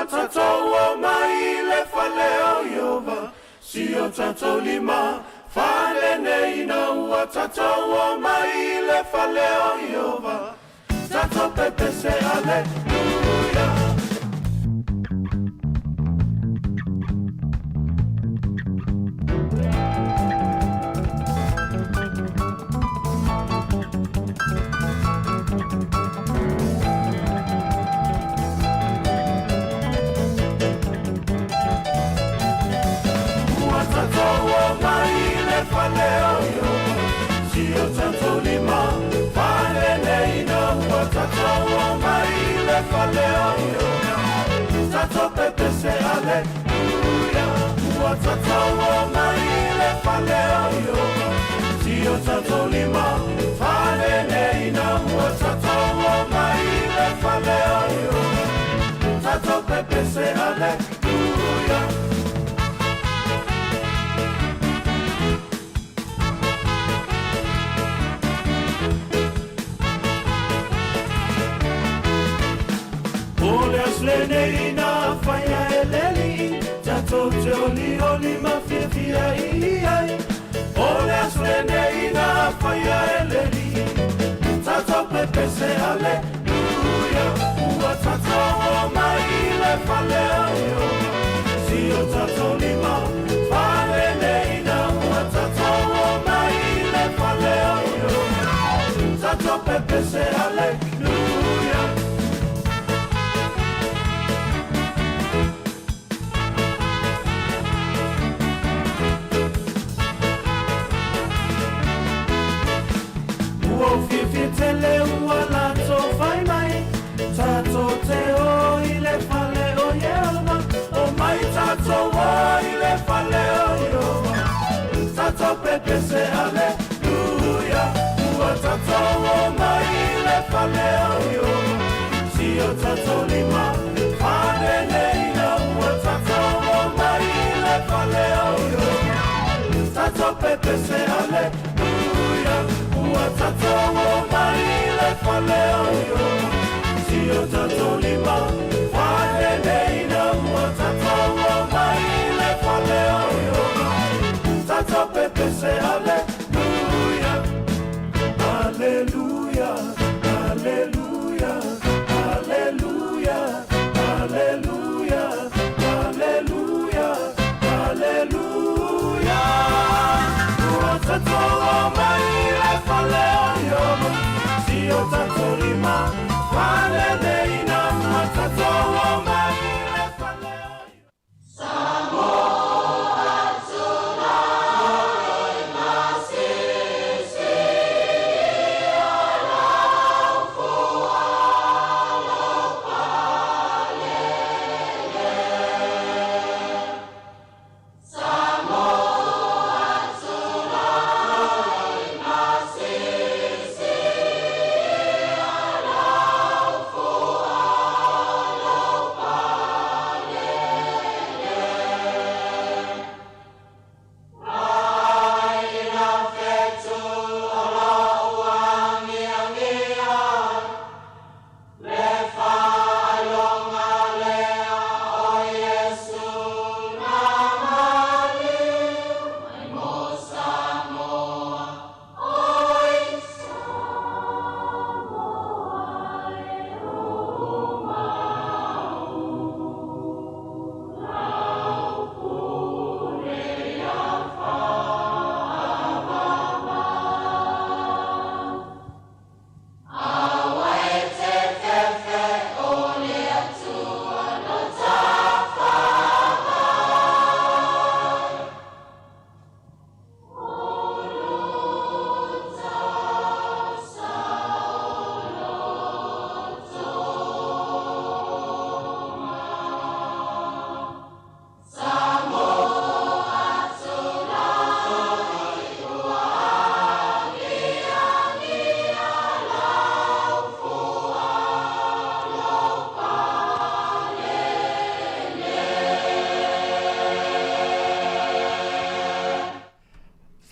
Watatoa maile faleo Yehova, sio tatolima falene ina. Watatoa maile faleo Yehova, tato pepe se hallelujah. Faleo Yehova, sio tatolima falene ina. Watatoa maile faleo Yehova, tato pepe se hallelujah. Watatoa maile faleo Yehova, sio tatolima falene ina. Watatoa maile faleo Yehova, tato pepe se hallelujah. Lene ina faya eleli, tato te oli mafia iai. Olas lene ina faya eleli, tato pepe se hallelujah. Watatoa maile faleo Yehova, sio tatolima falene ina. Watatoa maile faleo Yehova, tato pepe se hallelujah. Tele wala to fai mai, tato te o ile fale o Yehova. O mai tato o ile fale o Yehova, tato pepe se hallelujah. Tato o mai ile fale o Yehova, sio tato lima fale neina. Tato o mai ile fale o Yehova, tato pepe se hallelujah. Watatoa maile faleo Yehova, sio tatolima falene ina. Watatoa maile faleo Yehova, tato pepe se hallelujah. Hallelujah, hallelujah, hallelujah, hallelujah, hallelujah, hallelujah. Watatoa maile faleo Yehova, sio tatolima falene ina. Watatoa maile faleo Sāmoa tunai masisi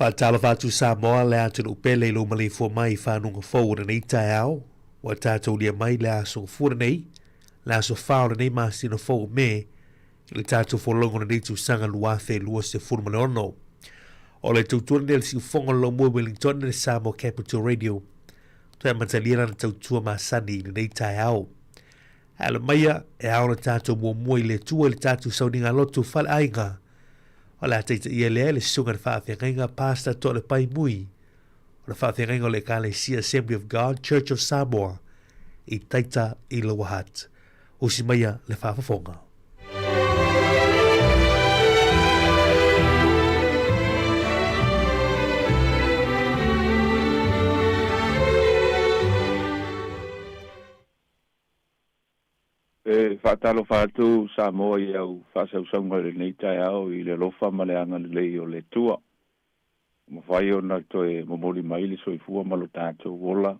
Whaatala whātu Sāmoa le atu upele lo malefua mai whanunga fōura nei tai ao. Wa tātou lia mai le asonga fōra nei. la so fao le nei masino fo me i le tātou wholongo na neitu sanga luathe lua se furumane ono. O le tautua ni le siufonga lo mua Wellington le Sāmoa Capital Radio. Toa matalira na tautua masani le nei tai au. Ala maia e au na tātou mua i le tua le tātou sauninga lotu fale ainga. O le ataita ia le sunga na whaafengainga pasta to le pai mui. O le whaafengainga o le Ecclesia Assembly of God Church of Sāmoa i taita i Lowahat. O si maia le whaafafonga. Whaatalo whātu Sāmoa i au whāsausanga le nei tai au i le lofa maleanga le lei o le tua. Mawhai o na toe momoli mai le soifua malo tātou wola.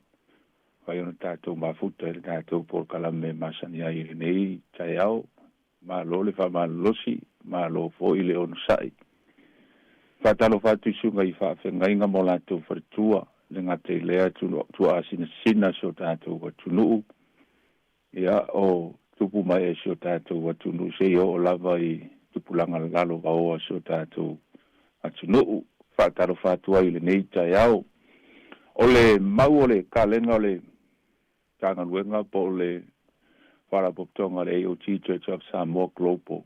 Whai o na tātou mafuta le tātou por kalame masani ai le nei tai au. Ma lo le wha losi, ma lo fo i le ono sai. Whaatalo whātu sunga i whaafengainga mo lātou wharitua. Le ngate lea tua asina sina so tātou wa tunuu. Ia o tupu mai e sio tātou atunu se o lava i tupulanga lalo vaoa sio tātou atunu whaataro whātua i le nei tai au. O le mau o le kālenga o le tānganuenga po o le wharapoptonga le AOT Church of Sāmoa Global.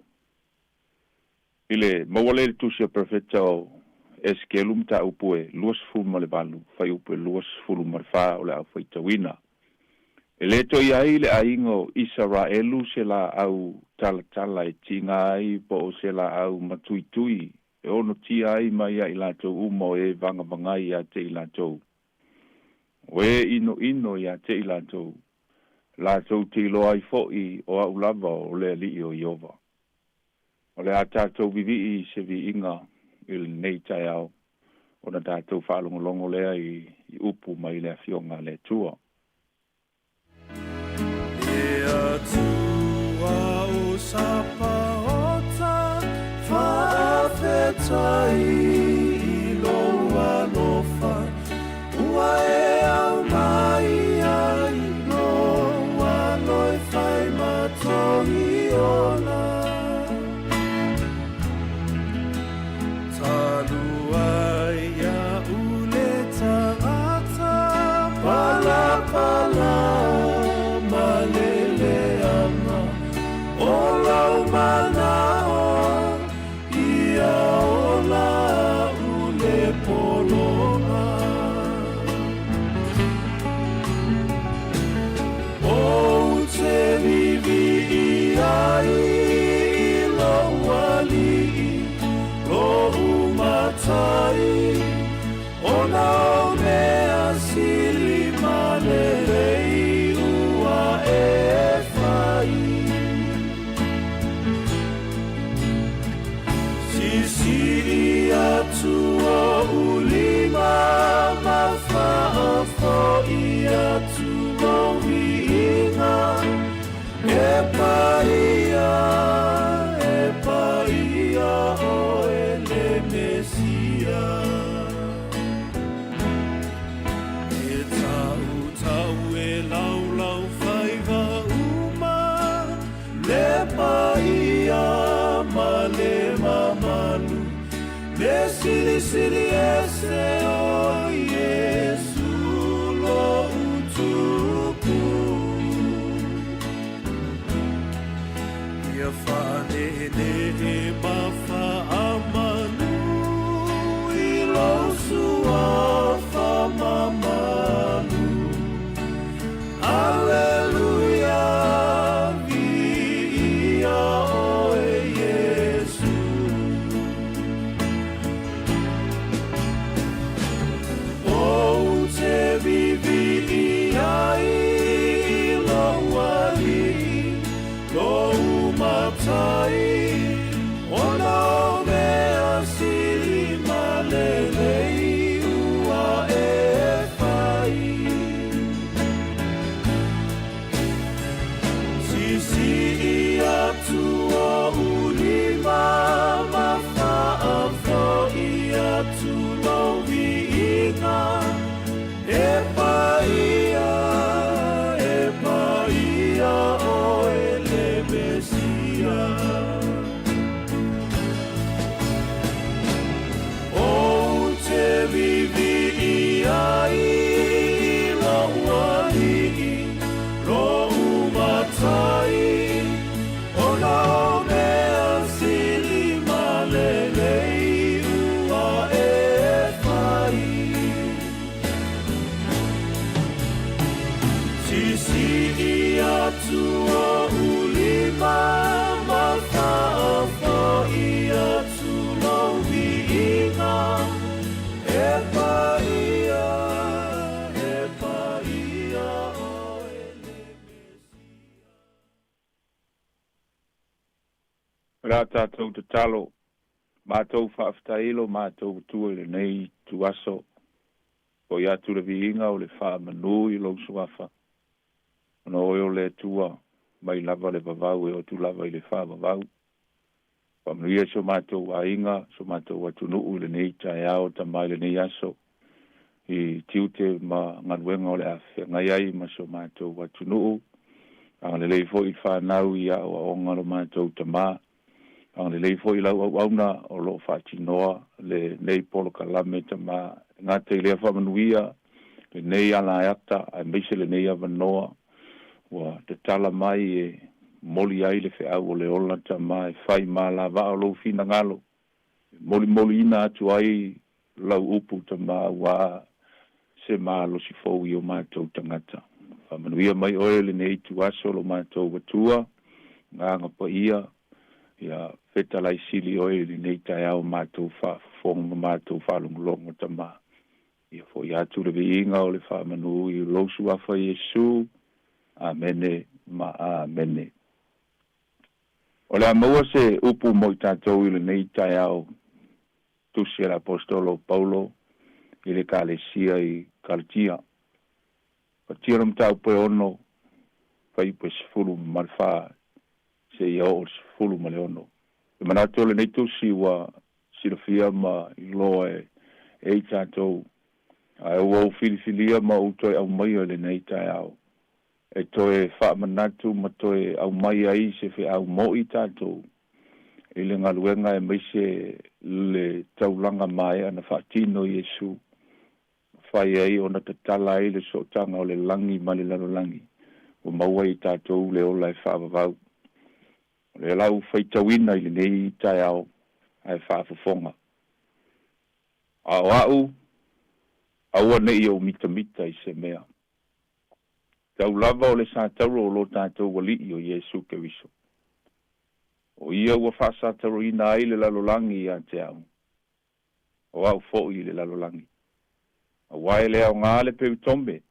I le mau o le tusia profeta o eskelum ta upue luas fulma le balu, whai upue luas fulma le wha o le au whaitawina. E le to ia i le aingo Israelu se la au talatala e tinga ai po o se la au matuitui. E ono tia ai mai a i latou umo e vanga vangai a te i latou. O e ino i a te i latou. Latou te ilo ai fo i o au lava o le li o Iova. O le a tātou vivi i se vi inga il nei tai au. O na tātou whaalongolongo lea i upu mai le fionga le tua. Tua o sapaota whawhetai I loa lofa Ua e au mai ai loa noi whai matohi ona Talu ai a ule taata Pala pala Manao ia ola ule polonga O te vivi ai lo wali lo umatai ona o mea sili malelei ua e fai Siri atua ulima mawhaafo I atua wiinga E paia o ele mesia E tau e lau whaiva uma Le paia ma le mamanu Le sili ese o Yesu lo utuku Ia whanene e mawha amanu I lo sua whamamanu Alleluia via o Yesu O te vivi ai lo wali lo umatai ona o mea sili malelei ua e fai Sisi atua ulima mawhaafo I atu wiinga E paia o e Rā tātou te talo, mātou whaaftailo, mātou tua le nei tuaso, o ia tu le viinga o le wha manu I lau suafa. Ono o le tua, mai lava le vavau e o tu lava I le wha vavau. Pamnuia so mātou a inga, so mātou atu nuu le nei tai ao ta mai le nei aso. I tiute ma nganuenga o le awhia ngai ai ma so mātou atu nuu. Ang le leifo I whanau ia o onga lo mātou ta maa. Ang le leifo I lau au auna o lo whatinoa le nei polo kalame ta maa. Ngā te lea whamanuia, le nei ala ata, a meise le nei avanoa. Wa te tala mai e moli ai le wheau o le ola ta mai, whai mā la vā o lo whina ngalo. Moli ina atu ai lau upu ta mā wā se mā lo si fau I o mātou tangata. Whamanuia mai oe le nei tu aso lo mātou watua, ngā ngapa ia, ia whetalai sili oe le nei tai au mātou whaafonga mātou whalongolongo ta mā. Ia fo ia tu le viinga o le whamanu I losu afa Yesu, amene ma amene. O le amaua se upu mo I tātou I le nei tai au tusi el apostolo Paulo I le kalesia I Kalatia. Patira mtau pe ono kai pe sfulu malfa se ia o sfulu male ono. E manato le nei tusi wa silafia ma I loe e tātou ai o filifilia ma utoi au mai le nei tai au. E toe wha manatu ma toe au mai ai se fe au mo I tātou. I le ngaluenga e meise le taulanga mai ana whaatino Yesu. Whai ai o na te tala ai le sotanga o le langi ma le lalo langi. O maua I tātou le ola e whaavavau. Le lau whaitawina I le nei tai au ai whaafafonga. Au aua nei o mita I se mea. Tau lava o le sātauro o lo tātou wali o Yesu ke wiso. O ia ua whaasātauro ina ai le lalolangi I a te au. O au fo I le lalolangi. A wai le au ngā le peu tombe.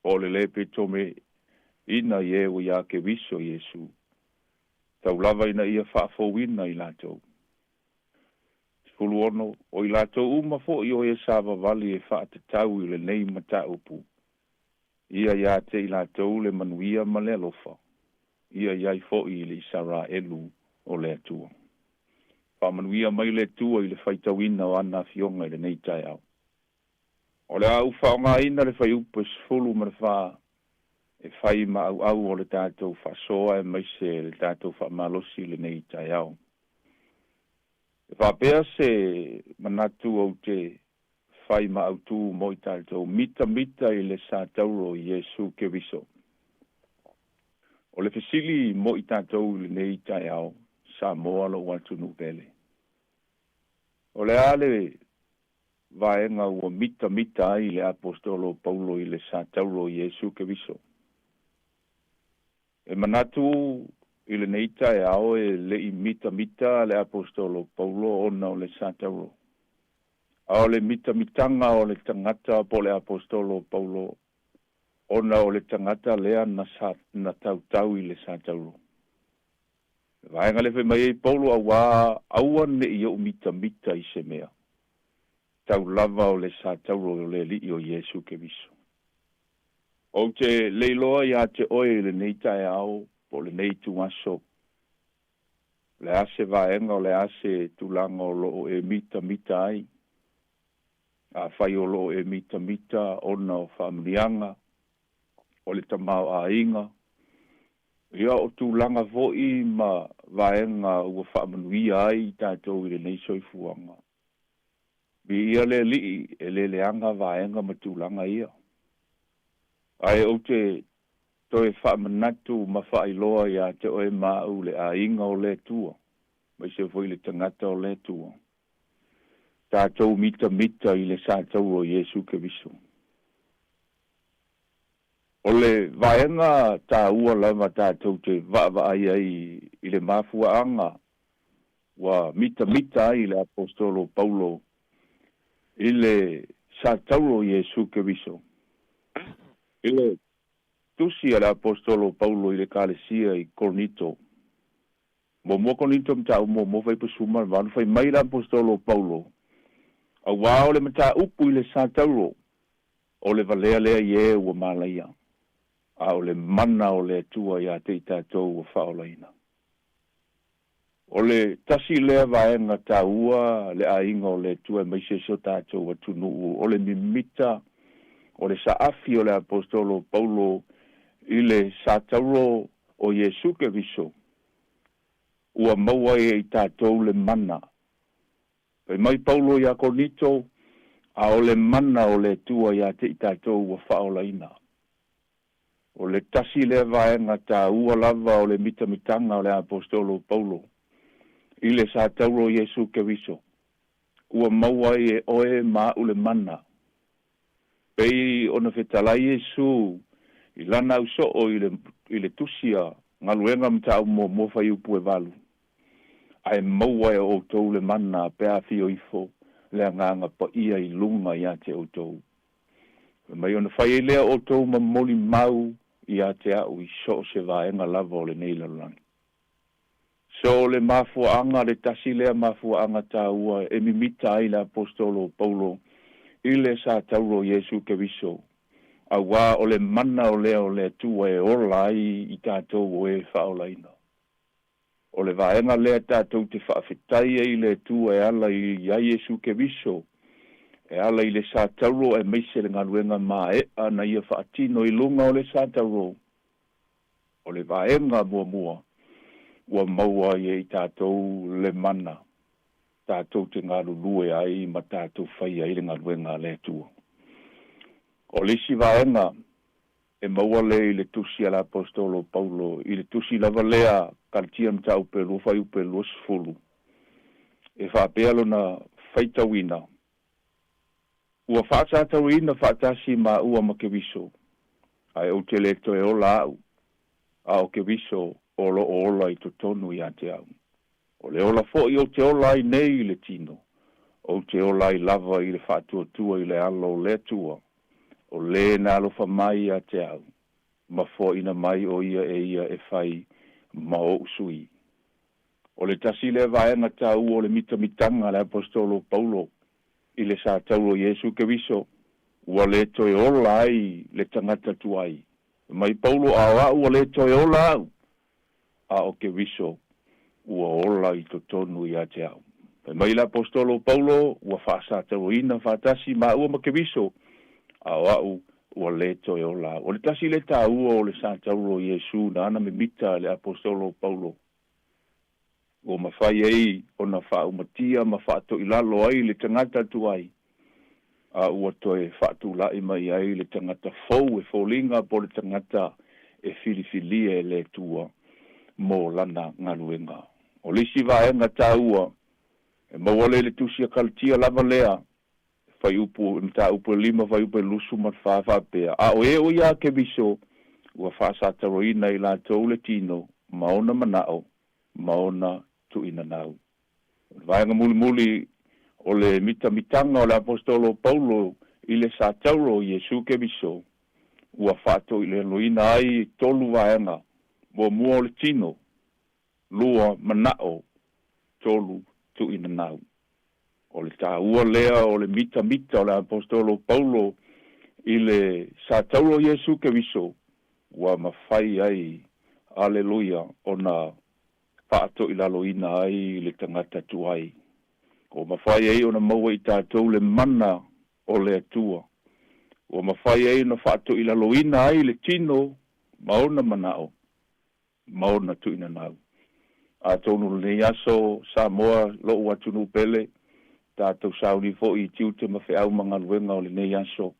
O le peu tombe ina ie o ia ke wiso Yesu. Tau lava ina ia whaafowina I lātou. Fulu ono o I lātou uma fo I o e sāwa vali e whaatatau I le nei mata upu. Ia ia te I lātou le manuia ma le alofa. Ia iai fo I le isara elu o le atua. Whamanuia mai le tua I le whaitawina o ana fionga I le nei tai au. O le au whaonga ina le whai upes fulu ma le wha e whai ma au o le tātou whasoa e maise le tātou whamalosi le nei tai au. E whapea se manatu au te whai ma au tū mo I tātou mita I le sātauro Yesu ke wiso. O le fesili mo I tātou le nei tai au Sāmoa lo watu nuvele. O le ale vaenga ua mita ai le apostolo Paulo I le sātauro Yesu ke wiso. E manatu I le nei tai au e le I mita le apostolo Paulo ona o le sātauro. A le mitanga o le tangata po le apostolo Paulo ona o le tangata lea na tautau I le sātauro. Vaenga le mai Paulo aua ne I o mita I se mea. Tau lava o le sātauro o le li o Yesu ke wiso. O te leiloa ia te oe le nei tai au po le nei tuaso. Le ase vaenga o le ase tulanga o lo e mita ai. A whai o lo e mita ona o whamrianga, o le tamau a inga. Ia o tūlanga voi ma vaenga ua whamanuia ai tātou I le nei soifuanga. Bi ia le li e le leanga vaenga ma tūlanga ia. Ai o te toe whamanatu ma whailoa ia te oe mau le a inga o le tua. Mai se foi le tangata o le tua. Tātou mita I le sātou o Yesu ke wiso. O le vaenga tā ua lava tātou te vava ai I le mafuaanga wa mita ai le apostolo Paulo I le sātou o Yesu ke wiso. I le tusi le apostolo Paulo I le kalesia I Korinto Mo konito mta mo fai pusuma van fai mai la apostolo Paulo. A wao le mta upu le sa tauro. O le valea lea ye ua malaia. A o le mana o le tua ia te tātou ua whaolaina. O le tasi lea vaenga tā ua le ainga o le tua mai se so tātou wa tunu. O le mimita o le saafi o le apostolo Paulo i le sa tauro o Yesu ke viso. Ua maua e i tātou le mana. Pai mai Paulo ia konito a o le mana o le tua ia te i tātou ua whaolaina. O le tasi le vaenga tā ua lava o le mitamitanga o le apostolo Paulo. I le sa tauro Yesu ke viso. Ua maua e oe ma ule mana. Pei ona fetalai Yesu i lana uso o i le tusia ngaluenga mta mo fai upu e valu. Ai maua e o tau le mana pe a fio ifo le nganga pa ia i lunga ia te o tau. Mai ona fai lea o tau ma moli mau ia te au i so se vaenga lava o le neila langi. So le mafuanga le tasi lea mafuanga ta ua e mimita ai le apostolo Paulo i le sa tauro Yesu ke viso. A wā o le mana o le tua e ola i tātou o e whaolaina. O le vaenga lea tātou te whaafetai i le tua e ala i Yesu ke viso. E ala i le sa tauro e meise le ngaluenga ma e ana ia whaatino i lunga o le sa tauro. O le vaenga mua. Ua maua i tātou le mana. Tātou te ngaru lue ai ma tātou whai ai le ngaluenga le tua. O lisi vaenga e maua le i le tusi ala apostolo Paulo. I le tusi lava lea kartia mta upelu, whai upelu osfulu. E whapealo na whaitawina. Ua whaatawina whaatasi ma ua ma ke viso. Ai o te leto e ola au. A o ke viso olo ola i to tonu i ate au. O le ola fo i o te ola i nei i le tino. O te ola i lava i le whaatua tua i le alo le tua. O le na alofa mai i ate au. Ma fo ina mai o ia e whai ma o usui. O le tasi le vaenga tau o le mitamitanga le apostolo Paulo. I le sa tauro Yesu ke viso. Ua le toe ola ai le tangata tuai. Mai Paulo a ua le toe ola au. A o ke viso ua ola i to tonu i ate au. Mai la apostolo Paulo ua whaasa tau ina whaatasi ma ua ma ke viso a au ua le toe ola. O le tasi le ta ua o le sa tauro Yesu na ana me mita le apostolo Paulo. O ma whai ei o na wha umatia ma whaato ilalo ai le tangata tuai. A ua toe whaatu lai mai ai le tangata fau e fōlinga po le tangata e filifilia e le tua. Mo lana ngaluenga. O lisi vaenga tā ua. E mawale le tusia kaltia lava lea. Fai upu, mta upu lima, fai upu lusu mat whawhapea. A o e o ia ke viso. Ua whaasataroina i la tau le tino. Maona manao. Maona tuina nau. Vaenga muli o le mitanga o le apostolo Paulo. I le sa tauro Yesu ke viso. Ua whaato i le loina ai tolu vaenga. Mo mua o le tino, lua manao, tolu tu ina nau. O le tā ua lea o le mita o le apostolo Paulo i le sa tauro Yesu ke viso, ua mawhai ai, aleluia, o na whaato i laloina ai le tangata tuai. O mawhai ai o na maua i tātou le mana o le atua. O mawhai ai o na whaato i laloina ai le tino, maona manao. Maona tuina nau. A tonu le yaso Sāmoa lo ua tunu pele. Tātou sauni fo i tiute ma wheau mga luenga o le ne yaso.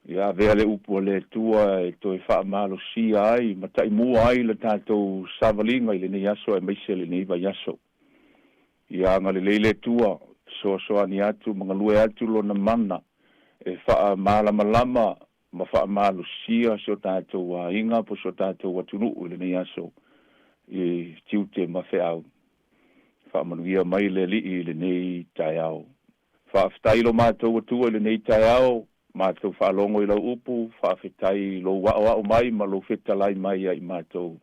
Ia vea le upu le tua e toi wha malo si ai. Ma tai mua ai le tātou savalinga i le ne yaso e meise le neiva yaso. Ia anga le leile tua. Soa ni atu mga lue atu lo na mana. E wha malama ma wha malo sia so tātou wa inga po so tātou wa tunu ule ne aso i tiute ma wheau. Wha manuia mai le li i le nei tai au. Wha aftailo mātou wa tua le nei tai au, mātou wha longo i lau upu, wha afetai lo wao mai ma lo fetalai mai ai mātou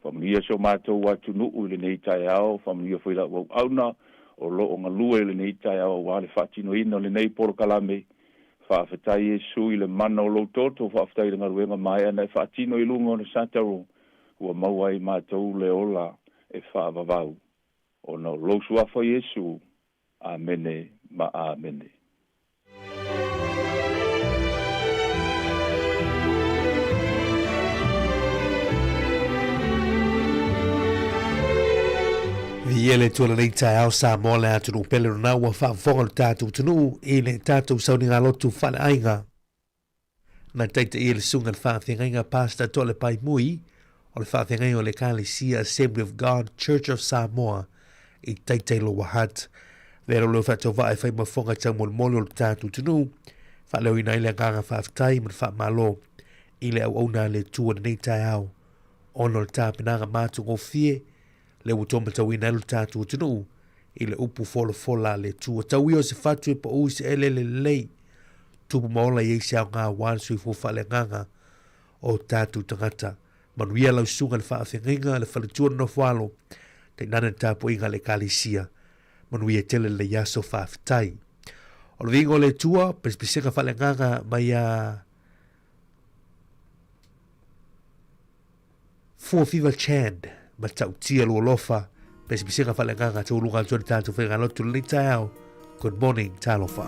Familia so mātou atu nuu le nei tai ao, familia whaila wau auna, o lo o ngalua le nei tai ao, wale whaatino ina le nei poro kalame, whaafetai e sui le mana o lo toto, whaafetai le ngaruenga mai ana, whaatino i lunga o na sataru, ua maua i mātou le ola e whaavavau. O na lo suafa Yesu, amene, ma amene. Viele tula nei tai au Sāmoa le atu nuu pele rona ua whaafonga le tātou tunu i le tātou sauni ngā lotu whale ainga. Na taita i le sunga le whaathengainga pasta tole pai mui o le whaathengainga o le Kālesia Assembly of God Church of Sāmoa i taita i lo wahat. Vero leo whaatau wae whai mafonga tau mole o le tātou tunu whaleo ina i le nganga whaafitai man whaamalo i le au auna le tua nei tai au. Ono le tāpenanga mātu ngofie le utoma tau ina ilu tātua tunu i le upu fola le tua. Tau i o se fatu e pa ui se ele le lei tupu maola i eisi au ngā wāna sui fofa le nganga o tātua tangata. Manuia lau sunga le whaafenginga le whalitua no whalo te nana tāpu inga le Kālesia. Manuia tele le yaso whaafitai. O le vingo le tua, pespesenga whale nganga mai a Fiva Chand. Ma tau tia lua lofa, pesi pisinga whale nganga tau lunga tuani tātou whenga lotu le tai au. Good morning, Talofa.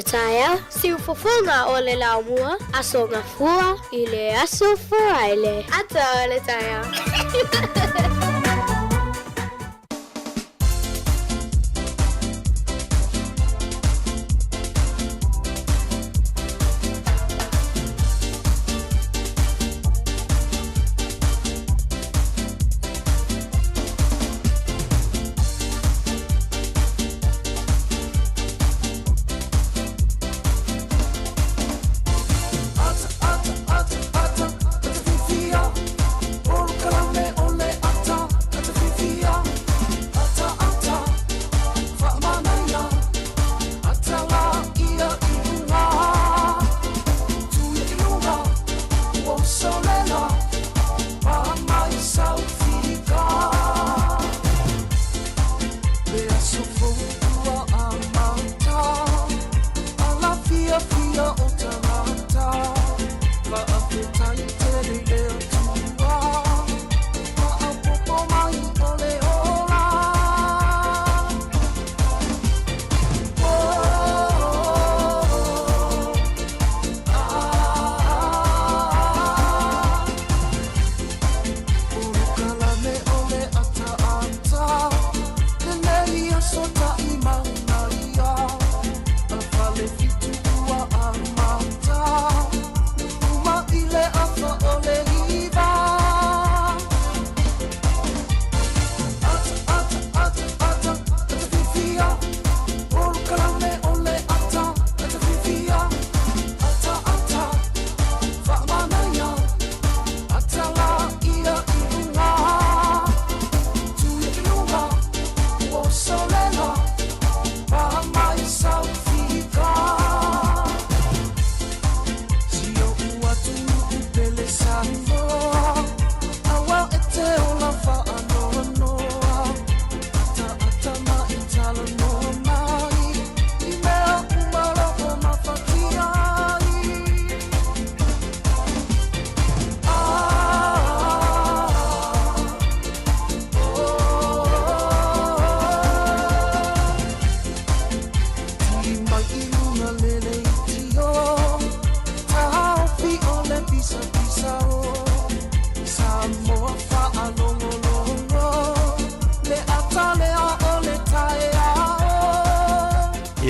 le taia, siufofonga o le laumua, aso ngafua, ile aso fuaile. Ata le taia.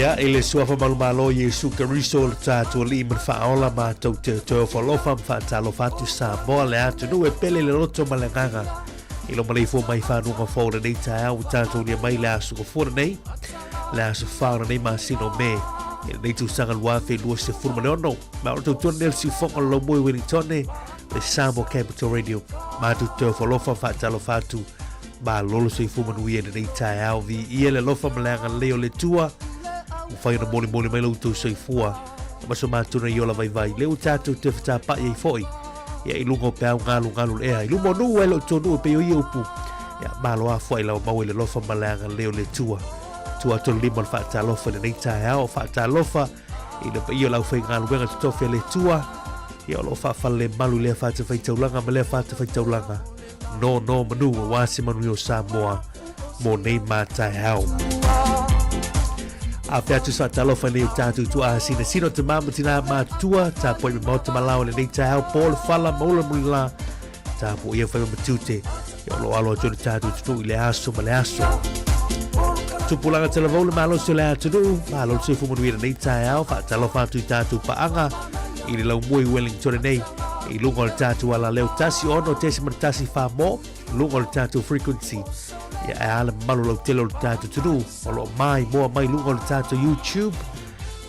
Ia, ele suafa malumalo Yesu Keriso le tātua li man whaola mātou te toa whalofa mwhaatalo whatu Sāmoa le atu nu e pele le roto ma le nganga. Ilo malei fo mai whanunga whaura nei tā au tātou lia mai le asu ko fora nei. Le asu whaura nei ma sino me. Ele nei tu sanga lua whi lua se furma le ono. Ma roto tuan nel si whonga lo mui Wellingtone le Sāmoa Capital Radio. Mātou toa whalofa whaatalo whatu. Ma lolo se furma nui e nei tā au vi ia le lofa ma le anga leo le tua. Fai na mole mole mai lautou soifua ma so matuna i ola vai vai leu tātou te whatapa i foi ia i lungo pe au ngalu ea i lumo nu e lo tonu pe i upu ia malo a foi lau mau le lofa malanga leo le tua to lima whata lofa le nei tai au whata lofa i le pe i ola fai ngalu wenga tofe le tua ia o lo whawha le malu le whata whai taulanga ma le whata whai taulanga no manu wa wasi manu i o Sāmoa mo nei mātai au a pe atu sa talo fa le tatu tu a sino te mama tina ma tua ta po me mota malao le nei ta Paul fala mola mulila ta po ia fa me tute yo lo alo tu tatu tu le aso ma le aso tu pulanga te lavo le malo se le atu malo se fu mo nei ta fa talo fa tu tatu pa anga i le lau mui Wellington nei i lungo le tatu ala leo tasi ono tesi ma tasi fa mo lungo le tatu frequency ia e ala malu lau telo le tātou tunu o lo mai moa mai lungo le tātou YouTube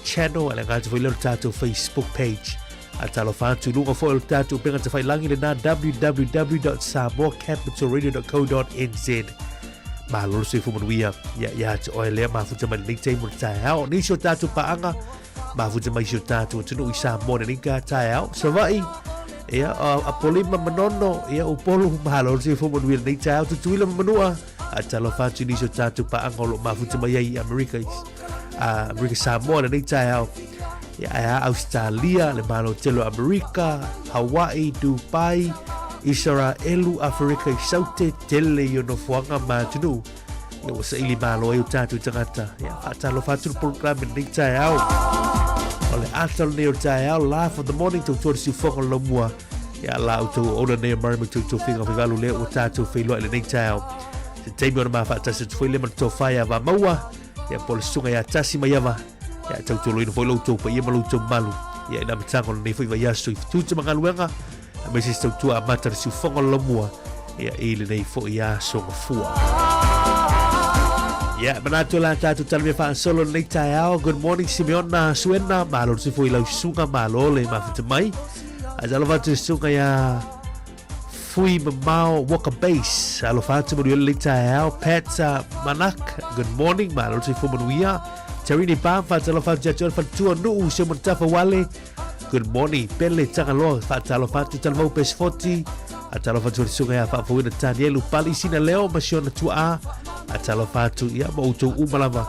channel e le ngātu whai le tātou Facebook page a talo whātu lungo fo le tātou penga te whai langi le nā www.samoacapitalradio.co.nz ma lolo se fumanuia ia te oe lea mafuta mai nei teimu le tae hao nisi o tātou paanga mafuta mai si o tātou tunu i Sāmoa nei ka tae hao sa vai ia a polima manono ia o polo mahalo se fumanuia nei tae hao tutuila manua a talo whātu nisi o tātou paanga o lo mafuta mai ai Amerika Samoa nei tae hao ia e Australia le malo telo Amerika Hawaii Dubai Israelu Afrika i saute tele i ono fuanga mātunu le wasa ili malo e o tātou tangata ia a talo whātu programe nei tae hao Ole atol neo tai au laugh of the morning to towards you fong lo mua. Ya la to ona ne marmi to finga fi valu le o tatu fi lo le nei tai au. Se te mo ma fa ta se foi le man to faya va maua. Ya pol sunga ya tasi mai ava. Ya to lo ino foi lo to pa ia malu to malu. Ya ina mtango ne foi va ya so tu te mangaluenga. Me se to a matar si fong lo mua. Ya ile nei foi ya so fua. Ya, manato la tatu talme fa solo nei tai au. Good morning Simeona Suena malo se foi lau sunga malo le mafita mai. Alo fatu sunga ya fui mamao waka base. Alo fatu mo le tai au Pat Manak. Good morning malo se foi manuia. Tarini Pam fatu alo fatu jatuan fatu no se montafa wale. Good morning Pele tangalo fatu alo fatu talmo pes 40. Atalo fatu sunga ya fa foi na Daniel Pali sina leo masiona tua. Atalo fatu ya mo to umalava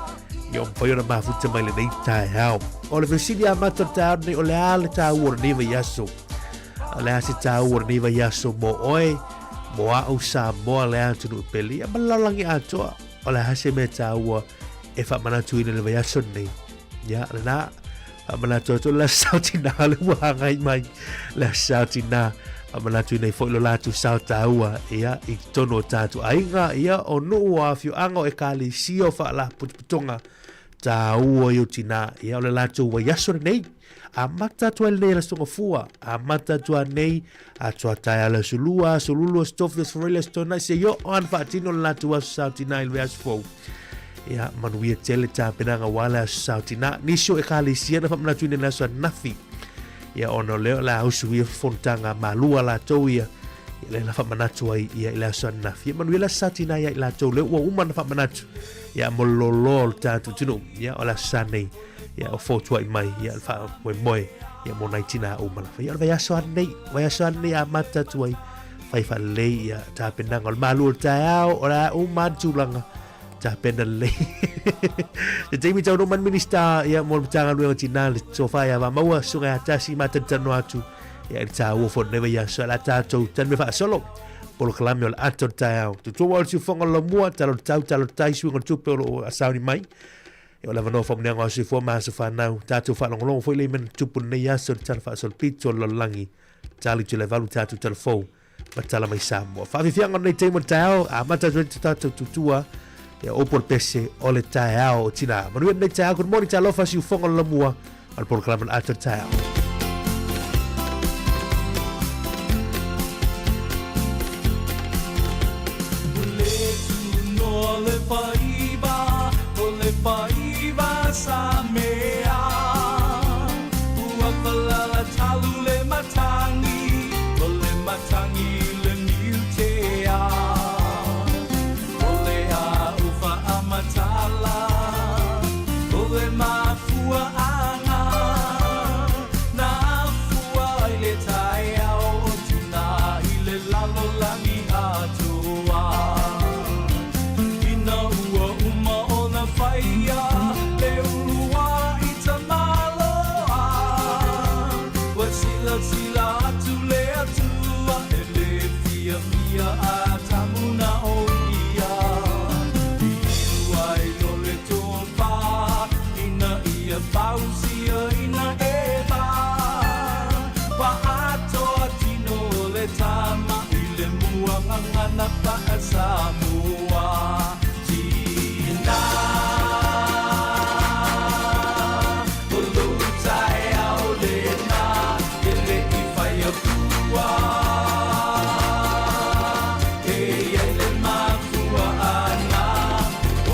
yo foi na mafuta mai le tai hao ole Virginia matter ta ni ole ale ta wor ni va yaso ole asi ta wor ni va yaso mo oi mo a usa mo le atu no peli ya malalangi ato ole hase me ta wo e fa mana tu ni le va yaso ni ya na fa mana to la sautina le wa ngai mai la sautina amana tu nei foi lo latu sao taua ia I tono tatu ainga ia o no afio anga e kali sio fa la putonga taua yo tina ia le latu wa yaso nei amata tu le la songa fua amata tu nei a tu taia la sulua sululo stofles forele stona se yo on fatino latu wa sao tina il vias fo ia manuia tele ta penanga wala sao tina nisho e kali sio na fa mana tu nei la so nafi ia ono leo la usuia fontanga malua la toia ia le fa manatu ai ia la sana fia manuela satina ia la to le wa uma fa manatu ia mololo tatu tunu ia ola sane ia o foto ai mai ia fa moi ia mo naitina uma ia va so nei a mata tu ai fa le ia ta penanga malu tao ora uma tulanga ta pena le te temi tau no man minista ia mo tanga luenga tina le sofa ia va maua sunga tasi mata tano atu ia ta wo fo neva ia so la tato tan me fa solo polo kalame ol ato tau tu wal si fonga lo mua talo tai swinga tu pelo asauni mai ia la vano fo mnanga si fo ma so fa nau tato fa long fo le men tu pun ia so tan fa sol pito lo langi tali tu le valu tato telefo matala mai Sāmoa fa fianga nei temo tau a mata tato tutua ya opor pese ole tai au tina manuia nei tai good morning talo fa si fonga la mua al programa ater tai ole paiva Sāmoa uapala talu le matangi le niutea matala ole mafua anga na fua ile tai au tina ile lalo langi atua ina ua uma ona faia le urua itamalo a wasila sila atu le atua ele fia atamuna oia pausia ina eba wa ato tino le tama ile mua ngana pa Sāmoa tina ulu tai au le na ile ifai apua ile mafua ana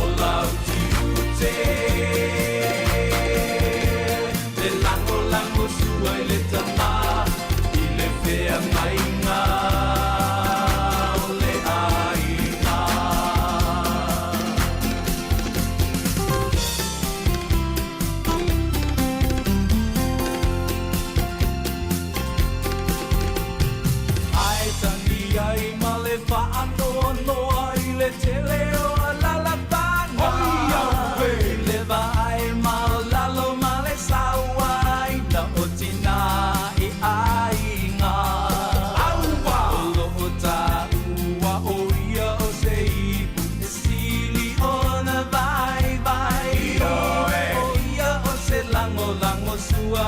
ola tiute Sua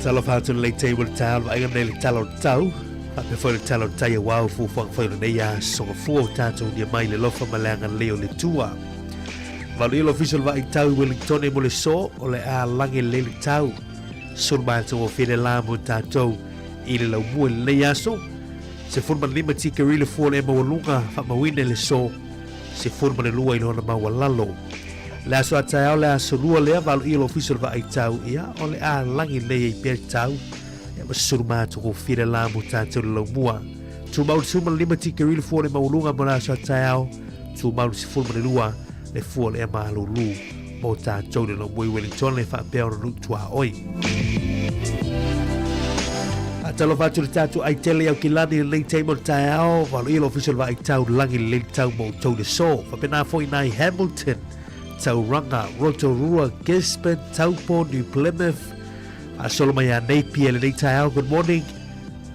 Talo fatu le table tau ai ngam le talo tau pa pe foi le talo tai wow fu fang foi le ya so fu tatu dia mai le lofa malanga leo le tua valu lo official va tau Wellington e mo le so o le a langi le tau sur ba to file la mo tatu ile lo mu le ya so se forma lima tika rile fu le mo lunga fa ma wine le so se forma le lua ilo na ma walalo la so atao la so lua le valu ilo official va tau ia o le a langi le pe tau e ma surma to file la mo tatu lo mua tu mau suma lima tika rile fu le mo lunga mo la so atao tu mau se forma le lua le fu le ma lulu mo tatu le lo mo Wellington le fa pe o lu tua oi Talo fatu le tatu ai tele au kilani le te mo tau valu ilo official va tau langi le tau mo tau le so fa pena foi nai Hamilton tau ranga Rotorua Gisborne Taupo New Plymouth a solo mai a Napier le tau good morning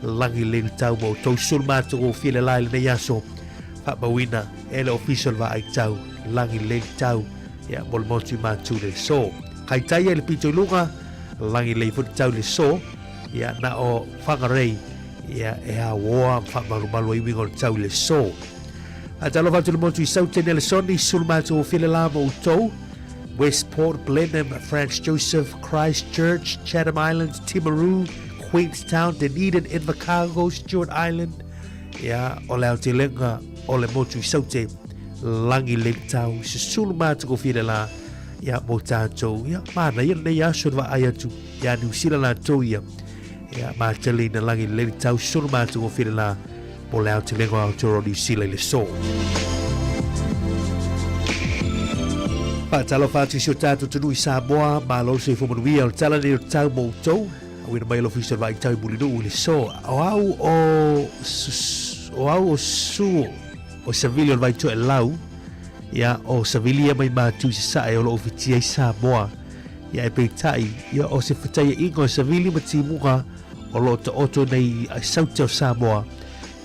langi le tau mo tau sulma to file lai le yaso fa mawina ele official va tau langi le tau ya bol mo tu ma tu le so kai tai le pito lunga langi le fu tau le so ya na o whangarei ya e a woa whamarumalu i wingo tau le so. A talo whatu le motu I sau tene le soni sulmatu o while la mo tau Westport, Blenheim, Franz Joseph, Christchurch, Chatham Islands, Timaru, Queenstown, Dunedin, Invercargill, Stewart Island ya o leo te lenga o le motu I sau te langi le tau se sulmatu o while la ya mo tātou ya mana ia nei aso wa ai atu ya New Zealand la tau ia ya ma tele na langi le tau sur ma tu fil la po le out le go to New Zealand le so pa talo fa tu tatu tu I Sāmoa ma lo se fo mo ia tala ni tau mo tau we mai lo official vai tau buli do le so o su o civilian vai to lau ya o civilian mai ma tu sa e lo official Sāmoa ya e pe tai ya o se fatai ingo civilian mati muka o lo te oto nei a sauta o Sāmoa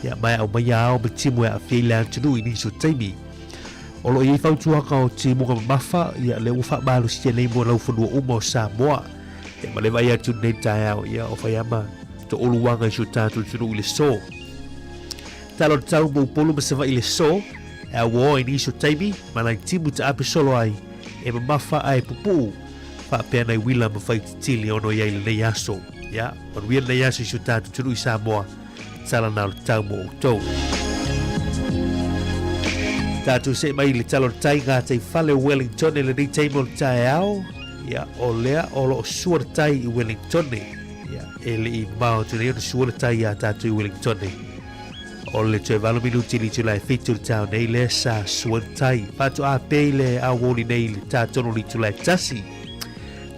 ya mai au mai au me timu a whila tunu I niso taimi o lo I fautuaka o timu ka mafa ya le ufa malu si nei mo lau whanua uma o Sāmoa ya ma le vai atu nei tai au ya o whaiama to oluwanga I so tātou tunu I le so talo tau mo polu ma sawa I le so e wo I niso taimi ma lai timu ta ape solo ai e ma mafa ai pupu fa pena I wila ma whai tili ono iai le nei aso ya por bien le ya se chuta tu I Sāmoa sala na tau mo to tatu se mai le talo tai nga te fale Wellington le ni table tai ao ya o lea o lo suar tai I Wellington ya ele I mau tu le suar tai ya tatu I Wellington o le te valo minuti li tu lai fitu tau nei le sa suar tai patu a pele a woni nei le tatu li tu lai tasi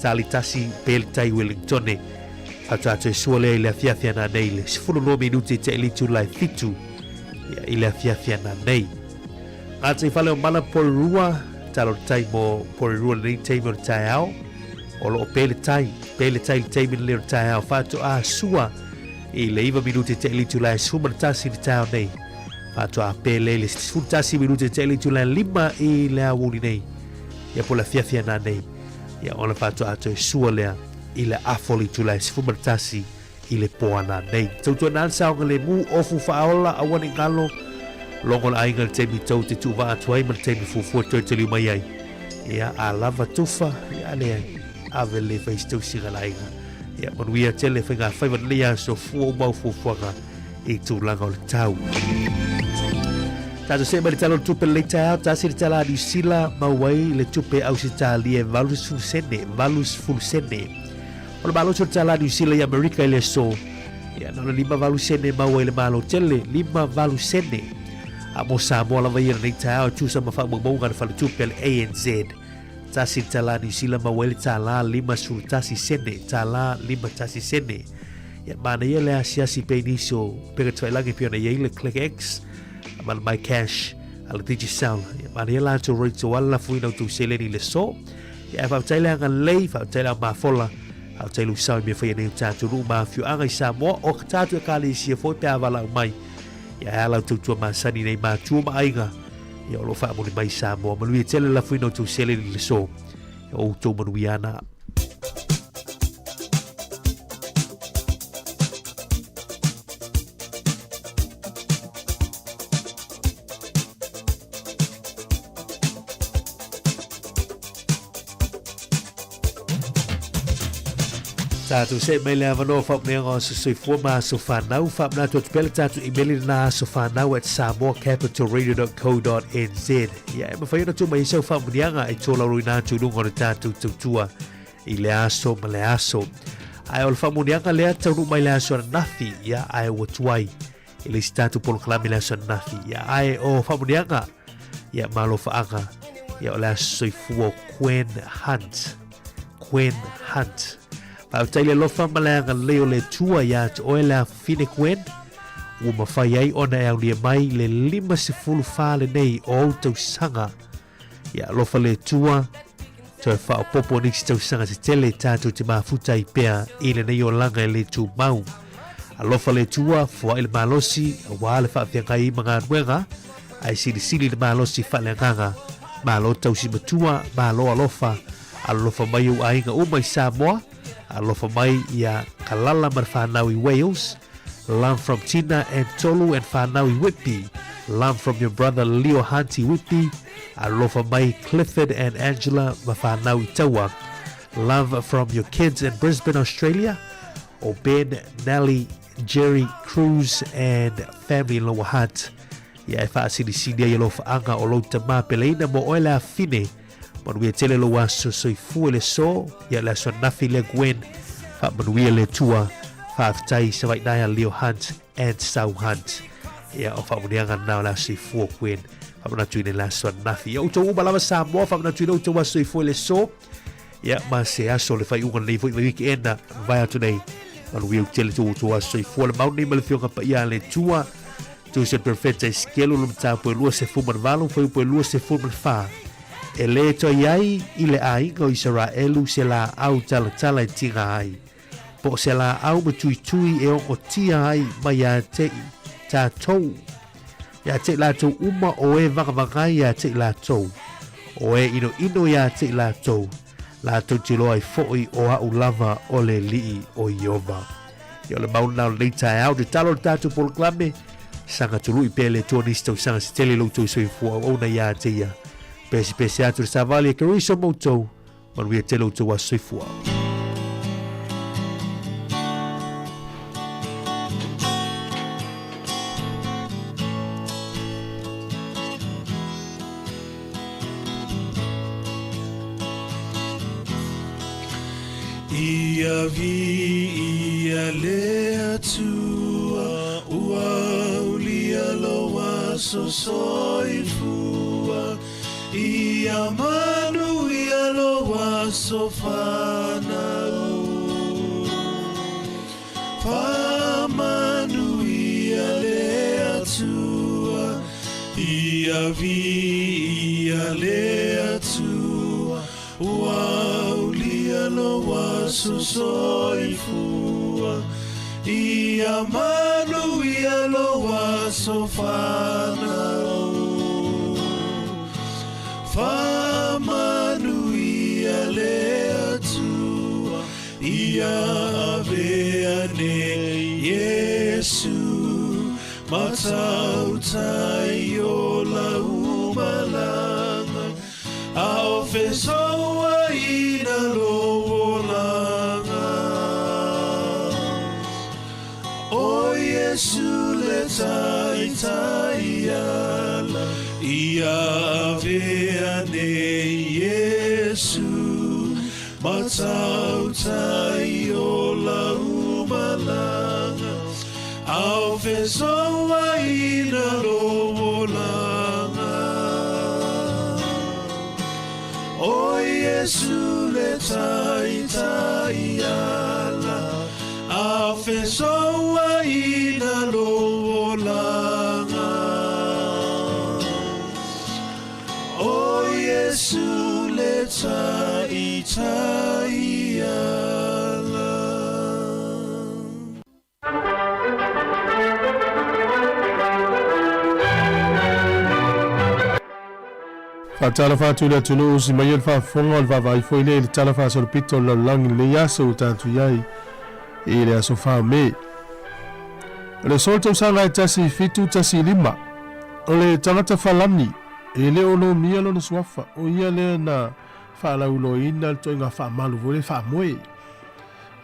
tali tasi pele tai Wellington Atato suole ile fiafia na nei le sifuru no minuti te elitu lai fitu ya ile fiafia na nei ate fale o mana porua talo tai mo porua nei taimo tai ao o lo pele tai taimo le tai ao fatu a sua ile iva minuti te elitu lai suma tasi tai ao nei fatu a pele le sifuru tasi minuti te elitu lai lima I le awuli nei ya po la fiafia na nei ya ona fatu ato suole ile afoli tula sifumatasi ile poana nei tautu nan saunga le mu ofu faola awani ngalo longo la ainga te mi tau te tu va atwai ma te mi fufu te li mai ai ya alava tufa ya le ave le face to sigala ainga ya mon wia tele fenga fai van lia so fu mau fufu nga I tu langa o tau Tato se mai talo tupe le tau tasi le tala New Zealand mawai le tupe au si tali valus full sene Ona malo so tala New Zealand America ile so ya no lima valu sene mau ile malo tele lima valu sene a mo Sāmoa la vai nei tau tu sa ma fa mo ngan fa tu pel ANZ tasi tala New Zealand mau ile tala lima sul tasi sene tala lima tasi sene ya mana ile asia si peniso pega tu lagi piona ile click X man my cash ala digital ya mana ile to rate to alla fuina tu seleni le so ya fa tala ngan lei fa tala ma fola Au te lu sau me whai nei tātu rūma whiu anga I Sāmoa o ka tātu e kāle sia fōi pēa wala mai. Ia halau tautua māsani nei mātua maainga. Ia olo wha amoni mai Sāmoa. Manui e tele la whuino tau sele ni le so. Ia o tau manui ana. Tātou se mai lea wanoa whapneanga o se soifua maa so whanau. Whapna tu atupele tātou emaili na so whanau at samoacapitalradio.co.nz. Ia e mawhaiona tu mai isau whamunianga e tōla rui nā tūrunga o tātou tautua I le aso ma le aso. Ai o le whamunianga lea tauru mai le aso nafi ia ai o tuai. I le si tātou polo kalami le aso nafi. Ia ai o whamunianga ia malo whaanga. Ia o le aso soifua Quen Hunt. Quen Hunt. Pau taile lofa malanga leo le tua ya te oela fine Quen. Ua mawhai ai ona e au lia mai le 50 whale nei o tau sanga. Ia lofa le tua. Toi whao popo niksi tau sanga te tele tātou te mafuta I pea I le nei o langa le tu mau. A lofa le tua fua I le malosi a wale whaafia I mga nuenga. Ai sili le malosi whale nganga. Malo tau si matua, malo alofa. A lofa mai u ainga umai Sāmoa. Alofa mai ia kalala mar whanau I Wales. Lam from Tina and Tolu and whanau I Whitby. Lam from your brother Leo Hunty Whitby. Alofa mai Clifford and Angela mar whanau I Taua. Love from your kids in Brisbane, Australia. O Ben, Nelly, Jerry, Cruz and family in Lower Hunt. Ia e whaasini I lofa anga o louta mapeleina mo oela fine. Manuia tele lo waso soifua le so, ia le so nafi le Gwen, fa manuia le tua, fa aftai sa vainaya Leo Hunt and Sau Hunt. Ia o fa munianga nao la soifua Gwen, fa manatu ine la so nafi. Ia uto uma lava Sāmoa, fa manatu ine uto waso soifua le so, ia ma se aso le fai unga leifo I wiki ena, vai atu nei, manuia utele tu uto waso soifua le mauni ma le fionga pa ia le tua, tu se perfetta iskelu lumta po lua se fuman valu, foi po lua se fuman fa. E le to iai I le ainga o Israelu se la au tala tinga ai. Po se la au matui e o tia ai mai a te tātou. Ia te lātou uma o e vangavangai a te lātou. O e ino ia te lātou. Lātou te loa I fo'i o au lava o le lii o Iova. Ia le mauna o leita e au te talo tātou polo klame. Sanga tulu I pele tuanistau sanga se tele loutou soifua o na ia te ia. Pesi atu sa vale ke riso moto manuia te loutou wa soifua. Ia le atua ua ulia loa so soifua. Ia manu ia loa so whanau. Whamanu ia le atua. Ia le atua. Waulia loa so soifua. Ia manu ia loa so whanau. Whamanu ia le atua, ia veane Yesu, matautai o la umalanga, ao fesoa ina lolanga. O Yesu le tai ala, ia veane Yesu, matautai o la umalanga, ao fesoa ina lolanga. O Yesu le tai ala, ao fesoa ina lolanga. O Yesu le tai ala. Fatala fatu le tulu si mai fa fonga va vai foi le tala fa so pito la lang le yaso tatu yai e le so fa me le solto sanga tasi fitu tasi lima le tangata falami e le ono mia lo swafa o ia le na fa la ulo ina to nga fa malu vole fa moe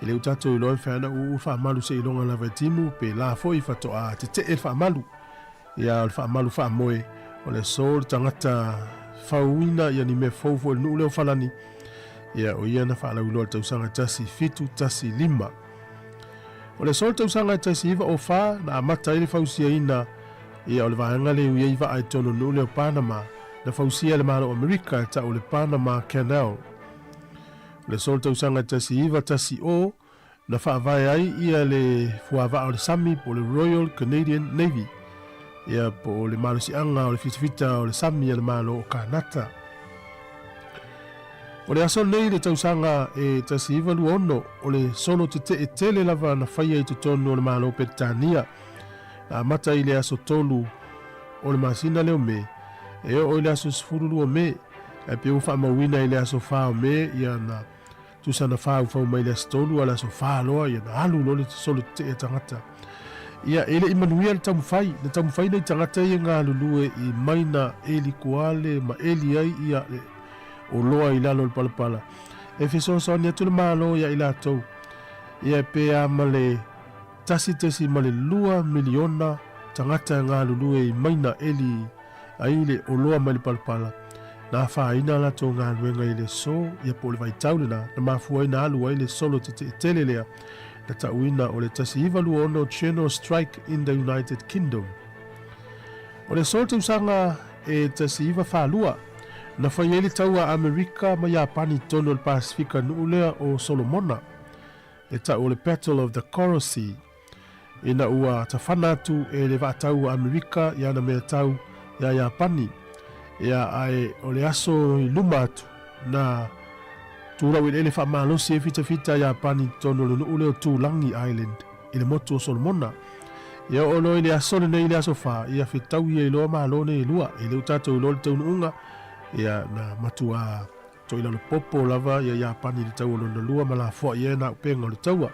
I leu tatou I loe whaana whaamalu se ilonga lava timu pe la foi whatoa te whaamalu. Ia o le whaamalu whaamoe o le so le tangata whauina ia ni me faufu le nuu leo whalani. Ia o ia na whaalau loa tausanga tasi fitu tasi lima. O le so le tausanga tasi iwa o wha na amata ili fausia ina. Ia o le vaanga le uia iwa ai tono nuu leo Panama. Na fausia le malo Amerika ta o le Panama Canal. Le so le tausanga tasi iwa tasi o na whaavai ai ia le fuava o le Sami po le Royal Canadian Navy. Ia po le malo si anga o le fitafita o le Sami le malo o Kanata. O le aso nei le tausanga e tasi iwa luono o le solo te tele lava na whaia I tutonu o le malo Petania. Na mata I le aso tolu o le masina leo me. E o le aso sifuru lua me. E pe ufa mawina I le aso whao me ia na tusana whau mai le aso tolu ala aso wha loa ia na alu lo le solo te e tangata. Ia ele Immanuia le tamufai. Le tamufai nei tangata ia ngā lulue I maina eli kuale ma eli ai ia le o loa I lalo le palapala. E fesoasoa ni atu le malo ia I lātou. Ia pe a male tasi male 2 miliona tangata ngā lulue I maina eli ai le o loa mai le palapala. Na whaina lātou ngā luenga I le so ia po le vaitau le na mafua ina alu ai le solo te tele lea. Na tauina o le tasi iwa luono General Strike in the United Kingdom. O le so tausanga e tasi iwa whalua. Na whaieli taua Amerika ma Japani tono le Pasifika nuulea o Solomona. E tau o le Battle of the Coral Sea. Ina ua tawhana atu e le vatau Amerika ia na mea tau ia Japani. Ia ai o le aso I luma atu na tūra wile ele whamalosi e fita Japani tono le nuuleo Tūlangi Island I le motu o Solomona. Ia o lo ile aso le nei le aso wha ia whitau ia I loa malone I lua I le utatou lo le taununga. Ia na matua to ila le popo lava ia Japani le tau na lua mala fo ia na penga le taua.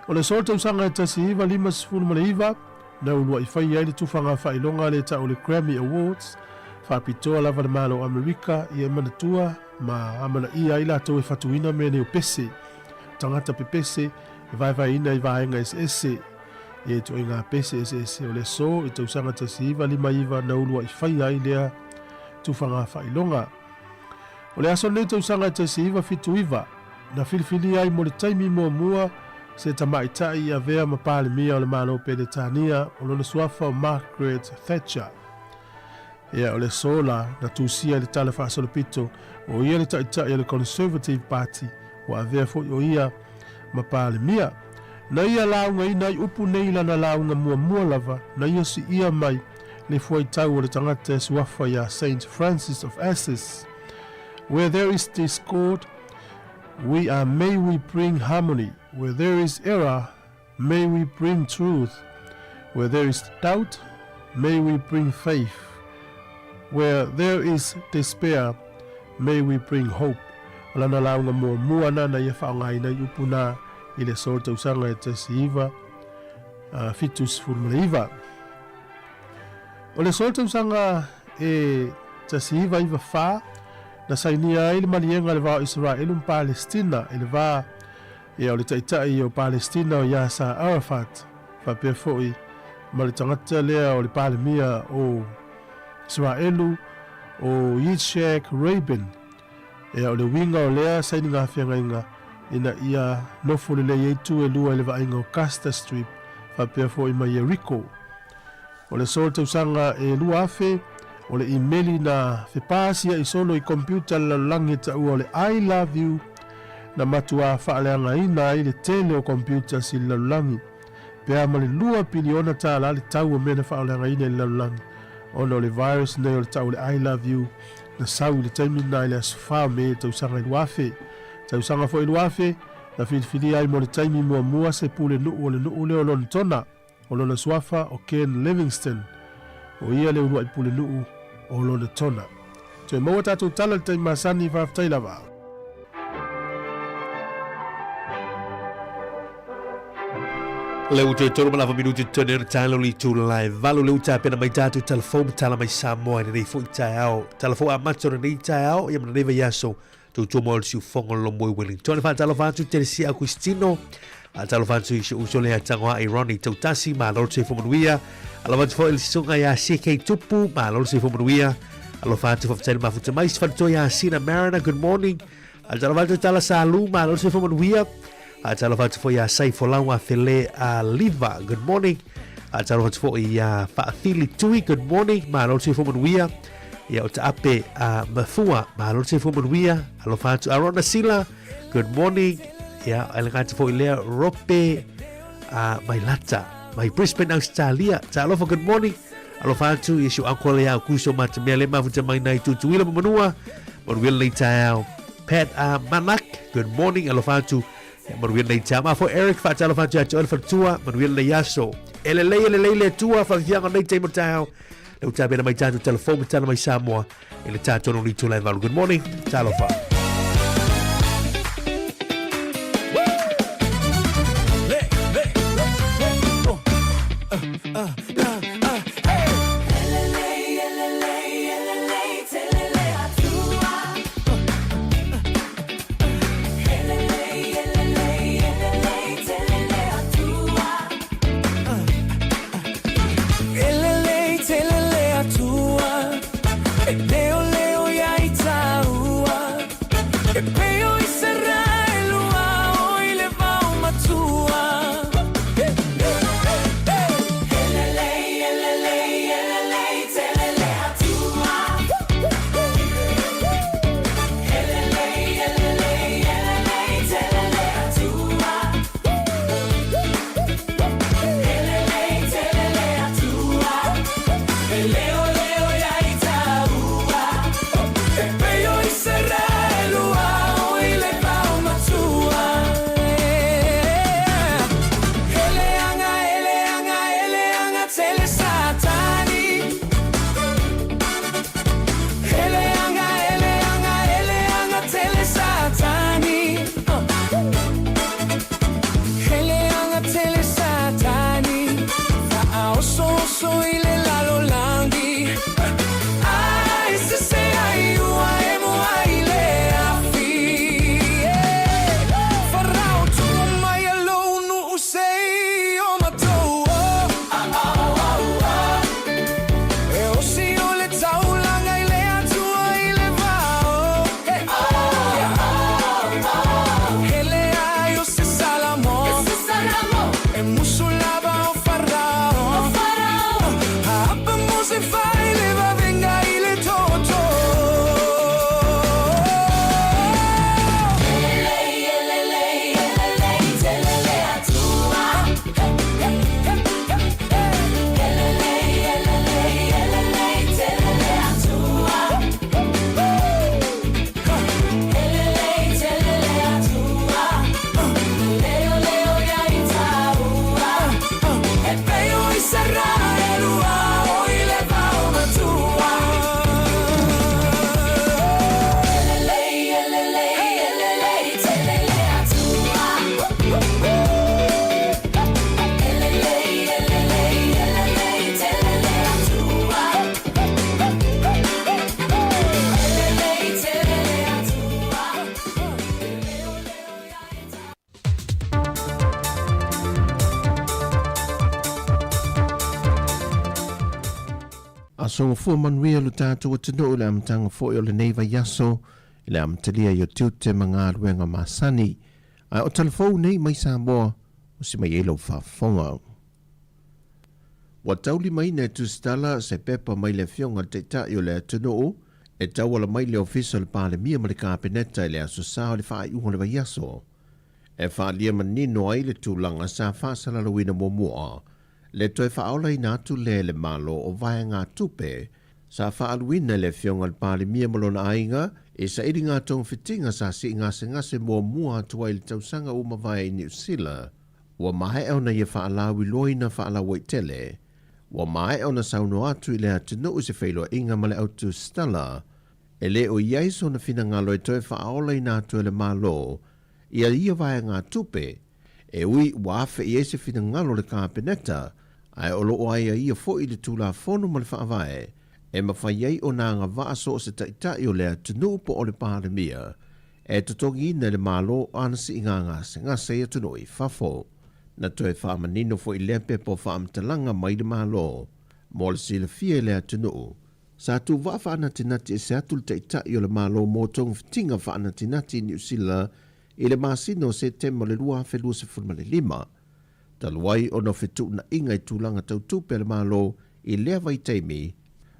O le sol tausanga tasi iwa 5 male iwa na ulua I whai ai le tufanga whailonga le tau le Grammy Awards whapitoa lava le malo Amerika ia manatua ma amana ia ila tau e whatuina me neo pese tangata pe pese vai ina I vaenga ese ia to inga pese ese o le so I tausanga tasi iwa 5 iwa na ulua I whai ai lea tufanga whailonga. O le aso nei tausanga tasi iwa fitu iwa na filifili ai mo le taimi mua se tamaitai ia vea ma palemia o le malo Peretania o lona suafa o Margaret Thatcher. Ia o le sola na tusia le tala whaasolopito o ia le taitai le Conservative Party o avea fo o ia ma palemia. Na ia launga ina I upu nei lana launga mua lava na ia si ia mai le fuai tau o le tangata suafa ia Saint Francis of Assisi. Where there is discord, may we bring harmony. Where there is error, may we bring truth. Where there is doubt, may we bring faith. Where there is despair, may we bring hope. Lana launga mua na ia whaongai na upuna I le sol tausanga e tasi iwa fitus fulmaliva. O le sol tausanga e tasi iwa wha na sainia ai le malienga le vao Israel Palestina le va ia o le taitai o Palestina o Yasser Arafat whapea foi ma le tangata lea o le palemia o Israelu o Yitzhak Rabin ia o le winga o lea saini ngā whiangainga ina ia nofo le lei eitu e lua le vainga o Casta Strip whapea foi ma Jericho. O le sol tausanga e lua afe o le imeli na whepasia I solo I computer la langi ta ua o le I love you na matua whaaleanga ina I le tele o computer si lalulangi. Pea ma le 2 piliona ta la le tau o mena whaaleanga ina I lalulangi. Ono le virus nei o le tau le I love you na sau le taimi na le asufao me tausanga I luafe. Tausanga fo I luafe na whilwhili ai mo le taimi mua se pule nuu o le nuu leo lona tona o lona suafa o Ken Livingston. O ia le urua I pule nuu o lona tona. Te maua tātou tala le taimi masani whaftai lava. Leu te toro malava minuti tone na talo li tu live. Valo leu ta pena mai tatu telefon tala mai Sāmoa ni nei fo tai ao. Telefon a macho ni tai ao ia mana neva yaso. Tau mo si fongo lo mo Wellington fa talo fa tu Teresi Agustino a talo fa tu si usole a tangwa ironi tau tasi ma lo se fomuia ala va fo il songa ya CK tupu ma lo se fomuia ala fa tu fa ma fu mais fa to ya Sina Marina good morning a talo fa tu tala salu ma lo se fomuia a talo fa tu fo ya sai fo lawa fele a liva good morning a talo fa tu fo ya fa fili tui good morning ma lo se fomuia ya o te ape a mafua ma lo se fomuia ala fa tu Arona Sila good morning ya alenga te fo ilea rope a mailata mai Brisbane Australia ta alofa good morning alofa tu yesu akwale ya kuso matamele mafuta mai nai tu tuila manua morwil nei tau Pat Manak good morning alofa tu morwil nei tau ma fo Eric fa ta alofa tu ya tu tua morwil nei yaso ele tua fa fianga nei te motau le ta bena mai tatu telefone tana mai Sāmoa ele tatu no ni tu lai valu good morning ta alofa Songo fu manuia lu tātou atino le amtanga fo o le neiva yaso, le amtalia yo tiute mga ruenga masani, ai o telefou nei mai Sāmoa, o si mai elo whafonga. Wa tauli mai ne tu stala se pepa mai le fionga te tai o le atino o, e tawala mai le official pa le mia ma le kāpeneta le aso sao le wha iunga le vai yaso. E wha lia manino ai le tūlanga sa whaasala lawina momua, le toi whaola i nātu le malo o vai ngā tupe, sa whaaluina le fionga le pāle mia malona ainga, e sa iri ngā tong fitinga sa si ngase mua mua atua i le tausanga o mawai i New Zealand, wa mahe au na ia whaalawi loina whaalawa i tele, wa mahe au na sauno atu i le atino u se whailoa inga male autu stala, e le o iaiso na fina ngalo e toi whaola i nātu le malo, ia vai ngā tupe, e ui wafe i ese fina ngalo le kāpeneta, ai olo o ai ia fo i le tula fono ma le whaavae, e mawhai ei o nā ngā vaaso o se taitai o lea tunu po o le pandemia, e tutongi na le malo ana si inganga se ngase ia tuno I fafo. Na toe whaamanino fo I lepe po whaamtalanga mai le malo. Mo le sila fia le atunu. Sa tu wafana tinati se atul te itai o le malo mo tong fitinga whaana tinati New Zealand I le masino se temo le lua whelua se fulma le 5. Taluai o no fitu na inga I tūlanga tau tupe le malo I lea vai teimi.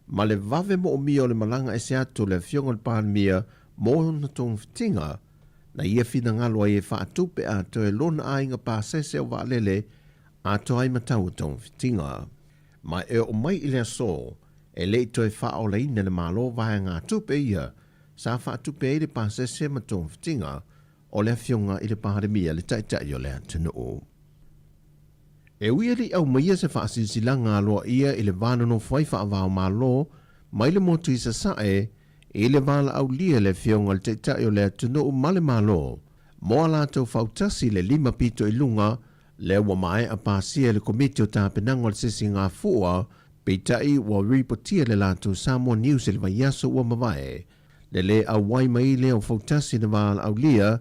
Ma le vave mo o mia o le malanga e se atu le fionga le pāmia mo na tong fitinga. Na ia fina ngalo ai e whaatupe a toe lona a inga pāsese o waalele a toe matau tong fitinga. Ma e o mai I lea so, e lei toe whao le ina le malo vai ngā tupe ia, sa whaatupe I le pāsese ma tong fitinga, o lea fionga I le pāmia le taitai o lea tunu. E uiari au maia se whaasisilanga aloa ia I le vānono whai whaavao malo, mai le motu I sa sae, I le vala au lia le fionga le teitai o lea tunu male malo. Moa lātou whautasi le 5 pito I lunga, le wa mai a pāsia le komiti o tāpenanga le sisi ngā fua, peitai wa ripotia le lātou Sāmoa News le vaiaso ua mawae. Le au wai mai le o whautasi na vala au lia,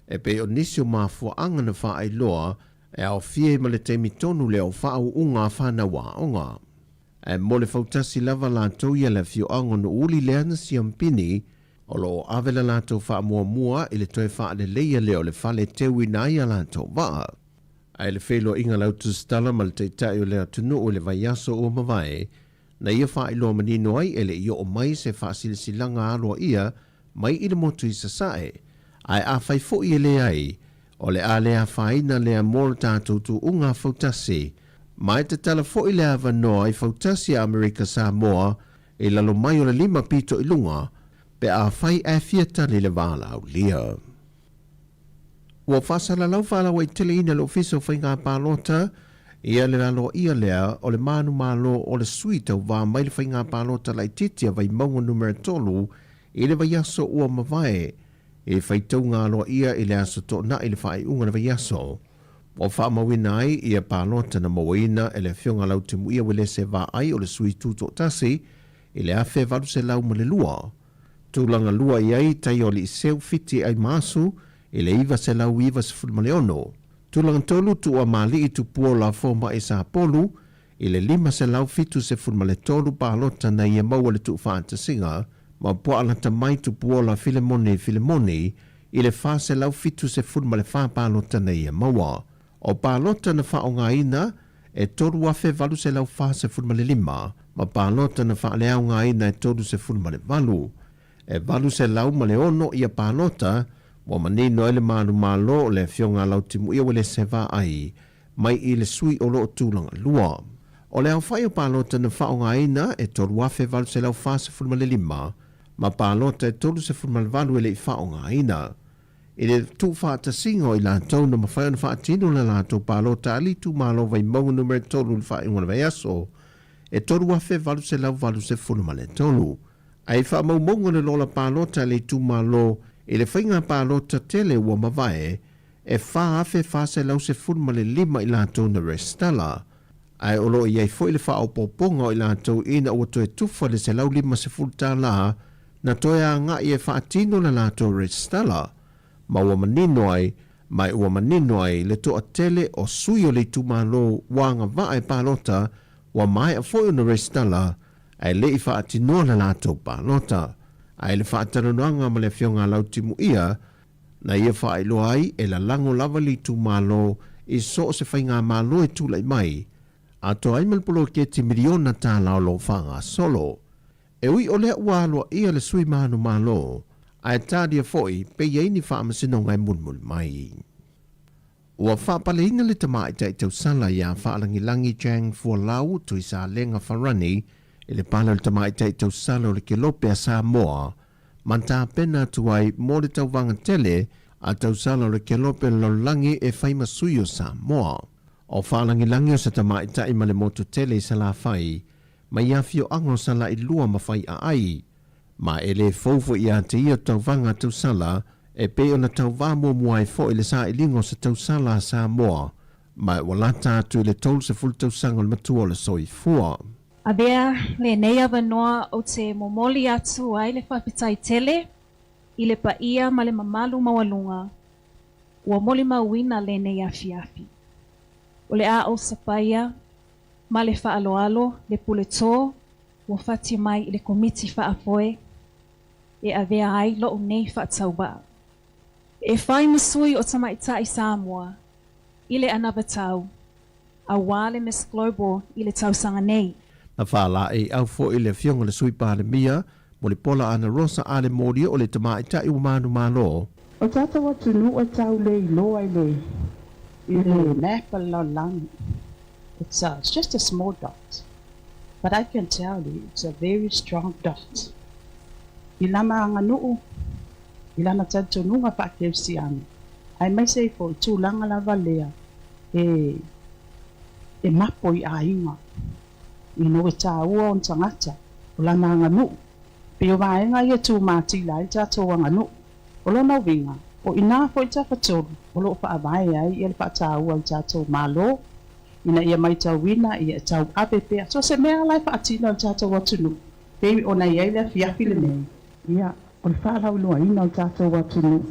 e pe o nisio mafua anga na wha ai loa, e au fie ma le teimi tonu le o whaau unga whana wa onga. E mo le whautasi lava lātou ia le fio ango no uli lea na siampini, o lo avela lātou wha mua I le toi wha le leia leo le whale tewi na ia lātou waa. Ai le whelo inga lautu stala ma le teitai o lea tunu o le vaiaso o mawae, na ia wha ilo manino ai ele I o mai se wha silisilanga aloa ia, mai I le motu I sasae, ai a whai fo I le ai, o le a lea whaina lea mōla tātou tu unga whautasi, mai te tala fo I lea wanoa I whautasi a Amerika Sāmoa, I lalo mai o le 5 pito I lunga, pe a whai e fiatani le wala au lia. Ua whasala lau whala wai tele ina lo fiso whai ngā pālota, ia le lalo ia lea o le manu malo o le suita wā mai le whai ngā pālota lai titia vai maunga numero 3, I le vaiaso ua mawae, e whaitau ngā loa ia I le aso tō na I le whai unga le vaiaso. O wha mawina ai ia pālota na mawina e le whionga lau timu ia wile se wā ai o le sui tūtō tasi, I le awhe valu se lau ma le lua. Tūlanga lua I ai tai o li seu fiti ai māsu, I le iwa se lau iwa se fulma leono. Tūlanga tolu tu a mali I tu puo la fōma I sa polu, I le 5 se lau fitu se fulma le tolu pālota na ia maua le tu whaanta singa, ma po alata mai tu puo la filemoni, I le wha se lau fitu se fulma le wha pālota na ia maua. O pālota na wha o ngā ina, e toru afe valu se lau wha se fulma le 5, ma pālota na wha lea o ngā ina e toru se fulma le valu. E valu se lau ma le ono ia pālota, wa manino ele manu malo le fionga lau timu ia wale se wā ai, mai I le sui o loo tūlanga lua. O le au whai o pālota na wha o ngā ina, e toru afe valu se lau wha se fulma le 5, ma pālota e toru se fulma le valu ele I wha o ngā ina. I le tu whaata singo I lātou na mawhai ona whaatino le lātou pālota ali tu malo vai maunga numero 3 le wha ingoana vai aso, e toru afe valu se lau valu se fulma le tolu. Ai wha maunga le lola pālota le tu malo, I le whainga pālota tele ua mawae, e wha afe wha se lau se fulma le 5 I lātou na restala. Ai olo I ai fo I le wha o poponga I lātou ina ua toe tufa le se lau 5 se fulta la, na toe a ngā I e whaatino le lātou restala. Ma ua manino ai, mai ua manino ai le toa tele o sui o le tumalo wanga vae pālota, wa mai a fo na restala, ai le I whaatino le lātou pālota. Ai le whaatarananga ma le whionga lau timu ia, na ia whaelo ai e la lango lava li tu malo I so se whainga malo e tūlai mai. A to ai malpolo ke ti miliona tā lao lo whanga solo. E ui o lea ua aloa ia le sui manu malo, ai tādia foi pe iei ni whaamasino ngai munmul mai. Ua whaapale ina le tamai tai tau sala ia whaalangilangi jang fua lau tu I sa lenga wharani, I le pala le tamai tai tau sala o le kelope a Sāmoa, manta pena tuai mo le tau vanga tele a tau sala o le kelope lo langi e whaima sui o Sāmoa. O whaalangilangi o sa tamai tai ma le motu tele I sa la whai, ma ia fio ango sala I lua ma whai a ai, ma e le fofo I a te ia tau vanga tau sala, e pe ona tau vā mua e fo I le sa I lingo sa tau sala a Sāmoa, ma e walata atu I le tolu se fulu tau sanga le matua le soi fua. Abea le nei awanoa o te momoli atu ai le whapitai tele, I le paia ma le mamalu mawalunga, ua moli mauina le nei afi. O le a o sapaia, ma le whaaloalo, le pule tō, ua whati mai i le komiti whaapoe, e avea ai lo o nei whaatauba. E whai masui o tamaita i Sāmoa, i le anabatau, a wale Miss Global i le tausanga nei. Na whala e au fo i le fionga le sui pāle mia, mo le pola ana rosa ale moria o le tamaita i umanu malo. O tata wa tunu o tau le I loa I le. I le nepa lang. It's just a small dot. But I can tell you, it's a very strong dot. I lama anga nuu. I lana tatu nunga pa kevsi ame. Ai mai sei fo tu langa lava lea. E mapo I a inga. I no e tā ua on tangata. O lana anga nuu. Pio vaenga I tu mati lai tato anga nuu. O lona winga. O ina fo I tawhatolu. O lo pa avai ai I le pa tā ua I tato malo. Ina ia mai tau wina ia tau apepea. So se mea lai pa atina o tato watunu. Baby ona ia ile fiafi le nei. Ia, o le whaalau lua ina o tato watunu.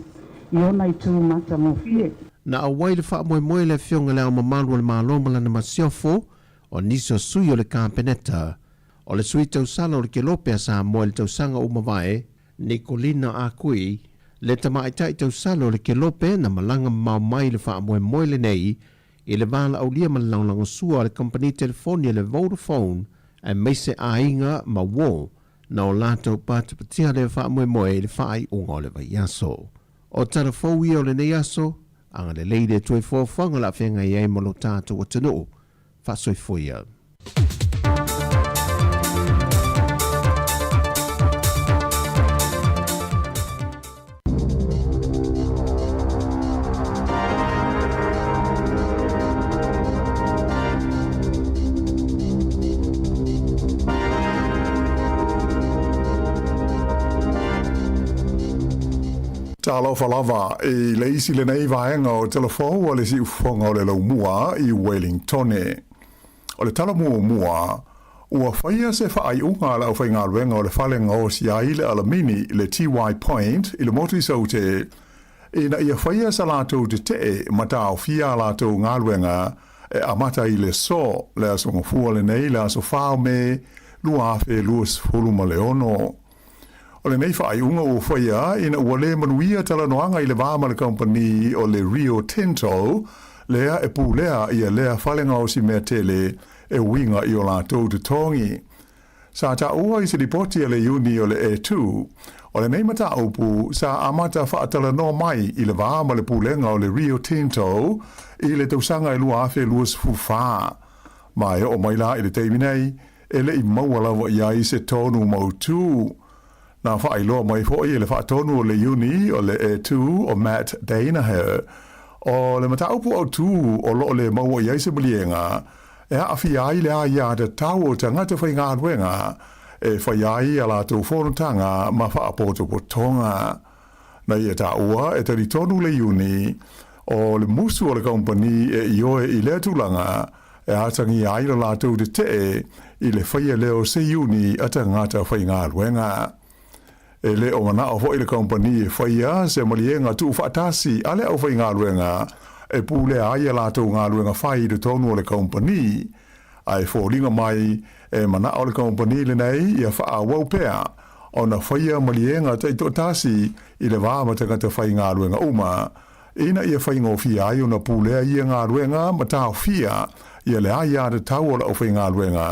I ona I tu mata mo fie. Na awai le wha moe le fionga leo mamalu le maloma lana masiofo, o niso sui o le kampeneta. O le sui tau sala o le kelope a Sāmoa le tau sanga umawai, Nicolina a kui, le tamaitai tau sala o le kelope na malanga mai le wha moe le nei, I le wala au lia malaunga sua le company telefonia le Vodafone, e meise a inga ma wo, na o lato patapatia le wha moe le whai unga o le vai aso. O tana fōui o le nei aso, anga le leide tue fōwhanga la whenga I molo tātou o tanu, whasoi fōia. Talo falava e le isi le nei vaenga o telefo o le si ufonga o le laumua I Wellingtone. O le tala mua, ua whaia se whaai unga la o whainga ruenga o le whalenga o si aile alamini le TY Point I le motu sau te e na ia whaia sa lato te te mata o fia lato ngā ruenga e amata I le so le asonga fua le nei le aso whao me lua afe luas fuluma le ono. O le nei whaai unga o whaia ina ua le manuia tala noanga I le vāma le company o le Rio Tinto lea e pū lea ia lea whalenga o si mea tele e winga I o lātou te tongi. Sa ta ua I se dipoti le uni o le E2, o le nei mata upu sa amata whaatala no mai I le vāma le pūlenga o le Rio Tinto I le tausanga I lua afe luas fuwha. Mai o maila I le teiminei e le I maualawa ia I se tonu mautu. Na whaai loa mai fōi le whaatonu o le uni o le E2 o Matt Danaher. O le mataupu au tū o loo le maua I aise malienga, e awhi ai le a ia te tau o te ngata whai ngā ruenga, e whai ai a la tō whonutanga ma whaapoto po tonga. Na ia tā ua e tari tonu le uni, o le musu o le company e ioe I le tulanga, e atangi ai la tō te te I le whai leo se uni a te ngata whai ngā ruenga. E le o mana o fo I le company e whaia se malienga tu whaatasi ale au whai ngā ruenga e pūle aia lātou ngā ruenga whai de tonu o le company. Ai fōringa mai e mana o le company le nei ia wha wau pēa o na whaia malienga te ito tasi I le wāma te kata whai ngā ruenga uma. Ina ia whai ngofi ai o na pūle ia ngā ruenga ma tāo fia ia le aia de tau o la o whai ngā ruenga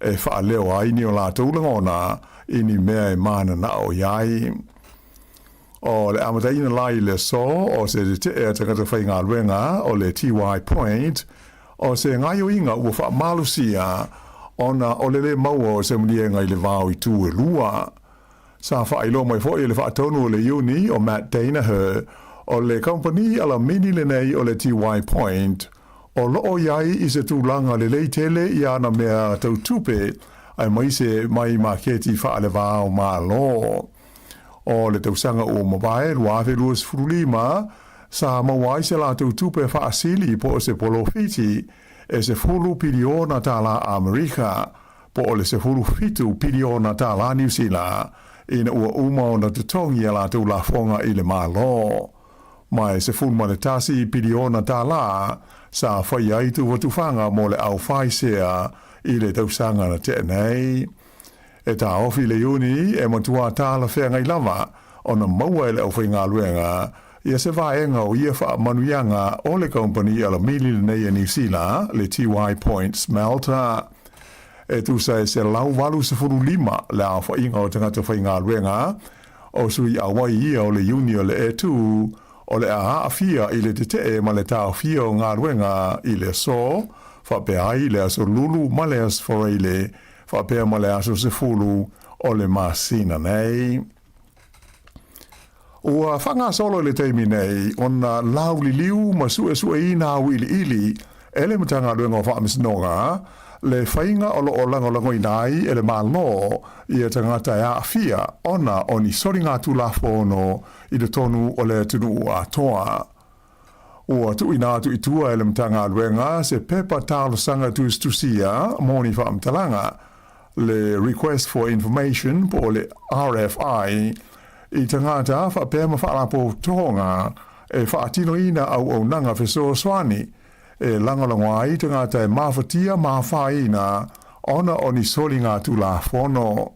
e wha leo ai ni o lātou langona ini mea e mana na o iai. O le amataina lai le so o se te e takata whai ngā ruenga o le TY Point o se ngai o inga ua wha malusia o na o le maua o se mlienga I le vāu I tū e lua. Sa wha ilo mai fo I le wha tonu o le uni o Matt Danaher o le company ala mini le nei o le TY Point o loo iai I se tūlanga le leitele I ana mea tau tupe ai mai se mai maketi wha le vāo mā lo. O le tausanga o mawae lua afe luas furulima sa mawai se la tau tupe wha asili po se polo fiti e se fulu piliona tā la Amerika po o le se fulu fitu piliona tā la New Zealand ina ua uma o na tutongi ala tu la fonga i le malo. Mai se fun ma le tasi i piriona tā la, sa whai ai tu watufanga mo le au whai sea i le tausanga na te nei. E tā ofi le uni e matua tāla whea ngai lava o na maua e le au whai ngā luenga, ia se vaenga o ia wha manuianga o le company ala mili le nei a New Zealand, le TY Point Smelter. E tu sa se lau walu se furu lima le au wha inga o tangata whai ngā luenga, o sui a wai ia o le uni o le e tu, o le a afia i le te e ma le tā afia o ngā luenga i le so, wha pe ai le aso lulu ma le as foreile, wha pe ma le aso se fulu o le masina nei. Ua whanga solo le teimi nei, ona lau li liu ma sue i nā wili ili, ele matanga luenga o wha amisnonga, le whainga o lo o lango i nai ele malo i e tangata e a fia ona o ni sori ngā tula whono i le tonu o le tunu a toa. Ua tu i nā tu i tua ele matanga luenga se pepa tālo sanga tu stusia moni wha amtalanga le request for information po le RFI i tangata wha pēma wha lapo tohonga e wha atino ina au nanga wheso swani e langalango ai te ngata e mawhatia mawhaina ona o ni soli ngā tula whono.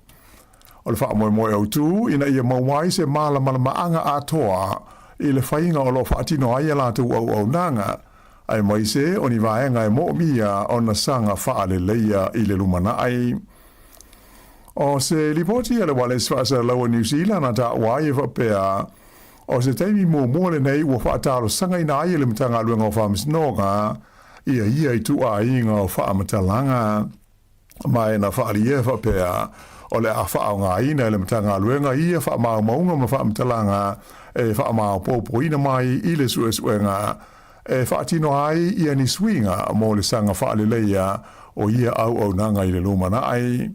O le wha moe au tu, ina ia mawai se maanga atoa i le whainga o lo whaatino ai ala tu au nanga. Ai mai se o ni vaenga e mo mia o na sanga wha le leia i le lumana ai. O se lipoti ale wale swasa laua New Zealand a ta wai e whapea, o se teimi mua le nei ua whaataro sanga ina ai le matanga luenga o whaamisnoga, ia i tu a inga o whaamatalanga. Mai na whaari e whapea, o le a whaonga ina le matanga luenga ia whaamaunga ma whaamatalanga, e whaamau popo ina mai i le suenga, e whaatino ai ia ni swinga mo le sanga whaaleleia o ia au nanga i le lumana ai.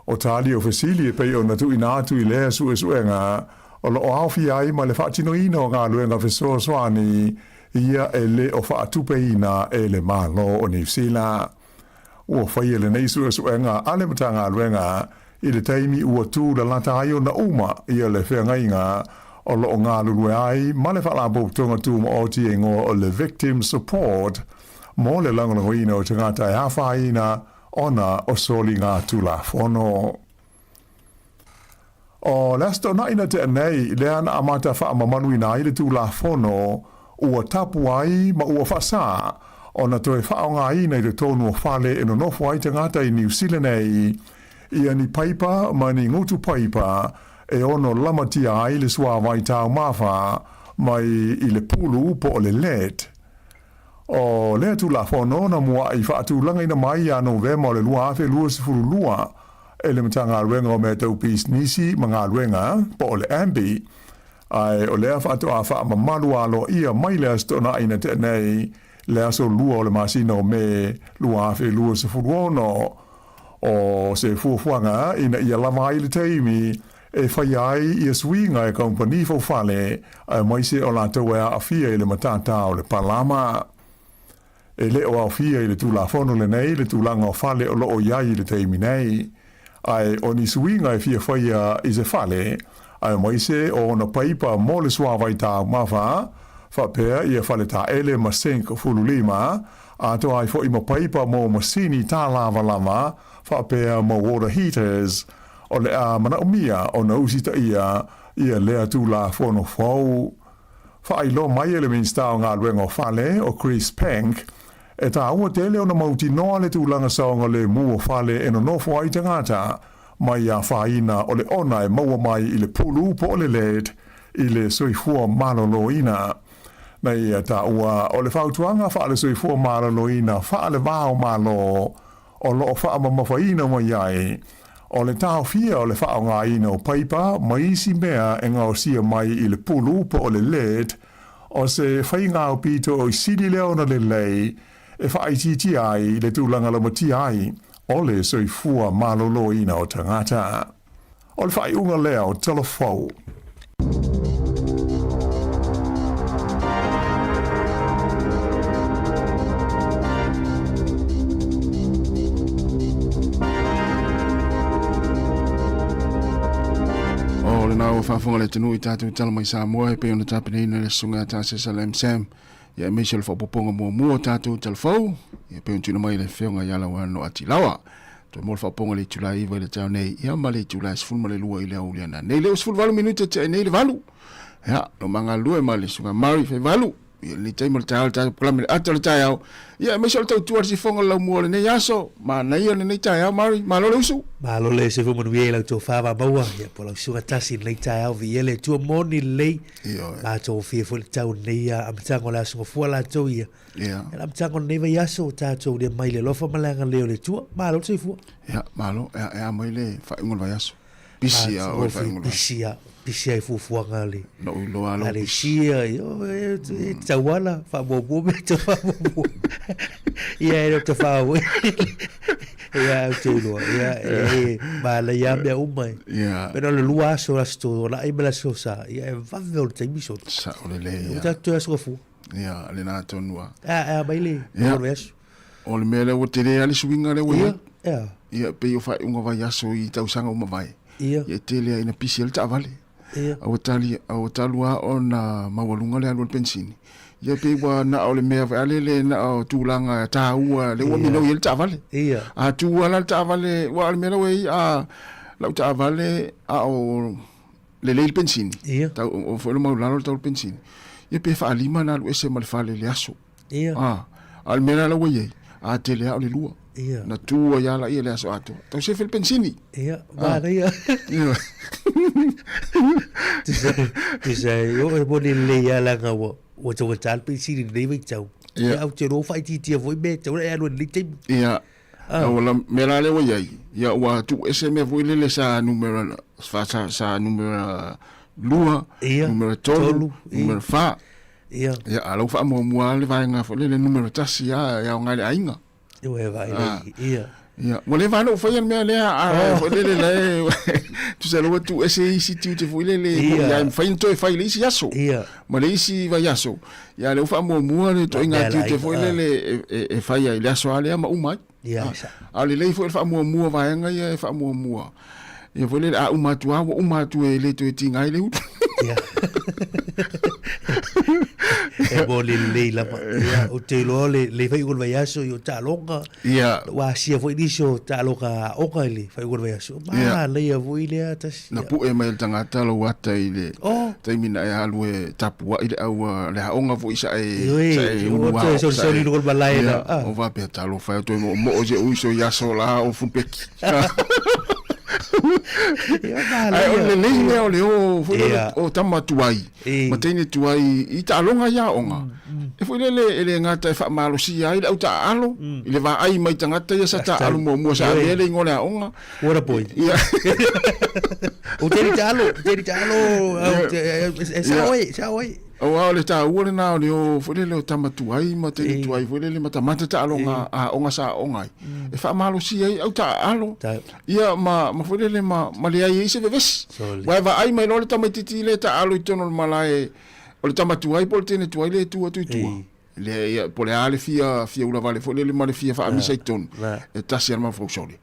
O tali o fesili e pei o na tu ina atu i lea suenga, o lo awhi ai ma le whaatino ina o ngā luenga whesoa swani ia e le o whaatupe ina e le malo o New Zealand. Ua whai e le nei suenga ale mata ngā luenga i le teimi ua tū la lata ai o na uma ia le whengainga o lo o ngā lulue ai ma le whaalabo tonga tū ma o ti e ngoa o le victim support mo le langolango ina o te ngata e hawha ina ona o soli ngā tula whono. O lesto na ina te nei, lea na amata wha mamanu ina i le tū la whono, ua tapu ai ma ua whasa, o na toe whaonga ina i le tonu o whale e no nofo ai te ngata i New Zealand nei, ia ni paipa ma ni ngutu paipa, e ono lamatia ai le sua vai tau mawha, mai i le pulu po o le let. O lea tū la whono na mua i whaatu langa ina mai a Novema o le lua afe lua sifuru lua, e le matanga luenga o mea tau pis nisi ma ngā luenga po o le ambi, ai o lea whaatu a wha mamalu alo ia mai lea stona ina te nei, lea so lua o le masina o me lua afe lua se furuono, o se fuafuanga ina ia lama ai le teimi, e whai ai ia swinga e kompani fo fale, ai mai se o la tau e a fia i le matata o le palama. E le o a fia i le tūla whono le nei, le tūlanga o fale o lo o iai i le teimi nei, ai o ni suinga e fia whaia i se fale, ai mai se o na paipa mo le suawai tā mawha, whapea ia whale tā ele ma senk fulu lima, a to ai fo i ma paipa mo masini tā lava lama, whapea mo water heaters, o le a mana umia o na usita ia lea tūla whono whau. Whai lo mai elements tā o ngā luenga o fale o Chris Pank, e tā ua tele o na mauti noa le tūlanga saonga le mua whale e no nofo ai te ngata, mai a whaina o le ona e maua mai i le pulu po o le led, i le soifua malolo ina. Nei tā ua o le whautuanga wha le soifua malolo ina, wha le vāo malo, o lo o wha mawhaina mai ai, o le tāo fia o le wha o ngā ina o paipa, mai isi mea e ngā o sia mai i le pulu po o le led, o se whai ngā o pito o i siri leo na le lei, e whaititi ai le tūlanga la mati ai o le soifua malolo ina o tangata. O le whai unga leo telefou. whaafonga le tenu I tātou tala mai Sāmoa e pe ona tāpenei le sunga tā se Salem Sam. Ia me se le whapoponga mua tātou talafau. Ia pe untuna mai le whionga iala wano ati lawa. Toi mo le whapoponga le tulai iwa le tau nei. Ia ma le tulai sifunu ma le lua I le au liana. Nei leo sifunu valu minuta te nei le valu. Ia, no manga lua ma le sunga mari fe valu. Ia ni taimo le tāu tātou kalame le ata le tai au. Ia me se le tau tuar si fonga lau mua le nei aso. Ma nei o le nei tai au mari. Ma lo le usu. Malo le se fu manuia la to fa va maua ya po la sunga tasi nei tai au vi ele tu moni le ma to fi fu le tau nei am tango la sunga fu la to ia am tango nei va yaso ta to de mai le lofa malanga le le tu malo se fu ya malo e mai le fa ngol va yaso pisia o fa ngol pisia fu fu ngale no lo alo ale sia yo tawala fa bo me to fa bo ia era to fa ia tu lo ia ba la ia me umai pero le lua so la sto la i bela so sa ia va ver te mi so sa o le ta tu so fu ia le na to nua baile o ves o le mele o te re ali swinga le we ia pe yo fa unga va yaso I tau sanga uma vai ia te le ina pisiel ta vale au talua ona mawalunga le alu pensini ia pe wa na ole mea vale le na tulanga ta ua le wa mino yel ta vale a tu ala ta vale wa le mena we a la ta vale a o le pensini ta o fo le maulano ta pensini ia pe fa lima na lu ese mal fale le aso al mena la we a tele a le lua na tu ya la ia le aso ato ta se fel pensini va ia Tisa yo e boni le ya la nga wo to tal pe si ni ve tau au te ro fa ti vo me tau e lo ni te wala mera le wa ya wa tu ese me vo le sa numero sa numero lua numero tolu numero fa ya alo fa mo le va nga fo le numero tasi ya nga le ainga yo e vai ia wale va no foi me le a foi le tu se lo tu ese si tu te foi le ya fai to fai le si yaso ma le si va yaso ya le fa mo le to inga tu te foi le e fai le yaso ale ma uma ale le foi fa mo va nga ya fa mo ia foi le a uma tu e le to tinga ile e boli le la o te lo le fai gol vayaso yo ta longa wa sia foi diso ta longa o le fai gol vayaso ma le ia voi le ata na pu e mai tanga talo wata ile te mina e alu e tapu ile au le onga voi sa e o so so ni gol balai na o va pe talo fai to mo o je uso yaso la o fupeki ai o le ne o le o tamatuai matene tuai I ta longa ya onga e foi le ngata e fa malo si ai au ta alo ile va ai mai tangata ya sa ta alo mo sa le ngole onga ora poi o te talo sa oi o le ta ua na o foi le tamatuai matene tuai foi le matamata ta longa a onga sa onga e fa malo si ai au ta alo ia ma foi le ma le ai se veves va ai mai le tamatiti le ta alo tono malai o le tamatuai po tene tuai le tu le po le ale fia ula vale foi le ma le fia fa amisa ton e tasi ma fo soli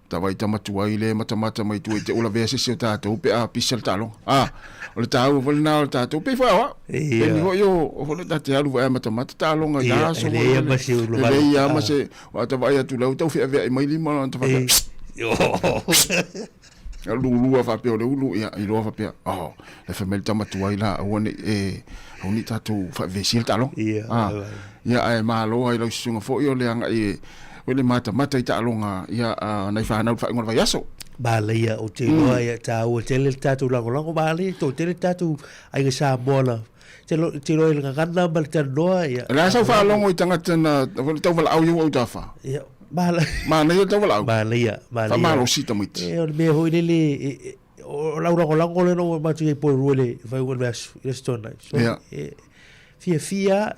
ta vai tamatuai le matamata mai tu te ula vese se ta to pe a pisel talo o le tau vol na o ta to pe fa e ni yo o le ta te alu va matamata talo nga ya so le ya ma se o ta vai tu lau tau fe mai lima ta fa yo lulu fa pe o lulu ia I lo fa pe le famel tamatuai la one oni tatu fa vesil talo ia ai malo ai lo sunga fo yo le anga le mata I ta longa ia nai fa na fa ngol va yaso Bale o te loa ia ta o te le tatu lango bale to te le tatu ai ga Sāmoa te loa le ngana mal te noa ia la sa fa longo I tangata na to val au yo ta fa ia bale ma na yo to val au bale ia fa malo si ta mit o me ho le o lango le no ma tu po ruele vai o verso restona fia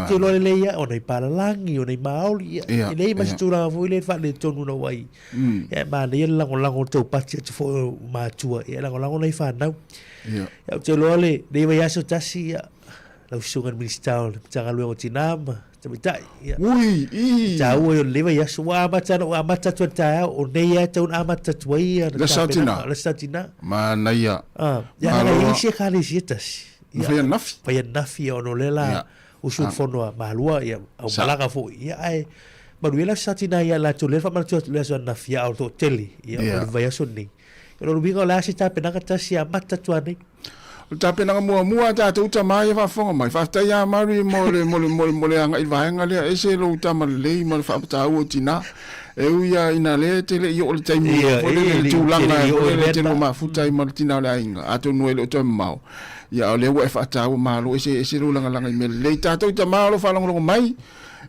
te lo le ia o nei paralangi o nei maoli e nei mastura vo le fa le tonu no wai e ma le lango to pati te fo ma tua e lango nei fa nau te lo le nei vai aso tasi la usunga ministerial tanga luego tinama Tamitai. Ui, i. Tau o lewa ia sua amata o amata tua tau o nei e tau amata tua ia. Le Satina. Le Satina. Ma na ia. Ia na ia sia kare sietas. Fai nafi. Fai nafi o no lela. Usul fono malua ia au malaga fo ia ai. Maruela Satina ia la tole fa martua le so nafi au to tele. Ia o vai sonni. Ro bingo la sita penanga tasi amata tua nei. Ta pena mua ta tu ta mai fa fonga mai fa ta ya mari mole anga I vaenga le ese lo ta male mal fa ta o tina e u ya ina le te le yo le tai mo le tu langa le te no ma futa I mal tina le inga ato no le to mau ya le wa fa ta o malo ese lo langa me le ta tu ta malo fa lo mai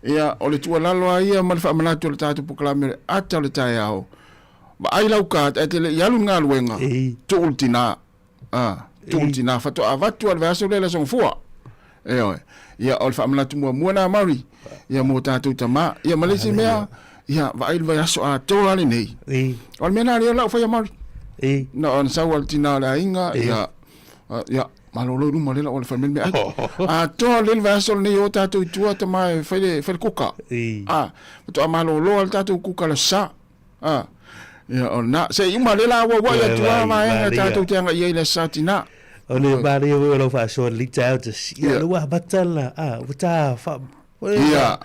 ya o le tu la lo ai mal fa mana tu ta tu proclame ata le ta ya o ba ai lau ka te le ya lu nga luenga tu tina Tuntina fato avatu al verso le son fua. Ya ol famla tu mua na mari. Ya mo ta tu tama. Ya malisi mea. Ya va il va so a to ali nei. Ol mena ri la fa ya mari. Na on sa wal tina la inga ya malolo ru malela ol famel me a to le verso nei o ta tu tama fa kuka. To malolo al ta tu kuka la sa. Ya ona se ima le la wa ya tua mai ta tu tanga ye le Satina. Ole bari o lo fa so li ta te ya lo wa batala uta fa ya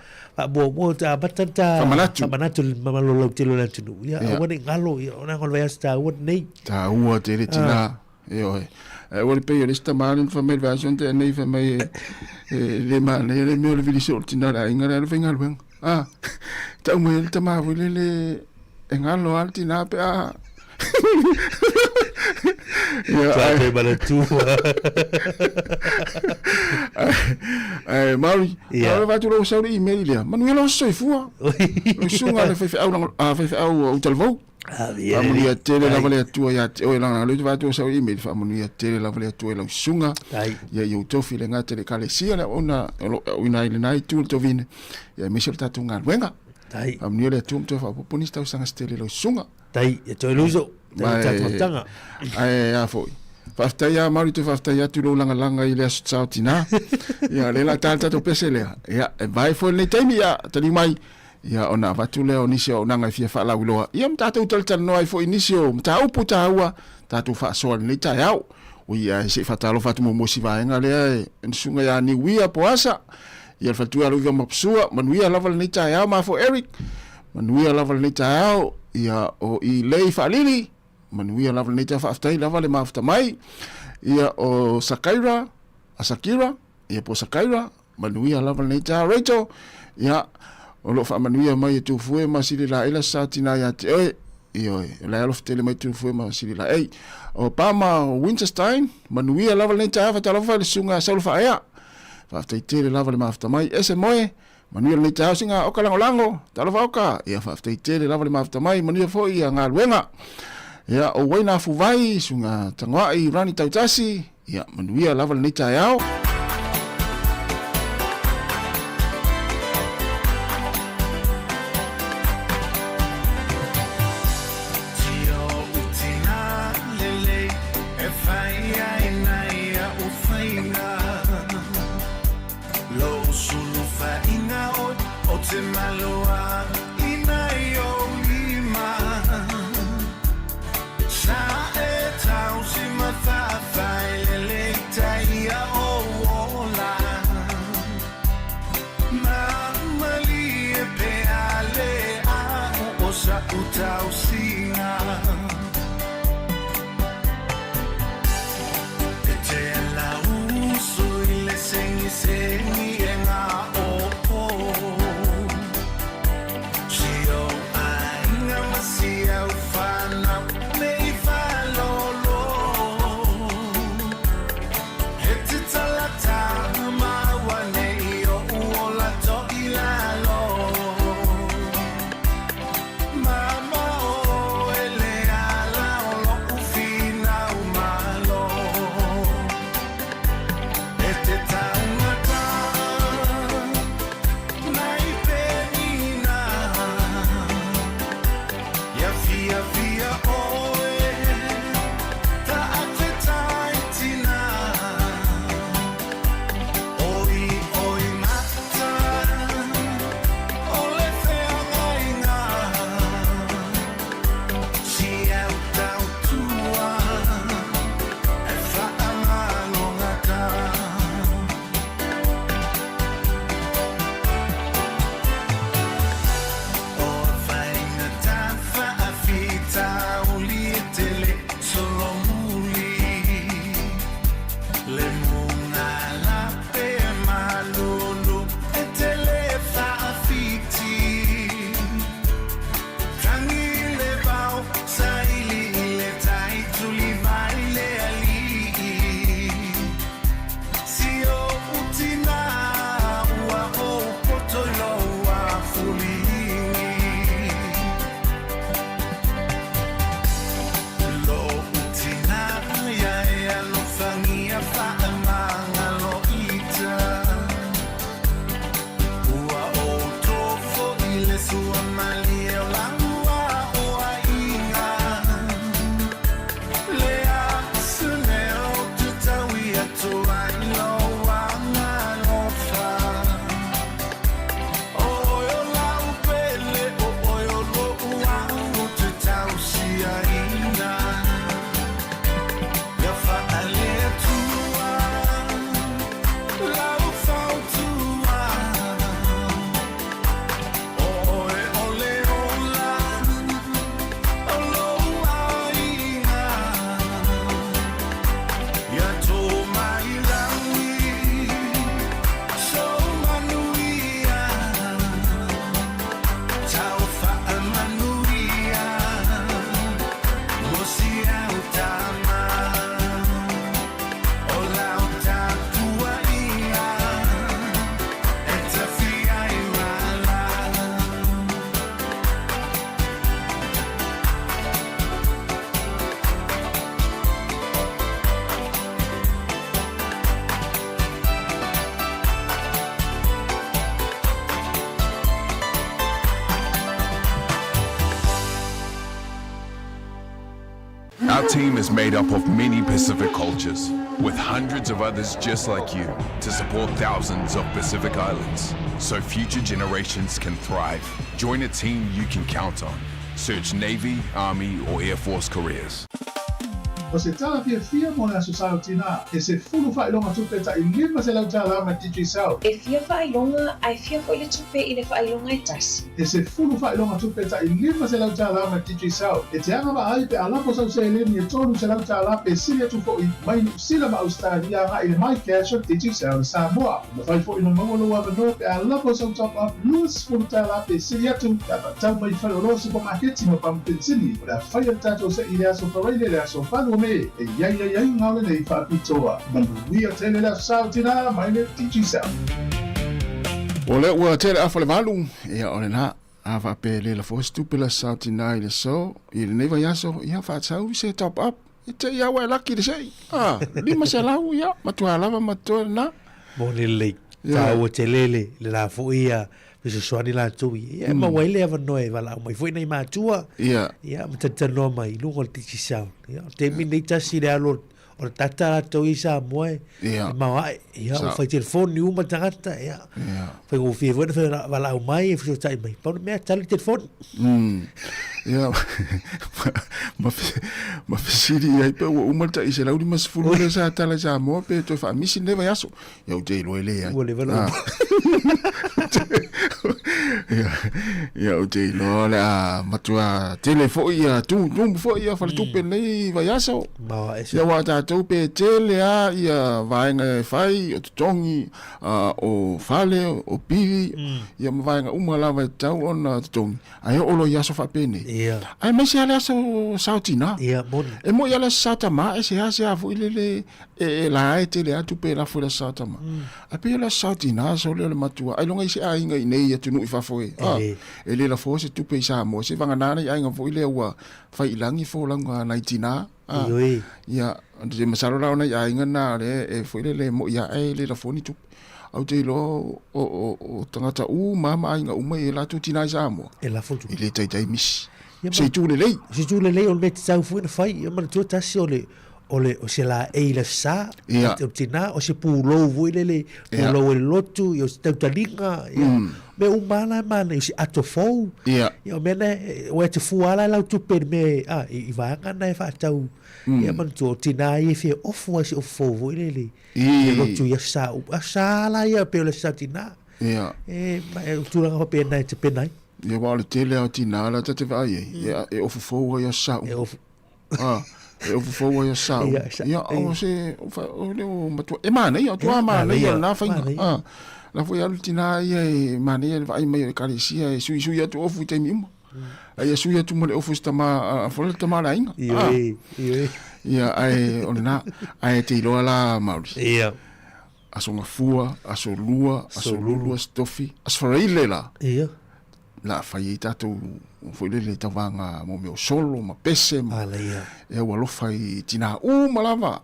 bo ta batata manatu mamalo lo tilo la tinu ya woni ngalo ya ona ngol va sta won nei ta u te le tina yo wol pe yo sta man fa me version te nei fa mai le man le me le vili so tina la ingara le fingal wen ta mo ta ma le engalo alti na pe Trape bala tu. Mari, va tu lo sauri email dia. Manuela so fua. Lo sunga le fe au o talvo. Amunia tele la vale tu ya o la lo va tu sauri email fa amunia tele la vale tu la sunga. Ya yo to file nga tele kale sia la ona una ile nai tu to vine. Ya Michel tatunga wenga. Amunia le tu to fa ponista usanga stele lo sunga. Tai ya to luso. Tanga. Ai a foi. Fafta ya mari tu fafta ya tu lo langa ile Satina. Ya le la tata to pesele. Ya vai foi le time ya tali mai. Ya ona vatu le onisio nanga fia fa la wiloa. Ya mtata utal no ai foi inisio mta upu taua tatu fa so le ta yau. Ya se fatalo fatu mo siva nga le nsunga ya ni wia poasa. Ya fatu ya lo via mapsua manuia lava le ta yau ma for Eric. Manuia lava le ta yau. Ya o I lei fa lili. Manuia lava le ta fa aftai lava le mafta mai. Ya o Sakira, Asakira, ya po Sakira, manuia lava le ta Rachel. Ya o lo fa manuia mai tu fue masili la ela Satina ya te oi. Yo, la elo tele mai tu fue masili la ei. O Pama Winterstein, manuia lava le ta fa talofa le sunga salfa ya. Fa aftai tele lava le mafta mai ese moe. Manuia le ta singa o kalango talofa oka. Ya fa aftai tele lava le mafta mai manuia fo ia nga luenga. Ya o waina fu vai sunga tangwai rani tautasi. Ya manuia lava le ta yao. Our team is made up of many Pacific cultures, with hundreds of others just like you, to support thousands of Pacific islands, so future generations can thrive. Join a team you can count on. Search Navy, Army, or Air Force careers. O se tala fia mo na susao tina, e se fulu whailonga tupe ta I lima se lau tala ma titi sao. E fia whailonga, ai fia fo ile tupe I le whailonga I tasi. E se fulu whailonga tupe ta I lima se lau tala ma titi sao. E te anga wa ai pe alapo sau se eleni e tonu se lau tala pe sile tu fo I mainu sila ma Australia nga I le mai casho titi sao le Sāmoa. Ma fai fo ino mawalo wa mano pe alapo sau top up luas fulu tala pe sile atu tapa tau mai whailoro se po maketi ma pampensini. O le whaia tato se I le aso whareile le aso whanu me e ia ngale nei whapitoa. Manuia tele la sautina mai le titi sao. O le ua tele afa le malu, ia o le na awa pe le la fos tupe la sautina I le so, I le neva yaso, ia whaatau se top up, I te ia wai laki le sei. Lima se lau ia, matua lava matua na. Mo le le, tau o te lele, le la fo ia, se soani la tui. Ia ma waile ava noe wala mai foi nei matua. Ia matata mai lungo le titi sao. Ia te mini tasi le alo o le tata la tau I Sāmoa. Ia ma wai, ia o fai telefoni uma tangata. Ia fai go fie vona fai wala mai e fai tai mai. Pau mea tali telefoni. Ia ma fesiri ia pe o umalta I se lauri mas fulu le sa tala Sāmoa pe to fa misi neva yaso. Ia o te loe le ia. Ua le wala. Ia o te lo le a matua telefo ia tu fo ia fa tupe nei va yaso. Ia wa ta tupe tele a ia vaenga fai o tongi o fale o pivi ia ma vaenga uma lava tau ona tongi. Ai o lo yaso fa pene. Ia. Ai mai se ala so sautina. Ia mon. E mo ia la satama e se ha fu ile e la e tele a tupe la fu la satama. A pe la sautina so le matua. Ai longa se ai ngai nei atu no I fa foi. E le la fo se tupe I Sāmoa se vanga nana ai nga fu ile ua fai langi fo langa naitina. Ia ante masalo la ona ai nga na le e fu ile le mo ia ai le la fo ni tupe. Au te lo o tangata mama ai nga uma e la tu tina I Sāmoa. E la fo tu. Ile tai misi. Se tu le lei. Se tu le lei o le tau fu na fai, ia ma tu tasi o se la e la sa o tina o se pulo vo le pulo el lotu o se tautalinga me umana mana o se atofou ia mena o te fuala la tu per me I va ngana e fa tau ia man tu tina e fe ofu se ofu vo le lotu ia sa la ia pe le sa tina e tu la pe na te pe nai ia wa le tele o tina la te vai e ofu fo ia sa e o fo ia sa ia o se o le matua e mana ia tu mana ia na fa la foi altina ia e mana ia vai mai kalisia e sui ia tu ofu te mimo ai sui tu mo le ofu sta ma fo le tama la inga ia ai ona ai te lo la mauri ia aso ngafua aso lua stofi aso faile la ia la fai tatu foi le tavanga mo meu solo ma pese ma e wa lo fai tina malava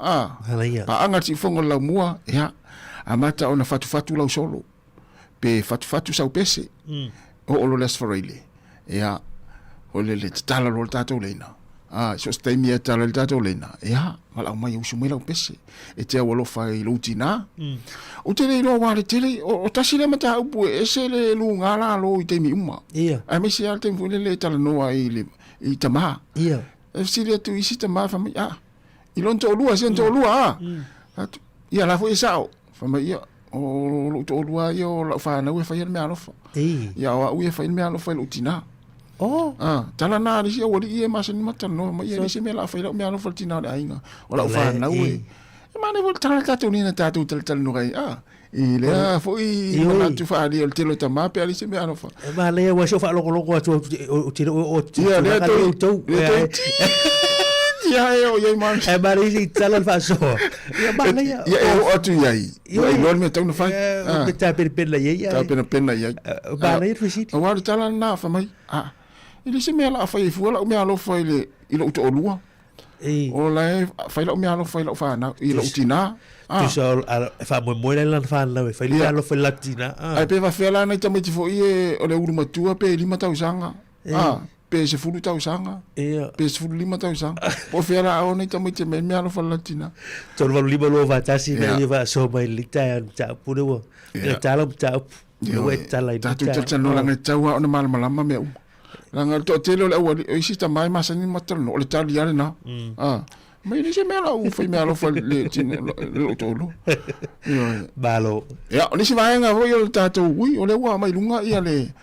pa anga ti fonga la mua ya amata ona fatu la solo pe fatu sa pese o lo les forile ya o le tala lo tatu lena so stai mi tala le tatu lena ya mala mai usu mai la pese e te wa lo fai lo tina o te le no wa le tele o tasile mata upu e se le lunga la lo I te mi uma ai me se alte fu le tala no ai le I tama e se le tu isi tama fa mai I lon to lua se to lua ia la fu isao fa mai o lo to lua io la fa na we fa me alo fa ia wa we fa me alo fa lo tina tala na ri o ri e ma se ni mata no ma ia se me la fa me alo fa tina da inga o la fa na we mane vol tala tatu ni na tatu tal no gai I le foi na tu fa ali el telo tama pe ali se me ano fa ma le wa so fa lo tu o tiro o ia le to ia o ia man e ma ri tala fa so ia ma le ia o tu ia I lo me tau no fa ta per la ia ta per la ia ba le fi o wa tala na fa mai ele se me la fa I fu la me alo fa ile ilo to lua o la fa ilo me alo fa ilo fa na ilo tina tu so fa mo le lan fa na fa ile alo fa latina ai pe va fa la na tamo ti fo ie o le uru matua pe lima tau sanga pe se fulu tau sanga. Ia. Pe se fulu 5 tau sanga. Po fera au nei tamai te me alo falatina. Tolu valu lima lo vatasi na ia va so mai lita ya ta pune wo. Ia tala ta yo tala ita. Tatu tata no langa taua ona malama me u. Langa to tele o o sista mai masani matal no le tali ale na. Mai ni se mela u foi mela fa le tino lo tolo. Balo. Ya, ni se vai nga vo yo tatu ui o le wa mai lunga ia le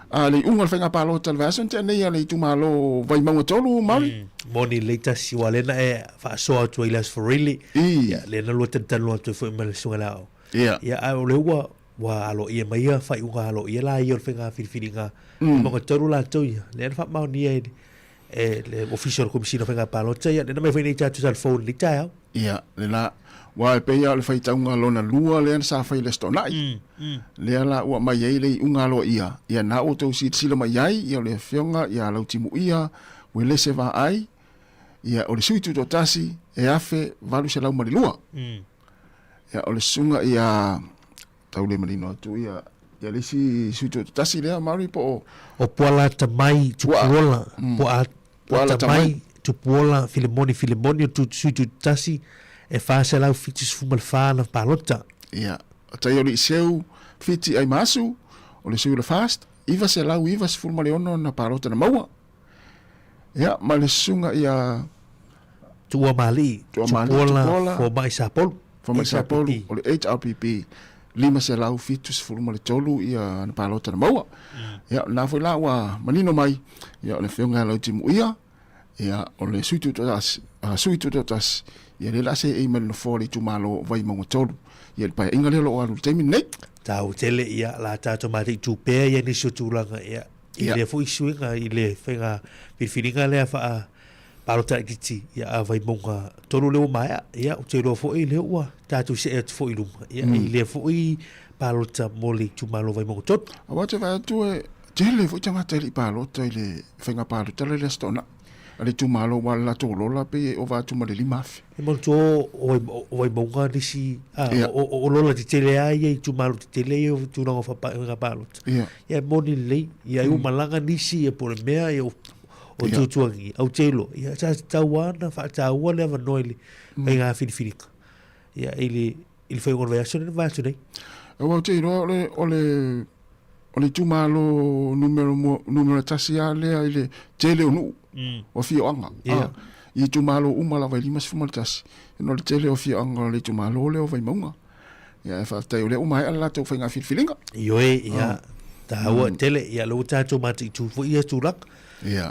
le unga fenga palo tal version te nei ale tu malo vai manga tolu mai. Moni leita si wale na e fa so to ilas for really. Ya le na lo tan lo to foi mal sunga lao. Ya o le wa alo ia mai fa unga alo ia la ia fenga filinga. Manga tolu la to ia. Le fa mau ni le official commission fenga palo te ia le na me foi nei tatu sal phone leita ya. Ya le la wa pe ia le fai taunga lona lua le sa fai le stonai. Le ala wa mai ai le unga lo ia na o to si sila mai ai ia le fionga ia lau timu ia we le se va ai ia o le suitu to tasi afe valu se lau mari lua. Ia o le sunga ia tau le marino tu ia le si suitu to tasi le mari po o pola tamai tu pola pola tamai tu pola filimoni tu suitu tasi e fa se lau fitis fumal fa na palota. Ia ta yo li seu fiti ai masu o le seu le fast iva se lau iva se fulma le ono na palota na maua. Ia ma le sunga ia tua mali pola fo mai sapol o le HRPP lima se lau fitus fulma le tolu ia na palota na maua. Ia na foi la wa manino mai ia le fionga lau timu ia o le suitu totas ia le lase e man fo le tu malo vai mo tolu ia pa inga le lo alu temi nei tau tele ia la tato mate tu pe ia ni so tulanga ia le foi suinga ile fenga filinga le fa palota kiti ia vai mo tolu le mai ia o te lo fo ile wa tatu se et fo ilum ia ile fo palota moli tu malo vai mo tot awa te va tu tele fo tama tele palota ile fenga palota le stona ale tu malo wala to lola pe o va tu male limafi e mo to o bonga disi o lola ti tele ai tu malo ti tele o tu no fa palot ia moni le ia u malanga disi e por mea e o tu angi au telo ia sa tawana fa tawana va noile e nga filifilika ia il foi una versione va tu dei o te no ole tu malo numero tasiale ile tele o o fio anga i tu malo umala vai limas fumaltas no le tele o fio anga le tu malo le o vai monga ia fa tai le umai ala to fenga filinga yo ia ta o tele ia lo ta tu mati tu fo ia tu lak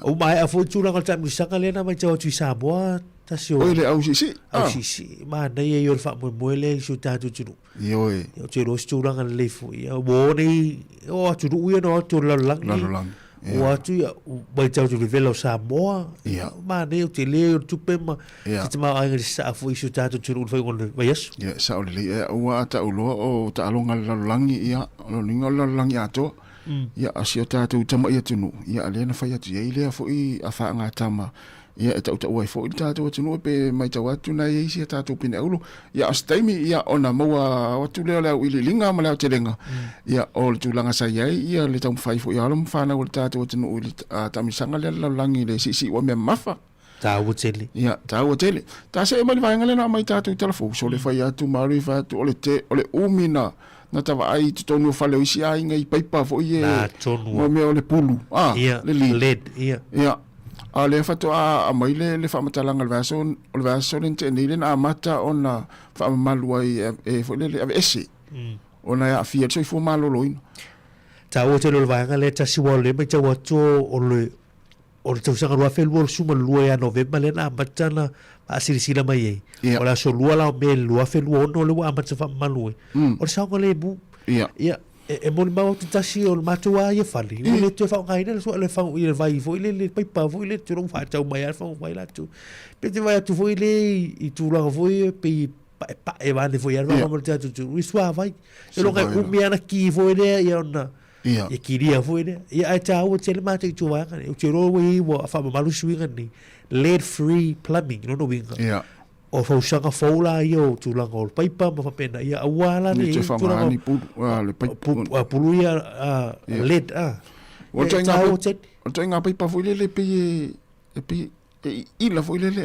o mai a fo tu lak ta mi sanga le na mai tu Sāmoa ta sio o le au si ma nei yo fa mo le su ta tu yo te lo tu lak le fo ia bo nei o tu u no tu lak o tu vai tau tu velo Sāmoa ma nei te le tu pe ma te ma ai sa fo isu ta tu foi on vai yes sa o le o ata o lo o ta longa langi ia lo ninga langi ato ia asio ta tu tama ia tunu ia le na fai atu ia le fo i afa nga tama ia ta uta wai fo ta tu tunu pe mai ta watu na ia isi ta tu pine ulo ia astaimi ia ona maua watu le la ili linga ma la telenga ia ol tu langa sa ia le tam fai fo ia lo fa na ul ta tu tunu ili ta mi sanga le la langi le si wa me mafa ta wotele ia ta wotele ta se mai vai ngale na mai ta tu telefon so le fai atu mari fa tu ole umina na tava ai tu tonu fale o isi ai ngai paipa fo ie na tonu me o le pulu le led ia a le fato a mai le fa matalanga le vaso lente ni le na mata ona fa malu ai e fo le ese ona ya fia so fo malo loin ta o te lo va ngale ta si wole me ta wato o te usanga roa felu o suma lua ya november le na mata na a sirisila mai o la so lua la me lua felu ono le wa mata fa malu o sa ngale bu ia e mo ma tu tasi o matua ia fali o le tu fa ngai le so le fa ile vai fo ile le paipa fo ile tu non fa tau mai fa vai la tu pe te vai tu fo ile i tu la fo pe pa e va de fo ia va mo te tu i swa vai e lo ngai mi ana ki fo ile ia ona ia kiria fo ile ia ai ta o te le mate tu va o te ro wi wo fa malu swinga ni lead free plumbing no winga ia o fo sanga fola io tu la gol paipa ma fa pena ia awala ni tu fa mani pu le pulu ia led o to nga pai pa foi le pe ila foi le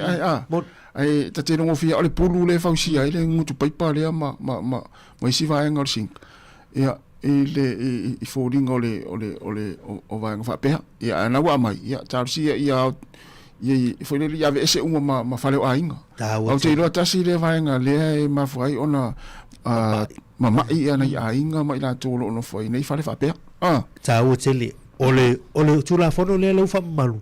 ai ta te ngo fia ole pulu le fausi ai le ngutu pai pa le ma si vai ngor sing ia ile i folding ole o vai nga fa pe ia na wa mai ia ta si ia foi le ia ese uma fale o ainga au te ro ta si le vai nga le ma foi ona mama ia na ainga mai la to lo foi nei fale fa pe ta o tele ole tula fono le lo fa malu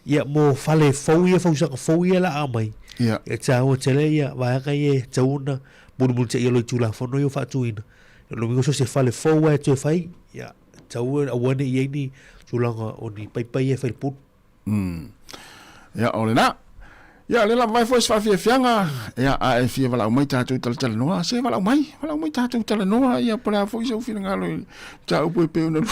ia mo fale fouia fouia la amai ia e tau tele ia va ka ye tauna bulu te ia lo tula fono yo fa tuina lo mingo so se fale foua te fai ia tau awane ia ni tulanga oni pai e fai put ia ole na ia le la vai foi fa fianga ia a e fia vala mai tatu tal noa se vala mai tatu tal noa ia para foi so fina ngalo tau pe una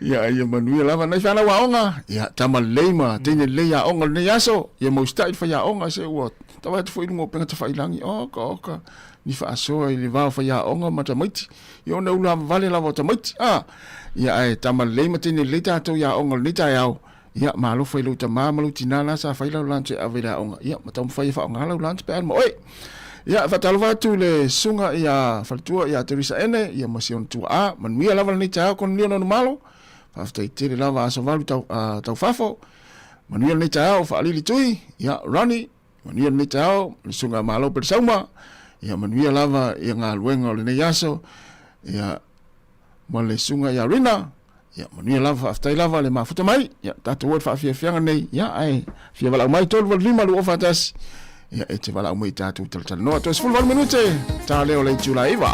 ia manui lava nei fana waonga ia tama leima tene leia onga nei aso ia mo stai fa ia onga se wo tawa te foi ngo penga te fa ilangi oka ni fa aso i le va fa ia onga mata maiti ia ona ula vale lava ta maiti ia ai tama leima tene leita to ia onga ni ta ia ia malo fa lo ta mamalu tinana sa fa ila lanche avela onga ia mata fa fa onga la lanche pe mo ia fatalva tu le sunga ia faltua ia terisa ene ia masion tu manuia lava ni tau kon ni no malo fa te tiri lava so valu tau fafo manuia ni tau fa ali tui ia rani manuia ni tau sunga malo per sauma ia manuia lava ia nga luenga le yaso ia male sunga ia rina ia manuia lava aftai lava le mafuta mai ia tatu word fa fianga nei ia ai fia vala mai tol vol lima lu ofatas ia e te wala umei tātou tal no to full 1 minute tā leo le tula iwa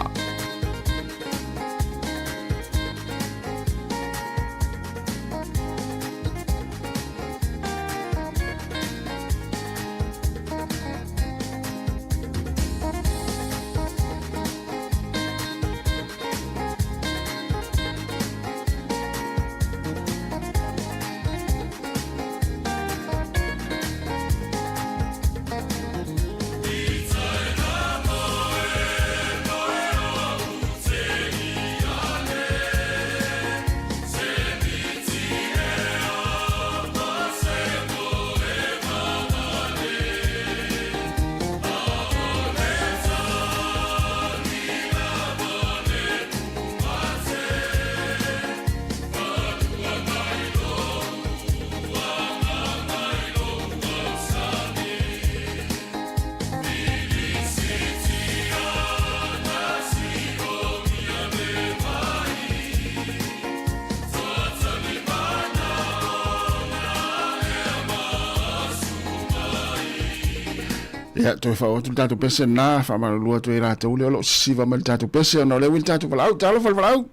ia to fa o tu pese na fa ma lu to ira to le lo si va mal tu pese no le wil tu falau talo falau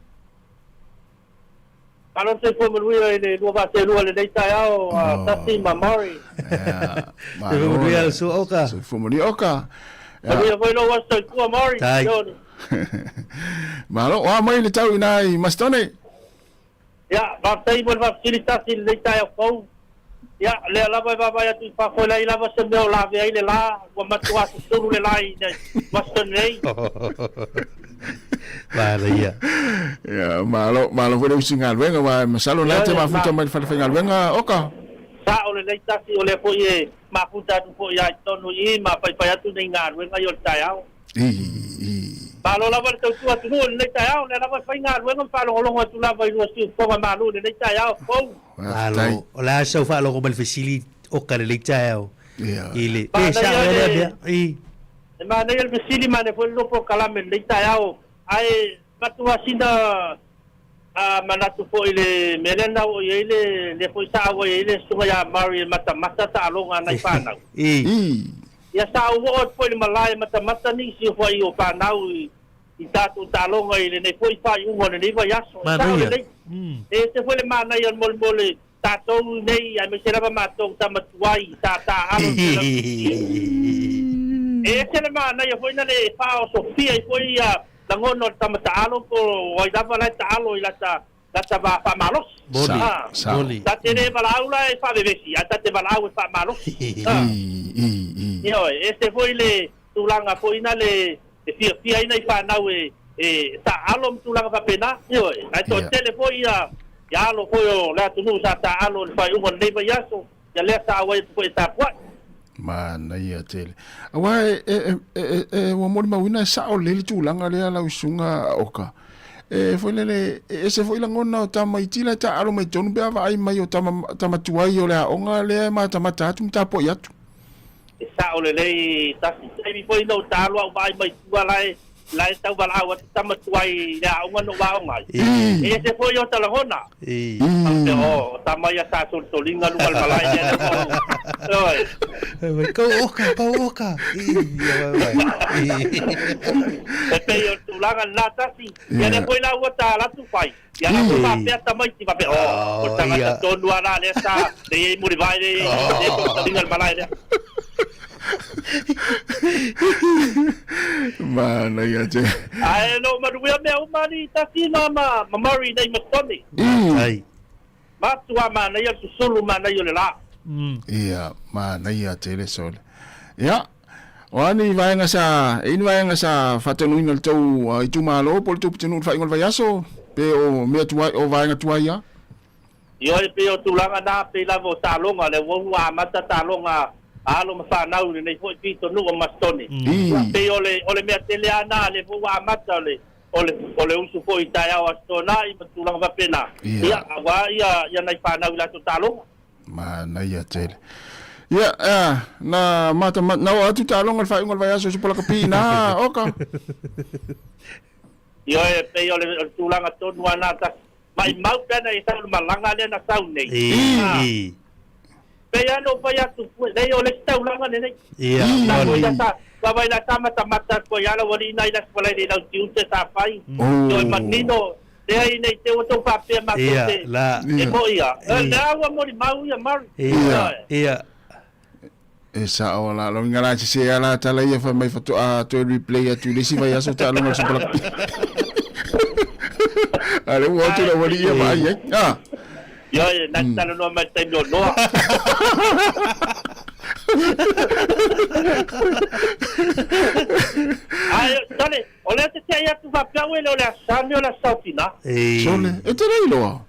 Kalau saya pun meluai le dua bahasa luar le data au tasi mamari meluai su oka su fumoni oka ya foi lo was tu mamari malo wa mai le tau inai mastone ya bahasa ibu fasilitasi le data au ya le la ba ya tu fa ko la ila ba se me la ve ile la wa matua su le la ina mastone vale ya malo fue singal venga va masalo la te ma futa mal fa fingal venga oka sa ole le tasi ole po ye ma futa tu po ya tonu i ma pa tu ningal venga yo tayao malo la ba tu le tayao le la ba fingal venga pa lo tu la ba yo si po ma lu le tayao po malo la so fa lo como el facility oka le tayao ile sa le ma ne el facility ma ne fue lo po kalame le tayao ai matua sina manatu po ile melena o ile le foi sa o ile suga ya mari mata ta longa nai pana ya sa o po ile malai mata ni si foi o pana i tatu ta longa ile ne foi fa u ngone ni va yaso e se foi le mana yo mol tato nei ai me serava mato tamatuai ta alo e se le mana yo foi na le fa o sofia i foi ya langono tamatalo po wai dava la talo ila ta va fa malos boli ta tene balaula e fa bebesi ata te balau e fa malos este foi le tulanga foi na le fia ina fa na we ta alo mtulanga papena yo ai to telefoni ya lo koyo la tunu sa ta alo fa ungo nei ba yaso ya le sa wa ko ta kwa mana ia tele awa wa mo ma wina sa o le tulanga le ala usunga oka foi lele se foi la ngona ta mai tila ta alo mai tonu be vai mai o ta tuai o le onga le ma ta mata tu ta po yatu sa o le ta si foi no ta lo vai mai tua lai tau wala wa tama tuai ya onga no wa onga se foi o tala hona o tama ya sa sol solinga lu malai ya oi ko oka pe yo tulanga lata si ya ne foi la wa ta la tu fai ya la pa pe tama ti pa pe o tama to nuara le sa de muri vai de solinga malai de mana ia te ai no maruia me o mari ta si mama mamari nei matoni ai ma tua mana ia sulu mana ia la ia mana ia te le sol ia wani vai nga sa fatenu ina tau i tu malo pol tu tenu fa ingol vai aso pe o me tua o vai nga tua ia yo pe o tu langa na pe la vo salonga le wo wa mata talonga alo mafanau nei foi pito no mastoni pe ole me tele ana le wa mata ole usu foi tai ao astona i matulanga va pena ia wa ia nei fanau la to talo mana ia tele ia na mata na o tu talo fa ngol vai aso pola kapina oka ia pe ole tulanga to nuana ta mai mau pena i sa malanga le na sau nei Kaya no pa ya tu dai ole tau langa nei. Ia. Wa vai la mata ko ya la wali nai la skola ni la tiu te sa pai. Yo manino de ai nei te o to pa pe ma ko te. E mo ia. La wa mo mau ia mar. Ia. Esa ola lo ngala se ala tala ia fa mai foto a to replay tu le si vai aso ta lo so pala. Ale wo tu la wali ia mai Yo, nantalo no mata no. Ai, dale, ole te ia tu va pia ole sami ole sautina. Sole, e te rei loa.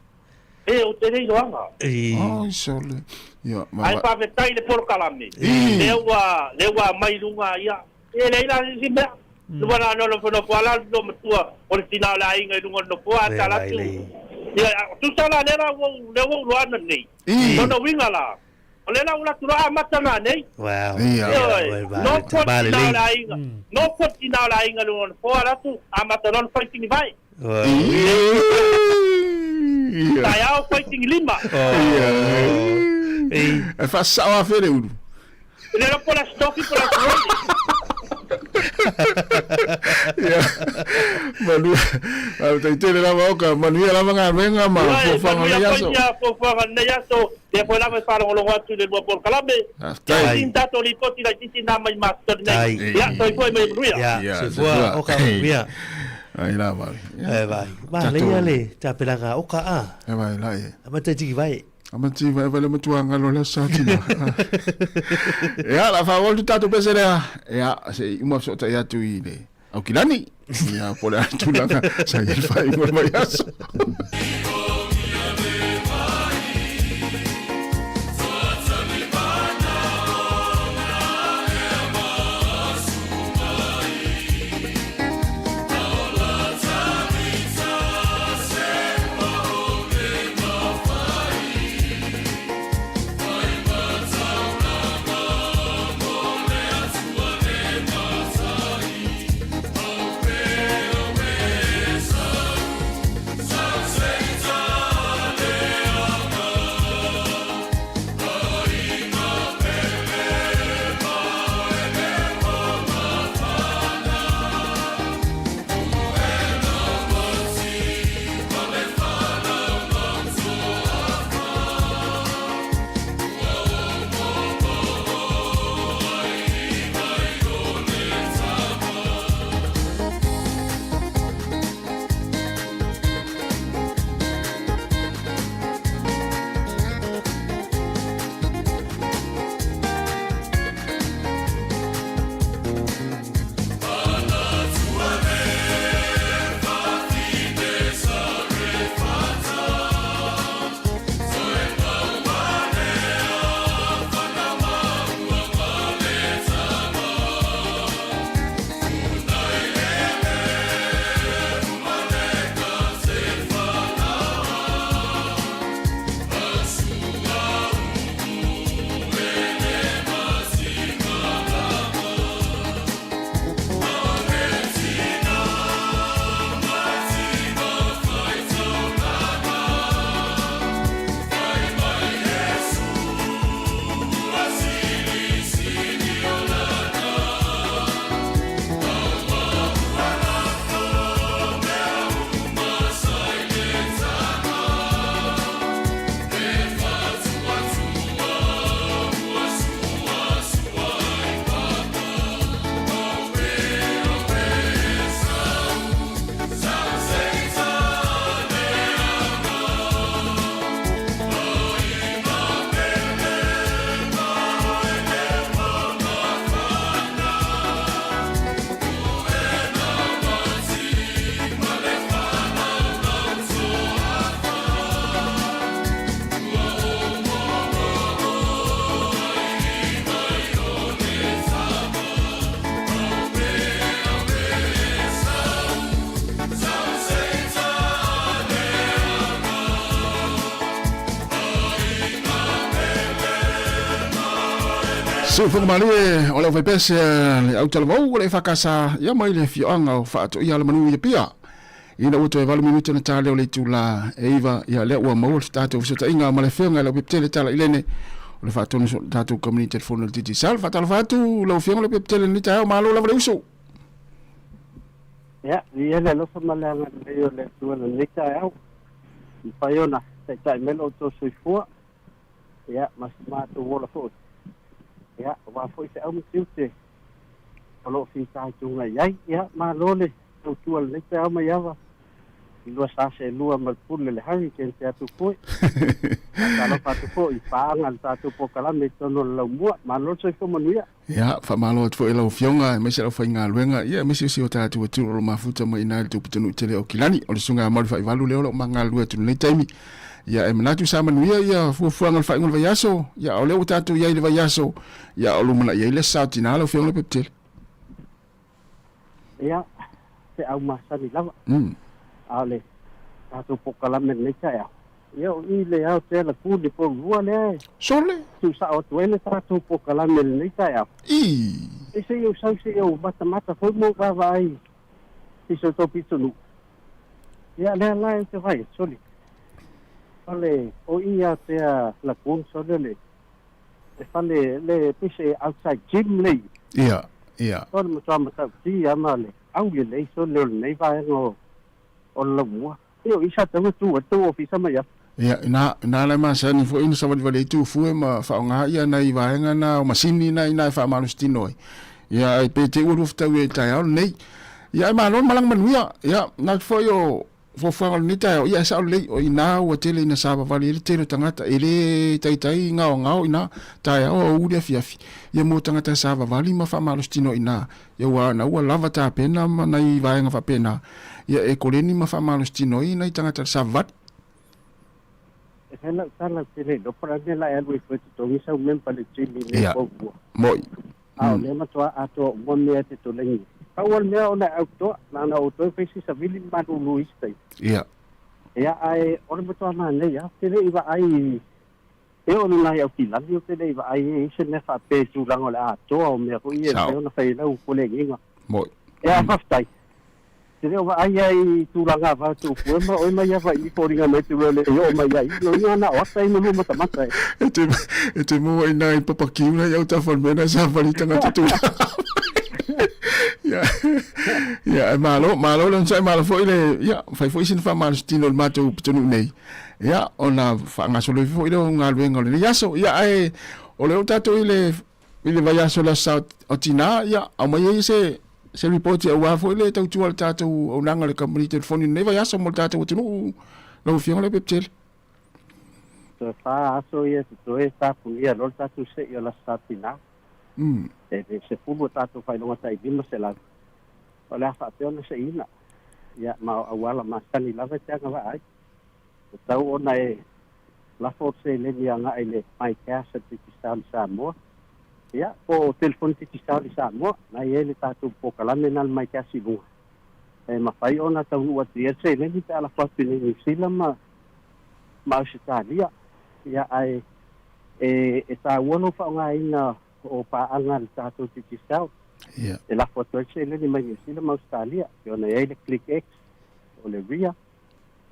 O te rei loa nga. Ai, sole. Ia, ai pa vetai le por kalame. Lewa mai lunga ia. E leila si me. Luana no lo no pala no matua. Ole tina la inga lunga no poa tala tu. Ya, tu sala lera le wo luana nei. No winga la. Ole la ula tura mata na nei. Wow. No pot ina la inga luana poa tu amata non fighting vai. Tayao fighting lima. E fa sawa fere uru. Le la pola stocki pola rodi. Ya. Manu, au te la boca, manu la manga venga ma fo fa ngale yaso. Ya fo fa ngale yaso, de pola me fa lo watu de bo por kalame. Tin tato li poti la tin na mai master nei. Ya, toi foi me ruia. Ya, se foi o ka ruia. Ai la vai. Vai. Ma le ale, ta pelanga o ka a. Vai la e. Amata tiki vai. Amati vai le mutuanga lo la satina. Ya la fa volta tato pesere. Ya, se uma sota ya tu ile. Au kilani. Ya pola tu la sa il fa igual mai aso. Say So fo mali o le pese le au tala vau le fakasa ia mai le fioanga o fa to ia le manu ia pia ina o to e valu minuto na tale o le tula eva ia le ua mau tato so ta inga ma le fenga le peptele tala ilene o le fa to tato community telephone le titi salva tala fatu lo fenga le peptele ni ta malo la uso ia ia le lo fa malanga le tua le ta au fa yona ta melo to soifua ia mas ma to wola fo ia wa foi se au mutiute o lo fi tai tunga iai ia ma lole tu tu le te au mai ava i lua sa se lua mal pule le hurricane te atu foi ta lo fa tu foi pa ngal ta tu po kala me tono lo mua ma lo se ko manuia ia fa malo foi lo fionga me se lo fa nga luenga ia me se o ta tu tu lo mafuta mai na tu putunu tele o kilani o le sunga mal fa i valu le lo manga lua tu le taimi ia e manatu sa manuia ia fuafuanga fa ngol vaiaso ia o le utatu ia le vaiaso ia o lumana ia le sautina lo fiona peptel ia se au masani lava ale tatu pokala men le cha ia o i le au te la ku de po rua le sole tu sa o tuele tatu pokala men le cha i se eu sa se eu mata foi mo va vai si so to pitunu ia le la te vai sole fale o ia te la kun so le fale le pise outside gym le ia so mo tama sa ti amale au le so le nei va no o lo mo io isa te tu ofisa mai ia na le masa ni fo ina sa vale tu fu ma fa nga ia na i va nga na o masini na fa malustino ia ai pete u rufta we tai au nei ia ma no malang manuia ia na fo yo fo fanga ni ta ia sa le o ina o tele ina sa vale le tele tangata ele tai ngao ina ta o u le fiafi ia mo tangata sa vale ma fa malustino ina ia wa na wa lava ta pena ma nai va nga fa pena ia e koleni ma fa malustino ina i tangata sa vat ela sala tele do para de la elwe foi to mi sa men pa le chili le po moi le ma to ato mo me te to lengi awal me ona auto na auto fesi sa vili ma do luiste ia ai ona mo to na le ya tele iba ai e ona na ya kila yo tele iba ai se ne fa pe tu la ngola ato o me ko ie ona fa ila u ko le nginga moi ia faftai tele o ai tu la ga va tu fu ma o ma ya va i poringa me tu le yo ma ya i no na o sai no mo mata e mo ina i papa kiuna ya ta for mena sa va tanga tu ya malo lan sai malo foi le ya fai foi sin fa mal stino mato tunu nei ya ona fa nga solo foi le nga luenga le ya so ya ai o le tato ile vai aso la sa otina ya o mai se report ya wa foi le tau tual tato o nanga le company telefoni nei vai aso mo tato tunu lo fiona le peptel to fa aso ye to esta pulia lo tato se yo la satina se fumo tato fai longa tai bima se la o le fa peona se ina ya ma awala ma tani lava tanga va ai tau ona la forse le dia nga ile mai casa ti Sāmoa ya o telefon ti Sāmoa na ele tato pokala menal mai casa bu ma fai ona tau wa ti se le ni ala fa ni sila ma Australia ya ai ta wono fa nga ina o pa angal tato ti Sāmoa e la foto se le ni mai sila ma Australia yo na ele click X o le via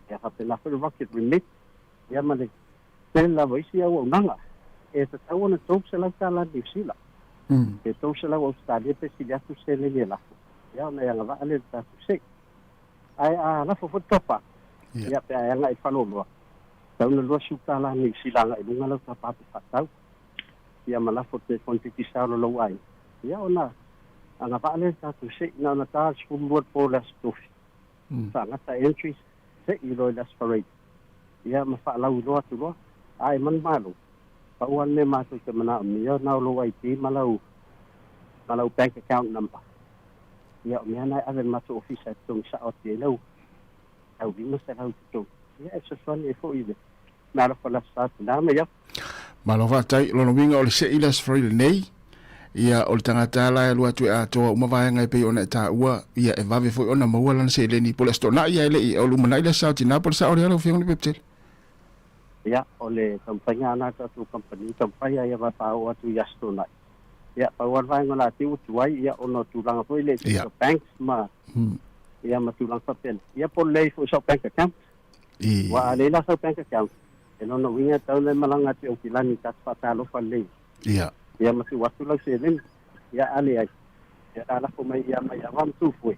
ya ha pela for rocket remit ya male la voisi au nanga e ta tau na tau se la tala di sila e tau se la Australia pe si ya tu se le la ya na ya va ale ta se ai a la fo topa ya pe ai ngai fa lo tau na lo su tala ni sila ngai lunga la ta pa tau ya mala fo te kontiti sa lo ai ya ona anga va ale ta tu se na ta school word for la stuff sa na ta entries se i lo la sparate ya ma fa la ulo tu lo ai man malu pa wan me ma tu ke mana mi ya na lo ai ti malau bank account number ya mi ana ave ma tu office tu sa o ti lo au bi mo sa au tu ya e so ni fo i na fa la sa na me ya malo va tai lo no winga o le se ilas for le nei ia o le tangata la e lua tu a toa uma vaenga e pe ona ta ua ia e vave foi ona maua lana se le ni po le stona ia ele i o lumana ile sa tina po sa o le alo fiong le peptel ya o le kampanya ana ta tu company kampanya ia va pa o tu ya stona ia pauan vai ngola tiu tuai ia ono tulanga foi le banks ma ia ma tulanga fapen ia po le fo so bank account wa le la so bank account eno no winga tau le malanga te o kilani tas patalo fa le ia ma si watu la se le ia ale ai ia ala ko mai ia mai avam tu foi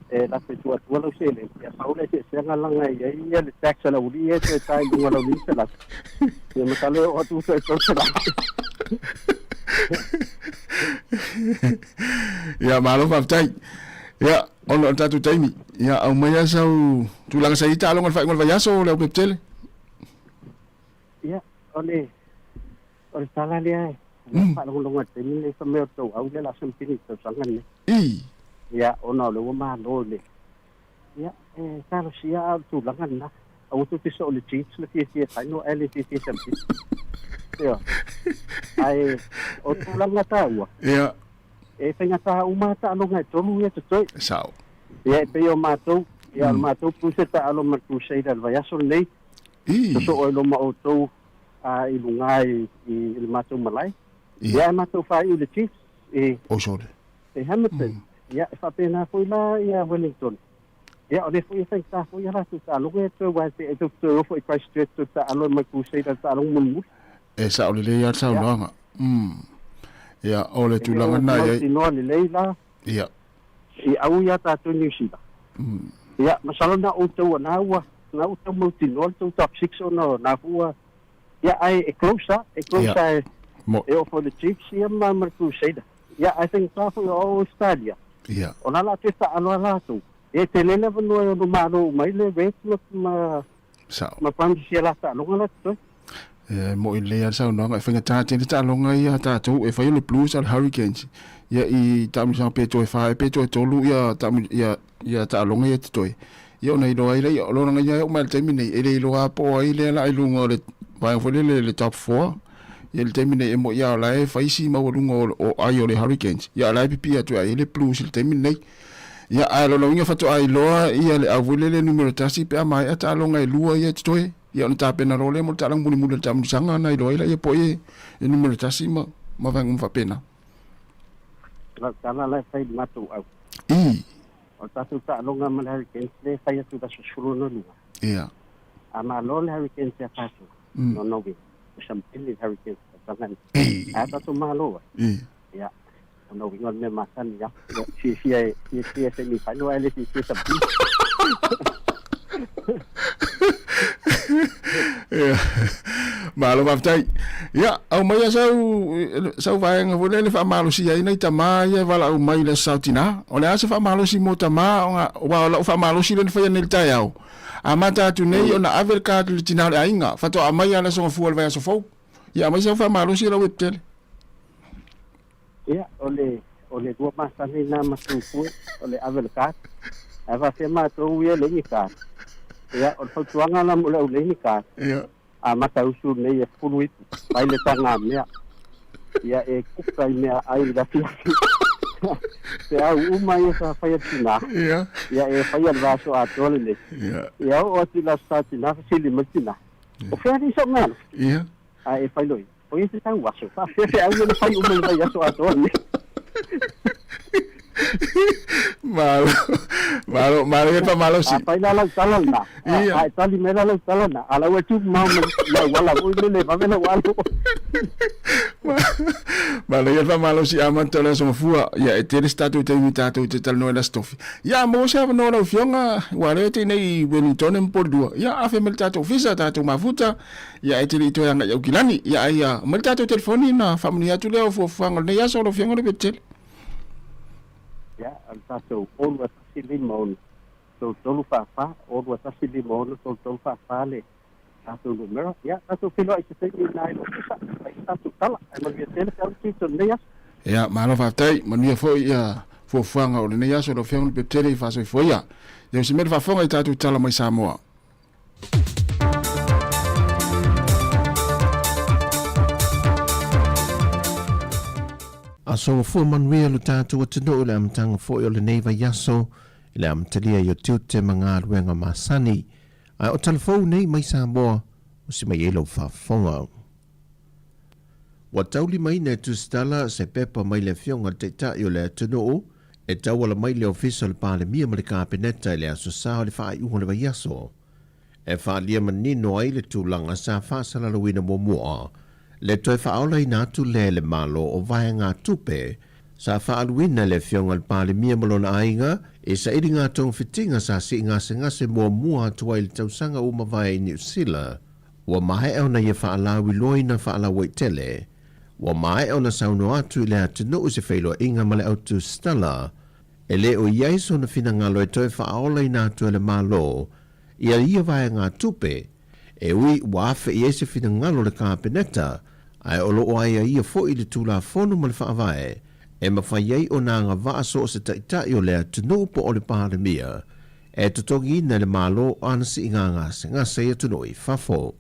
la se tu atu la se le ia paule se nga langa ia le tax la uri e te tai ngola uri se la ia ma tale o tu se so la ya malo faftai ya ono tatu taimi ya au mai sau tulang sai ta longal fa ngol va yaso le peptele ya ole sala le pa longal taimi le fa me to au le la sempini to sangan ne ya ono le ma lo le ya sala sia tulangan na au tu ti so le cheats le ti sai no ele ti sempi ya ai o tulanga taua ya e whenga taha umata alo ngai tolu ia te toi. Sao. Ia e peo mātou, ia mātou puseta alo marku seira alwai aso nei. So o ilo ma o tou i lungai i mātou malai. Ia e mātou whai u le chiefs. O sore. E Hamilton. Ia e whapena fui la ia Wellington. Ia o le fui e whenga fui ala tu ta alo ngai tō wai te e tu tō fo i Christchurch tu ta alo marku seira ta alo mulmul. E sao le ia sao noanga. Ya, ole tulanga na ya. No le leila. Ya. I au ya ta tu New Zealand. Ya, masalo na o tu na wa, na o tu multi no tu top 6 no na ua. Ya ai e closer. E o for the Chiefs ya ma marku seida. Ya, I think ta for all Australia. Ya. Ona la testa alo la tu. E te lele no no ma no mai le vet ma. Sao. Ma pandi sia la ta longa la tu. Mo i lea sao noanga e whenga tātene ta longa ia tātou e whai le Blues al Hurricanes ia i tāmi sang peto e whae peto e tolu ia ta longa ia te toi ia ona i loa i lei o lona ia o mai le taimi nei e le i loa po ai le la i lunga o le vai o le top 4 ia le taimi nei e mo ia o la e whaisi mau lunga o ai o le Hurricanes ia la e pipi atu ai le Blues le taimi nei ia ai lona winga whatu ai loa ia le awile le numero tasi pe a mai a ta longa i lua ia te toi ia ona tapena role mo talang muli tamu sanga na ilo ila ia po e numero tasi ma vang fa pena la kana la sai matu au o tatu ta longa ma Hurricanes le sai tu da susuru no lu ia ama lo le Hurricanes ya pasu no no vi champagne Hurricanes tangan ata tu malo ia no vi ngon me masan ya si se mi fa no ele si sabi ya malo maftai ya au mai sau vai nga vole le fa malo si ai nei tama ia vala au mai le sautina o le asa fa malo si mo tama o wa la fa malo si le fa nei tai au amata tu nei ona averka le tina ainga fa to amai ala so fu vai so fo ya mai sa fa malo si la webtel ya ole dua masa ni na masu fu ole averka ava se ma to ia le ni ka ya o fa tuanga na mo le ni ka ya mata usu nei e fului ai le tanga mea ia e kuka mea ai da fia se au uma ia sa fai tina ia e fai al vaso a tole ia o ti la sta tina sili matina o fai ni so mano ia ai fai loi o ia se tau vaso fa se au le fai uma ia so a tole malo ya pa malo si pa ila la salana ai tali mera la salana ala wa tu ma la wala o le va vela walo malo ya pa malo si amanta la so fua ya e te statu te imitato te tal no la stofi ya mo sa no la fionga wale te nei Wellington en pordua ya afe meltato visa tato mafuta ya e te li to ya ukilani ya meltato telefoni na familia tu le fo fanga ne ya so lo fionga le betel ya altato olwa silimon so tolu fa olwa silimon so tolu fa le tato numero ya tato filo ai te ni nai lo ai tato tala ai mo vietele ka tito ne ya malo fa tai mo fo ya fo fanga o ne ya so lo fiang pe tele fa so fo ya yo se me fa fonga tato tala mai Sāmoa a so fo manuia lu tātou atino le amtanga fo o le neiva yaso le amtalia yo tiute mga luenga masani ai o telefou nei mai Sāmoa o si mai elo whafonga. Wa tauli mai ne tu stala se pepa mai le fionga te ta yo le tunu e tawala mai le official pale mia ma le kapeneta le aso sa le fa iu le vaiaso. E fa lia manino ai le tūlanga sa fa sala luina momoa le toi fa aula ina tu le malo o vai ngā tupe sa fa aluina le fionga le pale mia malona ainga e sa iri ngā tong fitinga sa si ngase mua tua i le tausanga uma vai New Zealand wa mahe au na ia fa alawi loina fa alawi tele wa mai o na sauno atu le atunu se feilo inga male autu stala e le o iaiso na fina ngalo e toi fa aola ina atu le malo ia vai ngā tupe e ui wafe i ese fina ngalo le kapeneta ai olo o aia ia fo i le tula fonu male fa avae e mawhaiei o nā ngā vaaso se taitai o le atunu po o le pandemia e tutongi ina le malo anasi i ngā se atunu i fafo.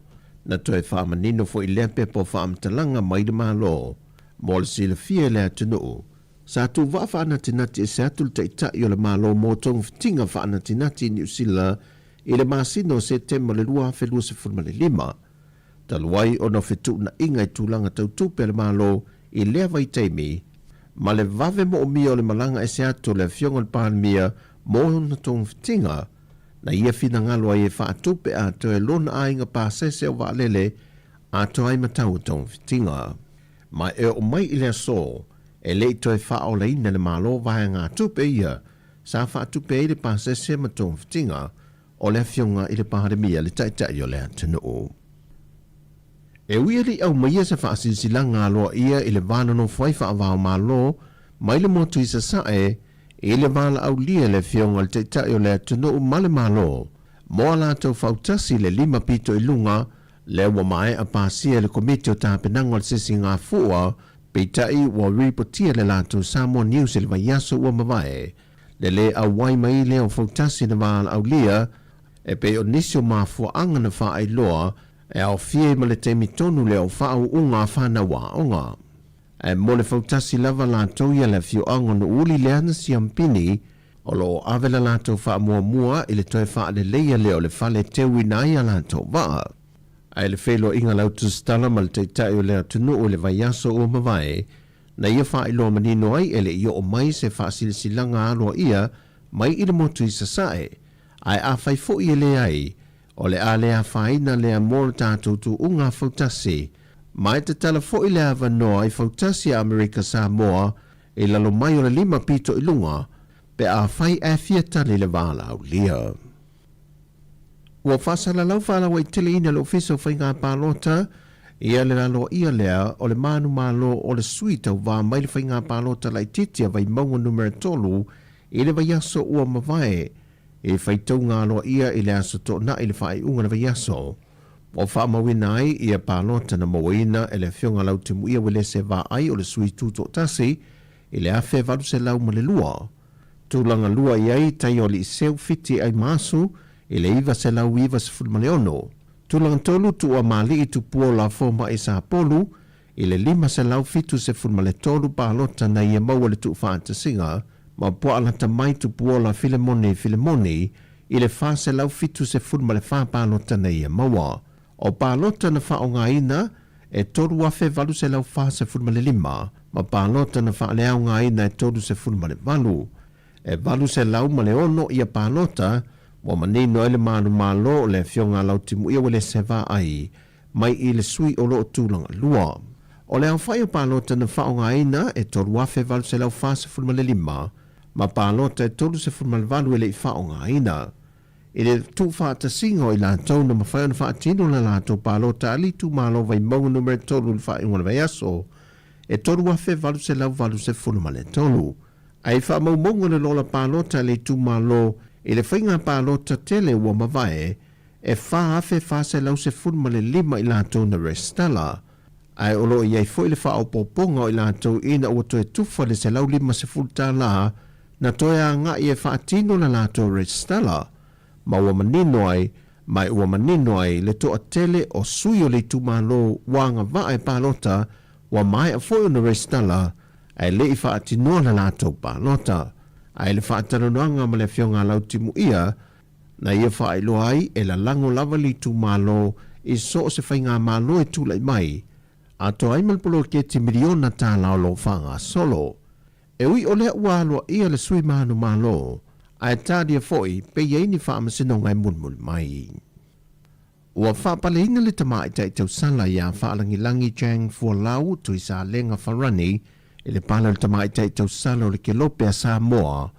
Na toe whaamanino fo i lepe po whaamtalanga mai de malo, mo le sila fia le atunu. Sa tu whaafana tinati e se atul te itai o le malo mo tong fitinga whaana tinati New Zealand i le masino se temo le lua whelua se fulma le lima. Taluai o no whetu na inga i tūlanga tautupe le malo i lea vai teimi, ma le vave mo o mia o le malanga e se atul le fionga le pandemia mo na tong fitinga, na ia fina ngalo ai e whaatupe a toe lona ainga pāsese o waalele a toe ai matau tong fitinga. Mai e o mai ilea so, e lei toe whao le ina le malo vai ngā tupe ia, sa whaatupe i le pāsese ma tong fitinga, o le fionga i le pandemia le taitai o le atunu. E uiri au maia se whaasisila ngaloa ia i le vānono whai whaavao malo, mai le motu i sa sae, i le vala au lia le fionga le teitai o le atunu male malo. Moa la tau fautasi le 5 pito i lunga, le wa mai a pasia le komite o tāpenanga le sisi ngā fua, peitai wa ripotia le lato Sāmoa News le vaiaso ua mawae. Le au wai mai le o fautasi le vala au lia, e pe o nisio mafua anga na wha ai loa, e au fie ma le temi tonu le o wha au unga whana wa onga. E mo le fautasi lava lātou ia le fio angon uli le ana si ampini, o lo avela lātou wha mua i le toi wha le leia leo le whale tewi na ia lātou waa. Ai le whelo inga lautu stala ma le teitai o le atunu o le vaiaso o mawae, na ia wha ilo manino ai ele i o mai se wha silisilanga aloa ia, mai i le motu i sasae, ai a whai fo i le ai, o le a lea whaina lea mōra tātou tu unga fautasi, mai te tala fo i le ava noa i fautasi a Amerika Sāmoa i lalo mai o le 5 pito i lunga pe a whai e fiatani le wala au lia. Ua whasala lau whala wai tele ina le ofiso whai ngā pālota ia le lalo ia lea o le manu malo o le suita wā mai le whai ngā pālota lai titia vai maunga numero 3 i le vaiaso ua mawae e whai tau ngā loa ia i le aso to na i le whai unga le vaiaso. O whaamawina ai ia pālota na mawina e le whionga lau timu ia wele se wā ai o le sui tūto tasi i le awhe valu se lau ma le lua. Tūlanga lua i ai tai o li seu fiti ai māsu i le iwa se lau iwa se fulma leono. Tūlanga tolu tu a mali i tu pua la forma i sa polu i le 5 se lau fitu se fulma le tolu pālota na ia maua le tu whaata singa ma pua alata mai tu pua la filemoni i le wha se lau fitu se fulma le wha pālota na ia maua. O pālota na whaonga ina e toru afe valu se lau wha se fulma le 5, ma pālota na wha leaunga ina e toru se fulma le valu. E valu se lau ma le ono ia pālota, wa manino ele manu malo le whionga lau timu ia wale se wha ai, mai i le sui o loo tūlanga lua. O le au whai o pālota na whaonga ina e toru afe valu se lau wha se fulma le 5, ma pālota e toru se fulma le valu ele i whaonga ina. I le tu whaata singo i lātou na mawhai ona whaatino na lātou pālota ali tu mālo vai maunga numero 3 le whae ngona vai aso, e toru wafe valu se lau valu se fulma le tolu. Ai wha maumonga le lola pālota le tu mālo i le whainga pālota tele ua mawae, e wha afe wha se lau se fulma le 5 i lātou na restala. Ai olo i ai fo i le wha o poponga i lātou ina ua toe tufa le se lau 5 se fulta la, na toe a ngā i e whaatino na lātou restala. Ma ua manino ai, mai ua manino ai le toa tele o sui o le tumalo wanga vae pālota wa mai a foi ona restala ai le i whaatinoa na lātou pālota. Ai le whaatanoanga ma le whionga lau timu ia na ia whaelo ai e la lango lava li tumalo i so se whainga malo e tūlai mai Ato ai malpolo ke ti miliona tā lao lo whanga solo. E ui o lea ua aloa ia le sui manu malo, a e tādia foi pe iei ni whaamasino ngai munmul mai. Ua whaapale ina le tama i tau sala ia whaalangilangi jang fua lau tui sa lenga wharani, e le pala le tama i tau sala o le ke lope a Sāmoa,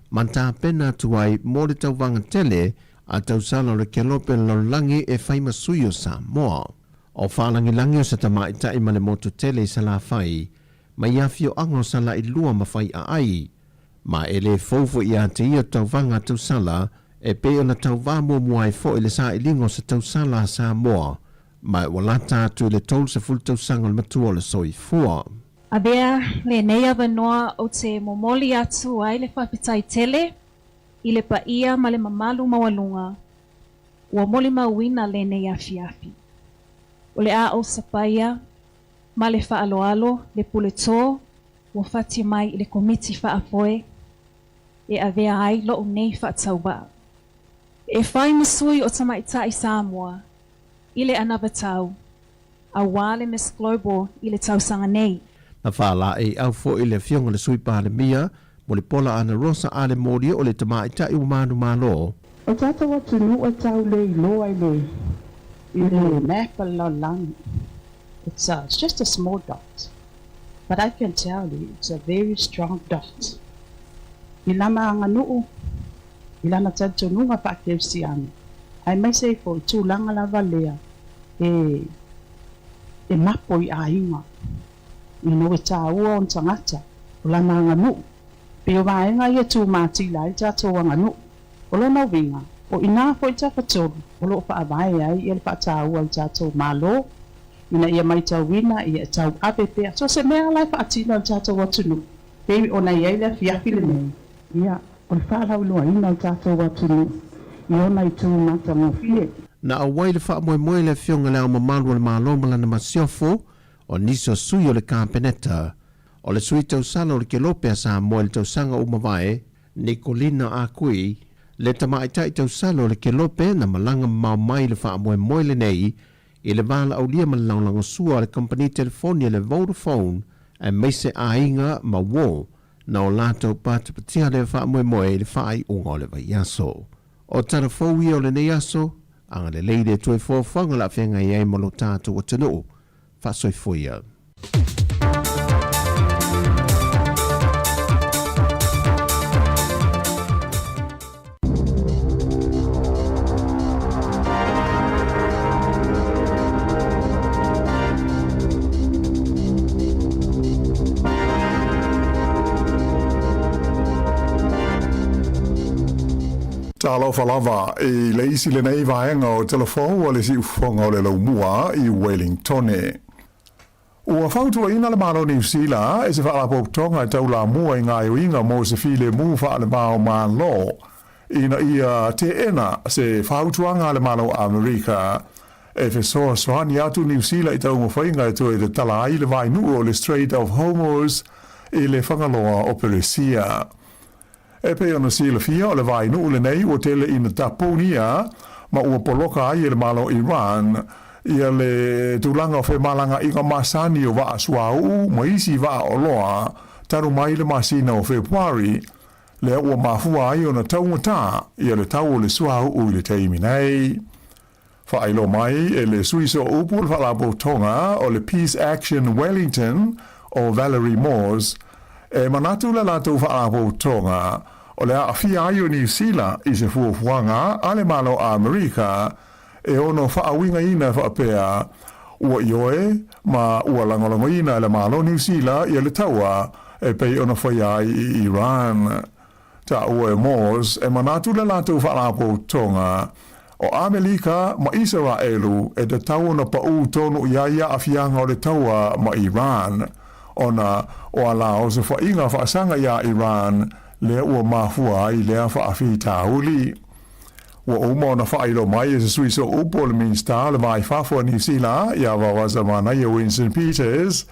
manta pena tuai mo le tau vanga tele a tau sala o le ke lope laulangi e whaima sui o Sāmoa. O whaalangilangi o sa tama i tai ma le moto tele sa la whai, ma ia fio ango sala i lua mawhai a ai, ma e le fofo i a te ia tau vanga tau sala, e pe o na tau vā mua e fo i le sa i lingo sa tau sala Sāmoa, ma e walata atu le tol sa ful tau sanga le matua le soi fua. A bea le neia wanoa o te momoli atu ai le whapitai tele, i le paia ma le mamalu mawalunga, ua moli mawina le neia fiafi. O le a o sapaia, ma le whaaloalo, le pule tō, ua whati mai i le komiti whaapoe, e a vea ai lo o nei whaatauba. E whai masui o tamaita i Sāmoa, i le anabatau, a wale Miss Global i le tausanga nei. Na whaala e au fo i le fionga le sui pāle mia, mo le pola ana rosa ale mori o le tamaita i umanu malo. O tata watu nu o tau le i loa i loi, i le mepa laulangi. It's just a small dot, but I can tell you it's a very strong dot. Ilama anga nuu, ilana tatu nunga pa kefsi anu. Ai mai sei fo tu langa lava lea, e mapo i ainga. Ino e tā ua on tangata, ulama anga nuu. Pio vaenga ia tu mati lai tato anga nuu. Olo na winga, o ina fo i takatolu, olo pa avai ai ia pa tā ua i tato malo. Ina ia mai tau wina, ia tau apepea. So se mea lai whaatina o tātou watunu. Pei ona ia ile fiafi le mei. Ia, o le whaalau loa ina o tātou watunu. I ona i tū mata ngofie. Na awai le wha moe le fionga leo mamalu le maloma lana masiofo, o niso sui o le kampeneta. O le sui tau sala o le kelope a Sāmoa le tau sanga umawai, Nicolina a kui, le tamaitai tau sala o le kelope na malanga mau mai le wha moe le nei, i le wala au lia malaulango sua le company telefonia le Vodafone e meise a inga ma wo na o lato patapatia le wha moe le whai unga le vai aso. O tana fōwi o le nei aso, anga le leide tue fōwhanga la whenga i ei malo tātou o tanu, whasoi fōia. Talo falava e le isi le nei vaenga o telefon o le si ufonga o le laumua i Wellington. Ua whautua ina le mano New Zealand e se whaalapo tonga e tau la mua i ngā iuinga mo se file mu whaale mao malo. Ina ia te ena se whautua ngā le mano Amerika e fe soa soani atu New Zealand i tau mwhainga e tue te tala ai le vai nu o le Strait of Hormuz i le whangaloa o Peresia. E pe ona sila fia o le vai nu le nei o tele ina taponia ma ua poloka ai le malo Iran ia le tulanga o fe malanga inga masani o waa suau ma isi waa o loa taru mai le masina o Februari le ua mafua ai ona taumata ia le tau o le suau u le teimi nei. Whaelo mai e le suiso upu le whalabo tonga o le Peace Action Wellington o Valerie Moores e manatu le lato whaabo tonga o le awhia ai o New Zealand i se fuafuanga a le malo a Amerika e ono whaawinga ina whaapea ua ioe ma ua langolongo ina le malo New Zealand i le taua e pei ono whaia i Iran. Ta ua e Moores e manatu le lato whaabo tonga o Amerika ma Israelu e te tau na pau tonu iaia awhianga o le taua ma Iran. Ona o ala o se whainga whaasanga ia Iran lea ua mafua i lea whaafi tāuli. Ua uma na whailo mai e se suiso upo le minsta le mai whafua New Zealand ia wawaza mana i Winston Peters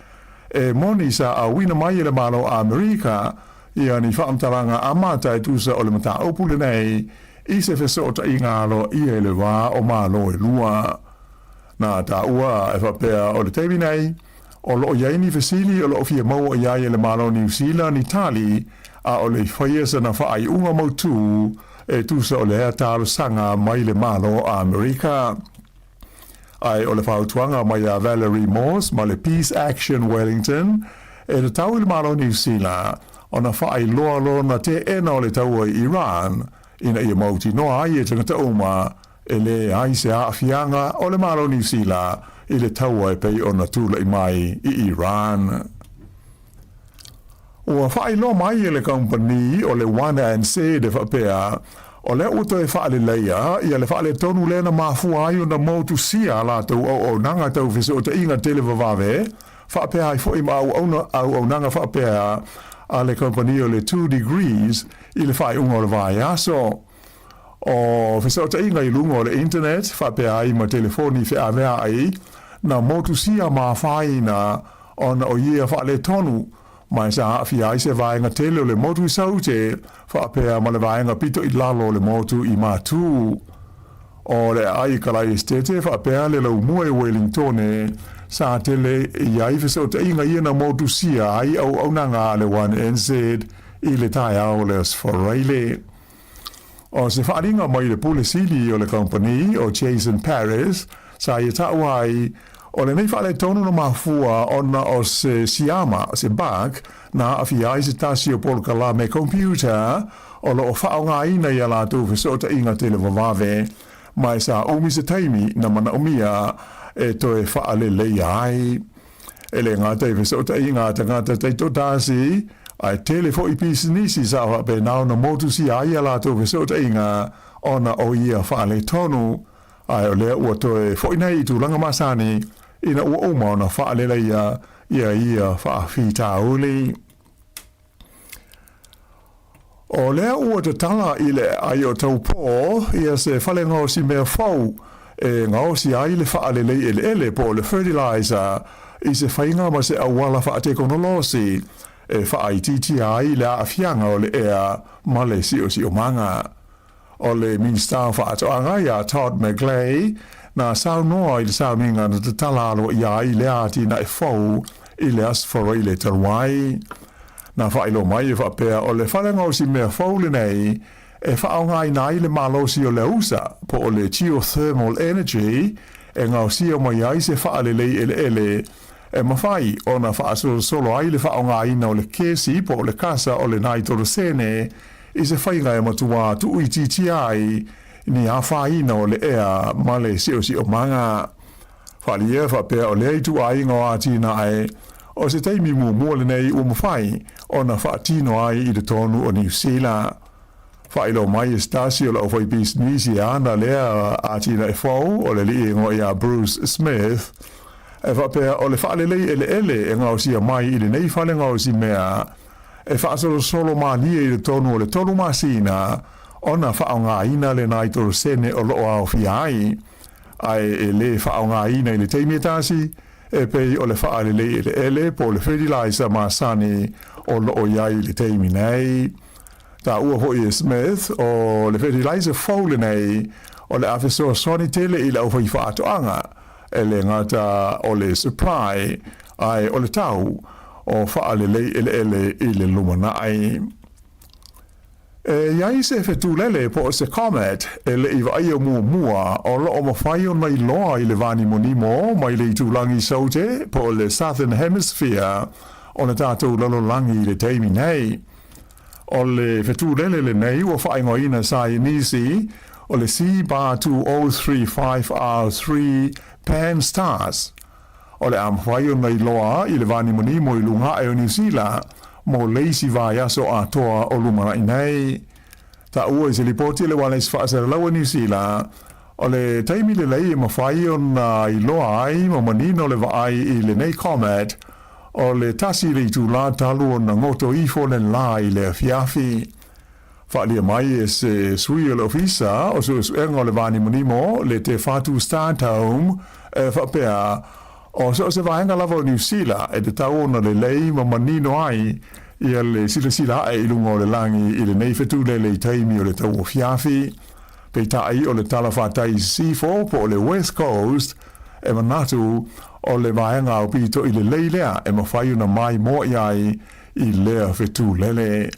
e moni sa a wina mai le malo Amerika ia ni whaamtaranga amata e tusa o le mata upu le nei i se whesota i ngalo i e le wā o malo e lua. Nā tā ua e whapea o le teimi nei o lo iai ni fesili o lo fia mau iai le malo New Zealand Itali a o le whaia sa na whaai unga mautu e tusa o le hea tālo sanga mai le malo a Amerika. Ai o le whautuanga mai a Valerie Morse ma le Peace Action Wellington e le tau i le malo New Zealand o na whaai loa loa na te ena o le tau i Iran ina ia mauti noa ai e tangata uma e le ai se a fianga o le malo New Zealand i le tau e pei o na tula i mai i Iran. Ua whaai loa mai e le company o le wana and se de whapea o le uto e whaale leia ia le whaale tonu lena mafua ai o na mautu sia la tau au nanga tau fese o te inga tele vavave whapea ai fo ima au nanga whapea a le company o le 2 degrees i le whaai unga o le vai aso. O fese o te inga i lunga o le internet whapea ai ma telefoni whi avea ai na mautu sia mawhaina o na o ia whaale tonu mai sa fia ai se vaenga tele o le motu i saute whaapea ma le vaenga pito i lalo le motu i matu. O le ai kalai estete whaapea le lau mua e Wellington sa tele i ai fese o te inga ia na motu sia ai au nanga le 1NZ i le tai au le sforeile. O se whaaringa mai le pulisili o le company o Jason Paris sa i tau ai o le nei whaale tonu na mafua ona o se siama, se bag, na awhiai se tasi o polkala me computer, o lo o whaonga ina i ala tu fesota inga tele vavave, mai sa umi se taimi na mana umia e toe whaale lei ai. E le ngata i fesota inga tangata teito tasi, ai tele fo i pisinisi sa wape nao na motu si ai ala tu fesota inga, ona o ia whaale tonu, ai o lea ua toe fo inai tu langa masani, ina ua oma na whaalela ia whaafita uli. O lea ua te tala i le ai o tau pō, ia se whale ngau si mea whau, e ngau si ai le whaalele ele po le fertilizer, i se whainga ma se awala whaatekonolosi, e whaaititi ai le awhianga o le ea ma le si o manga. O le minister whaatoanga ia Todd McGlay, na sao noa i le sao minga na te talalo i ai le ati na e fau i le asforo i le taruai. Na whailo mai e whapea o le whalenga o si mea fau le nei e whaonga i na i le malosi o le usa po o le geothermal energy e ngau si o mai ai se whaalelei ele e mawhai o na whaasolo solo ai le whaonga i na o le kesi po o le kasa o le naitoro sene i se whainga e matua tu ui titi ai ni a whaina o le ea ma le si o manga. Whalia whapea o le eitu ai ngā atina ai o se teimi mua le nei o mawhai o na whaatino ai i le tonu o New Zealand. Whailo mai e stasi o la o whai bisnisi ana lea atina e whau o le li ingo ia Bruce Smith. E whapea o le whaalelei ele e ngau sia mai i le nei whale ngau si mea e whaasolo solo mania i le tonu o le tonu masina ona whaonga ina le nai toro sene o loo au fiai. Ai e le whaonga ina i le teimetasi, e pei o le whaalele ele po le fertilizer masani o loo iai le teimi nei. Ta ua hoi e Smith o le fertilizer faule nei o le afesoa soni tele i le au whai whaatoanga e le ngata o le supply ai o le tau o whaalele ele i le lumanai. Iai se whetulele po se comet e le iwa ai o mua o lo o mawhai o mai loa i le vani monimo mai le i tūlangi saute po le Southern Hemisphere o le tātou lalolangi i le teimi nei. O le whetulele le nei o whaingo ina sa i nisi o le C-2035R3 Pan Stars. O le amwhai o mai loa i le vani monimo i lunga e o New Zealand mo leisi vai aso atoa o lumana inei. Ta ua i se lipoti le wale si whaasara laua New Zealand, o le taimi le lei e mawhai o na i loa ai, mo manino le vaai i le nei comet, o le tasi le i tū la talu o na ngoto ifo le la i le fiafi. Whaalia mai e se sui o le ofisa, o su engo le vani monimo, le te whatu start home, e whapea, o se vaenga lava o New Zealand e te tau na le lei ma manino ai ia le sila e ilunga o le langi i le nei whetule le taimi o le tau o fiafi. Pei tai o le tala whatai C4 po o le West Coast e manatu o le vaenga o pito i le leilea e mawhai una mai mo iai i lea whetu lele.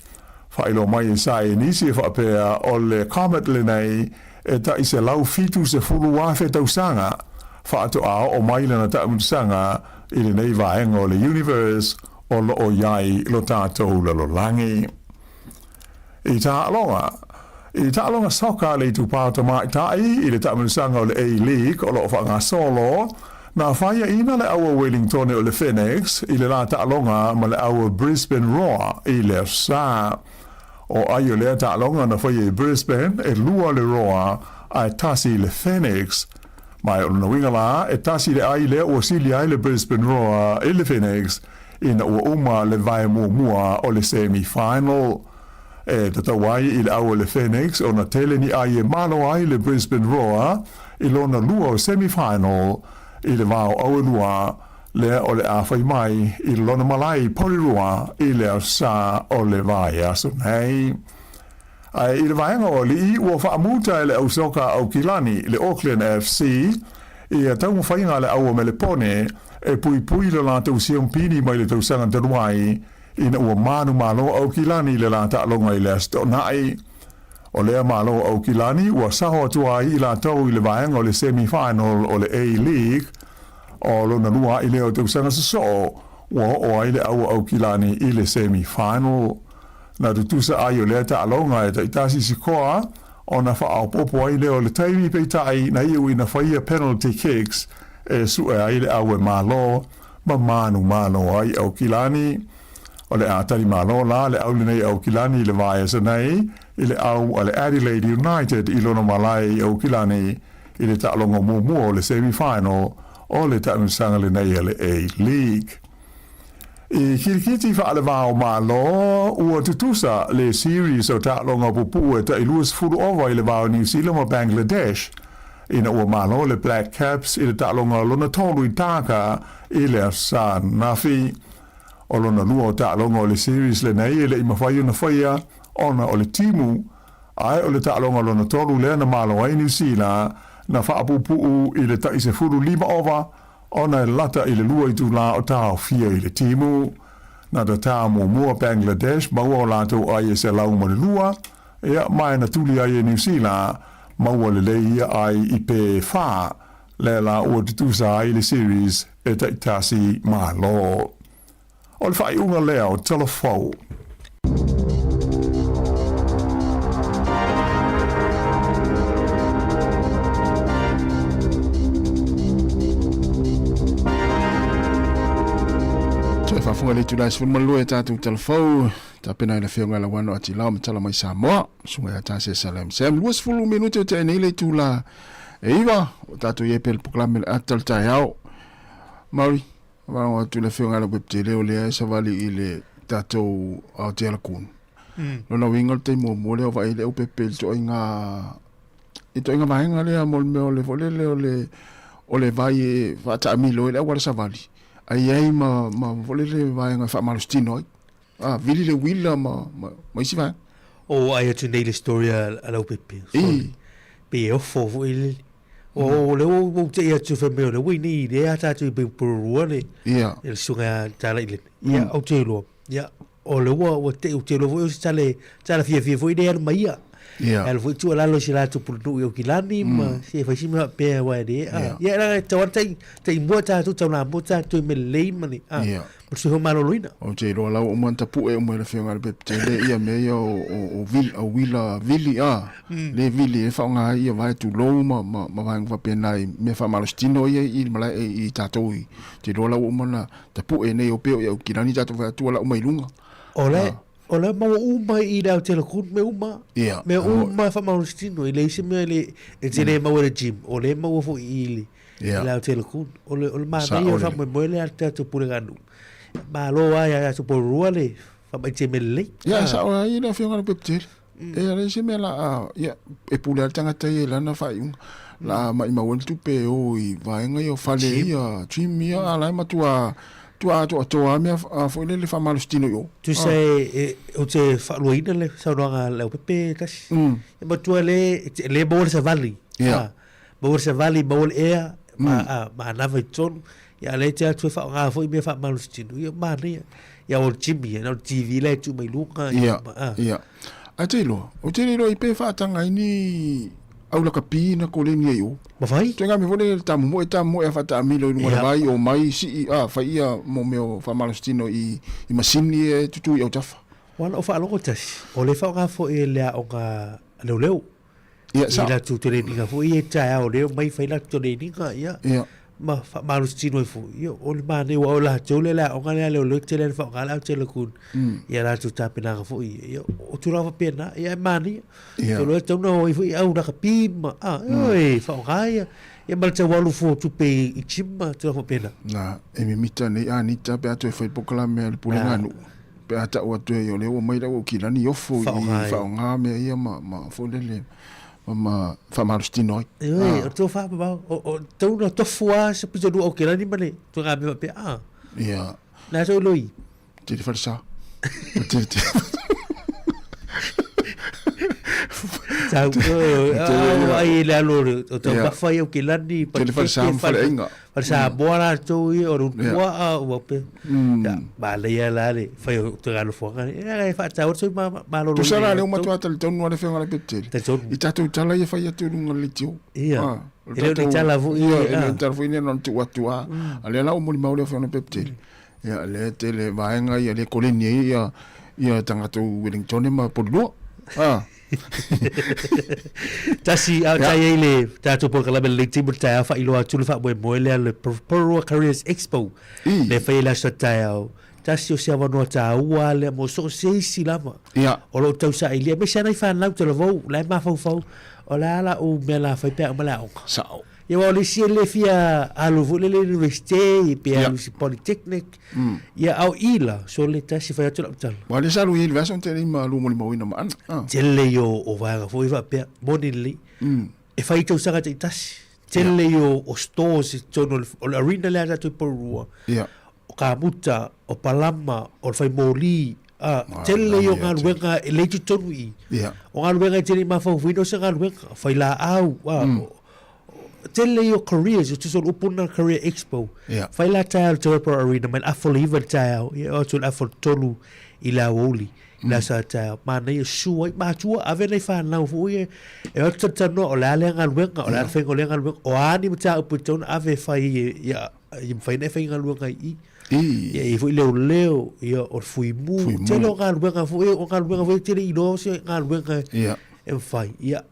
Whailo mai e sa e nisi e whapea o le comet le nei e ta i se lau fitu se fulu wafe tausanga whaato ao o mai lana ta umusanga i le nei vaenga o le universe o lo o iai lo tātou le lo langi. I ta alonga soka le tu pāta mai tai i le ta umusanga o le A-League o lo o whanga solo na whaia ina le aua Wellington o le Phoenix i le la ta alonga ma le aua Brisbane Roar i le sa. O ai o lea ta alonga na whaia i Brisbane e lua le Roar ai tasi le Phoenix. Mai o na winga la e tasi le ai lea ua sili ai le Brisbane Roar i le Phoenix ina ua uma le vai mua o le semi-final. E tatawai i le aua le Phoenix o na tele ni ai e malo ai le Brisbane Roar i lona lua o semi-final i le vau au lua lea o le awhai mai i lona malai porirua i le sa o le vai aso nei. I le vaenga o li ua whaamuta le au soka au Kilani le Auckland FC i a tau mwhainga le au me le pone e pui le la tau siompini mai le tau sanga taruai i na ua manu malo au Kilani le la ta alonga i le asto nai. O lea malo au Kilani ua saho atua i la tau i le vaenga o le semi-final o le A-League o lona lua i leo tau sanga sa so o ai le au Kilani i le semi-final. Na tutusa ai o lea ta alonga e ta itasi si koa o na wha au popo ai leo le taimi peitai na iu i na whaia penalty kicks e sue ai le au e malo ma malo ai au Kilani. O le atari malo la le au nei au Kilani le vai sa nei i le au ale Adelaide United i lona malai au Kilani i le ta alonga mua o le semi-final o le ta unsanga le nei le A-League. I kirikiti wha ale vāo malo ua tutusa le series o ta alonga pupu e ta i luas furu ova i le vāo New Zealand o Bangladesh. Ina ua malo le Black Caps i le ta alonga lona tolu i tāka i le sa nafi. O lona lua o ta alonga o le series le nei le ima whaia na whaia ona o le timu ai o le ta alonga lona tolu lea na malo ai New Zealand na whaapupuu i le ta i se furu lima ova ona e lata i le lua i tu la o tau fia i le timu. Na da tā mua Bangladesh maua o lato ai e se lau ma le lua ea mai na tuli ai e New Zealand maua le leia ai i pe wha le la ua tutusa ai le series e ta itasi malo. O le whai unga lea o telefou. Whafunga le tulai sifun malua e tātou telefou. Ta pena i la whionga la wano ati lau matala mai Sāmoa. Sunga ya tāse salam. Sam luas fulu minute o te nei le tula. E iwa, o tātou iepel proklame le atal tai au. Mauri, wano atu la whionga la webte leo lea e savali i le tātou au te alakun. Lona wingal te mua leo wa i le upepel to inga i to inga vahenga lea mol me o le vole leo o le vai e wata amilo e le awara savali. Ai ma vole le vai nga fa malustino ai vili le willa ma isi vai o ai atu nei le story a lau pepe pe o fo il o le o te atu fa me le wini le ata tu pe purua le el sunga tala ile ya o te lo ya o le o te lo o tala fia foi de mai ya el foi tu la lo sila tu pulu o Kilani ma se fa sima pe wa de ya la te mo ta tu na mo ta tu me le mani por se ho malo luina o te lo la o monta pu e mo le fianga le pe le ia me o villa le vili e fa nga ia vai tu lo ma va va pe nai me fa malo stino ia i mala i tato i te lo la o mona ta pu e nei o pe o Kilani ta tu la o mai lunga Ola mau uma i rau te lakun me uma. Me uma fa mau stino i leise me le e te le mau le gym. O le mau fo i ili. I rau te lakun. Ole ma nei o fa mo le arte to pure ganu. Ma lo ai a to por ruale. Fa mai te me le. Ya sa o ai na fianga peptel. E le se me la ya e pule tanga te la na fa un. La mai ma won tu pe o i va nga yo fa le ya trim ya ala ma tua Tua mea foi le fa malustino yo. Tu sei o te fa loina le sa ronga le pepe tas. E ma tua le bol sa vali. Bol sa vali bol ea ma na vai ton ya le te tu fa nga fo me fa malu stino ya ma ne ya o Jimmy na TV le tu mai lunga ya a te lo o te lo I pe fa tanga ini au la kapina ko le ni yo ma vai tu nga me vole tamu e fa ta mi lo no vai o mai si fa ia mo me fa malu stino I masini e tutu yo tafa wana o fa lo tas o le fa nga fo e le o nga leu ia sa ila tu te ninga fo I ta o le mai fa ila tu ninga ia ma fa malu stino fo ia o le mane o la tole la o nga le le te le fa nga la te le kun ia la tu ta pena fo ia o tu la fa pena ia mani to lo to no fo ia o na kapi ma oi fa nga ia mal te walu fo tu pe I chima tu fa pena na e mi mita nei ani ta pe atu fa pokola me le pulinga nu pe ata o tu yo le o mai da o kilani o fo I fa nga me ia ma fo le ma fa marustino o to fa ba o to no to fua se puto do o que ni mane to ga me pe ia na so lui te fa sa Tau ai le alo o tau mawhai o ke lani pa Sāmoa tau I o runua o pe ma leia la le whai o te gano whonga e whaatau tau ma loro tu sara leo matua tali tau nua le whenga le pepteri I tatou tala I whai atu runga le tio ia e leo ni tala fu ia e leo tala fu ina non tu atua a lea la umuri maule o whenga le pepteri ia le te le vaenga ia le koleni ia tangatu Wellington ma podua Tasi au tai le tato po kala le timu tai fa ilo atu fa mo le Pro Careers Expo le fa la sa tai au tasi o se no ta ua le mo so se silama o lo tau sa ile me sa nai fa na te lo vo la ma fo o la o me la fa pe ma la o sa ia wale si le fia alo vo le universite pe alo si polytechnic ia au ila so le tasi fa atu tal wale sa lu il version te ma lu mo ina ma tele yo o va fo va pe monili e fa ito sanga te tasi tele yo o stores tono o arena le atu por o ka muta o palama o fa moli tele yo ngal wenga le tu tonu I o ngal wenga tele ma fo vino se ngal wenga fa la au tele yo careers tu so upuna career expo fa la tal to pro arena man afol even tal o tu afol tolu ila woli la sa tal man ye su ma tu ave nei fa na fu e o tano o la le ngal wenga o la fe o le ngal wenga o ani mta upton ave fa ya fa ne fa ngal wenga I fu leo ia o fui mu tele ngal wenga fu o ngal wenga fu tele ino se ngal wenga e fa ia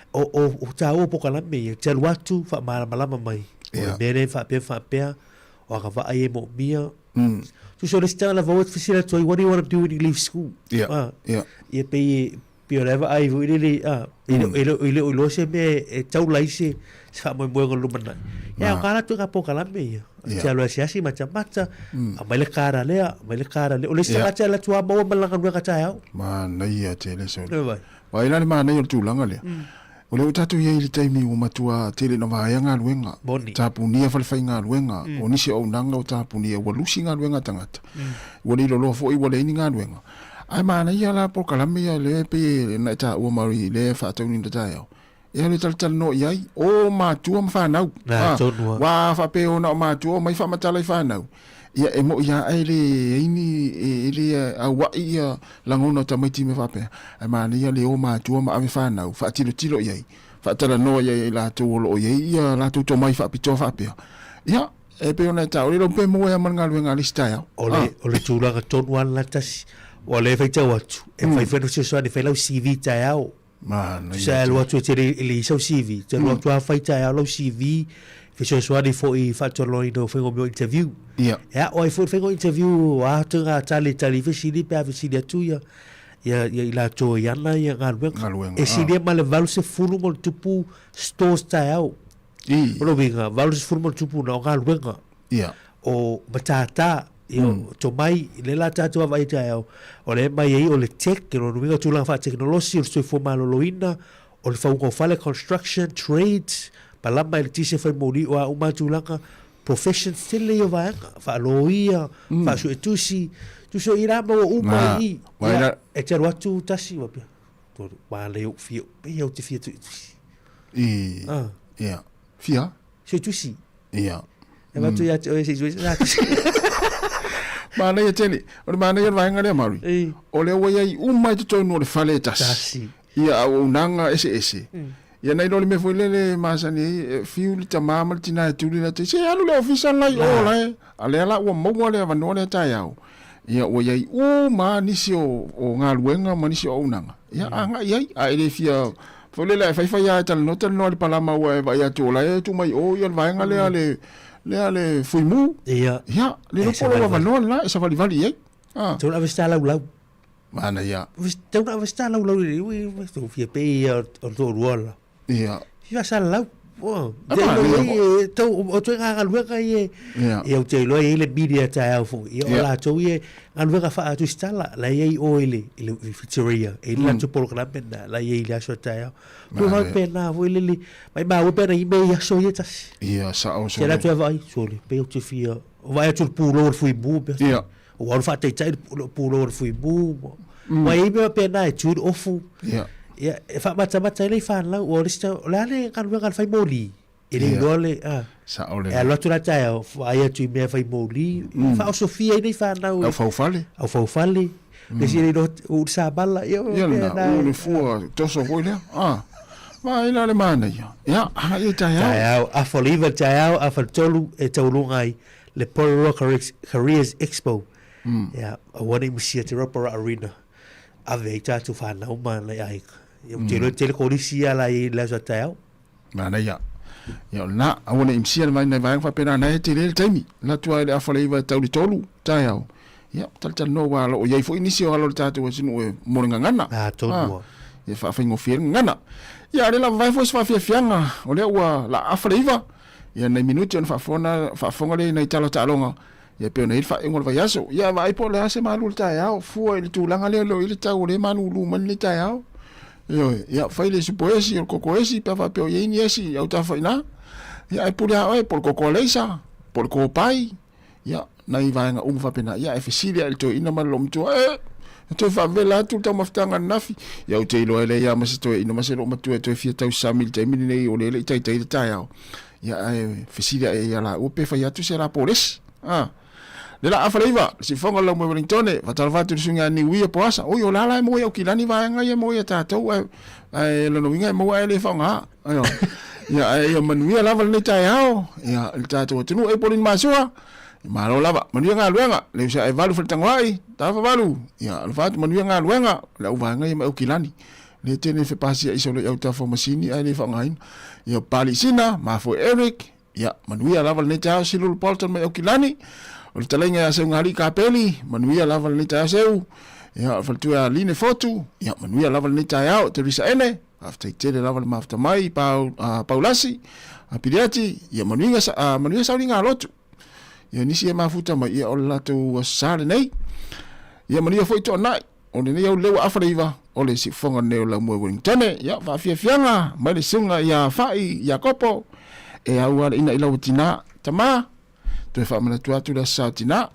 o tau po kala me te watu fa malama mai o mere fa pe o ka va ai mo mia tu so le stala va wat fisila toi what do you want to do when you leave school ia pe whatever ai vo ile ile lo se me tau lai se fa mo mo ngolu mana ia kala tu ka po kala me te lo se asi mata a mai le cara le o le sa ta la tua mo malanga ka ta ma na ia te le so vai la ma na yo tu langa le o le tatu ye le taimi o matua tele na vaenga luenga tapunia falfainga luenga o nisi o nanga o tapunia o lusinga luenga tangata o le lo fo I o le ninga luenga ai mana ia la por kalame ia le pe na ta o mari le fa tau ni ta ia le tal no ia o matua ma fa nau wa fa pe o na matua mai fa matala fa nau ia e mo ia ai le ini ele a wa ia langona tamaiti me fa pe ai mana ia le o matua ma ave fa nau fa tilo ia fa tala no ia la to lo ia la to mai fa pito fa pe ia e pe ona ta o le pe mo ia manga luenga lista ia o le tula ka ton wan la tas o le fa tau atu e fa fa no se so ni fa la CV ta ia man sa lo atu te le so CV te lo atu fa ta ia lo CV fe so ni fo I fa to lo no fa go interview o I fo interview a tunga tali fe sini pe ave sini atu ia la to ia na ia ngalwen e sini ma le valu se fulu mo tupu stores ta au lo vinga valu se fulu mo tupu na ngalwen o batata to mai le la tatu vai ta au o le mai o le tech que no vinga tu la fa technology o se fo malo loina o le fa ko fale construction trades palama le tise fa mori o uma tulanga profession still yo va fa loia fa su etusi tu so ira mo uma I e te watu tasi wa pe to wa le o fio pe o te fio tu ia fia se tusi Ia. E watu ia te oe se juis na. Mana ia tele. O mana ia vai ngare mari. O le wa ia umai te tonu le fale tasi. Ia o nanga ese. Ia nei no le me foi le masani fiu le tamama le tina tu le te se alu le official lai o lai. Ale ala o mo le vano le tai au. Ia o ia ma nisi o ngā luenga ma nisi o nanga. Ia anga ia a ele fia foi le fai ia tal no le palama wa vai atu lai tu mai o ia vai ngale le foi mu. Ia le no polo vano la esa vali ia. Tu la vista lau. Mana ia. Tu la vista lau ui tu fia pe o to ruola. Ia. Ia sa lau. O tu nga luenga ie. Ia te lo ile media ta fu. Ia la tu ie luenga fa tu stala la ie o ile Victoria. Ile tu por na la ie ile so ta. Tu va pena vo ile mai ba o pena ibe ia so ia tas. Ia sa o so. Ia tu vai so le pe tu fia. Vai tu pulo fu bu. Ia. O al fa te pulo fu bu. Mai ibe pena tu ofu. Ia. Ya, fa mata le fa la o rista la le kan we kan fai moli. Ele dole sa ole. E lo tu la tai o fa ia tu me fai moli. Fa o Sofia nei fa na o. Au fale. Au fale. Le si le o sa balla io. Ia na o le fu to so voi le. Ma ina le mana ia. Ya, ia tai au. A foliva tai au a fa tolu e tolu ngai le Polo Careers Expo. Ya, a wani musia te Roper Arena. Ave tu fa na uma le ai. Ia te ko risia la i la sa tau. Mana ia. Ia na awona imsia mai na vai fa pena na te le taimi. Na tu ai a fale tau li tolu tau. Ia tal no wa lo ia fo inisio alo tatu wa sinu e moringa ngana. Tolu. Ia fa fa ngofia ngana. Ia le la vai fo fa fia fianga. O le wa la afreiva. Ia na minuti on fa fonga le na italo talonga. Ia pe nei fa ngol vai aso. Ia vai po le ase malu tau. Fu ele tu langa le lo ile tau le manu lu man le tau. Ia fai le supoesi o kokoesi pa fa pe o yeni esi au ta faina. Ia e pulia oi por kokoleisa, por kopai. Ia nai vai nga fa pena. Ia e fesilia el to ina malom to to fa vela tu ta maftanga nafi. Ia o te lo ele ia masito ina maselo matu e to fia tau samil te mini nei o le tai tai. Ia e fesilia e ia la o pe fa ia tu sera polis. Le la afaliva si fonga lo mo Wellington va tal va tu sunga ni wi po asa o yo la mo yo kilani va nga ye mo ya ta to lo no winga mo ele fonga ayo ya yo man wi la val ni ta yao ya el ta to tu e polin masua ma lo lava man nga luenga le sa e valu fal tangwai ta fa valu ya al fat man nga luenga la va nga ye mo kilani le tene fe pasi iso le auta fo masini ai le fonga in yo palisina ma fo Eric ya man wi la val ni ta silul polton mo kilani. O le talenga se ngari kapeli manuia lava le ta seu ia faltua line fotu ia manuia lava le ta ao te risa ene after tele lava le mafta mai paulasi a piriati ia manuia sa ringa lotu ia nisi e mafuta mai ia o lato sale nei ia manuia foi to nai o le nei o lewa afreiva o le si fonga neo la mo Wellington ia fa fianga mai le sunga ia fai ia kopo e au ina ila utina tama te fa mana tu atu la satina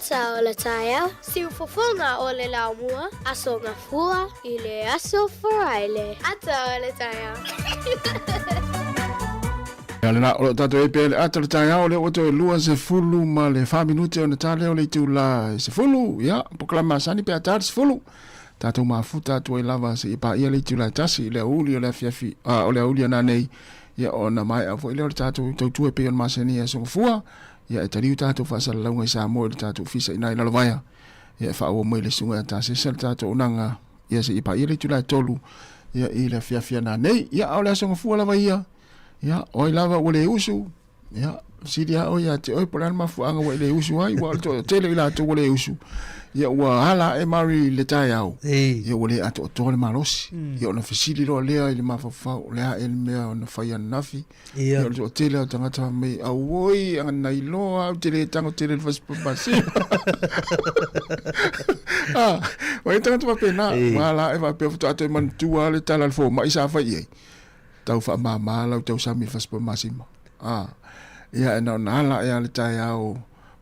Ata o le taia, siu fofonga o le laumua, aso ngā fua i le aso foraile. Ata o le taia. Ya le na o tato e pe ata le taia o le o te lua se fulu ma le 5 minute o na tale o le tu la se fulu ya proklama sani pe ata se fulu tato ma futa to e lava se pa ia le tu la tasi le uli o le fiafi o le uli na nei ya o na mai a fo le tato tu e pe on masani e so fua ya e tariu tato fa sa launga i Sāmoa le tato fisa ina i lalavaya ya fa o mai le sunga ta se sel tato unanga ya se pa ia le tu la tolu ya i le fiafi na nei ya o le so fua lava ia ya oi lava o le usu ya sidia o ya te oi polan mafuanga o le usu ai wa to tele ila to o le usu ya wa hala e mari le tai au ya o le ato to le marosi ya ona fisili lo le ile mafafa le a el me ona faya nafi ya o tele o tangata me au oi ana ilo au tele tango tele fas pasi ah o tangata pa pena wala e va pe foto ato man tua le tala fo ma isa fa ye tau fa mama lau tau sami fas pa masima ya na nala ya le tai au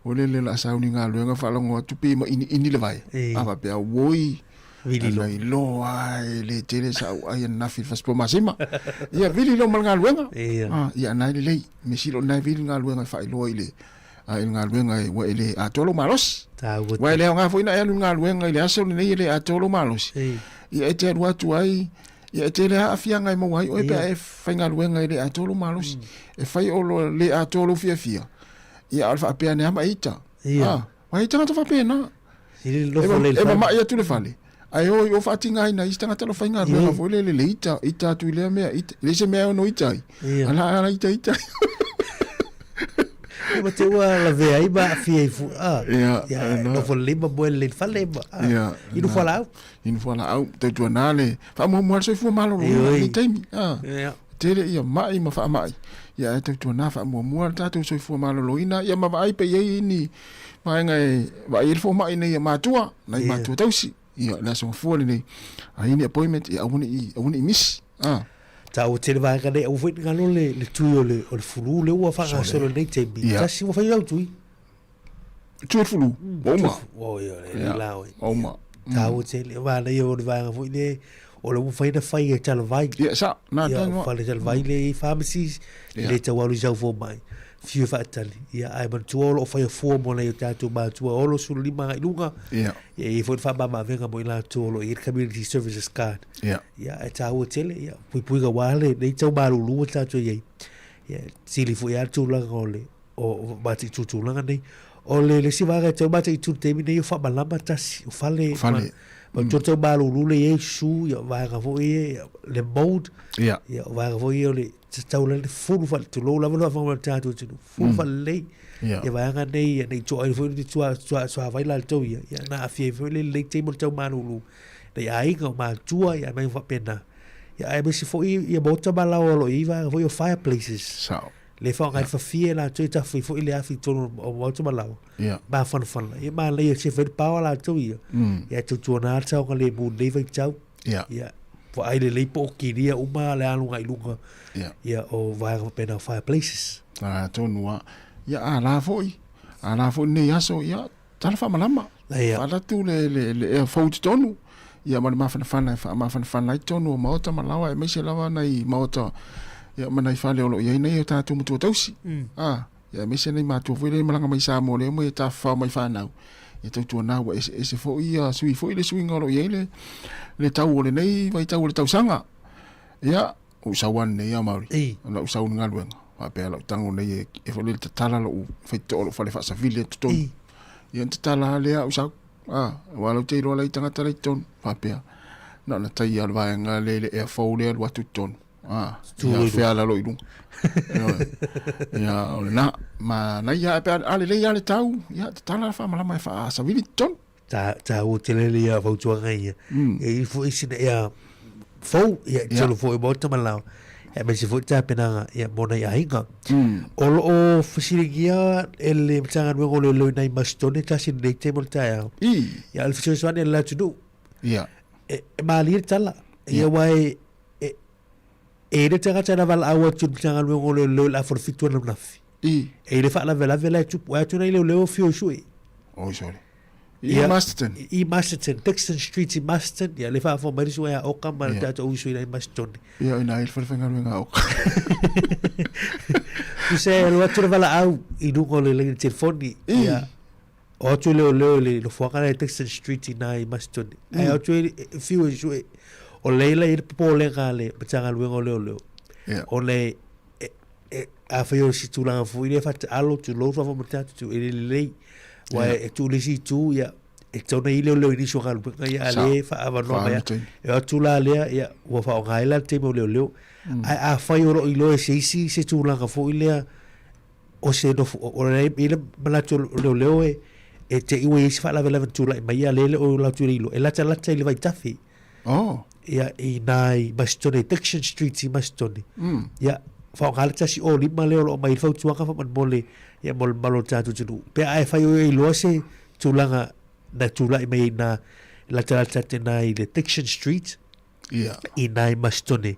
o le la sauni nga luenga fa longo tupi ma ini le vai ava pe woi vili lo ai le tele sa ai na fi fas pa masima ya vili lo mal nga luenga ya na le me silo na vili nga luenga fa lo ile ai nga luenga wa ile atolo malos wa ile nga fo ina ya nga luenga ile aso ni ile atolo malos ya ete watu ai ya tele afia ngai mo ai o pe e fainga luenga ile atolo malos e fai o le atolo fia ya alfa pe ne ama ita wa ita to fa pe na ile lo fo le e ma ya tu le fale ai o fa tinga ina ista ngata lo fainga luenga fo le ita tu le me ita le se me no ita ala ita ma te wa la ve ai ba fia fu ya no fo le ba bo le fale ba inu fala au te tu nale fa mo so fu malo ni temi tele ia mai ma fa mai ya te tu na fa mo ta tu so fu malo loina ya ma ai pe ye ni mai ngai va ir fo mai ni ma tua na ma tua tausi ya la so fu ni ai ni appointment ya uni miss ta o tele va ka de o fo ngalo le tu o le fulu le wa fa so le te bi ta si wa fa yo tu fulu o yo le la o ma ta o tele va le yo va fo le o le fai na fai e tala vai sa na fa le tala vai le pharmacies le te walu jau fo mai fiu fa tali ia ai man tu o fai fo mo le tatu ba tu o lo su lima ilunga e fo fa ba ma venga mo ila tu o i community services card ia e ta o tele ia pui ga wale le tau ba lu tatu ye ia sili fo ia tu la ngole o ba ti tu la ngani o le si va ga tau ba ti tu te mi ne fa ba lamba tasi o fale ma toto balu lule yesu ya va ga vo le mold ya va ga vo le tau le fulu fa tu lo la va fa ta tu fulu fa le ya va ga nei to ai vo ti tua vai la to ya na afie vo le te mo tau manulu le ai ga ma tua ya mai fa pena ya ai besi fo i bota bala o lo i va vo fireplaces le fa ngai fa fie la to ta fo ile afi to o bota bala ba fan ya ma le se fe pa la to ya tu na ta o le bu le vai chau ya fo ai le po ki dia o ma le alu ngai lunga ya o va pena fireplaces to no ya ala fo ne ya so ya tal fa malama ala tu le fo tonu ya ma fa tonu ma ota malawa e me se lava nai ma ota ya mana fale o ya nei ta tu mutu tausi ya me se nei ma tu foi malanga mai Sāmoa le mo ta fa mai fa nau ya tu na wa ese fo ia sui fo ile swing o ye le tau le nei vai tau le tau sanga ya o sawan nei ya mauri la o saun ngaluenga pa pe la tango nei e fo le tala lo fa to fa le fa sa vile to ya tala le o sa wala te ro la tanga tala ton pa pe na tai al va nga le e fo le wa tu ton ya fea la lo idung ya na ma na ya pe ale le ya le tau ya tala fa mala mai fa sa vili ton ta o tele le ya fo tu ngai e fo isi ya fo ya tolo fo e bota mala e me se fo ta pena ya mona ya hinga o fisigia ele mtanga no lo nai mastone ta sin de table ta ya al fisio swan la tu do ya e ma li tala ya wai e le tanga tana val awa tu tanga lo la for fitu na nafi e le fa la vela tu wa tu nei le fio shui Oh, sorry. Masterton. Masterton, Dixon Street in Masterton. Ya le fa fo mai so ya o ka ma ta o so i Masterton. Ya ina il fa nga nga o. Tu sei lo tu vala au I dungo le telefoni. Ya. O tu le fo ka Dixon Street in Masterton. Ai o tu fiu so o leila I po le gale, batanga luengo le. O le a fa yo si tu la fo ile fa alo tu lo fa mo ta tu le wa tu le si tu ya e tona ile le ni so gal ka ya le fa ava no ya e tu la le ya wa fa o gaila te mo le a fa yo ilo e se tu la ka fo ile o se do o le ile bla tu le e te iwe si fa la vela tu la mai ya le o la tu ilo e la ile vai tafi ya I nai Bastoni Dixon Street I Bastoni ya fa galta si o lima le o mai fa tu ka fa mole ya mol malo tatu tu pe ai fa yo lo se tulanga na tula mai na la tata na I Dixon Street I nai Bastoni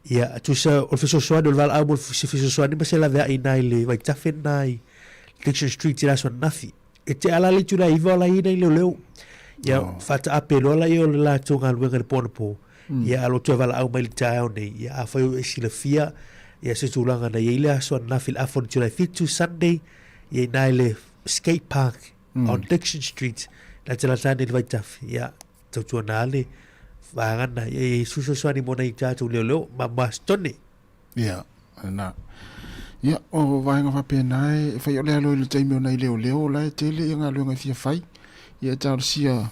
ya tu sa o fiso so do val au fiso so ni se la va I nai le vai tafe nai Dixon Street la so nafi e te ala le tu la I vola I nei le ya fata apelo la yo la tunga luenga le pono ya alo tu val au mai tau nei ya fa yo si la fia ya se tulanga na ile so na fil afon July 5 Sunday ya na le skate park on Dixon Street la tela tane vai taf ya tu na le va na ya su so ni mona I tu le ma Bastoni ya na ya o vai nga fa pe nai fa yo le alo le taimi ona ile o la tele nga lo nga fia fai ya ta sia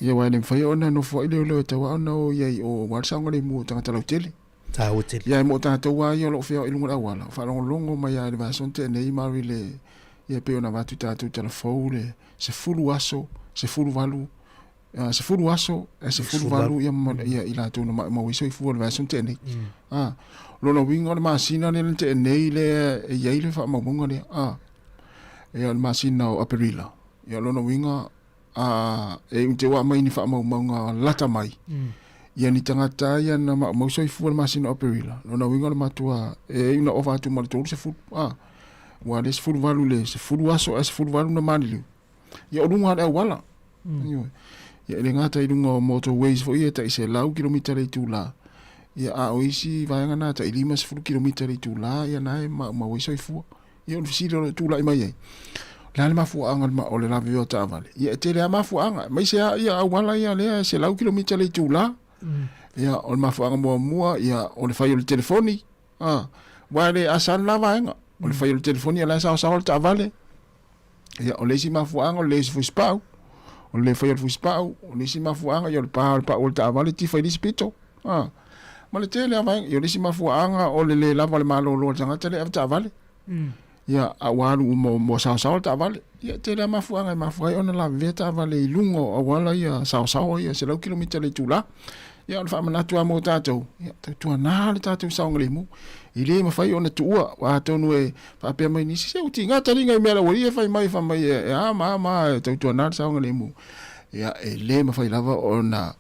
ya wa le fa yo na no fo ile o ta wa no ya o wa sa ngale mu ta ta tele ta hotel ya mo ta wa yo lo fia ilungu la wala fa longo ma ya va son te nei ma rile ya pe ona va tu ta telefone le se fulu aso se fulu valu se fulu aso se fulu valu ya ila tu no ma wi so fu va son te nei lo no wingo ma sina le te nei le ya ile fa ma mongo le ya ma sina o aperila ya lo no winga e te wa mai ni fa ma mongo lata mai ya ni tangata ya na ma so fu ma sina operila no na winga ma tua e una ova tu mal tu se fu wa les fu valu le se fu aso se fu valu na mani ya odunga da wala ya le ngata I dunga motorways fo ia ta se lau kilometer le tu la ya a oisi va nga ta 5 kilometer le tu la ya na ma we so fu ya on fisi le tu la mai la ma fu anga ma o le la vio ta vale ya te le ma fu anga mai se ya wala ya le se lau kilometer le tu la ya on ma fu anga mo ya on le fai le telefoni wale asan la va nga on le fai le telefoni ya la sa ta vale ya on le si ma fu anga on le fu spau on le fai le fu spau on le si ma fu anga ya le pa o ta vale ti fai dispito ma le tele va yo le si ma fu anga o le la vale ma lo tanga tele ta vale ya awalu mo sa ta vale ya tele ma fu anga ma fu ona la veta vale lungo awala ya sa ya se lo kilometer le tula ya on fa mana tu mo tato ya tu na le tato sa ngale mu ile ma fa ona tu wa to no e fa pe mai ni se uti ngata ringa me la wori fa mai ya ma tu na sa ngale mu ya ele ma fa lava ona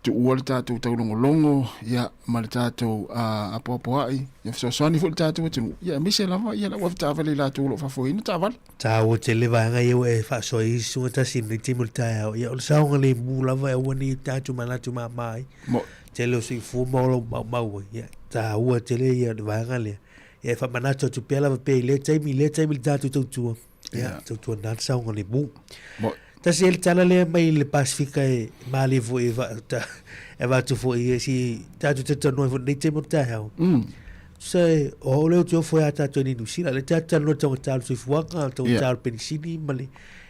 tu ua tatou taulongolongo ia ma le tatou apoapoa'i ia fesoasoani fo'i le tatou atunu ia mise lava ia lau afetaavale i latou lo faafoina tavale taua te le vaega ia ua e fa'asoai suga tasina i timu le taeao ia o le saoga lemu lava e ua ni tatou manatu mamai te le o si'ifua ma o lou maumau ia taua te le ia le vaega lea ia e fa'amanatu atu pea lava pea i le taimi le tatou tautua ia tautua na le saoga lemu tasi ele tala le mai le Pasifika e mali vo e va tu fo e si tatu tatu no nei te mo tae sai o le tu fo ata tu ni nusila le tatu no tau tau tu fo ka tau tau pensini mali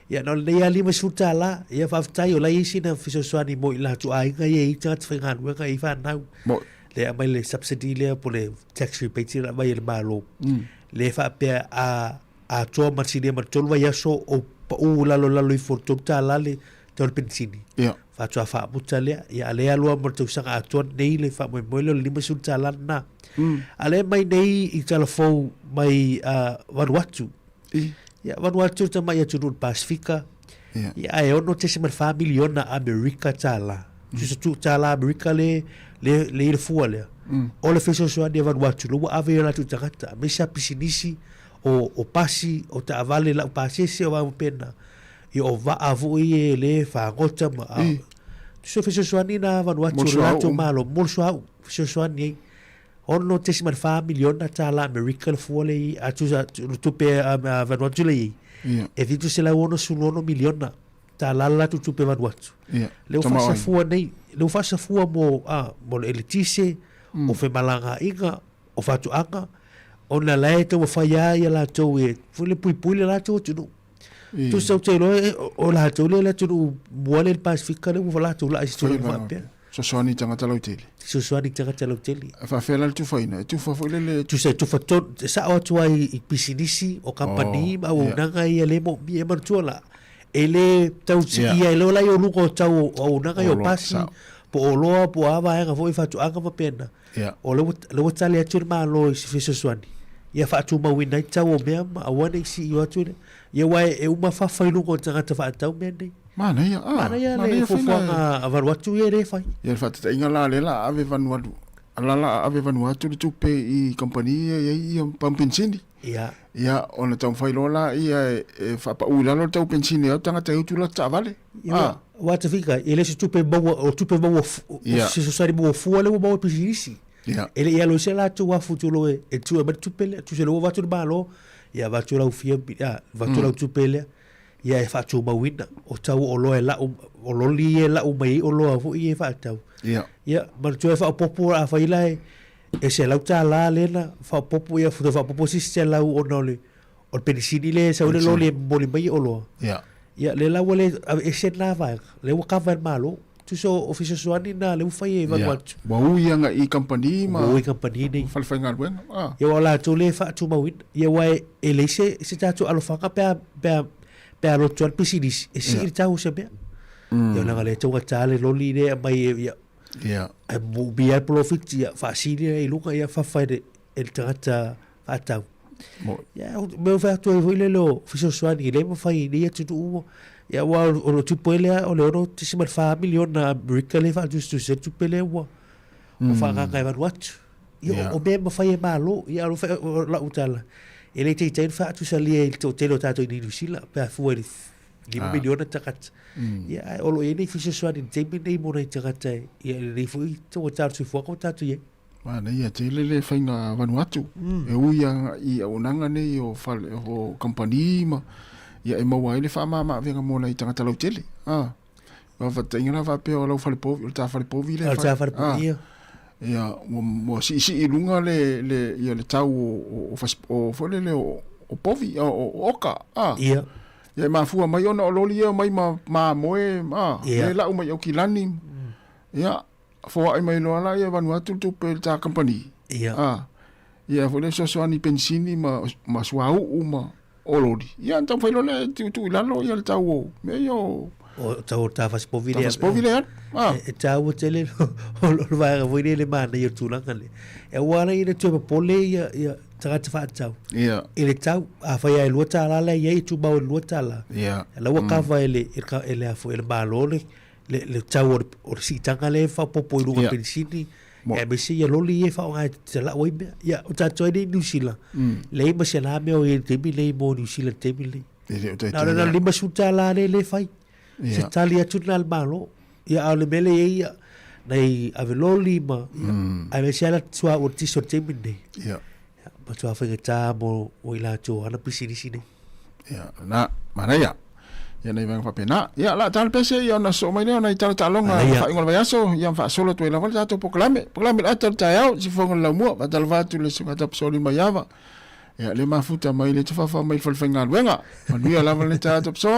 ya no le ali ma suta la ya fa tai o la isi na fiso swani mo la tu ai ga ye tat fa ngan wa ga i fa na le mai le subsidy le po le tax rebate la mai le malo le fa pe a to ma si le ma tolwa ya so o lalo I forto talale tol pensini fa tua fa mutale ya le alua mo tu sanga aton nei le fa mo le lima sul talana ale mai nei I telefon mai Vanuatu ya Vanuatu ta mai atu no Pasifika ya e ono te se fa miliona America tala tu tala America le fu le o le feso so de Vanuatu lo ave la tu tangata me sa pisinisi o pasi o ta avale la pasi se o pena I o vaa vui e le whangota ma au. So fesosoani na vanuatu lato malo molso au fesosoani ei. Ono tesi man wha miliona ta la America le fuole i atu tupe vanuatu le i. E vitu se la ono sulono miliona ta la tupe vanuatu. Leo fasa fua nei, leo fasa fua mo elitise, o fe malanga inga, o fatu anga, o na lae te wafaya ia la tau e, fule pui le la tau tunu. Tu sau te loe, o la tau le la tunu, muale le Pasifika le wala tau la isi tunu wapea. So soani tangata lau tele. So soani tangata lau tele. Fa fela le tufaina, tufa foi le. Tu se tufa ton, sa o tua i pisinisi o kampani, ma o nanga ia le mo mi e mantua ele tau ia ele la yo luko tau o nanga yo pasi po o loa po ava nga foi fatu anga pa pena o le tale atu ma lo si fiso swani ia fatu ma wina tau o mea ma awane si yo atu ia wai e uma fa fa luko tanga ta fa tau mene mana ia le fo nga avaruatu ia le fai ia fatu inga la le la ave vanuatu ala ave vanuatu le tupe i kompania ia pampensini ia ona tau whailola ia fa pa ulalo tau pensini au tangata utu la tavale wata fika ele se tupe bawa se sosari bawa fuale bawa pisisi ele ia lo se la tu wafu tu lo e tu e tupe tu se lo watu balo ia watu la ufia watu la tupe ia e fatu mawina o tau o lo e la o lo li e la o mai o lo afu ia fa tau ia ma tu e fa popo a failai e se lau tā la lena fa popo ia fa popo si se lau o nole o penisini le sa le lo le moli mai o lo ia le lau le e se na va le wa ka malo tu so officio soani na le fai e va wat wa uia nga i company ma o i company nei fa fa ngal wen ia wala tu le fa tu mawin ia wa e le se ta tu alo fa ka pe alo tu al pisinis e si ta o se be ia na le tu ta le lo li le mai ia e bia profit ia fasili e luka ia fafaide el tangata atau me fa tu e le lo fiso swani le mo fai ni tu tu ia wa o tu pele o le oro ti sima fa miliona America le fa just se tu pele wa o fa ga ga wat ia o me mo fai malo ia lo fa la utala ele te te fa tu sali el to te lo tato ni sila pa fuori 5 miliona takat ia o lo ene fiso swani te me mo nei takata ia le foi to tatu fo ko tatu ye mana ia te le fainga Vanuatu e uia i onanga nei o fal o company ma ia e mau ele fa mama venga mo nei tangata lau tele va fa tenga va pe o lau fale po o ta fale po vi le ia mo si lunga le ia le tau o fole le o povi o oka ia ia ma fua mai ona o loli ia mai ma moe le la mai o kilani ia fo ai mai lo ala ia Vanuatu tu pe ta company ia fo le so ani pensini ma suau ma o loli ia então foi lo le tu lalo ia le tau me yo o tau ta fas povile e tau tele o vai voi le mana ia tu langale e wala ina tu pole ia tangata fa tau ele tau a fa ia lo tala la ia tu ba lo tala la wa ka va ele a fo ele balole le tau o si tanga le fa popo i lunga pensini e me si ia loli e fa o te la oi ia o ta toi ni nusila le ma se la me o te mi le mo nusila te mi le na lima suta la le fai se tali atu nal malo ia ale mele ia nei ave loli ma a me se la tua o ti so te mi nei ma tua fa ta mo o ila tu ana pisini sini na mana ia nei vang fa pena ia la tal pese ia na so mai nei tal talonga fa ngol vai aso ia fa solo tu ila val ta proclame atal taiao si fonga la mo va tal va tu le so ta soli mai ava ia le mafuta mai le fa mai fal fenga wenga ma ia la val ta top so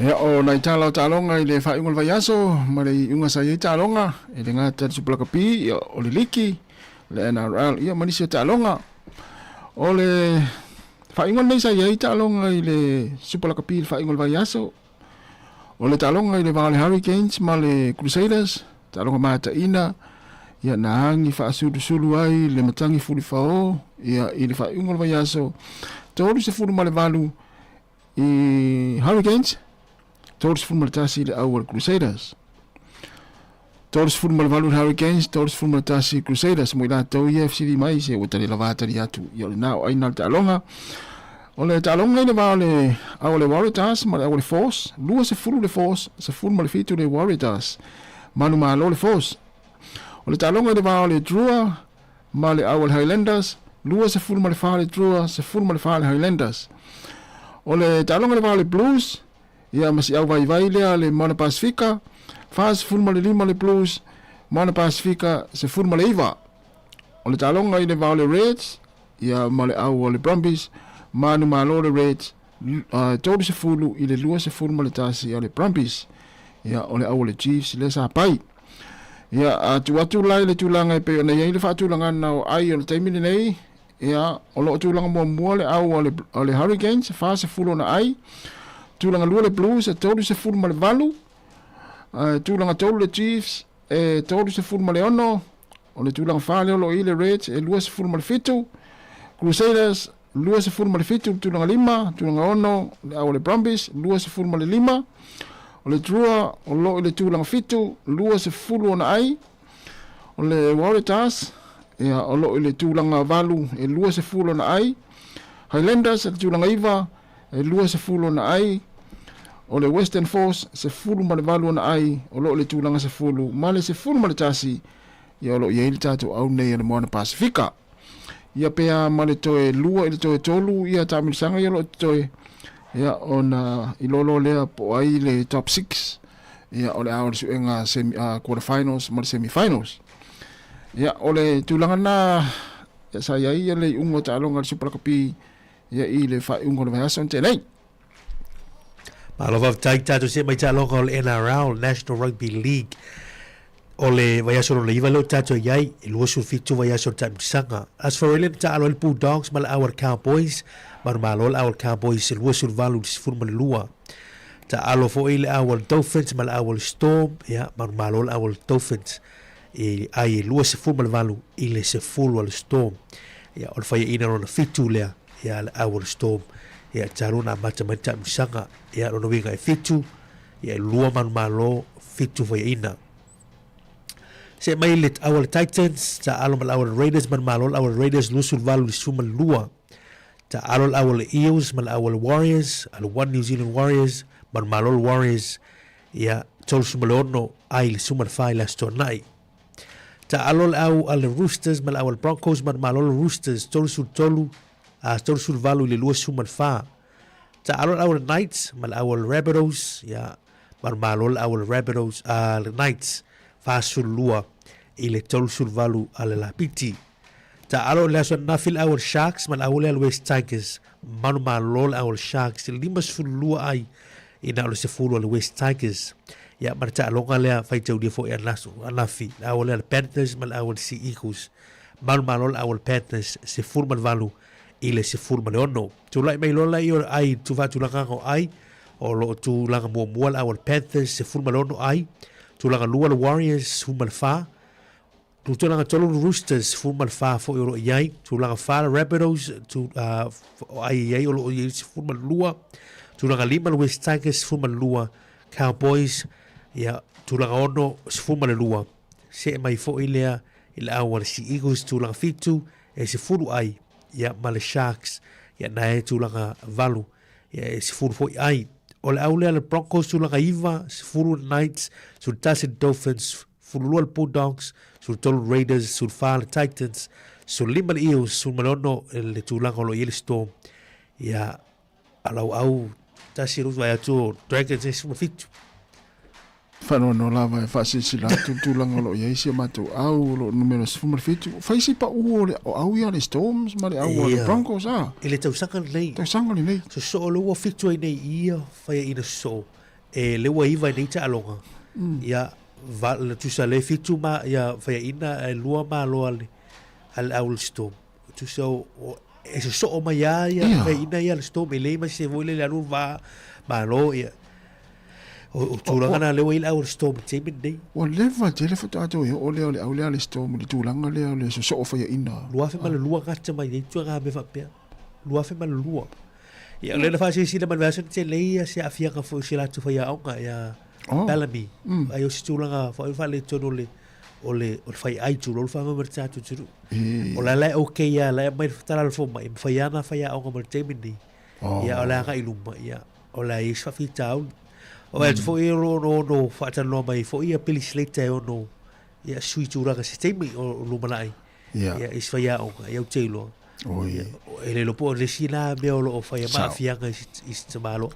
Ya o nai talonga i le whaingol vai aso, ma le unga sa i talonga, i le ngā tatu plakapi, ia o le liki, le NRL, ia manisi talonga. O le whaingol nei sa i talonga i le supalakapi i le whaingol vai aso. O le talonga i le Vale Hurricanes, ma le Crusaders, talonga mata ina, ia na hangi whaasuru ai, le matangi fuli whao, ia i le whaingol vai aso. Tōru se furu ma le valu i Hurricanes, Todos fun maltasi le awal Crusaders. Todos fun malvalu Hurricanes, todos fun maltasi Crusaders. Mo ila tau FC di mai se utari lavata di atu. Ia le nao ai nal talonga. O le talonga le vale awal Warriors, ma le awal Force. Lua se furu le Force, se fun mal fitu le Warriors. Manu malo le Force. O le talonga le vale Drua, ma le awal Highlanders. Lua se fun mal fale Drua, se fun mal fale Highlanders. O le talonga le vale Blues. Ia masi au vai lea le Mana Pasifika, faz fulma le lima le Blues, Mana Pasifika se fulma le iwa. O le talonga i le vau le Reds, ia ma le au o le Brumbies, manu malo le Reds, tōru se fulu i le lua se fulma le tasi o le Brumbies, ia o le au o le Chiefs le sa pai. Ia atu lai le tūlanga e pe o nei le whaatūlanga nao ai o le taimini nei, ia o lo tūlanga mua le au o le Hurricanes, faz se fulu na ai, tūlanga lua le Blues, e tōru se furu ma le valu, tūlanga tōru le Chiefs, e tōru se furu ma le ono, o le tūlanga whāle olo i le Reds, e lua se furu ma le fitu, Crusaders, lua se furu ma le fitu, tūlanga lima, tūlanga ono, le au le Brumbies, lua se furu ma le lima, o le Drua, o lo i le tūlanga fitu, lua se furu ona ai, o le Warriors, o lo i le tūlanga valu, e lua se furu ona ai, Highlanders, e tūlanga iwa, e lua se furu ona ai, o le Western Force se fulu ma le valu ona ai, o lo le tūlanga se fulu, ma le se fulu ma le tasi, ia o lo ia ili tātou au nei le Moana Pasifika. Ia pea ma le toe lua i le toe tolu, ia tāmilisanga ia lo toe, ia ona i lolo lea po ai le top 6, ia o le awa le suenga quarterfinals ma le semifinals. Ia o le tūlanga na, ia sa ia le ungo tālonga le supalakapi, ia i le whai ungo le vahason tenei. Malova tai tatu se mai talonga o le NRL, National Rugby League. O le vaiaso no le iwa leo tatu iai, i luosu fitu vaiaso tamisanga. As for Ireland, ta alo le Bulldogs, ma le Our Cowboys, ma malo le Our Cowboys, i luosu valu disifuru ma le lua. Ta alo fo i le Our Dolphins, ma le Our Storm, ia, ma malo le Our Dolphins, i ai lua sifuru ma le valu, i le sifuru al Storm. Ia, o le whaia ina rona fitu lea, ia le Our Storm. Ia taruna mata mata misanga ia rono winga e fitu ia lua malo fitu foi ina se mai le our Titans ta alo mal our Raiders malo our Raiders lusul valu suma lua ta alo our Eels mal our Warriors al One New Zealand Warriors malo Warriors ia tol suma lono ai suma fai la stonai ta alo al Roosters mal our Broncos malo Roosters tol tolu tolu sul valu le lua suman fa ta alol our Knights mal our Rabbitohs ya malol our Rabbitohs le Knights fa sul lua i le tolu sul valu ale la piti ta alol la so nafil our Sharks mal our West Tigers malol our Sharks lima sul lua ai ina le se fulu al West Tigers ya marta longa le fa tau dia fo ya nasu anafi our Panthers mal our Sea Eagles malol our Panthers se fulu valu ile se furma le ono tu lai mai lola i o ai tu va tu langa o ai o lo tu langa mua our Panthers se furma le ono ai tu langa lua le Warriors furma le fa tu langa tolu Roosters furma le fa fo i ro iai tu langa fa le Rabbitohs tu ai o lo i se furma lua tu langa lima le West Tigers furma lua Cowboys ia tu langa ono se furma le lua se mai fo ilea ile our Sea Eagles tu langa fitu e se furu ai ia ma le Sharks ia na e tūlanga valu ia e sifuru foi ai o le aulea le Broncos tūlanga iwa sifuru Knights sur tasi Dolphins furu lua le Bulldogs sur tolu Raiders sur wha le Titans sur lima le Eels sur malono le tūlanga o lo Yellow Storm ia alau au tasi rutu ai atu Dragons e suma fitu Whanono lava e whasisi la tūlanga lo ia isi matu au lo numero sifuma le fitu. Whaisi pa ua o au ia le Storms ma le au le Broncos I le tausanga nei. Tausanga nei. So o lua fitu ai nei ia whaia ina so. e le wa iva nei ta alonga ia val tu sa le fitu ma ia fa ina e lua ma lo al aul storm tu so e so o ma ia fa ina ia al storm le ma se vole le alu va ma lo ia o tulanga na le wil aul storm te midday o le va te le fata to o le au le storm le tulanga le so o fa ina lua fa ma le lua ga te mai tu ga me fa pe lua fa ma le lua ia le fa se le man version te le ia se afia ka fo se la tu fa ia onga ia Bellamy ai o se tulanga fa le tono le o le fai ai tu lo fa ma merta tu tu o la okay ia la mai tala le fo mai fa ia na fa ia onga mer te midday ia o la ga iluma ia o la is fa fitau o e fo ia no fa ta no mai fo ia pili slate o no ia sui tu ra se te mi o lo malai ia is fa ia onga ia te lo ele lo po le sila me o lo fa ia ma fia ga is te malo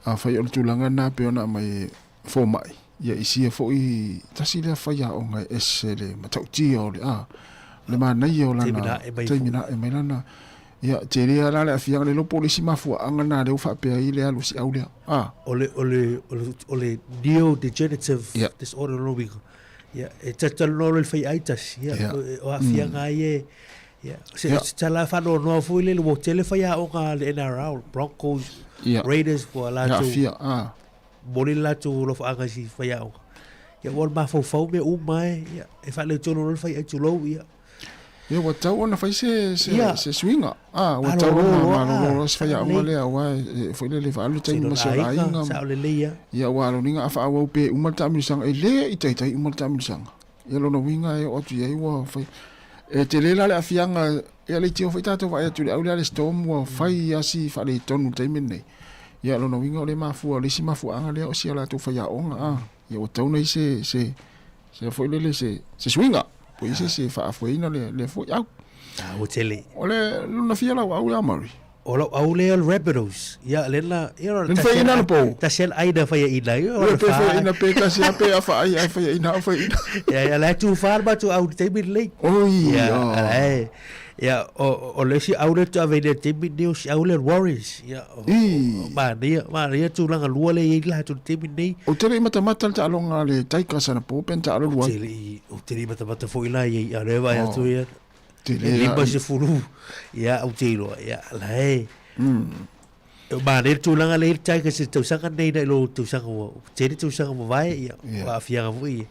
a fa ia tulanga na pe ona mai fo mai ia isia fo i tasi le fa ia onga esele matau ti o le ma na ia o lana termina e mai lana ia te rea la le afia le lo polisi mafu anga na le fa pe ai le alu si au le ole neurodegenerative disorder no we ia e tatal no le fai ai tas ia o afia ngai ia se tala fa no fu le lo tele fa ia o ga le NRL Broncos Raiders for la to boli la to lo fa ga si fa ia o ia wol ma fo me o mai ia e fa le tono lo fa ia tu lo ia ia wa tau ona fai se swinga wa tau ona lo se fa o le wa foi le fa lu tai ma se ai nga sa le le ia wa lo ninga fa wa pe uma ta mi sang e le i tai uma ta mi sang ia lo no winga e o tu ia wa fai e te le la le afianga ia le tio fai tato va ia tu le au le storm wa fai ia si fa le tonu tai mene ia lo no winga o le mafu le si mafu anga le o si ala tu fa ia onga ia wa tau nei se foi le se swinga pois se fa foi na le foi au o tele o le na fia la au ya mari o lo au le Rapidos ia le la ia le fa ina no po ta sel aida fa ia ina o le fa ina pe ka se pe fa ai fa ina ia la tu farba tu au te mi le ia o le si au le tu ave le te mi news au le Warriors ia ma dia tu langa lua le ila tu te mi nei o te mata ta longa le tai ka sana po pen ta lua o te mata fo ila ia reva ia tu ia limba se furu ia au te lo ia lai ma le tu langa le tai ka se tu sanga nei da lo tu sanga te tu sanga vai ia wa fia ga vui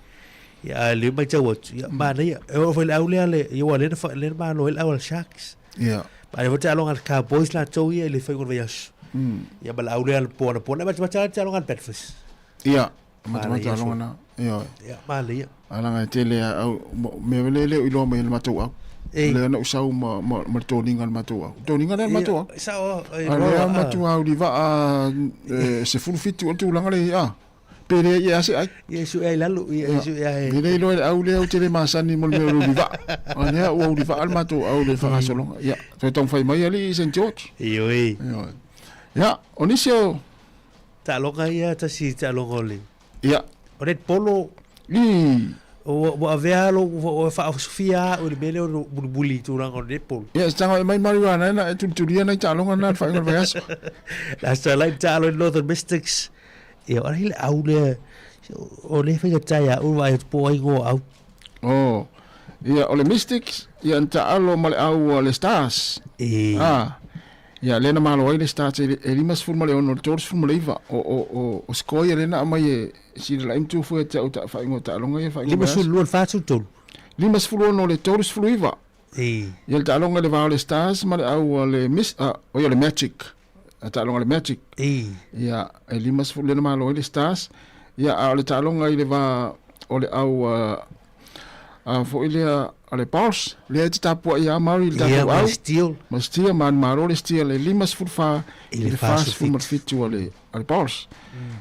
ia le mai tau ia ma nei o foi au le ia le ma lo el au Sharks ia pa le vota longa Cowboys la to ia le foi con vias ia ba au le pona ma ta longa Bedford ia ma longa na ia ma le ala nga tele au me le ilo me le matou au le na usau ma toninga le matou au toninga le matou sa o matou au di va se fulfitu o tu langa le pere ia se ai Yesu ai lalu Yesu ai ni lo au le au tele masani mo le di va ana o di va al matou au le fa solo ia to tong fai mai ali St George ia onisio ta longa ia ta si ta longa le ia o le polo o avea lo o fa Sofia o le mele o bulbuli tu rang o le polo ia stanga mai marijuana na tu na ta longa na fa ngol vas la sta lai ta lo Northern Mystics ia ora ile au le o le fa ta ya o vai po ngo au ia o le Mystics ia ta alo mal au le Stars ia lena malo ile Stars e limas fu mal on tours fu mal iva o skoia lena mai si la imtu fu ta fa ngo ta longa ia fa ngo limas fu lo fa tu tol limas fu no le tours fu iva ia ta longa le va le Stars mal au le o le Magic ta longa le Magic ia e limas fu lena malo ile Stars ia le ta longa ile va o le au fo ile ale Pauls le ta po ia mari da au mastia man maro le stia le limas fu fa ile fast fu mar fitu ale Pauls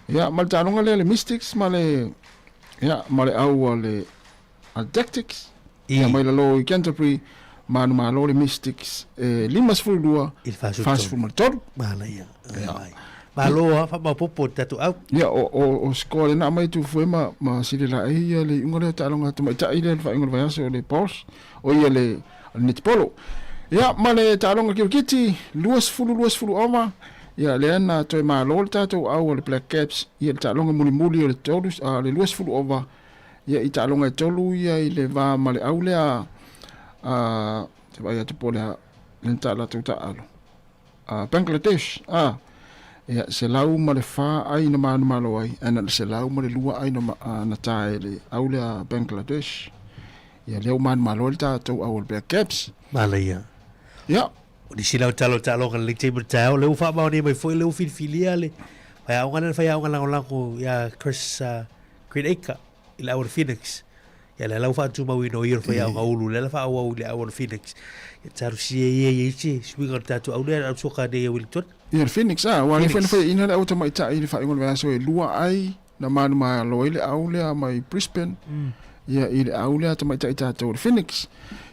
ia mal ta longa le Mystics male ia male au le Tactics ia mai lo Canterbury man malo le Mystics limas fu lua fast fu mar tor mala ia malo fa ma popo tatu au ia o skole na mai tu foi ma sile la ia le ngole ta longa tu mai ta ile fa ngol vai so le Pauls o ia le net polo ia male ta longa ki kiti luas fulu oma Ia le na toi malo le tatou au le Black Caps ia le talonga muli o le tolu le luas fulu ova ia i talonga e tolu ia i le va ma le au le a te vai atu pole le tala tu alo Bangladesh ia se lau ma le fa ai na manu malo ai ana se lau ma le lua ai na tae le au le a Bangladesh ia le manu malo le tatou au le Black Caps Malaya ia o di silau talo kan le table tao le ufa ma ni mai foi le filia le fa au ngana lango ya Chris Creaker ila au Phoenix ya le lau fa tu ma wino ir fa au ulu le fa au le au Phoenix ya taru si ye chi swinga tatu au le au soka de Wellington ia Phoenix wa le fa ina le auto mai ta i fa ngol va so lua ai na manu ma lo ile au le mai Brisbane ia ile au le mai ta tatu Phoenix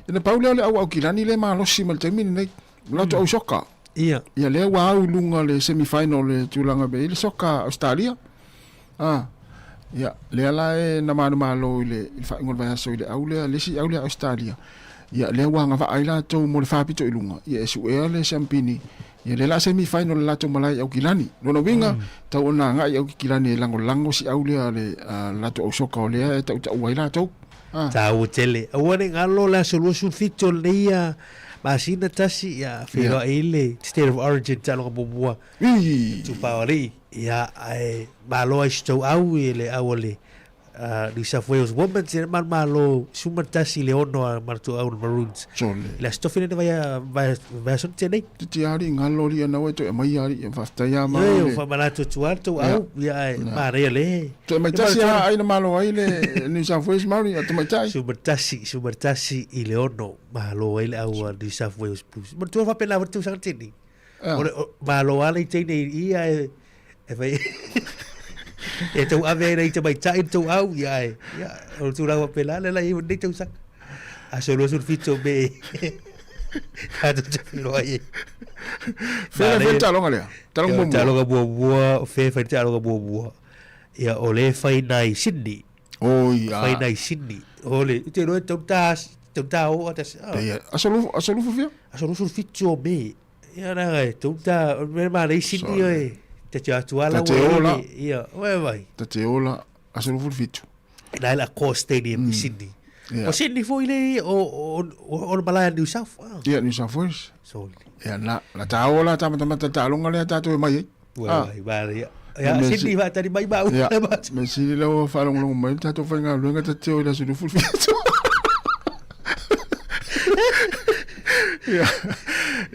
ina paule le au kilani le ma lo si mal termine nei Lato au soka. Ia. Ia le wau lunga le semifinal le tulanga be le soka Australia. Ia le ala e na manu malo le fa ngol va so ile au le si au le Australia. Ia le wanga va aila to mo le fa pito ilunga. Ia su e le champini. Ia le la semifinal la to malai au kilani. No winga ta ona nga au kilani lango si au le lato au soka le ta waila to. Ta o tele. Awone ngalo la solution fito le ia Masina tasi ya fero ile state of origin talo bobua tu paori ya ai malo isto au ile awole New South Wales women se malo sumar tasi le ono martu au maroons la stofine de vai son tene ti ari ngalo ri na weto mai ari fasta ya ma yo fa malato tuarto au ya mare le to mai tasi ai na malo ai le New South Wales mari to mai tasi sumar tasi ile ono malo ile au New South Wales plus mo tu fa pela tu sang tene malo ale tene ia e vai e tau ave nei te mai tai tau au ia o tu la pela la i nei tau sak a solo sul fito be ha tu te lo ai fe talonga le talonga bua fe talonga bua ia ole fai nai Sydney fai nai Sydney ole te ro tau o atas a solo sul fito be ia na tau ta me ma nei Sydney te atuala ia vai te ola asolo fulfitu ila la Core Stadium Sydney o Sydney foi le o Malaya New South New South Wales ia la taola tama talonga le tatu mai vai ya Sydney va tari mai ba me si lo falongo mai tatu fanga luenga te ola asolo fulfitu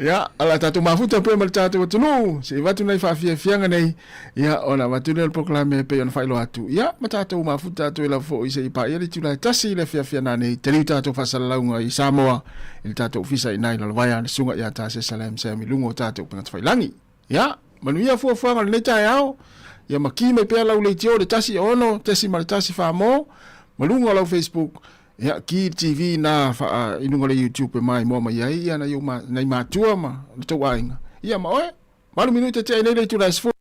ya ala tatu mafuta pe mal tatu tunu se watu nai fa fianga nei ya ona watu le proclame pe on failo atu ya matatu mafuta to la fo ise pa ya tu la tasi le fia na nei teli tatu fa salaunga i Sāmoa il tatu ofisa inai la vaya sunga ya ta se salam se mi lungo tatu pe ngat failangi ya manuia fo ngal nei ta yao ya makime pe la ule tio de tasi ono tasi mal tasi fa mo malungo la Facebook ya ki TV na fa inunga le YouTube mai mo mai ai ana yo ma nei matua ma to wainga ia ma oe malu minuto te nei tu la sfo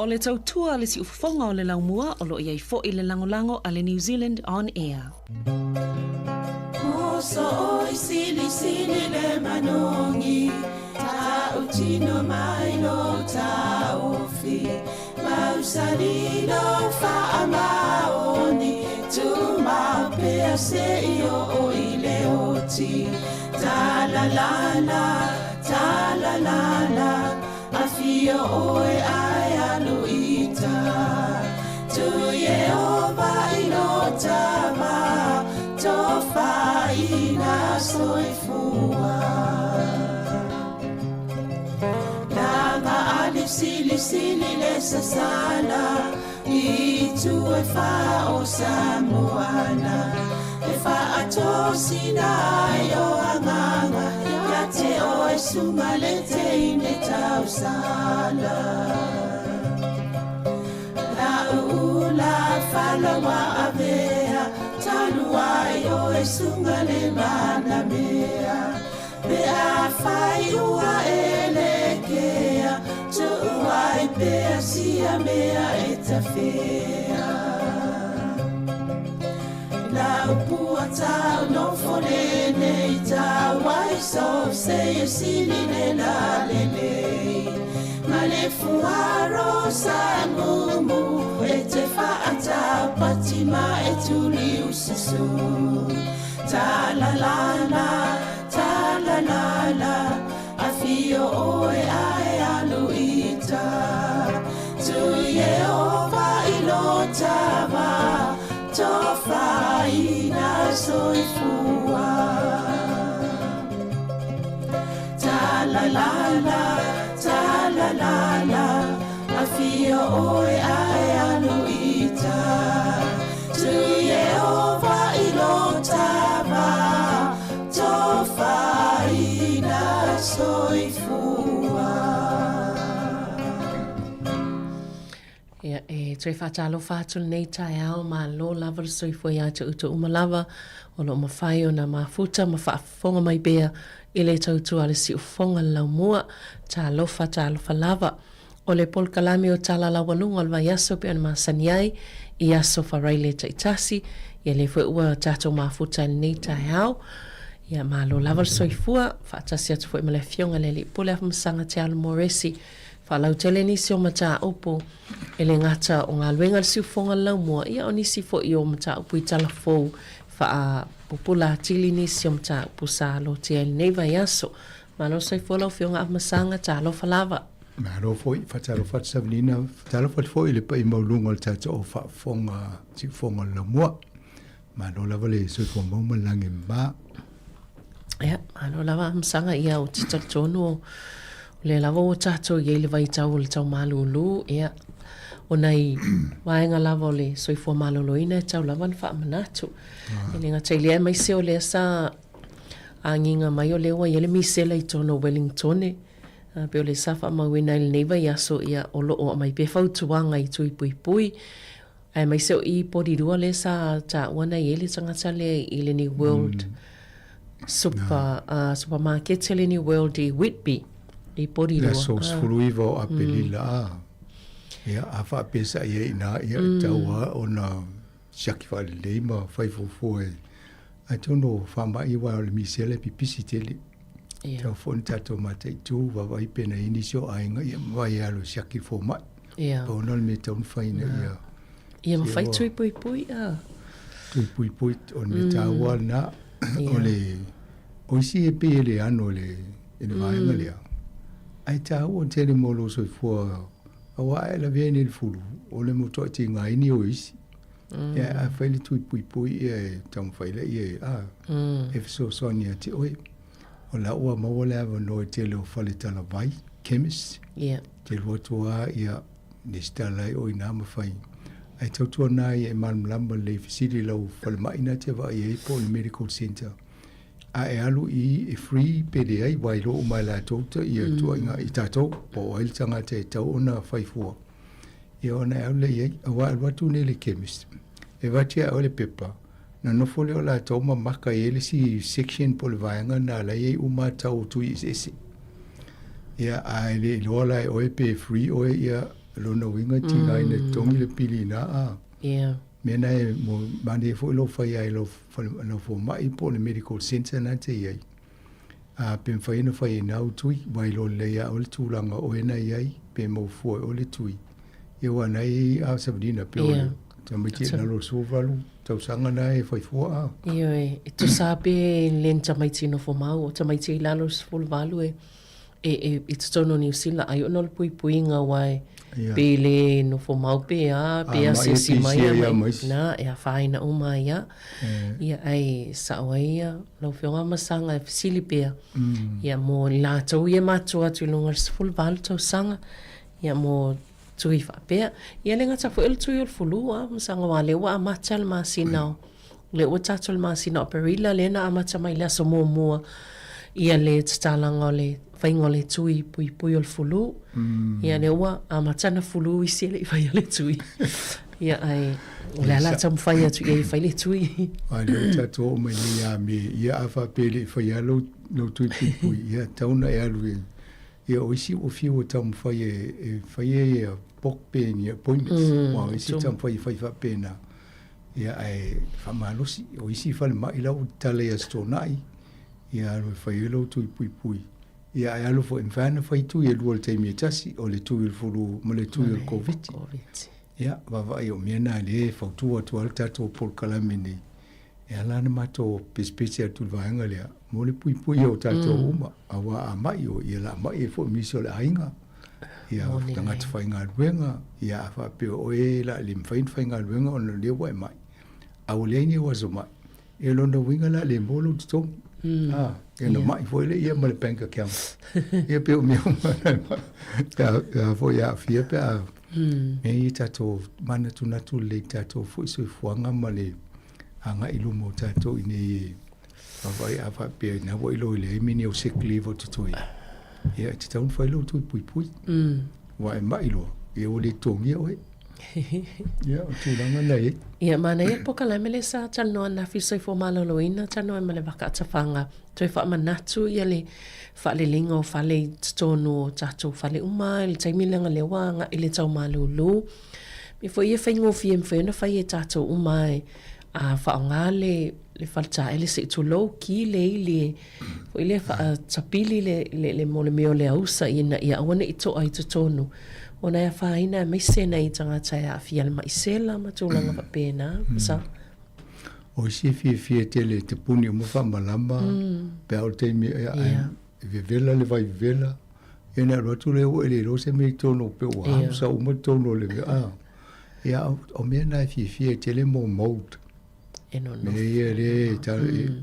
O le tautua le si ufonga o le laumua o lo iai fo i le langolango a le New Zealand On Air. Moso o i sili sili le manongi, ta utino mai lo ta ofi, mausani lo fa amaoni, tu ma pea se io o i le oti, ta la la, afio oe ai aluita, tu Yehova inotama, tofa ina soifua. Langa alif sili sili le sasala, itu e fa o Samoana, e fa atosina yo anganga, te oe sumalete ine tausala. La ula falawa avea, talua oe sungale mana mea, pea fai ua elekea, tu uai pea sia mea etafea. La upua tau no folene i tau wai so se e sili le la lele. Ma le fuaro sa mumu e te whaata patima e tuli usisu. Ta la la, a fio oe ae aluita. Tu Yehova ilotava, tofa ina soifua. Ta la la, a fio oe ae aluita. Tu Yehova ilotava, tofa ina soifua. Ia e tre whātalo whātul nei tai ao ma lo lava le soifua ia te uta umalava o lo mawhai o na mafuta ma whaafonga mai bea i le tautua le si ufonga laumua ta lofa lava o le pol kalame o tala lawalunga o le vai aso pe ana masani ai i aso wharai le taitasi ia le fwe ua tato mafuta nei tai ao ia ma lo lava le soifua whaatasi atu fwe ma le fionga le li pole afa masanga te alo moresi Whalau tele nisi o mata upo e le ngata o ngā luenga le siufonga laumua ia o nisi fo i o mata upo i tala fōu wha pupula tili nisi o mata upo sa lo te el neiva i aso ma no sai fōlau fionga af masanga ta lo falava. Ma ro foi fatalo fat savenina fatalo fat foi le pa i maulunga le tata o fonga siufonga laumua ma no lava le siufonga malangi ma. Ia, ma no lava masanga ia o titala tonu le lava o tato i le vai tau le tau malulu ia o nei waenga lava le soifua malulu ina tau lava na wha manatu e le ngata ile mai se o le sa anginga mai o le wa i le misela i tono Wellington pe o le safa mawina i le neiva i aso ia o lo o mai pe fautuanga i tui pui ai mai se o i porirua le sa ta wana i le tangata le i le New World supermarket le New World i Whitby I pori la sos fruiva o apelila ia afa pesa ia ina ia taua ona shaki fa le ma fai fo I don't know famba I wa le misele pipisi tele ia fon tato mate tu va vai pena inicio ainga ia vai alo shaki fo ma ia ona me ton fai na ia ma fai tui pui on me taua na ole oisi e pele ano le e vai le ai tau o tele molo soifua awa e la viene il fulu o le moto ti ngai ni o isi ia a fai le tui pui e tau fai le ia e so sonia ti oi o la ua mawale ava no tele o fale tala vai chemist te lotua ia nistalai o ina mawhai ai tau tua nai e malmlamba le fisiri lau fale maina te va i e po le medical center a e alu i free PDA wai lo mai la tota i tua inga i tato po il tanga te tau ona faifua i ona e le i a watu ne le chemist e vatia o le pepa na no fole o la tau ma maka i le si section po le vaenga na la i uma tau tu i ese ia a le lola e oe pe free oe ia lona winga tina ina tongi le pili na a. Yeah. Mena e mo mani fo lo fai ai lo fo mai po le medical center na te ai. A pen fai na fai na utui mai lo le ya o le tulanga o ena ai pe mo fo o le tui. Ia wana i a sabdina pe o le. Tamiti na lo sovalu tau sanga na e fai fo a. Ia e tu sabe len tamaiti no fo mau tamaiti lalo fo valu e tono New Zealand ai ono le pui nga wai. Pele no fo mau pe a pe a se mai na e a faina o mai a ia ai saoia no fionga masanga e Filipe ia mo la tau ia matua tu longa full val tau sanga ia mo tui fa pe ia lenga ta fo el tui el fulu a masanga wale wa machal masina le o tatul masina perila lena amacha mai la so mo ia le talanga le fainga le tui pui ol fulu ia le wa a matana fulu i se le fai le tui ia ai la tam fai atu ia fai le tui ai le tato mai ia me ia afa pele fai alo no tui pui ia tauna e alu ia o isi o fiu tam fai e pok pe ni points wa isi tam fai fa pena ia ai fa malosi o isi fa mai la tale astonai ia lo fai lo tui pui ia ai alo fo infana fai tu ia luol te mi tasi o le tu il fulu mo le tu il covid ia va io miena le fo tu atu alta to por kalamini e ala na mato pespecia tu vaanga le mo le pui o tato uma awa a mai o ia la mai fo miso le ainga ia tanga te fai nga luenga ia fa pe o e la lim fai nga luenga o le wa mai au le ni wa zo mai e londo winga la le molo to e no mai foi le ia mo le bank account ia pe o meu ka foi a fia pe a e tato mana tu na tu le tato foi so fuanga ma le anga ilu mo tato ine vai a fa pe na voi lo le mini o sick leave to toi ia te tau foi lo tu pui wa mai lo e o le tongi o ia tu langa nei ia mana ia poka la mele sa tano na fi so fo maloloina tano mele baka tafanga toi fa manatu ia le fa le lingo fa le tono tato fa le uma le taimilanga le wanga ile tau malulu mi fo ia fengo fi na fa ia tato uma a fa ngale le falta ele se tu low ki le fo ile fa tapili le mo le meo le ausa ina ia ona ito ai tono ona ia faina me sena i tanga tai a fial mai sela ma tulanga pa pena sa o si fi tele te puni mo fa malamba pe o te mi vela le vai vela ena ro tu le o le ro se me tono pe o ha sa o mo tono le ia o me na fi tele mo mode no me ia le ta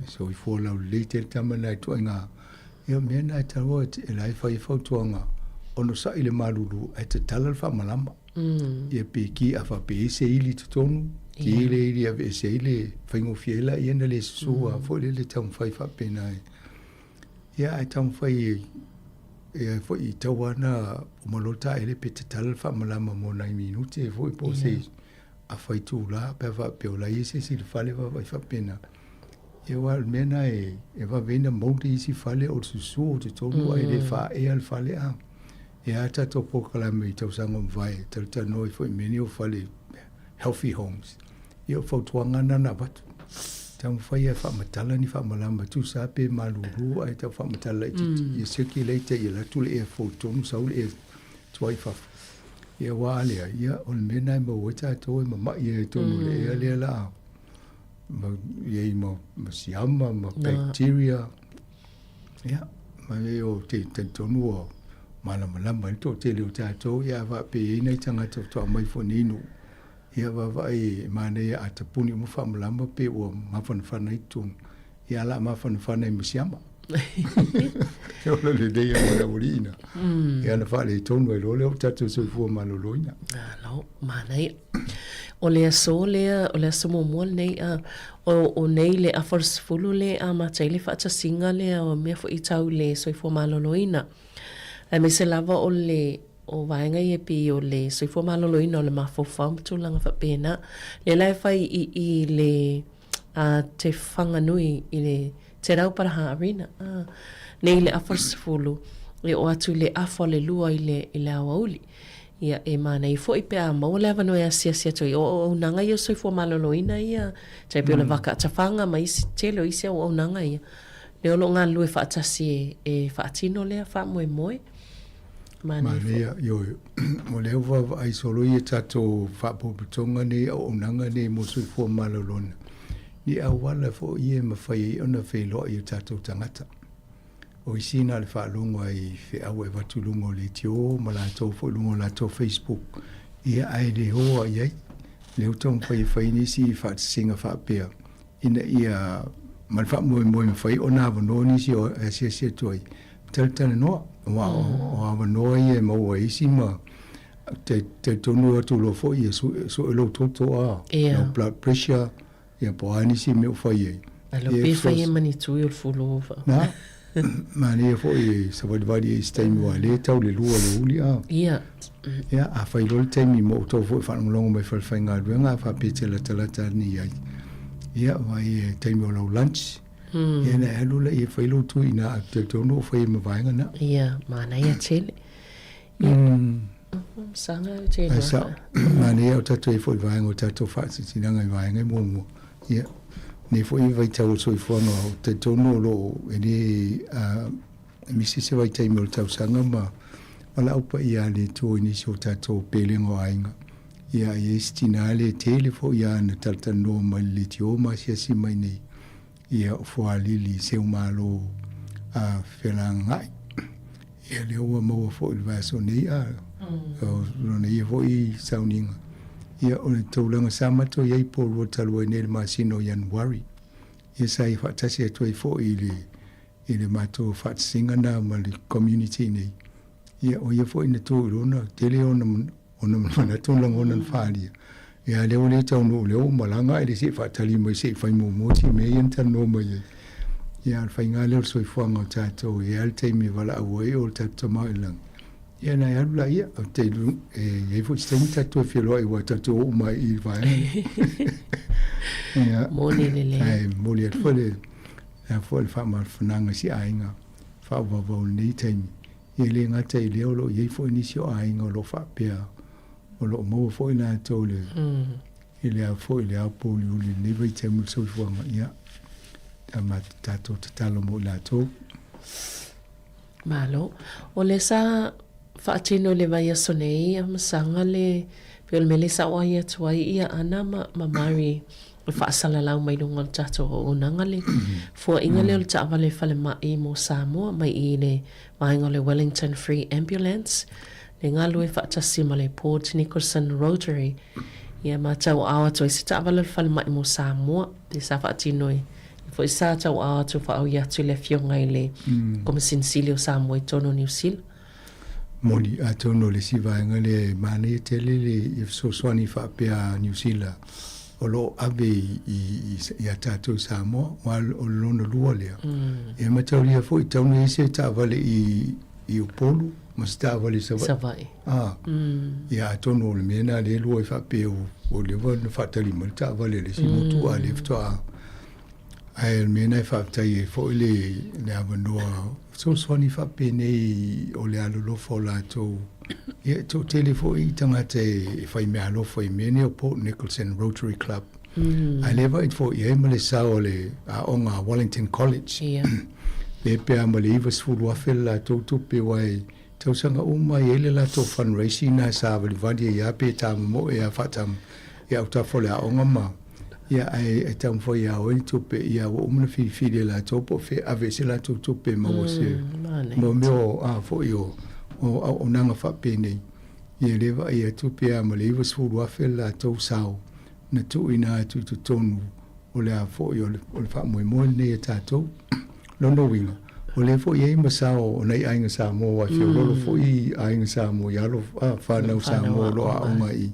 so i fo la le te tamana tu nga ia me na ta ro e lai fa i fo tuanga ono sa ile malulu ai te tala fa malamba ia pe ki a fa pe se ili tonu ki ile ili a se ile faingo fiela ia na le sua fo le tam fai fa pe nai ia ai tam fai ia fo i tawana o malota ile pe te tala fa malamba mo nai minuti fo i po se a fai tu la pe fa pe la i se si fale va fa pe na ia wa mena e va vena mo di si fale o su o te tonu ai le fa e al fale a ia tato pokala me tau sanga vai tau tanoi foi meni o fale healthy homes ia fo tuanga na bat tau fai fa matala ni fa malamba tu sa pe maluru ai tau fa matala i circulate ia la tu le fo tonu saul e tuai fa ia wale ia on mena mo wata to ma ia tonu le la ma ia mo siama ma bacteria ia ma o te tonu malama to te leo tato ia va pe nei tanga to mai fonino ia va vai mane a te puni mo fa malama pe o mafan i tu ia la mafan i msiama yo le dei a morina ia na fa le tonu lo tato so fu maloloina no mane o le so mo nei o nei le a force fulu le a matele fa ta singa le o me fo i tau le so fu maloloina e me se lava o le o vaenga i pi o le so fo malolo ino le mafo fam tu langa fa pena le lai fai i le a te whanga nui i le te rau para ha arena nei le afar sifulu le o atu le afo le lua i le awauli Ia e mana I fo I pe a mau leva no e asia toi o nanga ia soi fo maloloina ia tai pe o le waka tawhanga ma isi tele o isi o nanga ia le olo ngā lue whaatasi e whaatino lea wha moe ma lea yo mo lea wa ai solo ia tato whaapopitonga ne o nanga ne mo soi fo malolona ni a wala fo ia ma whai ona whelo ia tato tangata o isina le whaalongo ai whiawe watulungo le tio ma la tau whalungo la tau Facebook ia ai le hoa iai le utong whai nisi whaatisinga whaapea ina ia ma le whaamoe whai o nā wano nisi o asia tuai talitana noa o awanoa ia maua isi ma te tonu atu lo fo ia so elo toto no blood pressure ia po anisi me o whai ei alo pe whai e mani tui o fulo na ma ne fo e sa vadi e stai mo le tau le lua le uli ia a fai lo temi mo to fo fa longo mai fa nga nga fa pete la tala ni ia vai temi lo lunch ia na alu le e fai lo tu ina te tono fai me vai nga na ia ma na ia tele sanga tele sa ma ne o tato e fo vai ngo tato fa si nga vai nga mo ia ne foi vai tau so fo no te tono lo ele mi se vai tai mo tau sanga ma ala upa ia le to ni so tato pelengo ainga ia estina le telefo ia na tata no ma le tio ma si mai nei ia fo ali li se malo a felanga ia le o mo fo il va so nei o no nei fo I sauninga ia o le taulanga samato iai po ro talua nei le masino January ia sai fatasi to I fo ile mato fatsinga na ma le community nei ia o ia fo ina to rona tele ona mana to lang ona fali ia le o le tau no le o malanga ile se fatali mo se fai mo ti me enta no mo ia fai nga le so fo nga tato ia le te mi vala o o tato mai lang ia na ia la ia o te lu e fo stenta to filo I wa tato o mai I vai ia moni le ai moni at fole a fole fa mal fananga si ainga fa wa ni temi ia le ngata I le o ia fo ni si o ainga lo fa pea o lo mo fo ina to le ile a fo ile a po lu le ne vai temi so fo nga ia ama tato talo mo la to malo o le sa faatino le vai sonei am sanga le pel mele sa wa ia tuai ia ana ma mari fa sala la mai lunga tato o nanga le fo inga le ta vale fale mai mo Sāmoa mai ile mai ngole Wellington Free Ambulance le ngalu e fa tasima le Port Nicholson Rotary ia ma tau awa to se ta vale fale mai mo Sāmoa le sa faatino fo sa tau awa to fa o ia tu le fionga ile como sinsilio Sāmoa tono New Zealand moni a tono le si vai ngale mane tele le if so swani fa pea New Zealand o lo ave I atato Sāmoa wal o lono lua lea e matauria fo I taunu se ta vale I upolu ma sta vale savai ia tono le mena le lua fa pea o le va fa tali ma ta vale le si motu a le fta ai mena fa tai fo le avanoa so swani fa pene o le alo fo la to ia to telefo I tangate fai me alo fai mene o Port Nicholson Rotary Club I leva it for ia male sa o le a onga Wellington College le pe a male ivas fulu afel la to pe wai tau sanga uma ele la to fundraising na sa vali ia pe tam mo ia fatam ia uta fo le a onga ma ia ai tam fo ia o to pe ia o umna fi la to po fe ave se la to pe mo se mo meo a fo io o nanga fa pene ia leva ia tu pe a male ivas fulu afel la to sao na tu ina tu tonu o le a fo io o fa mo ne tato lono winga o le fo ia masao o nei ainga Sāmoa fi lo fo I ainga Sāmoa ya lo fa na Sāmoa lo a onga I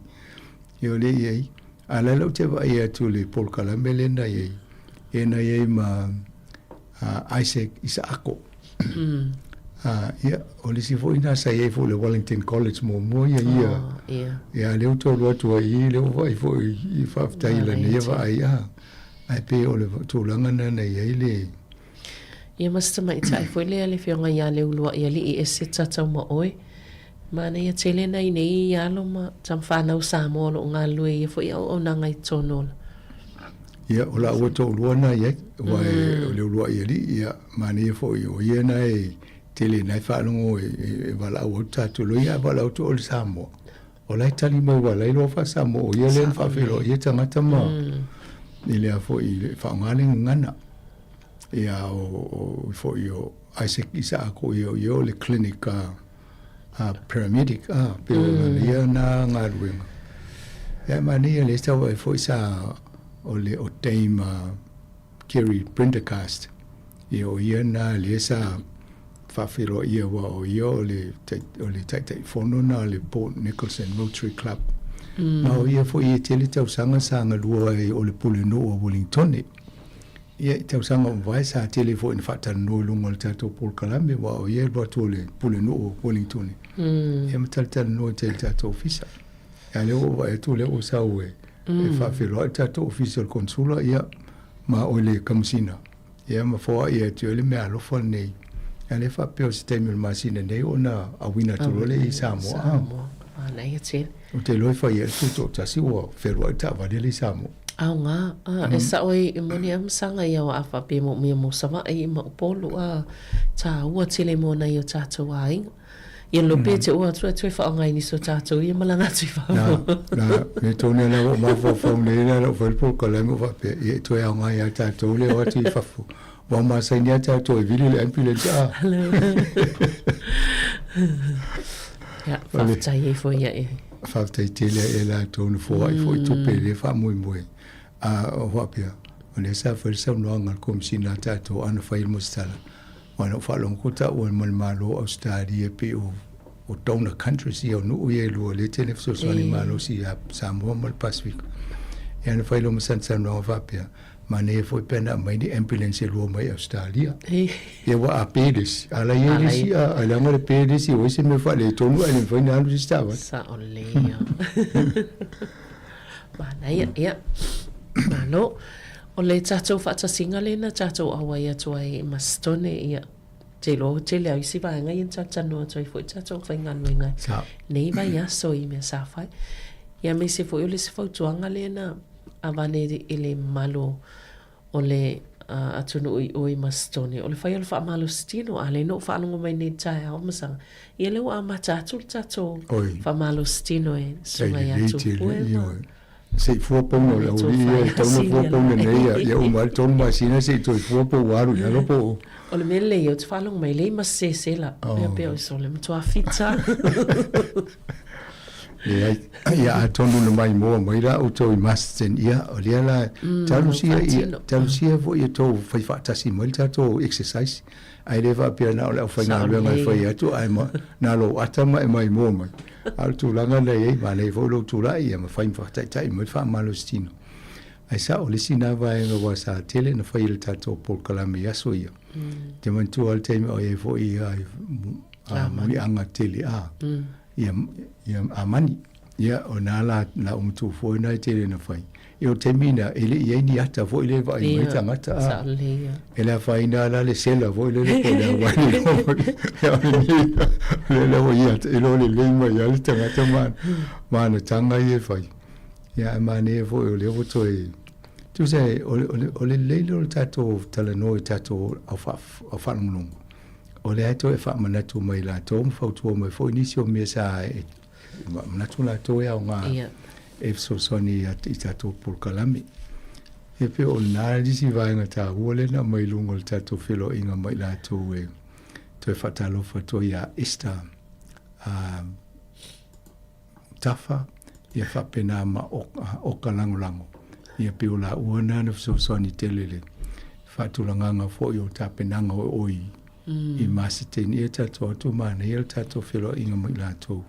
io le ia ala lo te va ia tu le pol kalamele na ia e na ia ma Isaac Isaako ia o le si fo ina sa ia fo le Wellington College mo ia le to lo to I le vai fo I fa ta ila ne va ia ai pe o le to langa na ia le ia masta mai tai foi le fionga ia le ulua ia li ese tata ma oi Mana ia tele nei nei ia lo ma tam whanau Sāmoa lo ngā lue ia fo ia o na ngai tono. Ia o la ua tō luana ia, wai o leo lua ia li, ia mana ia fo o ia nei tele nei whanongo e wala au tātu lo ia wala au tō o le Sāmoa. O lai tali mai wala i loa wha Sāmoa o ia len whawhelo ia tangata ma. Ni lea fo i le whaongale ngana. Ia o fo i o Isaac Isaako i o le clinic paramedic pero ia na ngā ruenga. Ia mani ia le stawa e fo i sa o le o teima Kerry Prendergast. Ia o ia na le sa whawhiro ia wa o ia o le taitai whono na le Port Nicholson Rotary Club. Ma o ia fo i tele tau sanga lua e o le Puleno o Wellington. Ia tau sanga vai sa tele fo in fata no lunga le tato Paul Kalame wa o ia lua to le Puleno o Wellington. Ia matalita no te tato ofisa. Ia leo wa e tu leo sa ue. E whawhiro e tato official consula ia ma o le kamusina. Ia ma foa ia tu ele mea alofa nei. Ia le whapeo si teimil masina nei o na awina turole i Sāmoa. Nei ia tele. O te loi whai e tuto tasi ua wherua e ta wadele i Sāmoa. Au ngā, e sa oi i moni amsanga ia o awha pe mo mea mo sama e ma upolu tā ua tele mo na i o tātou a inga. Ia lope te ua tua tue wha o ngai ni so tātou ia malanga tui wha. Na, me tōne na o mawhawhau nei na o whelpo kalangu whape. Ia tue au ngai a tātou le o ati whafu. Wa masai ni a tātou e vili le ambulance Ia, whaftai e fo ia e. Whaftai tele e la tōnu fōa i fo i tupe le wha mui mui. O whapea. O le sa wharisau noa ngal komisina tātou ana whail mustala. Wana whalong kota o man malo Australia pe o Dona country si o nuu e lua le tele fsosani malo si a Samoa mal Pacific. E ana whailo masansa noa whapea. Mane e foi pena mai ni ambulance lua mai Australia. E wa a pedes. Ala ye risi a langa le pedes i oise me whale tonu ane whai na alu si stawa. Sa o lea. Mana ia. Mano. O le tātou whaatasinga lena tātou awa ia tua i mastone ia te lo te lea isi vaenga i tātano atua i fwoi tātou whainganu ingai. Nei vai aso i mea sāwhai. Ia me se fwoi o le se whautuanga lena a wane i le malo o le atunu ui mastone. O le whai o le wha malo stino a le no whaanongo mai nei tae au masanga. Ia leo a mata atu le tātou wha malo stino e sungai atu puema. Se fuaponga la uria e tauna fuaponga nei ia umal tonu masina se toi fuapo waru ia lopo. O le mele i o te whalonga mai lei mas sesela. Mea peo i so le matua fita. Ia a tonu na mai moa maira o tau i masten ia o lea la talusia fo ia tau whai whaatasi mai tato exercise. Ai lewa pia na o leo whai ngā luenga i whai atu ai ma nā lo atama e mai moa mai. Al tūlanga nei ma nei fo lo tūla ia ma whai mwhakataitai mai wha malo stino. Ai sa o le sina vaenga wa sa tele na whai le tato Paul Kalame aso ia. Te mantua al teime o e fo ia mui anga tele ia amani. Ia o nā la umtu fo ina i tele na whai. Ia o te mina ele ia ni ata fo ile vai mai tangata. Sa lea. Ele a whai nā la le sela fo ile le kone a wani lomori. Le lau ia ilo le leima ia le tangata mana tanga i e whai. Ia e mane e fo le o to e. Tu se o le leilo le tato talano i tato au whanungungu. O le ato e whamanatu mai la tō mwhautua mai fo inisio mea sa e manatu la tō e au ngā. E fsosoni i tato Paul Kalame. E pe o nā risi vaenga tā huole na mai lungo le tato whilo inga mai la tō e to e whatalofa to ia esta tafa ia whapena ma oka langolango. Ia pe o la uana na fsosoni telele. Whatulanganga fo i o tapenanga o oi. I masiteni e tato atu mana ia le tato whilo inga mai la tō.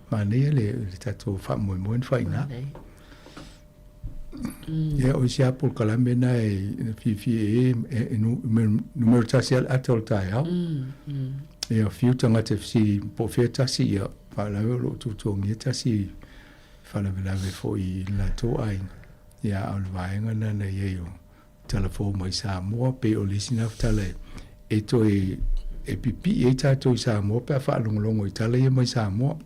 Mane le tato fa mo whaina. Ia o sia Paul Kalame na e fifi e numero tasi al atol tai au. Ia fiu tanga te fisi po fia tasi ia whalawe lo tutongi tasi whalawe fo i la tō ai. Ia au vaenga na ia o telefo mai Sāmoa pe o lisina ftale e toi e pipi e tātou i Sāmoa, pia whaalongolongo i tala ia mai Sāmoa,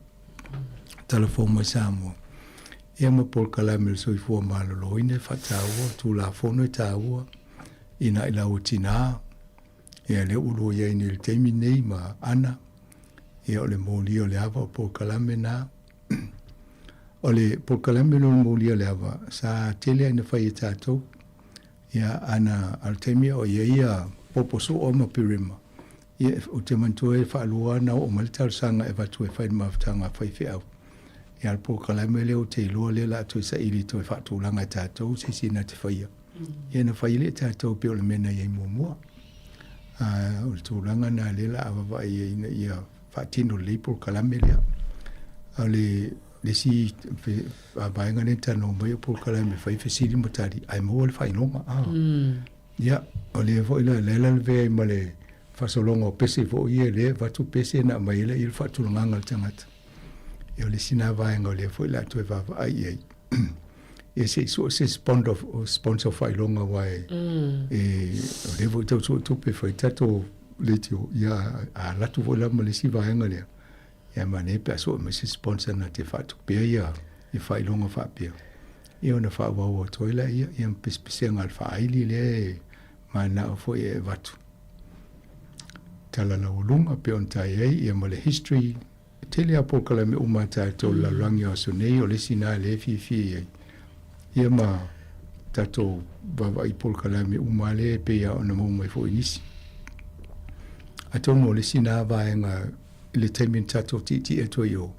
telefon mai Sāmoa. Ia ma Paul Kalame le soifua malolo ine whataua, tū la fono i tāua, ina i lau tina, ia le uro ia ini le teimi nei ma ana, ia o le mōli o le awa o Paul Kalame nā. O le Paul Kalame no mōli o le awa, sa tele ina whai e tātou, ia ana al teimi o ia poposo o ma pirima. Ia o te mantua e whaalua na o malitar sanga e watu e whai maftanga whai whiau. Ia Paul Kalame leo te ilua le la to sa ili to e whaatulanga tātou se sina te whaia. Ia na whai le tātou pe o le mena iei mua. O le tūlanga na le la awa vai ia whaatino le Paul Kalame lea. O le si vaenga ne tano mai o Paul Kalame whai whesiri matari. Ai mua le whai nonga. Ia o le fo ila le la vea ima le whasolonga o pese fo ia le watu pese na mai le il whaatulanga ngal tangata. E o le sina vaenga o le fo ila tu e vava ai ai. E se sponsor whai longa wai. E o le fo tau tupe whai tato le tio ia a latu fo lama le si vaenga lea. Ia mane pe aso me se sponsor na te whatu pia ia i whai longa wha pia. Ia ona wha wau o toila ia pespese ngal wha aili le ma na o fo e watu. Tala la ulunga pe on tai ei ia ma le history tele a Paul Kalame umata to la rangi o sonei o le sina le fifi ei. Ia ma tato bava i Paul Kalame umale pe ia ona mo mai fo inisi. Atono le sina vaenga le temin tato titi e to yo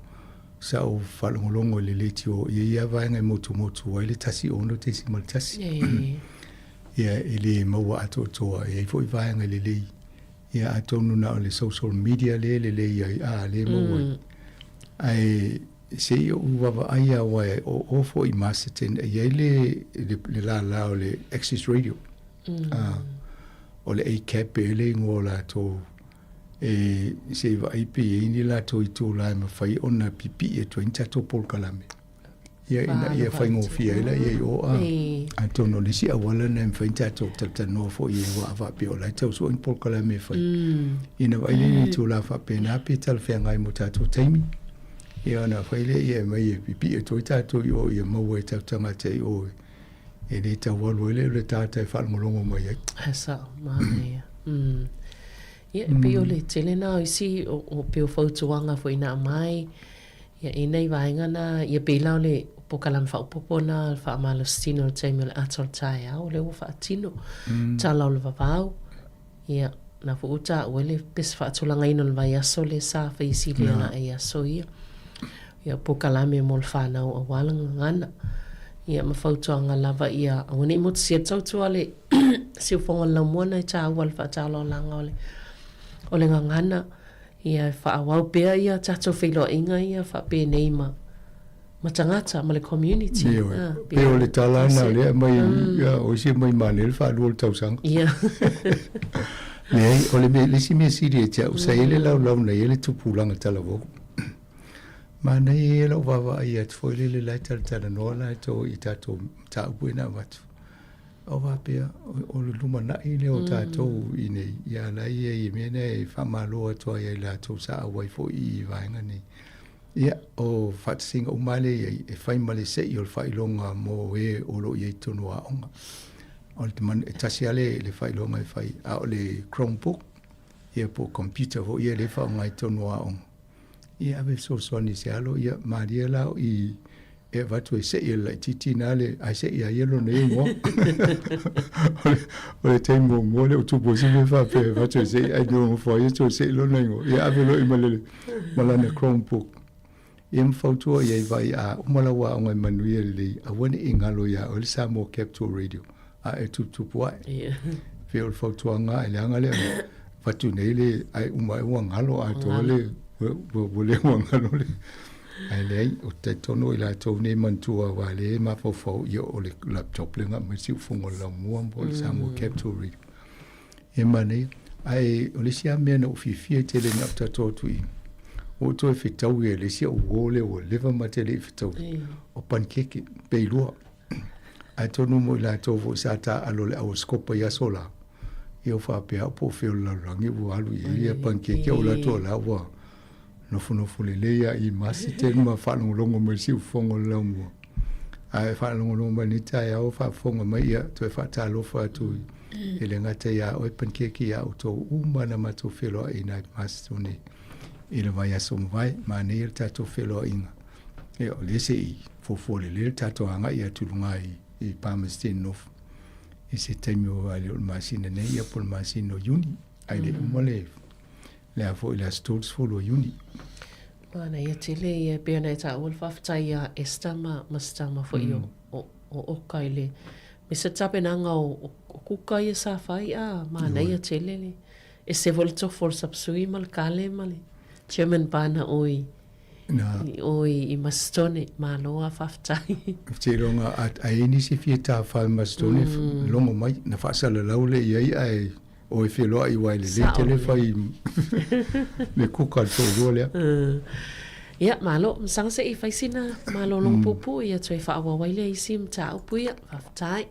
sa o falongolongo le letio ia vaenga motu ai le tasi ono te si mal tasi. Ia ele maua ato toa ia fo i vaenga le lei. Ia atonu na o le social media le ia le maua. Ai se i uwawa aia wai o ofo i Masterton ia le la o le Access Radio. O le A-Cap e le ngola to e se va i pe ni la to i to la ma fai ona pipi e to inta to Paul Kalame. Ia fai ngo fia ila ia o a tono le si awala na fai inta to tata no fo ia wa va pe o la tau so in Paul Kalame fai. Ina vai ni to la fa pe na pe tal fe ngai mo tato taimi. Ia na fai le ia mai pipi e to tato yo ia mo e tau tanga te o e le tau walu le tata e fa ngolongo mai ai. Asa mai. Ia pe o le tele na isi o pe o fautuanga fo ina mai. Ia inei vaenga na ia pe lau le po kalam fa popona fa malo stino le taimi le atol tai au le o fa tino. Ta lau le vavau. Ia na fo uta o le pes fa atulanga ino le vai aso le sa fa isi le na ia so ia. Ia po kalame mo le whanau a walanga ngana. Ia ma fautuanga lava ia awani mo tsia tautua le siu fonga la mona i ta awal fa ta lo langa o le ngangana. Ia whaawau pia ia tato whilo inga ia wha pe neima matangata ma le community. Pe o le talana lea mai o si mai mane le wha luol tausanga. Ia. O le lisi mea siri e tia usa ele lau na ele tupulanga talavoku. Ma nei e lau wawa ai at foile le lai tala noa lai to i tato ta upuina watu. O wapea o le luma na i leo tātou i nei. Ia lai e mea nei whamaloa toa i la tau sa awai fo i vaenga nei. Ia o whatasinga umale e whaimale se i o le whailonga mo e olo i tonu a onga. O le man e tasi ale le whailonga e whai a o le Chromebook. Ia po computer fo i le whaonga i tonu a onga. Ia ave so soani se alo ia maria lao i e watu e se i la titi nale a se i a yelo ne ingo. O le teimu mo le utupo si me wha pe watu e se i a nyo fo i to se i lo na ingo. Ia ave lo i malele malana Chromebook. Ia mwhautua ia i vai a umalawa o ngai manuia le a wane i ngalo ia o le Sāmoa Capital Radio. A e tutupu ai. Feo le whautua ngā e le anga le watu nei le ai umai ua ngalo a to le wole ua ngalo le. Ai lei o te tono i la tau nei mantua wa le mawhawhau ia o le laptop le ngā mai siu fungo lau mua mo le Sāmoa Capital Radio. E mane, ai o le sia mea na uwhifia te le ngapta tōtu i. O to e whetau e le sia uole o lewa mate le whetau. O pankeke, peilua. Ai tono mo i la tau vo sa ta alo le au skopa ia sola. Ia whapea po whio laurangi walu ia pankeke o la tua la wa. Nofu le leia I masi te ma whanongolongo mai si ufongo lau mua. Ai whanongolongo mai ni tai au whafonga mai ia tue whatalofa atu I le ngata ia oi pankeke ia o tō umana ma tō whiloa I nai masi tōne. I le vai aso mwai ma ne ir tato whiloa inga. E o lese I fofole le tato anga ia tulunga I Palmerston North. I se taimio ai le masina nei ia po le masina o Uni. Ai le umale le afo I le stolz folo o Uni. Mana ia tele ia pia nei ta ul whaftai a estama mastama fo I o okai le. Me se tape nanga o kuka ia sa whai a mana ia tele le. E se volto for sapsui mal kale male. Chairman pana oi. Oi I mastone maloa whaftai. Te ronga at aeni si fie ta whai mastone longo mai na whaasala laule iai ai oi whiloa I waile le tele whai me kuka tō ruolea. Ia malo msang se I whai sina malo long pupu ia tue whaawa waile I sim ta upu ia whaftai.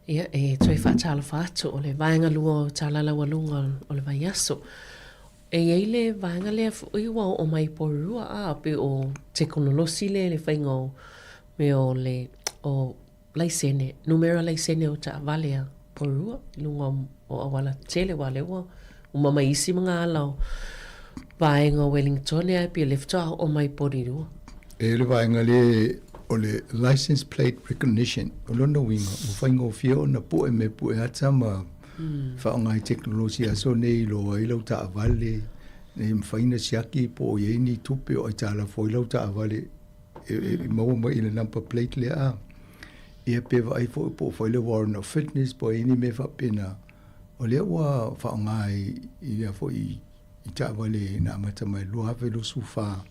Ia e toi whaatala whātu o le vaenga lua o tālala walunga o le vai aso. E ei le vaenga lea iwa o mai porua a pe o teknolosi le whainga me o le o laisene, numera laisene o ta valea porua, lunga o awala tele wale wa, umama isi mga alau vaenga Wellington e pe lefta o mai porirua. E le vaenga le o le license plate recognition o lona winga o whaingo fio na po e me po e ata ma whaongai teknolosi aso nei lo ai lau ta avale ne mwhaina siaki po o yeini tupe o ai tala fo i lau ta avale e maua i le number plate le a e pewa ai fo po fo i le warrant of fitness po e ni me whapena o lea wa whaongai i lea fo i ta avale na amata mai lua hawe lo sufa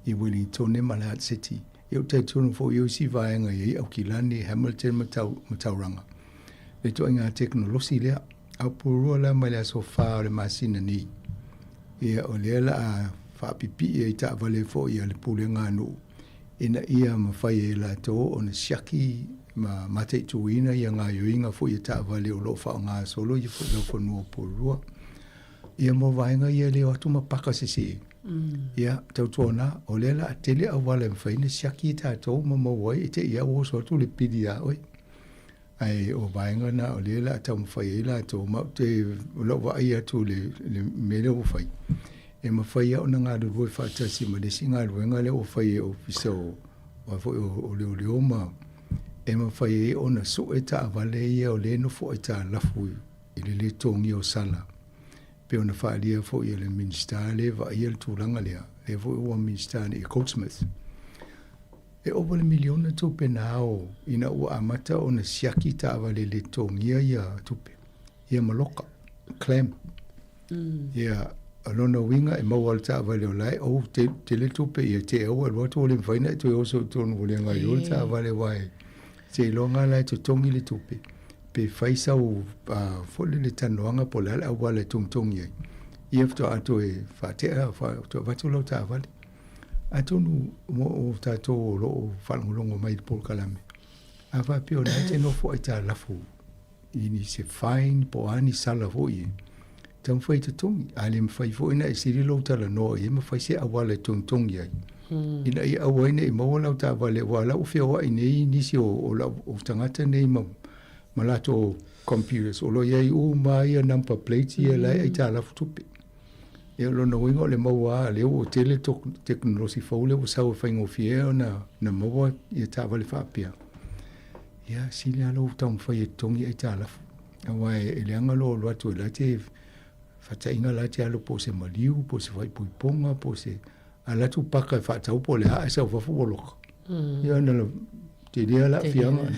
i Wellington ne Malahat City eu te tunu fo eu si vaenga i au kilani Hamilton matauranga. Le to inga teknolosi lea au purua la mai la sofa le masina ni. Ia o lea la a whapipi i ta vale fo i ale pule ngānu. Ina ia mawhai e la to o na siaki ma mate tuina i ngā yoinga fo i ta vale o lo wha ngā solo i fo lo whanua purua. Ia mo vaenga i leo atu mapaka sisi. Ia tau tōna o lela a tele a wale mwhaina siaki i tātou mamawai i te ia o sotu le pidi a oi. Ai o vaenga na o lela a tau mwhai e la tō mau te lawa ai atu le mele o whai. E mawhai au na ngā ruroi whaatasi ma lesi ngā ruenga le o whai e o fiso o leo leo ma e mawhai e ona so e ta avale ia o le no fo e ta lafu i le tongi o sala. Pe ona whaalia fo i le minister le va i le tūranga lea, le fo i ua minister ni i Goldsmith. E opa le miliona tupe na o ina ua amata o na siaki ta avale le tongia ia tupe. Ia maloka, clam. Ia alona winga e mawal ta avale o lai, o te le tupe ia te au al watu o le mwhaina e tue oso tonu o le ngai o ta avale wae. Te ilonga lai to tongi le tupe. Pe whaisa o fole le tanoanga po lala au wale tongi ai. Ia fto ato e whatea, watu lau ta avale. Atonu mo o tato o lo whalangolongo mai le polkalame. A whapio na te nofo ai ta lafu. Ini se fine po ani sala fo i. Tam whai te tongi. Ale mwhai fo ina e siri lau tala noa. Ia mwhai se awale tongi ai. Ina i awaine i maua lau ta awale. Wala u whia wa i nei nisi o tangata nei malato computers. O lo iai u mai a number plate ia lai ai ta lafu tupe. Ia lona wingo le maua le o tele teknolosi faule o sau whaingo fie na maua ia ta wale whapia. Ia sili alo tau mwhai e tongi ai ta lafu. Awa e leanga lo atu e late whatainga late alo po se maliu, po se whaipuiponga, po se alatu paka e whatau po le haa e sau whafuoloka. Ia nala te rea la fianga.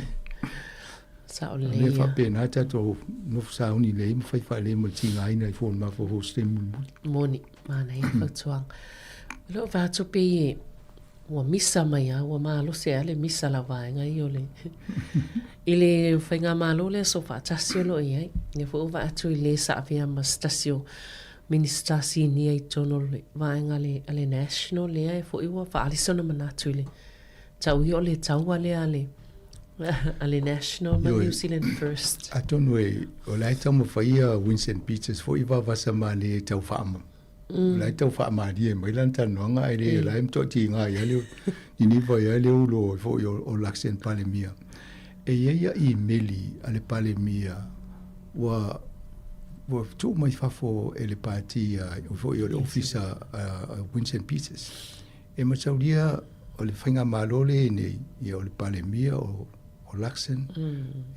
Sao le ia. Le whape na tato nofu sauni le ima whaiwha le ma tinga aina i fōn mawha hoste muli. Moni, mana i whautuang. Lo vātu pe ua misa mai a, ua mālo se ale misa la vaenga i ole. I le whainga mālo le so whātasio lo i ai. Nge fo uva atu i le sa avia ma stasio ministasi ni ai tono le vaenga le national le ai fo iwa whaalisona manatu le. Tau i ole tau ale ale. Ale national ma New Zealand first. Atonu e, o lai tau ma whaia Winston Peters fo iwa vasa ma le tau whaama. Lai tau whaama di e mailan tanuanga e le lai mto ti ngā ia leo. Iniwa ia leo lo fo i o laksen palemia. E ia i meli ale palemia wa tu mai fafo e le pati o fo i o le ofisa Winston Peters. E mataulia o le whainga malole nei i o le palemia o Laksen,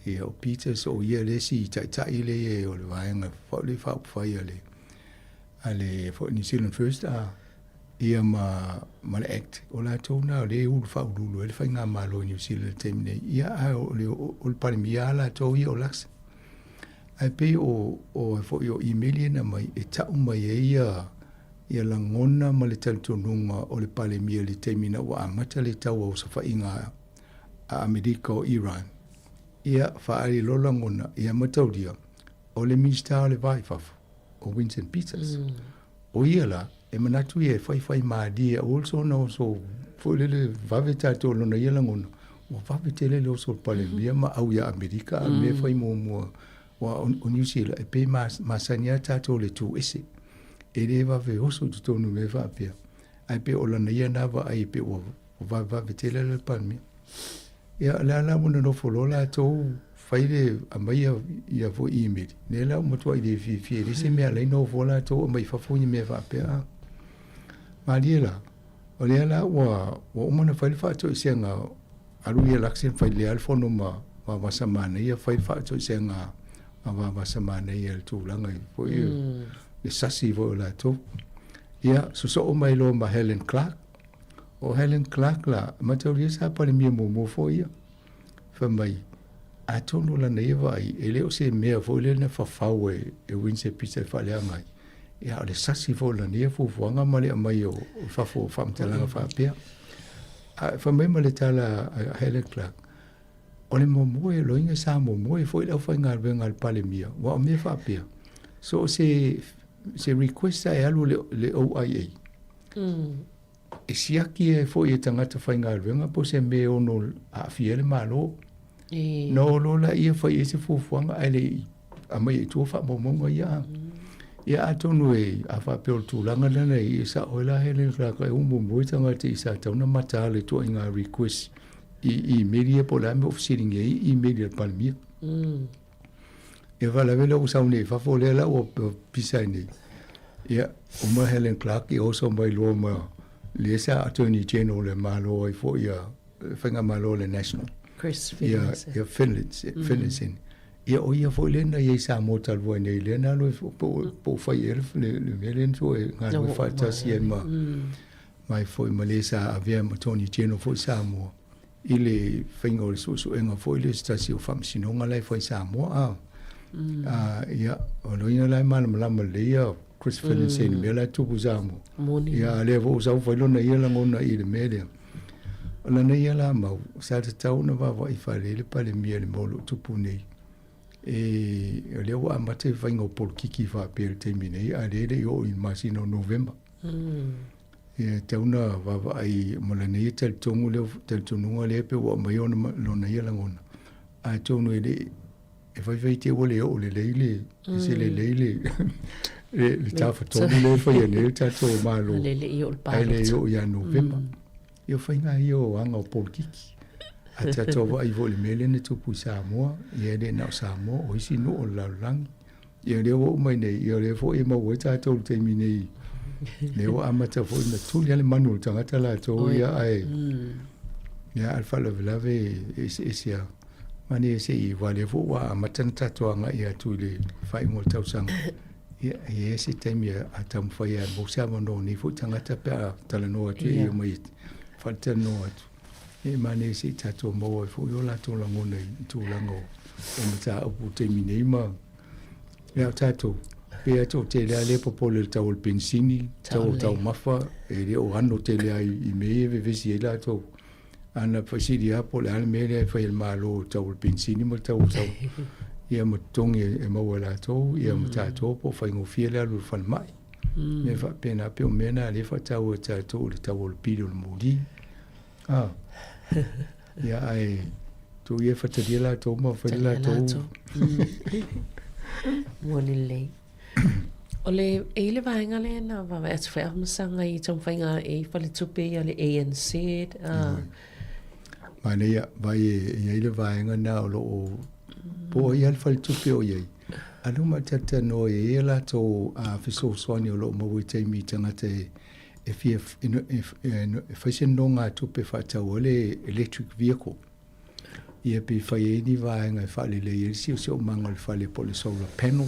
i o Peters o ia lesi i tai le e o le vaenga le whai ale for New Zealand First ia ma le act o la tona o le ulu whaurulu e le whainga malo New Zealand temi nei ia o le palemia la tau i o Laksen. Ai pe o fo i o emaili na mai e tau mai e ia langona ma le talitonunga o le palemia le temina wa amata le tau au sa whainga a Amerika o Iran. Ia whaari lolangona ia matauria o le minister o le vaifafu o Winston Peters. O ia la e manatu ia whai maadia also na oso fwilele vave tato lona ia langona o vave tele le oso palemia ma au ia Amerika a me whai mua wa o New Zealand e pe masania tato le tu ese. E le vave oso tutonu me vapia. Ai pe o lana ia nava ai pe o vave tele le palemia. Ia la mona no folola to faile a mai ia vo email. Ne la mo to ide fi se me ala no vola to mai fa funi me va pe a. Mariela. O le la o mona faile fa to senga alu ia laksen faile al fono ma samana ia faile fa to senga ma samana ia tu langa fo ia. Le sasi vo la to. Ia so mai lo ma Helen Clark. O Helen Clark la matauria sa pale mia mo fo ia fa mai a tonu la neva e leo se mea fo le na fa Winston Peter fa le ngai ia le sasi fo la neva fo wanga male mai o fa fo fa mtala fa pia fa mai male tala Helen Clark o le mo e lo inga sa mo e fo le fa ngal venga pale mia wa me fa pia so se request e alu le OIA e siaki e fo i tangata whainga ruenga po se me ono a fiele malo. No lola ia whai e se fufuanga aile a mai e tua wha momonga ia. Ia atonu e a wha peo tūlanga lana i sa oela Helen Clark e umu mui tangata i sa tauna mata le tua inga request i media po la me ofisiring e i media palmia. E wala vela o saune e whafo lela o pisai nei. Ia uma Helen Clark i oso mai loa ma le sa attorney general le malo i fo ia whainga malo le national. Chris Finlayson. Finlayson. Ia o ia foi lena ia Sāmoa talua nei lena lo po fai le melen so nga no fa tasi ma mai foi malesa avia ma Tony Cheno foi Sāmoa ile fingo so enga foi le tasi o fam sinonga lai foi Sāmoa ia o no ina lai mana le ia Chris Finlayson me la tupu Sāmoa ia le vo sa foi lona ia la ngona ile media la nei la ma sa tau na va vai fa le pale mia le molo tupu nei le wa amate faingo por kiki fa per termine a le yo in masino November tauna va ai molane tel tongu le tel tongu le pe wa mayon lo na yela ngona a tonu le e vai te wole o le se le le ta fa tonu le fa ye ta to malo le yo ya November yo fainga yo anga por kiki ata tova i vole mele ne tupu Sāmoa ia le na Sāmoa o isi no o laulangi ia le o mai nei ia le fo e ma o ta tolu te minei le o amata fo na tuli ale manu tangata la to ia ai ia alfa le lave isia mani ese i vale fo wa amata ta to anga ia tuli fai mo tau sang ia ese temi atam fo ia mo sa mo no ni fo tangata pa tala no atu ia mai falta no atu mane si tato mo fu yo la to la ngone tu la ngo o mata o te minima ya tato pe to te le popo le tau pensini tau mafa e le o hanno te le i me ve si la to ana fasidia po le me le fa il malo tau pensini mo tau ia mo tonge e mo la to ia mo tato po fa ngo fiela lu fan mai me fa pena pe o mena le fa tau tato le tau pido mo di ia ai tu ia fatadia la to ma fa la to Monile ole ele vainga le na va va es fa sanga I tom fainga e fa le tupe ia le ANC mania vai ele vainga na lo po ia fa le tupe o ia anu ma tata no ia la to a fiso swani lo mo te mi tanga te if fashion longa tupe fata ole electric vehicle ia pe fai ni vai nga fa le le si o mangol fa le pole solar panel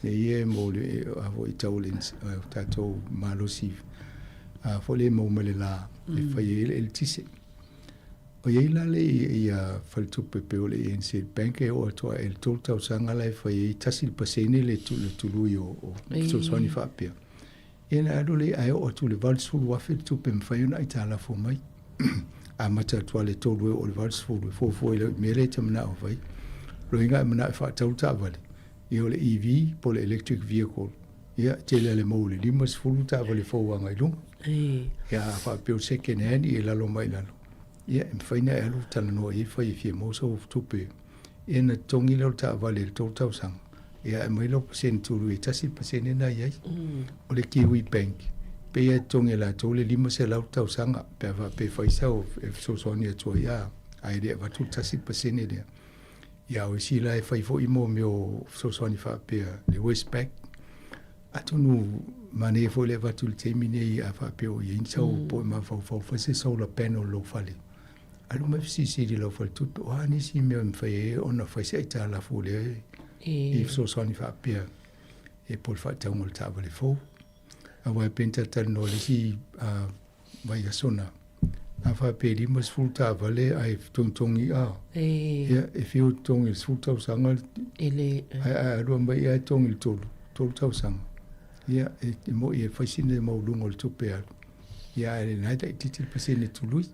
le ia mo le avo itolins tato malosi a fole mo mele la e fai el tise o ia la le ia fa tupe pe ole in se bank e o to el tolta sanga la fai tasil pasene le tulu yo so soni fa pia ena adole ai o tu le valsful wa fit tu pem fayuna itala fo mai a mata tu le tolu o le valsful fo le mele tamna o vai lo inga mna fa tauta vale io le EV po le electric vehicle ia tele le mo le limas fulu ta vale fo wa ngai lu ia fa pe second hand i la lo mai la ia fayna elu tala no i fa i mo so tu pe ena tongi lo ta vale to tau sang ia mai lo percent tu lui tasi percent na ia o le Kiwi Bank pe ia tonge la to le lima se lau tau sanga pe va pe faisa o so sonia to ia ai de va tu tasi percent de ia o si la fa fo imo mio so sonia fa pe le Westpac atunu mane fo le va tu termine ia fa pe o yin so po ma fa se solar panel lo fale alu me si di lo fa tu o ani si me fa e ona fa se ta la fu le if so soni fa pia e por fa te ngol tavole fo a vai penta tal no le si vai a sona a fa pe limas full tavole ai tongi a if you tongi full taw sangal ele a ro mai ai tongi tol taw sang ia e mo e fa sine mo lungol tu pe ia e na te titil pasene tu lui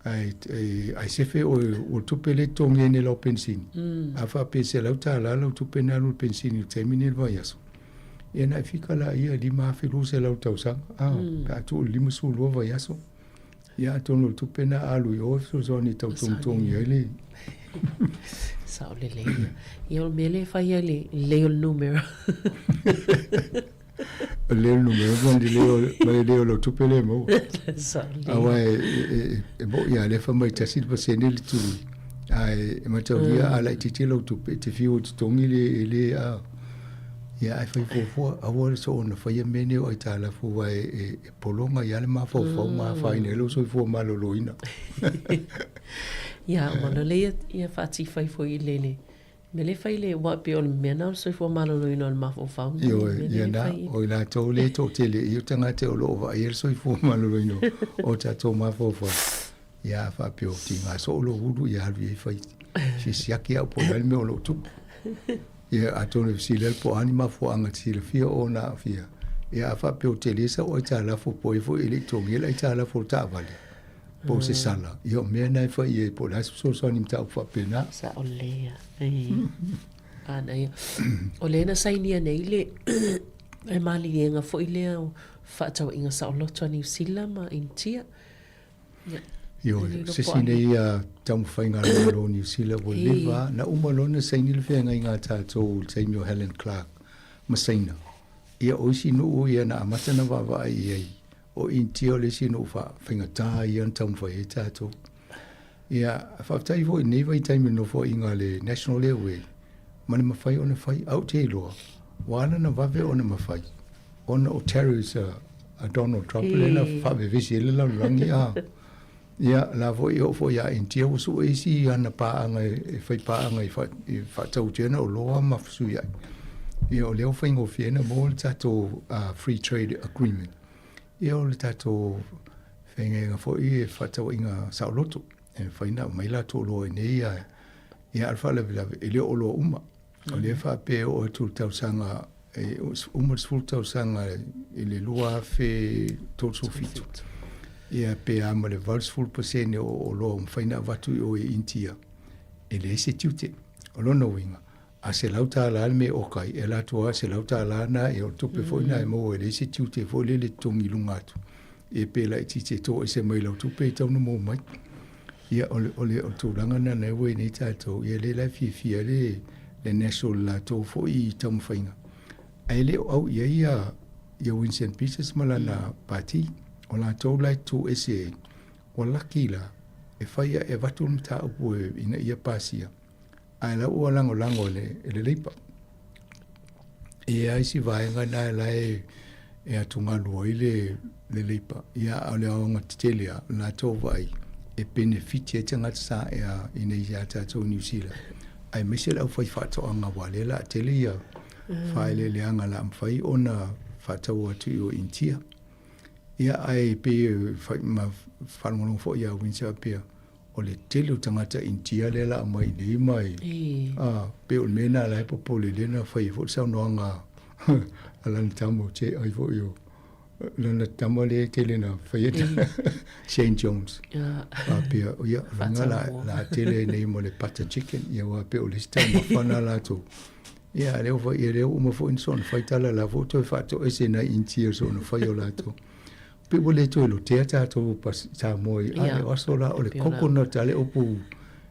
ai se fe o tupe le tongi ne lo pensini a fa pe se la ta lo tupe na lo pensini termine il voyage e na fika la ia di ma fe lo se la ta usa ka tu li musu lo voyage ia to lo tupe na alu yo so zoni ta tongi ele sa le io mele fa le o numero le numero quando leo lo tupe le mo awa e bo ia le fa mai tasit pa senel tu ai ma to dia ala titi lo tupe te fiu tongi le Ia ai fai fo awa so na fai mene o tala fo vai e polonga ia le ma fo ma fai ne lo so fo ma lo loina. Ia ma lo le ia fati fai fo i lele. Me le fai le wa pe o mena so fo ma lo loina ma fo fa. Yo ia na o la to le to tele io tanga te o lo va ia so fo ma lo loina o ta to ma fo fo. Ia fa pe o tinga so lo hudu ia vi fai. Si siaki au po me o lo tu. Ia atone sile po anima fo anga sile fia o na fia. Ia fa pe o telesa o tala fo po fo elektronia la tala fo ta vale. Po se sala. Io me na fa ie po la so so nim ta fa pena. Sa olea. Ana ia. Olena sainia nei le e mali nga fo ile fa tau inga sa o loto ni sila ma intia. Yo, se sine ia tamu whainga lo New Zealand wo liva, na umalona saini le whenga inga tātou Samuel Helen Clark, masaina. Ia oisi no ia na amatana wawa ai ai, o intio le sino whainga tā ia tamu whai e tātou. Ia, whaftai fo i neva i taimi no fo inga le National Airway, mani mawhai o na whai au te loa, wana na wawe o na mawhai. Ona o terrorist a Donald Trump, lena whawe visi ele lau rangi a. Ia, la vo i ofo ia intia o su eisi ana paanga e whai paanga i whatau tēna o loa mawhisu ia. Ia o leo whaingo whiena mo le tato free trade agreement. Ia o le tato whainga fo i e whatau inga sauloto. E whaina mai la tō loa e nei ia. Ia alfa lawe e leo o loa uma. O leo whape o tū tau sanga, uma sful tau sanga i le lua whe tōtsu fitu. Ia pe ama le valsful pasene o lo mfaina watu o e intia. E le se tiute, o lona winga. A se lauta ala me o kai, e la tua se lauta ala na e o tope foina e mo e le se tiute fo le tongi lungatu. E pe la itite to e se mai lau tupe e taunu mo mai. Ia o le o tūranga na na ue nei tātou, ia le la fia le national la tō fo i tamu whainga. A le au ia Winston Peters malana pati, o la tau lai tō ese o laki la e whaia e watu mta upu e ina ia pasia. Ai la ua lango le leipa. E aisi vaenga na e lai e atunga lua i le leipa. Ia au le aonga titelia la tau vai e benefiti e tangata sa e a ina ia tātou New Zealand. Ai mese lau whai whatau anga wale la tele ia whae le leanga la mwhai ona whatau atu i o intia. Ia ai pe ma whanongo fo ia winsa pe o le tele tangata intia le la mai nei mai. Pe o mena la po pole le na fai fo sa no anga ala tamo che ai fo io. Lana tamo le tele na fai St. John's. Pe o ia la tele nei mo le pata chicken ia wa pe o le sta ma fana la to. Ia le fo ia le uma fo in son fai tala la foto fa to ese na intia so no fai o la to. People le to lo teata to pas Sāmoa ale osola o le coconut ale opu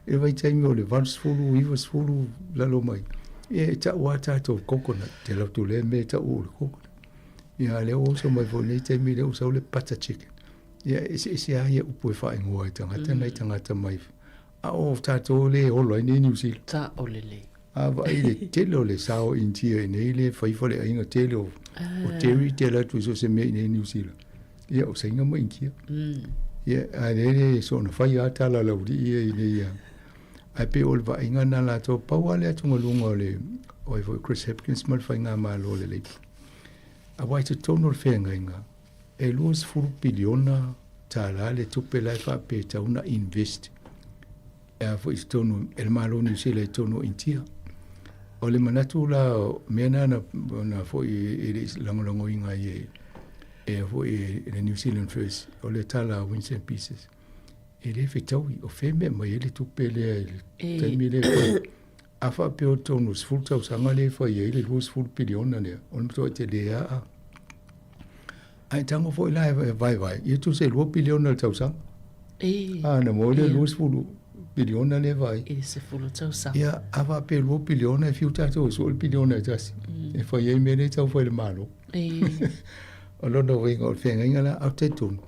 e vai taimi o le vans fulu ivas fulu lalo mai e ta wata to coconut te lo tu le me ta o coconut ia le o so mai vo nei taimi le o so le pata chicken ia ese ai opu e fa ngoi tanga nei tanga mai a o ta to le o lo ni New Zealand ta o le a vai le telo le sao intia nei le fai fo le inga telo o teri tela tu so se me nei New Zealand. Ia o sainga mai kia. Ia a rere so na whai ata la lauri ia i nei. A pe o le wa inga na la tō pau ale atunga lunga o le o e Chris Hopkins mal whai ngā maa lo le leipa. A wai te tono le whenga inga. E luas furu piliona tā la le tupe lai wha pe tauna invest. E a fo i tono e le maa lo ni se le tono intia. O le manatu la mena na fo i langolongo inga i e ho e le New Zealand First o le tala Winston Pieces e le fitaui o feme mai le tupe le taimi le a fa pe o tonu sful tau sanga le fa i le lus ful piliona le on to te le a ai tango fo la vai i tu se lo piliona tau sanga na mo le lus ful piliona le vai e se fulu tau sanga ia a fa pe lo piliona e fiuta to so piliona tasi e fa i me le tau fo le malo o lono winga o whenga inga la au te tunu.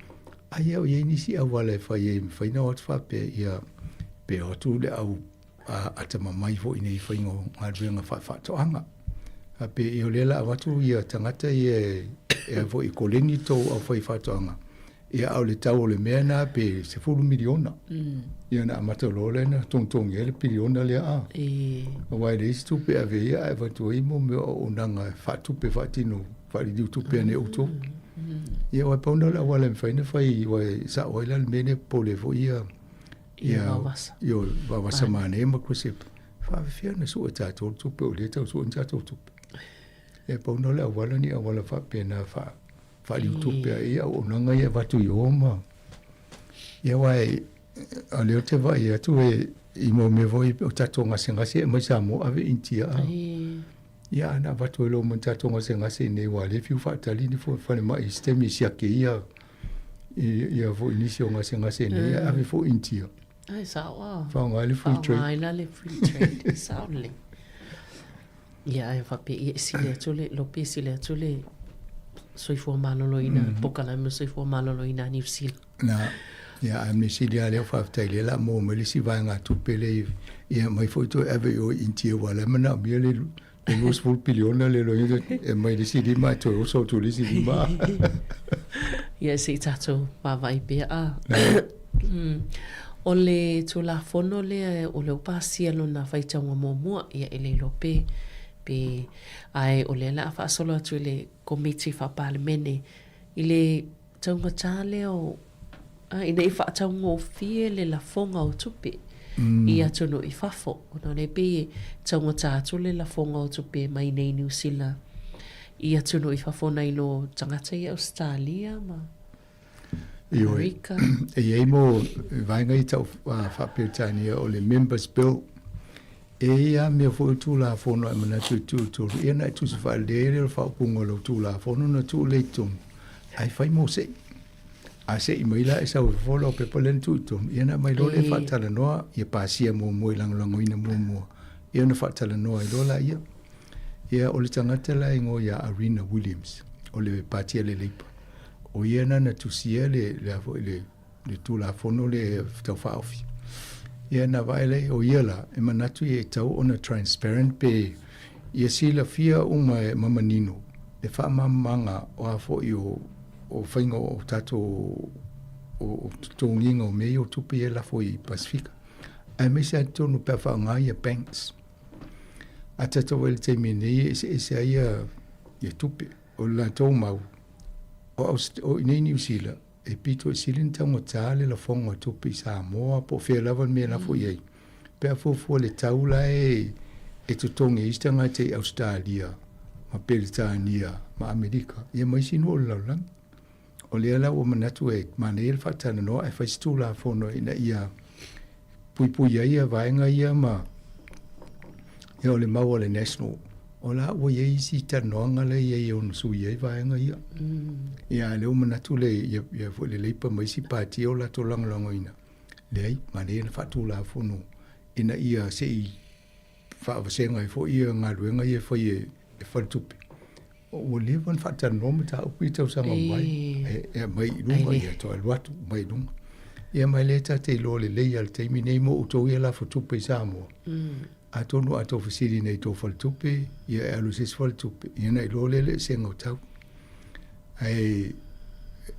Ai au iei nisi au wale whai e mwhaina o atwhape ia pe o tu le au ata mamai fo inei whaingo ngā ruenga whai whatoanga. A pe i o lela watu ia tangata ia vo i koleni tau au whai whatoanga. Ia au le tau o le mea na pe se fulu miliona. Ia na amata lole na tong ia le piliona lea a. Wai le isi tupe a vea e watu imo mea o nanga whatupe whatino wharidiu tupe ane uto. Ia wai pauna la wala mwhaina whai wai sa oila le mene po le vo ia Io wawasa mane e makusip. Whawhia na sua tātou tupe o le tau sua tātou tupe. E pauna le awala ni awala whapena whaliu tupe a ia o nanga ia watu i oma. Ia wai a leo te vai atu e i mo me voi o tātou ngase e mai Sāmoa ave intia a. Ia ana watu e lo mo tātou ngase nei wale fiu whaatali ni whane mai stemi siake ia vo inisi o ngase nei ave fo intia. Ai sawa. Whaonga le free trade. Whaonga le free trade. Saule. Ia e whape i sile atule, lope sile atule soifua maloloina, pokala me soifua maloloina New Zealand. Na, ia am ne sile a leo whaftaile la mo melisi vai ngā tupele ia mai foito ave o intia wala mana mia le los full piliona le lo e mai le sile mai to o so to le sile ma. Ia si tato wawai pia a. O le tula fono le o le upasia lo na whaitaunga mōmua ia ele lope pe ai o le la whaasolo atu le komiti whapalemene i le taunga tāle o ina i whaataunga o fie le la fonga o tupe i atu no i whafo o na le pe taunga tātu le la fonga o tupe mai nei New Zealand i atu no i whafo nei lo tangata i Australia ma America. E ei mo vainga i tau whapetania o le Members Bill. E ia mea fo tu la fono e mana tu. E na tu se wha leere o whaupunga lo tu la fono na tu leitum. Ai whai mo se. A se i maila e sau whola o pepalen tu. E na mai lole whatala noa i pasia mo i langolango ina mo. E na whatala noa i lola ia. Ia o le tangata la ingo ia Arena Williams. O le patia le leipa. O iena na tusia le tu la fono le tau whaofi. Iena vaile o iela e manatu e tau ona transparent pe ia sila fia uma e mamanino. E wha mamanga o afo i o whainga o tato o tōnginga o mei o tupi e lafo i Pasifika. Ai mesa tonu pe whaonga ia banks. A tato wale te mene e se aia ia tupi o la tō mau. O nei New Zealand e pito e silin taunga tāle la fonga tupi Sāmoa po whea lawan mea na fo iei. Pea fo le taula e tutonge istanga te Australia, ma Peritania, ma Amerika. Ia mai sinu o laulang. O lea lau o manatu e maneel whatana noa e whaistu la fono ina ia pui ia vaenga ia ma ia o le mau o le national. O la ua iei si tanoanga le iei o nusu iei vaenga ia. Ia leo manatu le ia fo le leipa mai si pati o la to langolango ina. Lei, mane na whatu la fono. Ina ia se i whaawasenga i fo ia ngā ruenga ia fo i whantupi. O lewan whatano ma ta upi tau sanga mai. E mai runga ia to aluatu, mai runga. Ia mai le ta te lo le leia le teimi nei mo uto ia la whatupi Sāmoa. Atono ato fasiri nei tō whaltupe, ia e alu ses whaltupe. Ia nei lolele se ngau tau. Ai,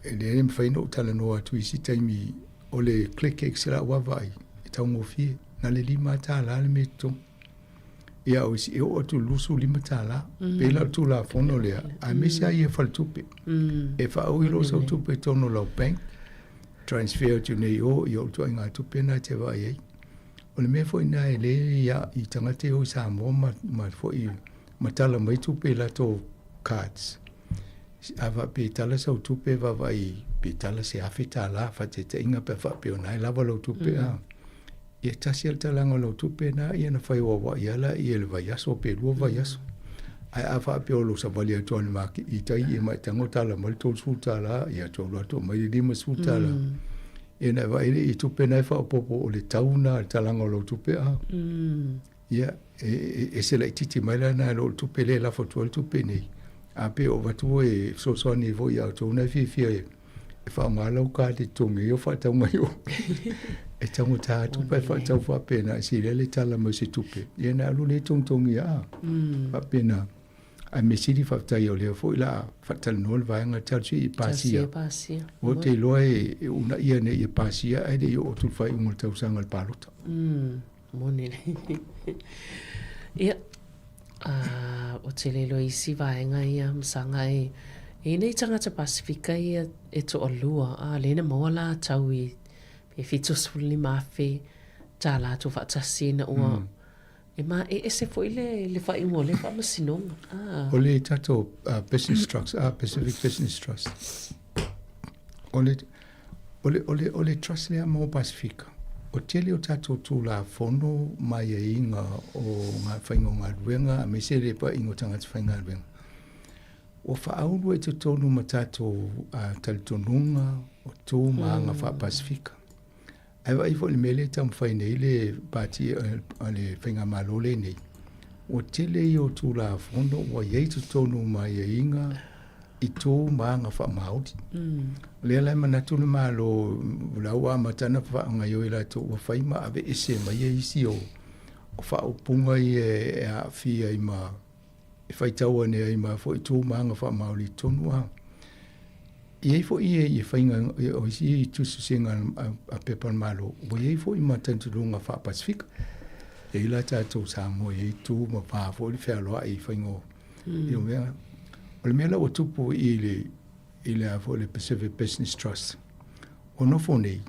e le ene mwhaino o tala noa atu isi taimi o le click extra wawai, e tau ngofie, na le lima tāla le me tō. Ia o isi e o atu lusu lima tāla, pela tu la fono lea, a mesa ia whaltupe. E whao ilo sa tupe tono lau bank, transfer tu nei o, i o tua inga tupe na te vai ei. O le mea fo ina e le ia i tangate o Sāmoa ma fo i matala mai tupe la tō cards. Awa pe tala sau tupe wawai pe tala se awhi tāla whate te inga pe whape o nai lawa lau tupe a. Ia tasi al talanga lau tupe na ia na whai wawa i ala i ele vai aso pe lua vai aso. Ai a whape o lo sa wali a tuani maki i tai i mai tango tala mali tō su tala ia tō lato mai lima su tala. E na vai i tupe nai wha popo o le tauna talanga o lo tupe a. Ia, e se lai titi mai la na lo tupe le la fotu al tupe nei. A pe o watu e soani vo i au tō na fia e wha ngalau ka te tongi o wha taunga i o. E tango tā tupe wha tau wha pena si le tala mo se tupe. Ia na alu le tongi a. Wha pena. a me siri whaftai o leo fo ila whatal no le vaenga Chelsea i pasia. O te loa e una ia ne i pasia ai de i o tu whai ungol tausanga le palota. Mone. Ia, o te lelo isi vaenga ia msanga e nei tangata Pasifika ia e to o lua. Lena moala tau i pe fito suli mafe ta la tu whatasi na ua. E ma e se foi le fa imo le fa masinong. O le tato business trust, Pacific Business Trust. O le trust le mo Pacifica. O tele o tato tu la fono mai e inga o ngā whaingo ngā ruenga, a me se le pa ingo tangata whainga ruenga. O whaau e te tonu ma tato talitonunga o tō maanga wha Pacifica. Ai wai fo le mele tam whai nei le pati a le whainga malole nei. O tele i o tū la fono o iei te tonu mai e inga i tō maanga wha maoti. Lea lai manatu le malo laua matana wha anga yo i la tō o whaima ave ese mai e isi o wha o punga i e a fia i ma e whaitaua ne ai ma fo i tō maanga wha maoli tonu a. Iei fo i whainga o isi i tusu senga a pepan malo. O iei fo i matanturunga wha Pasifika. E ila tātou Sāmoa iei tū ma wha fo i whea loa i whaingo. I o mea. O le mea o tupu i le a fo le Pacific Business Trust. O no fo nei.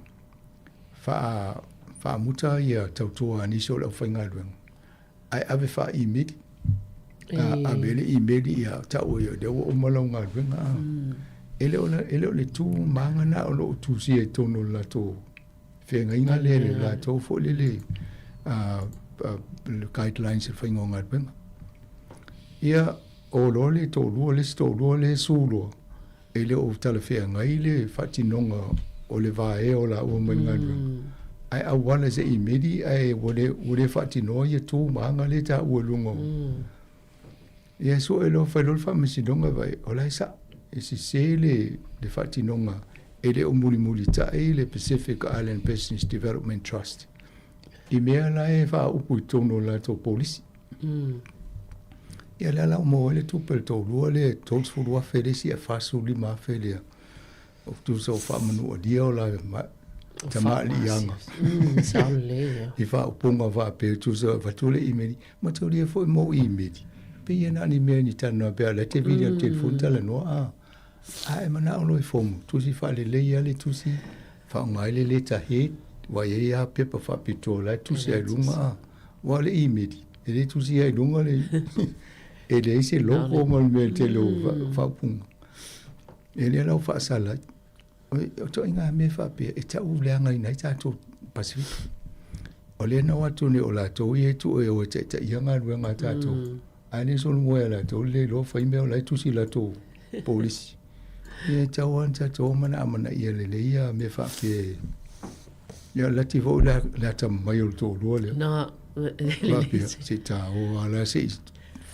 Wha muta i a tautua aniso le whainga luenga. Ai ave wha i midi. A mele i midi i a tau i a dewa o malaunga luenga. Ele o le tū mangana o lo tū si e tono la tō whenga inga le la tō fo le guidelines e whaingonga ruenga. Ia o lo le tō lua le sto lua le sūlua ele o tala whenga i le whatinonga o le vae o la ua mainga ruenga. Ai awana se i medi ai ule whatinoa i tū manga le tā ua lungo. Ia so e lo whailol whamisidonga vai o lai sa e se le whatinonga e le o muli ta e le Pacific Island Business Development Trust. I mea la e wha upu i tono la tō polisi. Ia le ala o mo ele tupel tō lua le tōs furua wheresi a whasu li ma whelea. O tu sa o whamanu a dia o la tamali ianga. I wha upunga wha pe tu sa watule i meni. Ma tau lia fo i mo i meni. Pe ia nani mea ni tana pea le te video telefon tala noa e mana olo i fomu. Tusi wha le leia le tusi. Wha ngai le ta he. Wa ye ya pepa wha pito la tusi ai lunga wa le i medi. E le tusi ai lunga le. E le ise loko mal me te lo wha punga. E le lau wha sala. O to inga me wha pe. E ta uleanga i nai tato Pasifika. O le na watu ne o la to i e tu e o te ianga ruenga tato. Ane sonu moe la to le lo fa ime o la tusi la to polisi. Ia tauan tato mana amana ia le ia me wha pe. Ia lati vo la tam mai o to lo le. Na. Se ta o ala se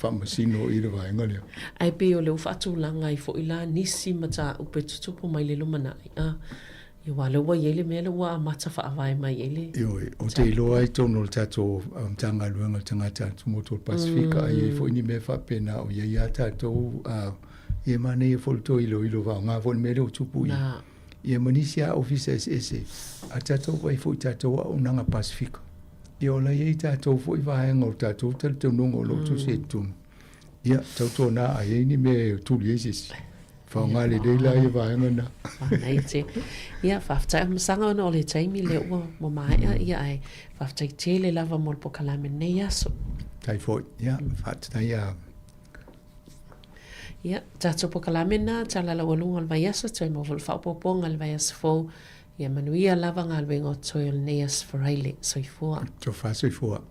whamasino i rewa inga lea. Ai pe o leo whatu langa i fo ila nisi mata upe tutupu mai le lumana. Ia wale wa yele mele wa mata whaawai mai ele. Ioi, o te iloa i tono tato tanga luenga tangata tumoto Pasifika. Ia i fo ini me whapena o ia tato ia mane ia folto ilo wao. Ngā fo ni mele o tupu i. Ia manisia ofisa ese. A tato wai fo i tato wa o nanga Pasifika. Ia ola ia i tato fo i vahenga o tato tali te nunga o lo tu se tunu. Ia tauto na a ia ni me tuli esesi. Whaonga le reila i vahenga na. Nei te. Ia whaftai masanga ona o le taimi le ua mo maia ia ai. Whaftai te le lava mo po kalame nei aso. Tai fo, ia, whaftai ia. Ia, tato po kalame na, talala walunga al vai aso, toi mo whaupoponga al vai aso fo. Ia manuia lava ngā luenga o toi o nei aso wharaile, soifua. Tō wha soifua.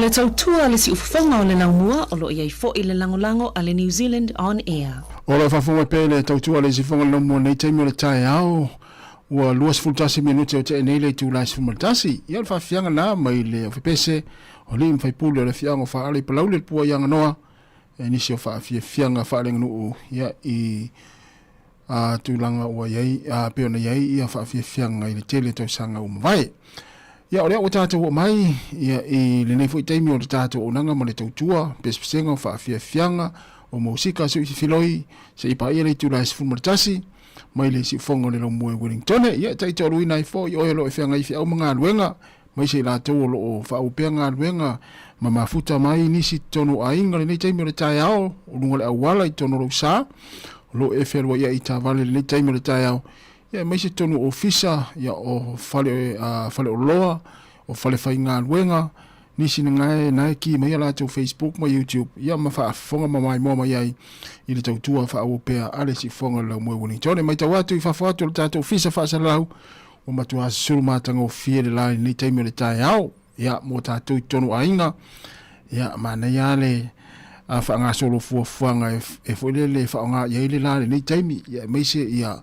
le tautua le si ufonga o le naumua o lo iai fo i le langolango a le New Zealand On Air. O le whafonga pe le tautua le si fonga le naumua nei taimi o le tae au. Ua luas fultasi minuti o te nei le tūlai si fultasi. Ia le whawhianga nā mai le o whipese o le mwhaipule o le whianga o whaale palau le pua ianga noa. E nisi o whawhianga whaalenga nuu ia i tūlanga ua iai, peona iai ia whawhianga i le tele tau sanga umawai. Ia o lea o tātou o mai, ia i le nei fwoi taimi o le tātou o nanga ma le tautua, pespesenga o whawhianga o mausika su i filoi, se i pa ia le tūlai si fulmatasi, mai le si fonga le lo mue Wellington, ia taito o ruina i fo, i oia lo e whianga i fi au mga aluenga, mai se la tau o lo o whaupea aluenga, ma mafuta mai nisi tono a inga le nei taimi o le tae ao, o lunga le awala i tono lo sa, lo e whelua ia i tā vale le nei taimi o le tae ao, ia mai se tonu ofisa ia o fale o loa o fale whainga luenga nisi na ngai nai ki mai ala tau Facebook ma YouTube ia ma whaafonga ma mai moa mai ai i le tautua whaawopea ale si fonga lau mwe Wellington mai tau atu i whawhatu le tātou ofisa whaasalau o matua suru mātanga o fie le lai nei taimi o le tae au ia mo tātou i tonu ainga ia ma nei ale a whaanga solo fuafuanga e fwelele whaonga ia ile lai nei taimi ia mai se ia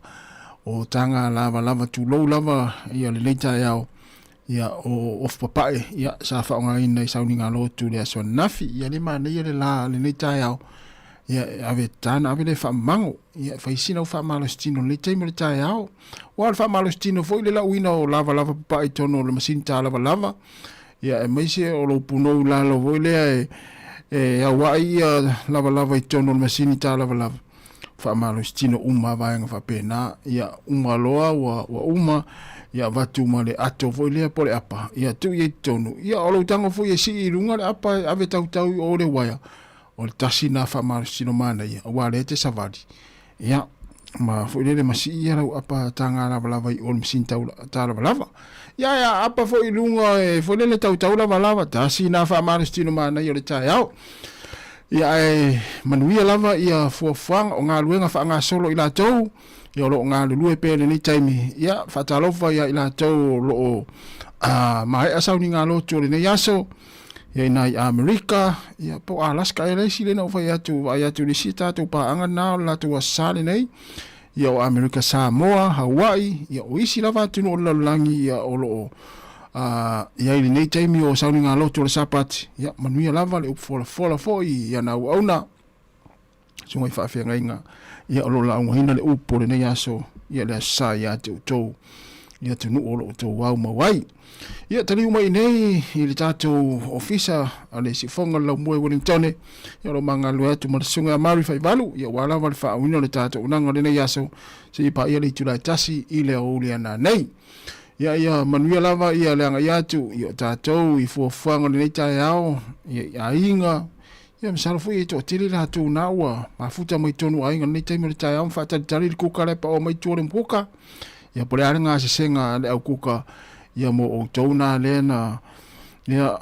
o tanga lava tūlou lava ia le leita iau ia o of papae ia sa whaonga ina i sauninga lotu le aso nafi ia le mana ia le la le leita iau ia ave tana ave le whamango ia whaisina o whamalostino le teimo le tai iau o al whamalostino fo ile la uina o lava papae tono le masinta lava ia e maise o lo punou lalo vo ile e awai ia lava i tono le masinta lava whaamalo stino uma vaenga whapena ia uma loa wa uma ia watu ma le ato foi lea pole apa ia tu i tonu ia olo tango foi e si i runga le apa ave tau o le waia o le tasi na whaamalo stino mana ia wale te savadi ia ma foi le masi ia rau apa tanga lava i ol msinta ta lava ia apa foi lunga e foi le tau lava tasi na whaamalo stino mana ia le tai au ia e manuia lava ia fuafuanga o ngā luenga wha ngā solo i la tau ia o lo ngā lulue pēle ni taimi ia whatalofa ia i la tau lo mai asau ni ngā loto le nei aso ia i nai Amerika ia po Alaska e leisi le nau whai atu ni si tātou pa anga nā la tu asale nei ia o Amerika Sāmoa, Hawaii ia o isi lava atu no lalangi ia o lo ia i nei taimi o sauni ngā loto le sapati ia manuia lava le ufola foi ia na auna sungai whaafenga inga ia o lo launga hina le upo le nei aso ia le asa ia te utou ia te nuu o lo utou wau mawai ia tali umai nei i le tātou ofisa a le sifonga lau mue Wellington ia lo manga lua atu marasunga a Mari Whaivalu ia walawa le whaawina le tātou unanga le nei aso se ipa ia le tulai tasi i le o le ana nei ia manuia lava ia leanga iatu ia tātou i fuafuanga le nei tae ao ia inga ia misalo fui e to tiri la tu na ua mafuta mai tonu ainga nei taimi le tae ao whaatari le kuka lepa o mai tuore mpuka ia pole arenga se senga le au kuka ia mo o tauna le na ia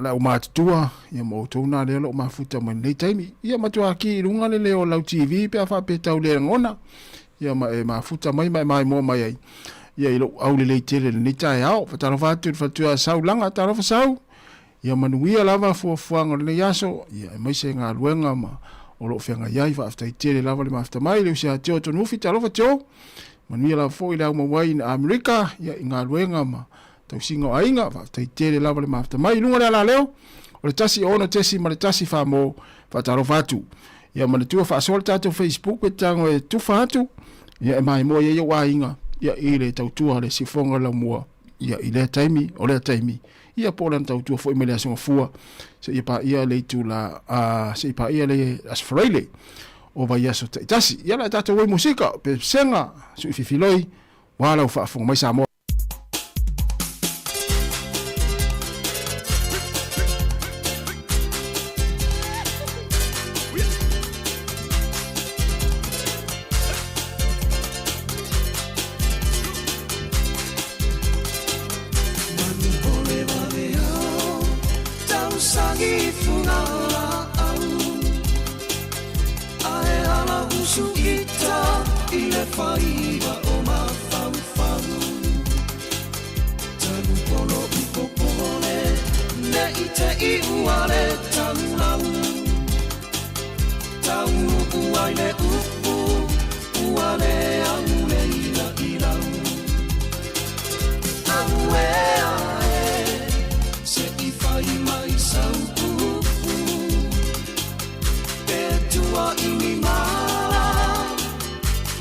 la o matutua ia mo o tauna le lo mafuta mai nei taimi ia matua ki runga le leo lau TV pe afa pe tau le ngona ia mafuta mai mo mai ai ia ilo au le tele ni tai au fatalo fatu fatua sau langa talo fa sau ia manuia lava fuafuanga le yaso ia mai se nga luenga ma o lo fenga iai fa after tele lava le mafta mai le sia tio to nufi talo fa tio manuia la fo ila mo wai in America ia nga luenga ma tau singo ainga fa after tele lava le mafta mai lunga la leo o le tasi ona tesi ma le tasi fa mo fatalo fatu ia ma le tua fa solta to Facebook e tango e tu fatu ia mai mo ia wa inga ia ile tautua le sifonga la mua ia ile taimi o le taimi ia polan tautua foi mele aso fua se ia pa ia le tula se pa ia le asfraile o vai aso tasi ia la tatu we musika pe senga su fifiloi wala fa fo mai Sāmoa te I ua le taulau Tau ua le upu Ua le au le ila ilau Au ea Se I whai mai sau upu Pe tua I mi mala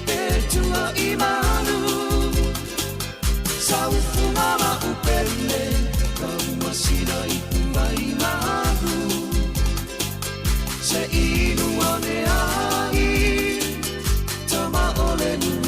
Pe tua I manu Sau fumala upele Kau masina I kumai mahu Se inu ane ai Tama ole nuu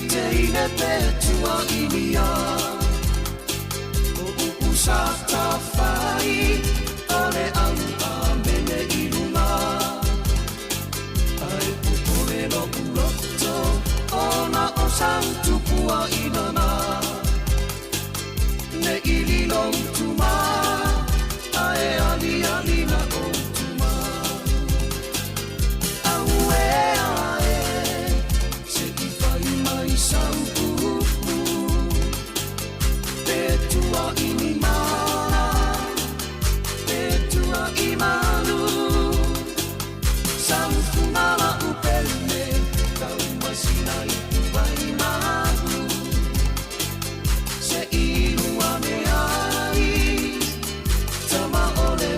Teine petua inia O usa ta whai Ale au a mene ilunga Ai pupone no uloto Ona o sautupua inana Ne ililo utuma Ai ali ali na o utuma Au Sau upu Petua ini mana Petua imanu Sau fumala upele Kau masina itu baimahu Se inu ane ai Tama ole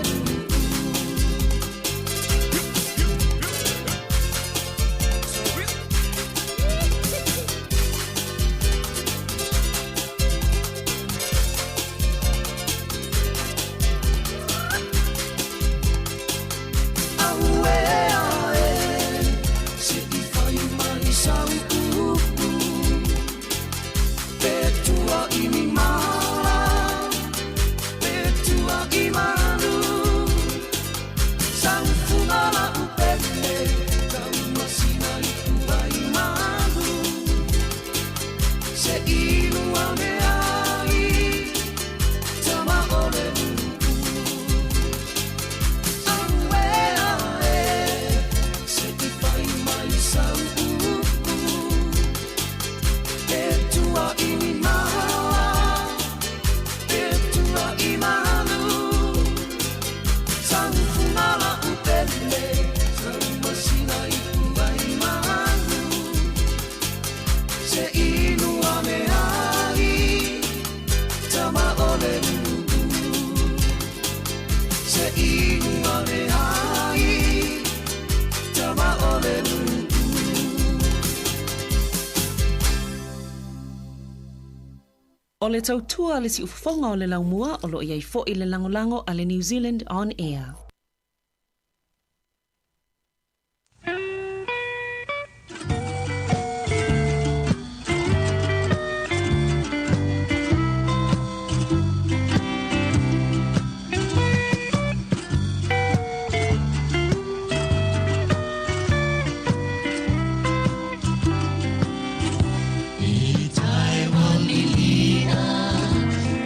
O le tautua le si ufonga o le laumua o lo iai fo i le langolango a le New Zealand On Air.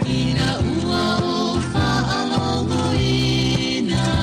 Ina ua o whaalongo ina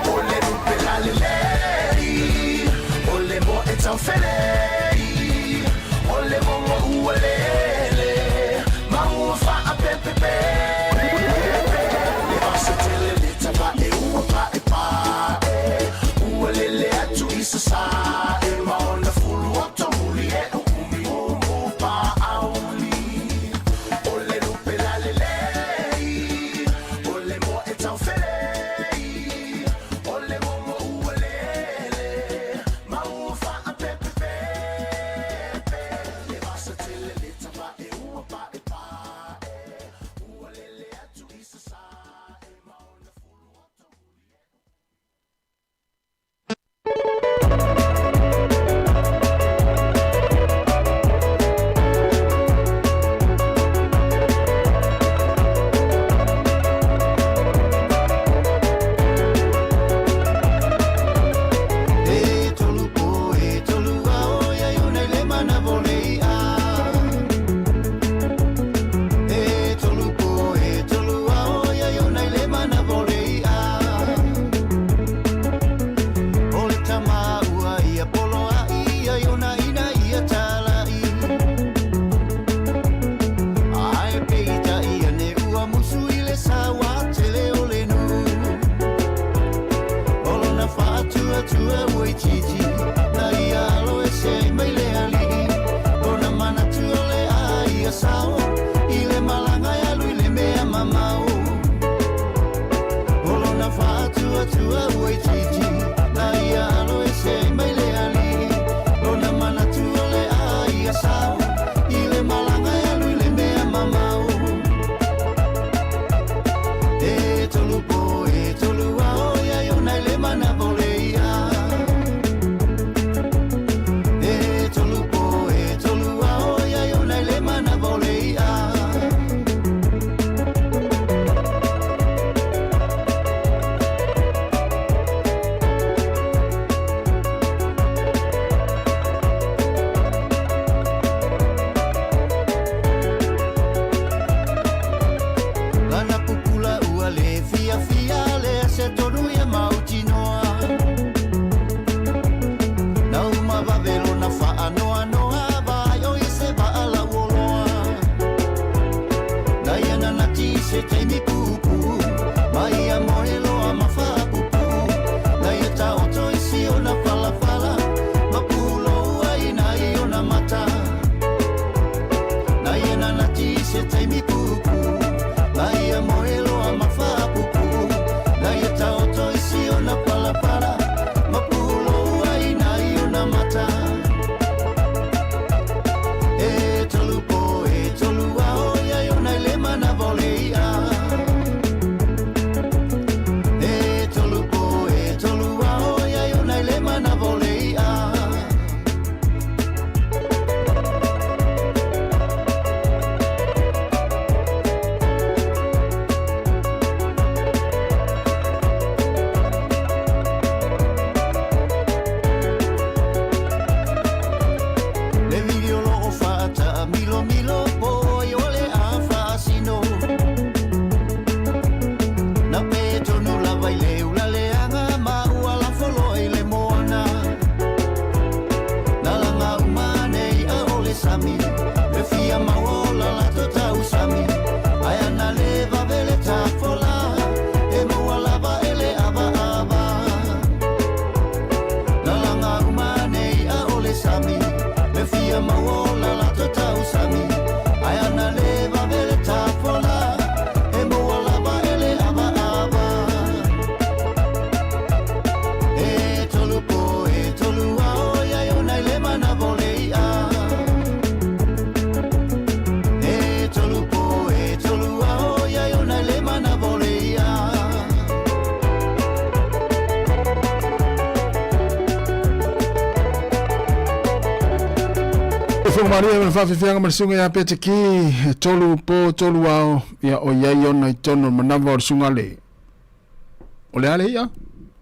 Ole ia maola la tau sami ai ana leva vele tafola e moa lava ele ava ava e tolu po e tolu ao ia ona le mana voleia e tolu po e tolu ao ia ona le mana voleia Maria me whawhiwhianga marisunga ia pete ki tolu po tolu ao ia o iai ona i tono manawa o le sunga le. O le ale ia?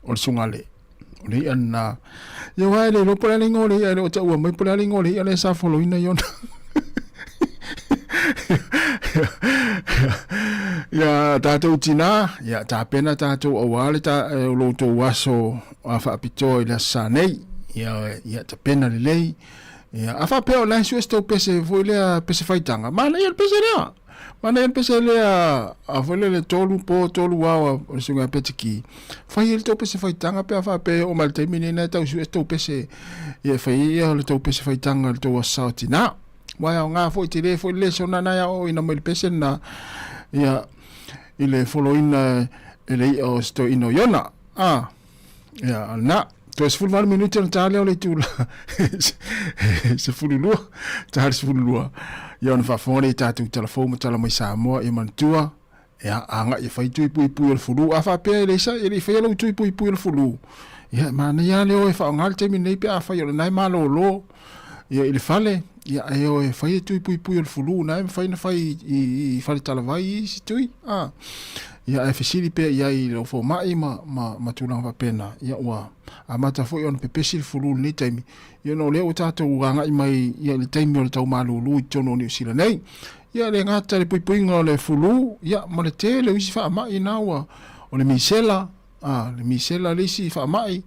O le sunga le. O le ia na. Ia wai le lopo le alingo le ia le o ta ua mai po le alingo le ia le sa foloina i ona. Ia tātou tina, ia tā pena tātou awale tā loto waso a whaapito i le sa nei. Ia ta pena le lei. Ya, afa peo la su esto pese voile pese faitanga. Mana ia pese lea. Mana ia pese lea a voile le tolu po tolu wa o sunga petiki. Fai il to pese faitanga pe afa pe o mal termine na tau su esto pese ia fai ia le to pese faitanga le to wasauti na. Wa nga foi tele foi le sona na ya o ina mel pese na ia ile following ele o sto ino yona. Ah. Ya na to es full 1 minute on tale o le tula se fululua tale se fululua ia ona faafone tatou telefone tala mai Sāmoa e mantua ia anga ia fai tui pui pui o le fulu a faapea i le isa i le fai alau tui pui pui o le fulu ia mana ia le o e faaaogale taimi nei pe a fai o lenai malōlō ia i le fale ia e o e fai tui pui pui o le fulu na e fai na fai i fale talavai i si tui ia e fesili pe ia i lo fo mai ma tulanga pena ia ua a mata fo yon pepesi fulu ni taimi ia no le o tatou anga i mai ia le taimi o le tau malulu i tono ni usila nei ia le ngata le puipuinga o le fulu ia ma le te le usi fa mai na ua o le misela le misela le si fa mai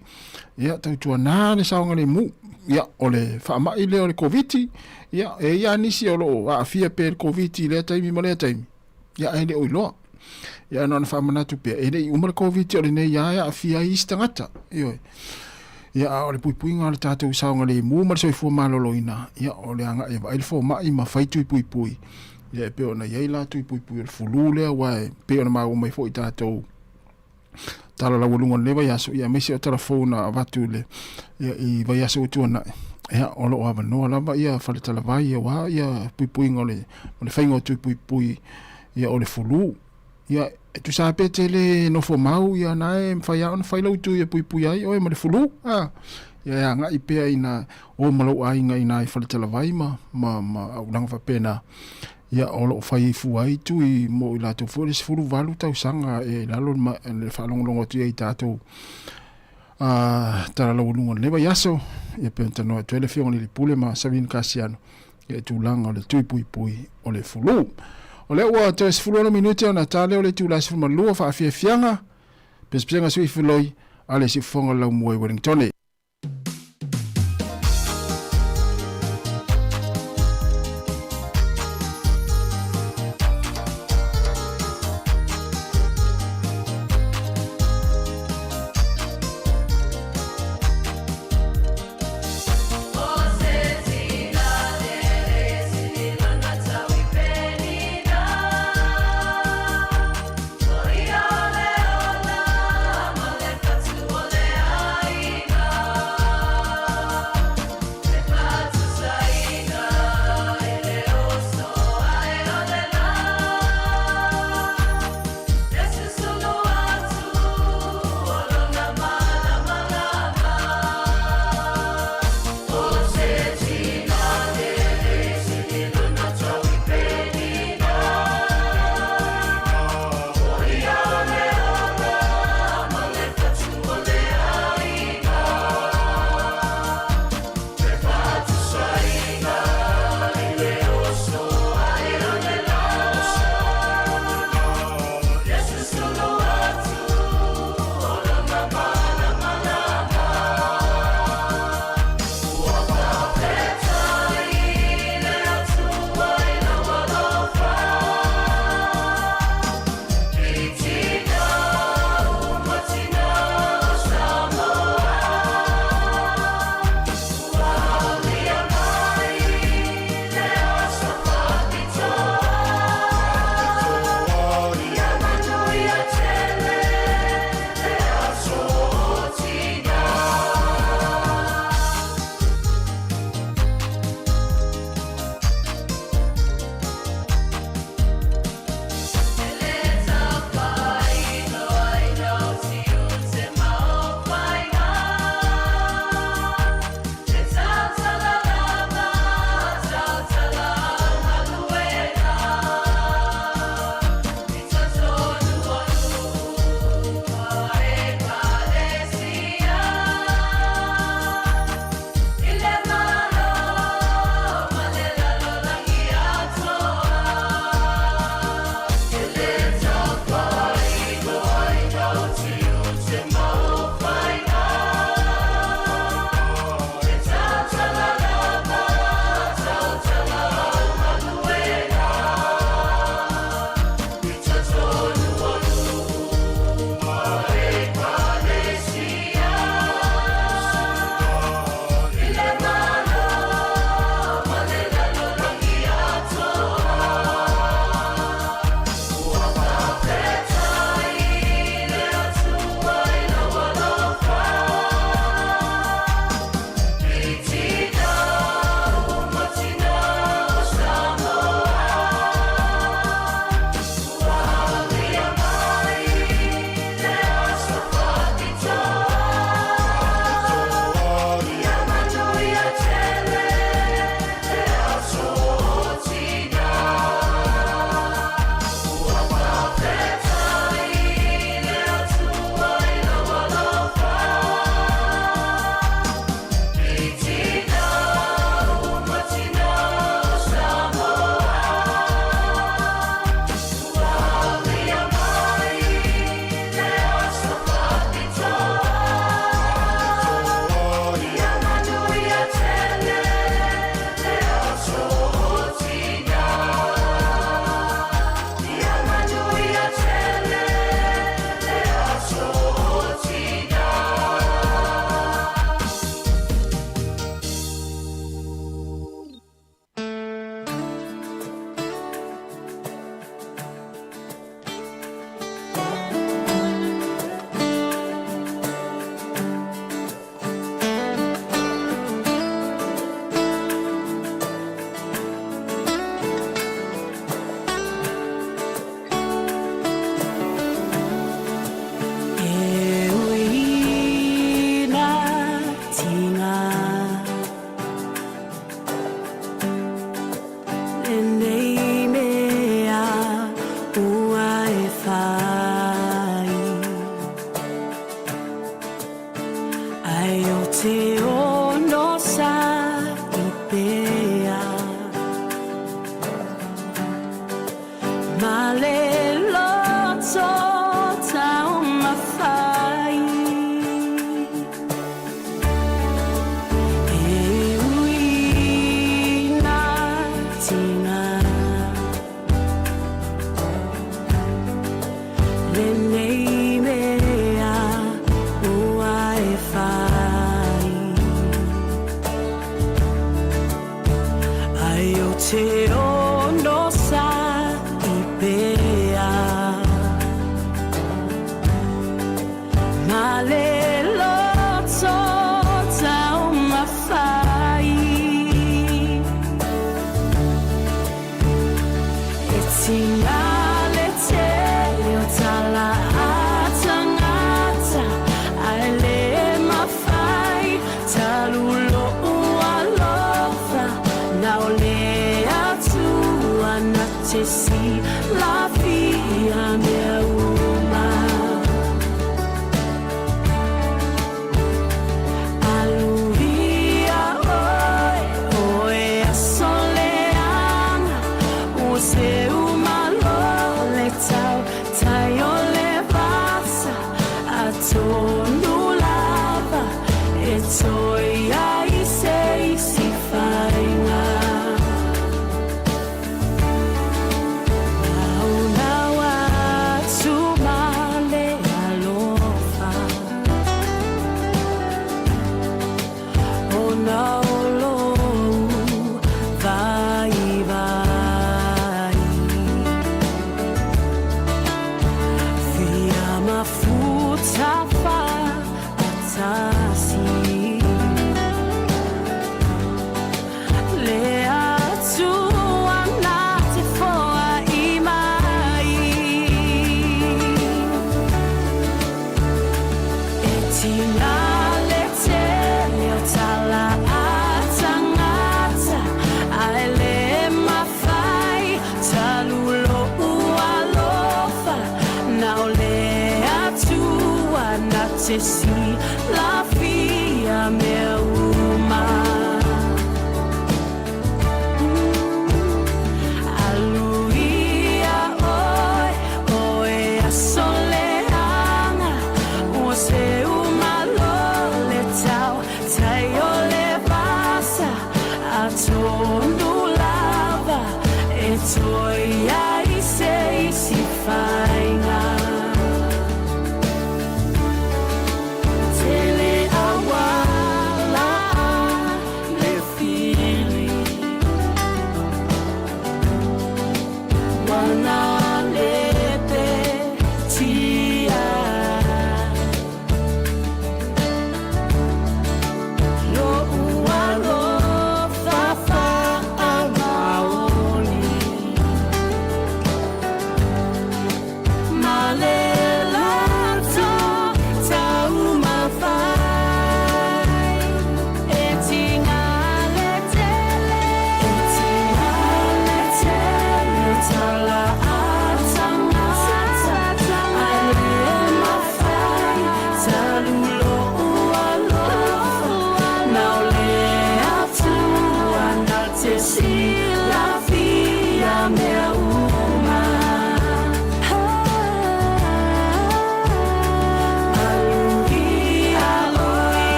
ia tau tua na le saunga le mu ia o le fa mai le o le covid ia e ia nisi o lo a fia pe covid le taimi ma le taimi ia e le o lo ia non fa manatu pe ele umar covid o le nei ia afia istangata ia o le puipuinga le tatou saunga le mu mar soi fu maloloina ia o le anga e vai fo mai ma fai tui puipui ia pe ona ia la tui puipui le fulu le wa pe ona ma o mai fo i tatou tala la wolunga le vai aso ia mesi o telefone avatu le ia i vai aso tu na ia o lo ava no la ia fa le tala vai ia ia puipuinga le fainga tui puipui ia o le fulu ia tu sa petele no fo mau ia nae mfaya on failo tu ia pui ai o ma le fulu ia nga ipea ina o malo ai nga ina fa tele vai ma ulang fa pena ia o lo fai fu ai tu i mo ila to fo les fulu valu tau sanga e lalo ma le fa longo tu ai tato tara lo lungo le ba yaso ia penta no tu le fiong le pule ma savin kasiano ia tu langa le tu pui o le fulu o le ua te sifulona minute o na tale o le tula sifumalua faafiafiaga pesipesiga sui filoi a le sifofoga laumua i Wellington. Aina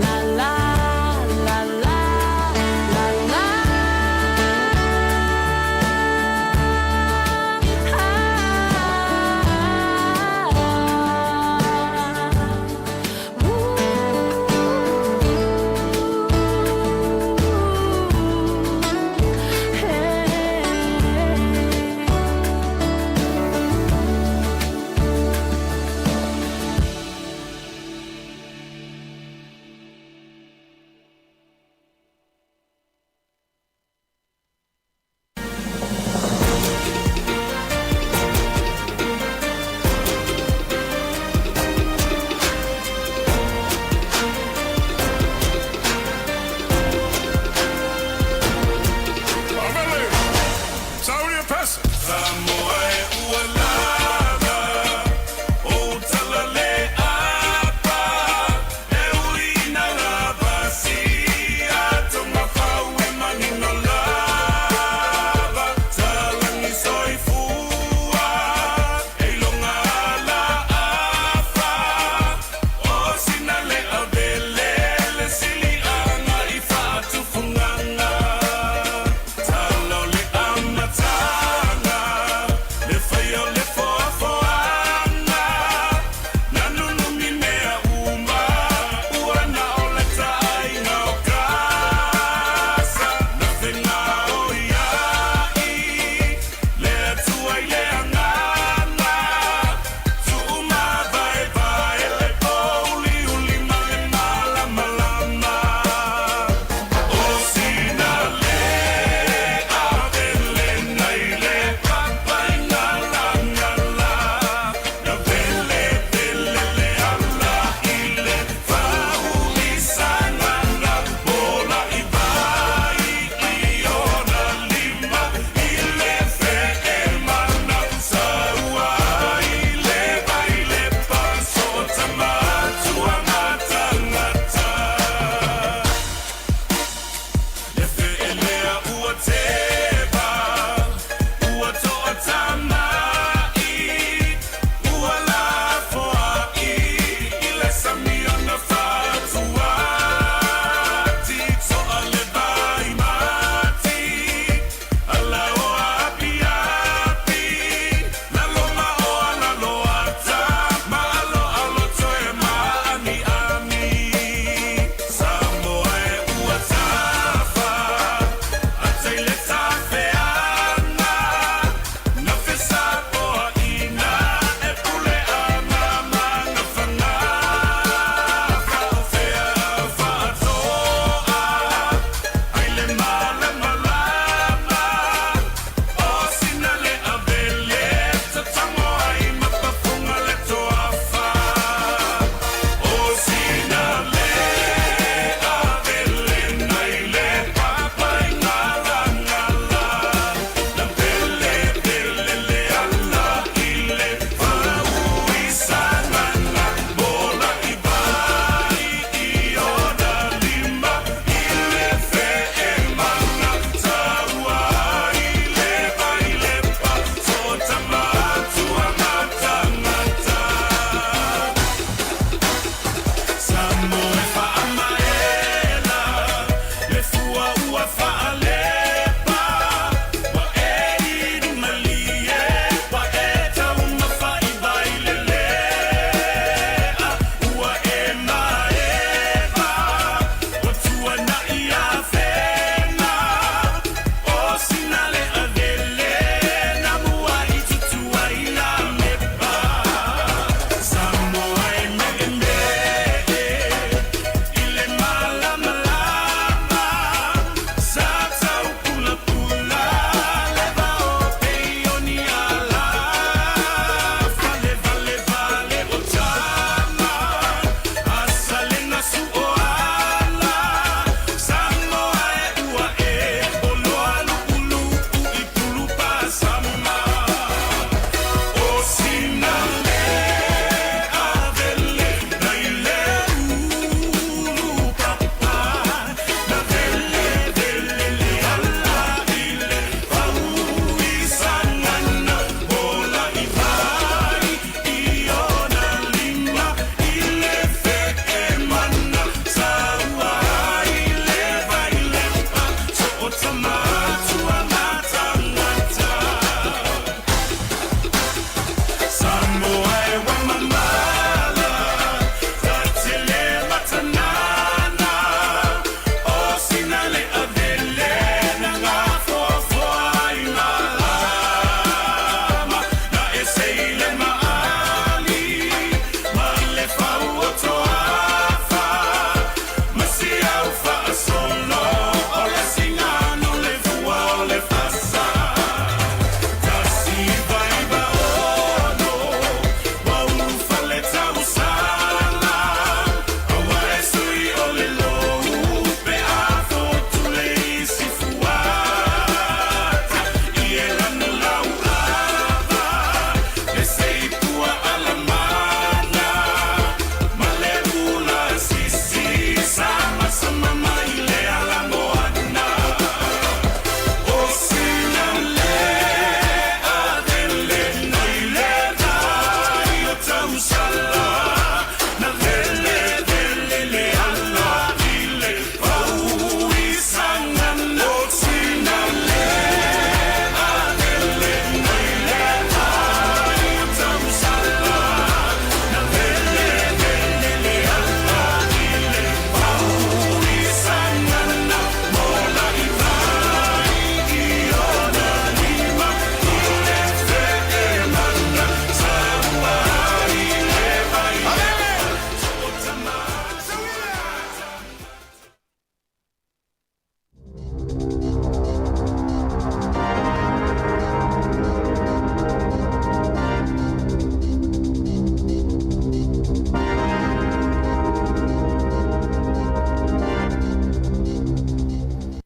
La la la la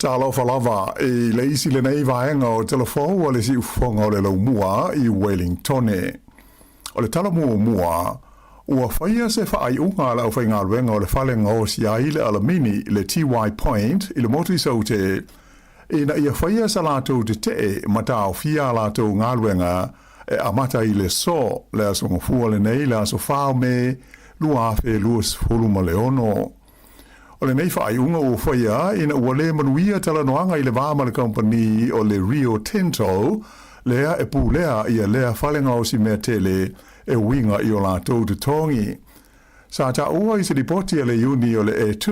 Talo falava e leisi le nei vaenga o telefo o le si ufonga o le lau mua I Wellington e. O le tala mua ua whaia se whaai unga la o whainga ruenga o le whalenga o si aile alamini le TY Point I le moti sau te e na ia whaia sa lātou te te mata o fia lātou ngā ruenga e amata I le so le asonga fua le nei le aso whao me lua awhe luas fulu ma le ono. O le nei whaai unga o whaia ina ua le manuia tala noanga I le vāma le company o le Rio Tinto lea e pū lea ia lea whalenga o si mea tele e winga I o lātou te tongi. Sa ta ua I se ripoti le uni o le E2,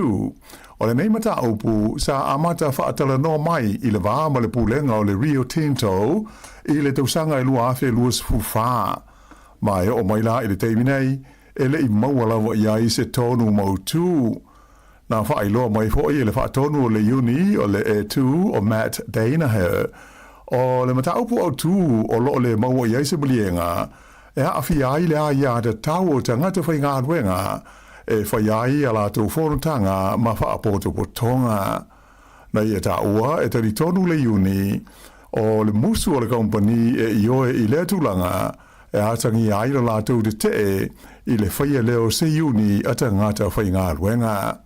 o le nei mata upu sa amata whaatala no mai I le vāma le pūlenga o le Rio Tinto I le tausanga I lua awhe luas fufā. Mai o mai la I le teiminei e le I maua lawa ia I se tonu mautu. Na whaai loa mai fōi le whaatonu o le uni o le E2 o Matt Danaher. O le mata upu au tū o lo le maua ia I se malienga e awhi ai le a ia te tau o te ngata whai ngā ruenga e whai ai a la tō whorotanga ma whaapoto potonga. Na ia ta ua e tari tonu le uni o le musu o le company e ioe I le tūlanga e atangi ai la tō te te I le whai leo se uni ata ngata whai ngā ruenga.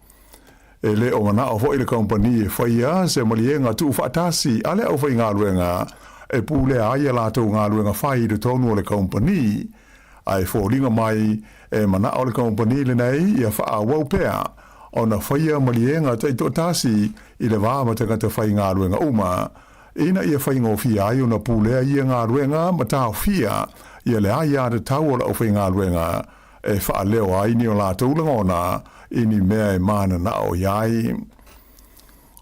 E le o mana o fo I le company e whaia se malienga tu whaatasi ale au whai ngā ruenga e pūle ai la tau ngā ruenga whai de tonu o le company. Ai fōringa mai e mana o le company le nei ia wha wau pēa o na whaia malienga te ito tasi I le wāma te ngata whai ngā ruenga uma. Ina ia whai ngō fia ai o na pūle ia ngā ruenga ma tāo fia ia le ai a te tau o la o whai ngā ruenga e wha leo ai ni o la tau langona ini mea e mana na o iai.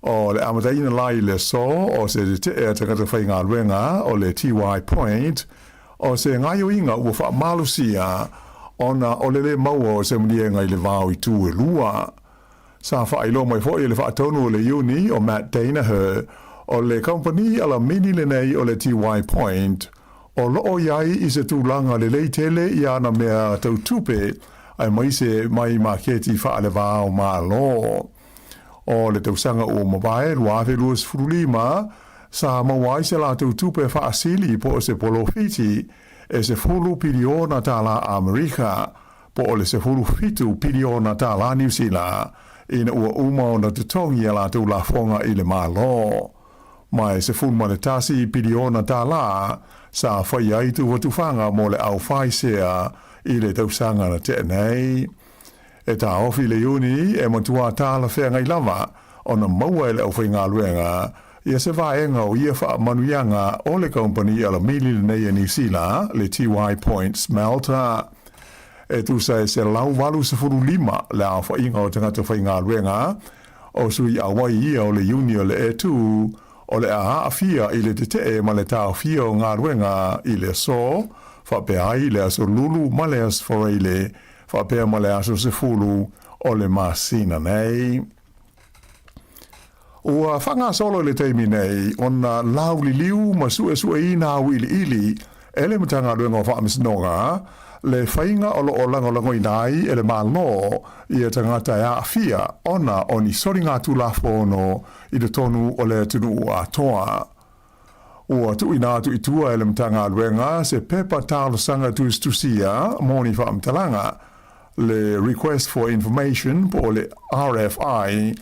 O le amataina lai le so o se te e tangata whai ngā ruenga o le TY Point o se ngai o inga ua wha malusia o na o le maua o se mnienga I le vāo I tū e lua. Sa wha ilo mai fo I le wha tonu o le uni o Matt Danaher o le company ala mini le nei o le TY Point o loo iai I se tūlanga le leitele I ana mea tau tupe ai mai se mai maketi wha le vāo mā lo. O le tausanga o mawae ruawe luas furulima sa mawai se la tau tupe wha asili po se polo fiti e se fulu piriona tā la Amerika po le se fulu fitu piriona tā la New Zealand ina ua uma na tutongi a la tau la fonga I le mā lo. Mai se fulu manetasi piriona tā la sa whai aitu watufanga mo le au whai sea I le tausanga na te nei. E tā ofi le uni e matua tāla whea ngai lava o na maua ele au whai ngā luenga ia se vaenga o ia wha manuianga o le company ala mili le nei New Zealand le TY Point Smelter. E tu se lau walu se furu lima le a wha inga o tangata whai ngā luenga o sui a wai ia o le uni o le E2 o le a awhia I le te e ma le tā awhia o ngā luenga I le so wha pe ai le aso lulu ma le as foreile wha pēr ma le aso se fulu o le masina nei. Ua whanga solo le teimi nei, o na lau li liu ma sue i nā wili ili, ele matanga ruenga o whaamisnonga, le whainga o lo o lango I nai ele malo I a tangata e a fia, ona o ni sori ngā tūlafono I le tonu o le tunu a toa. Ua tu ina tu itua ele matanga ruenga se pepa tālo sanga tusia, moni whaamtalanga, le request for information po le RFI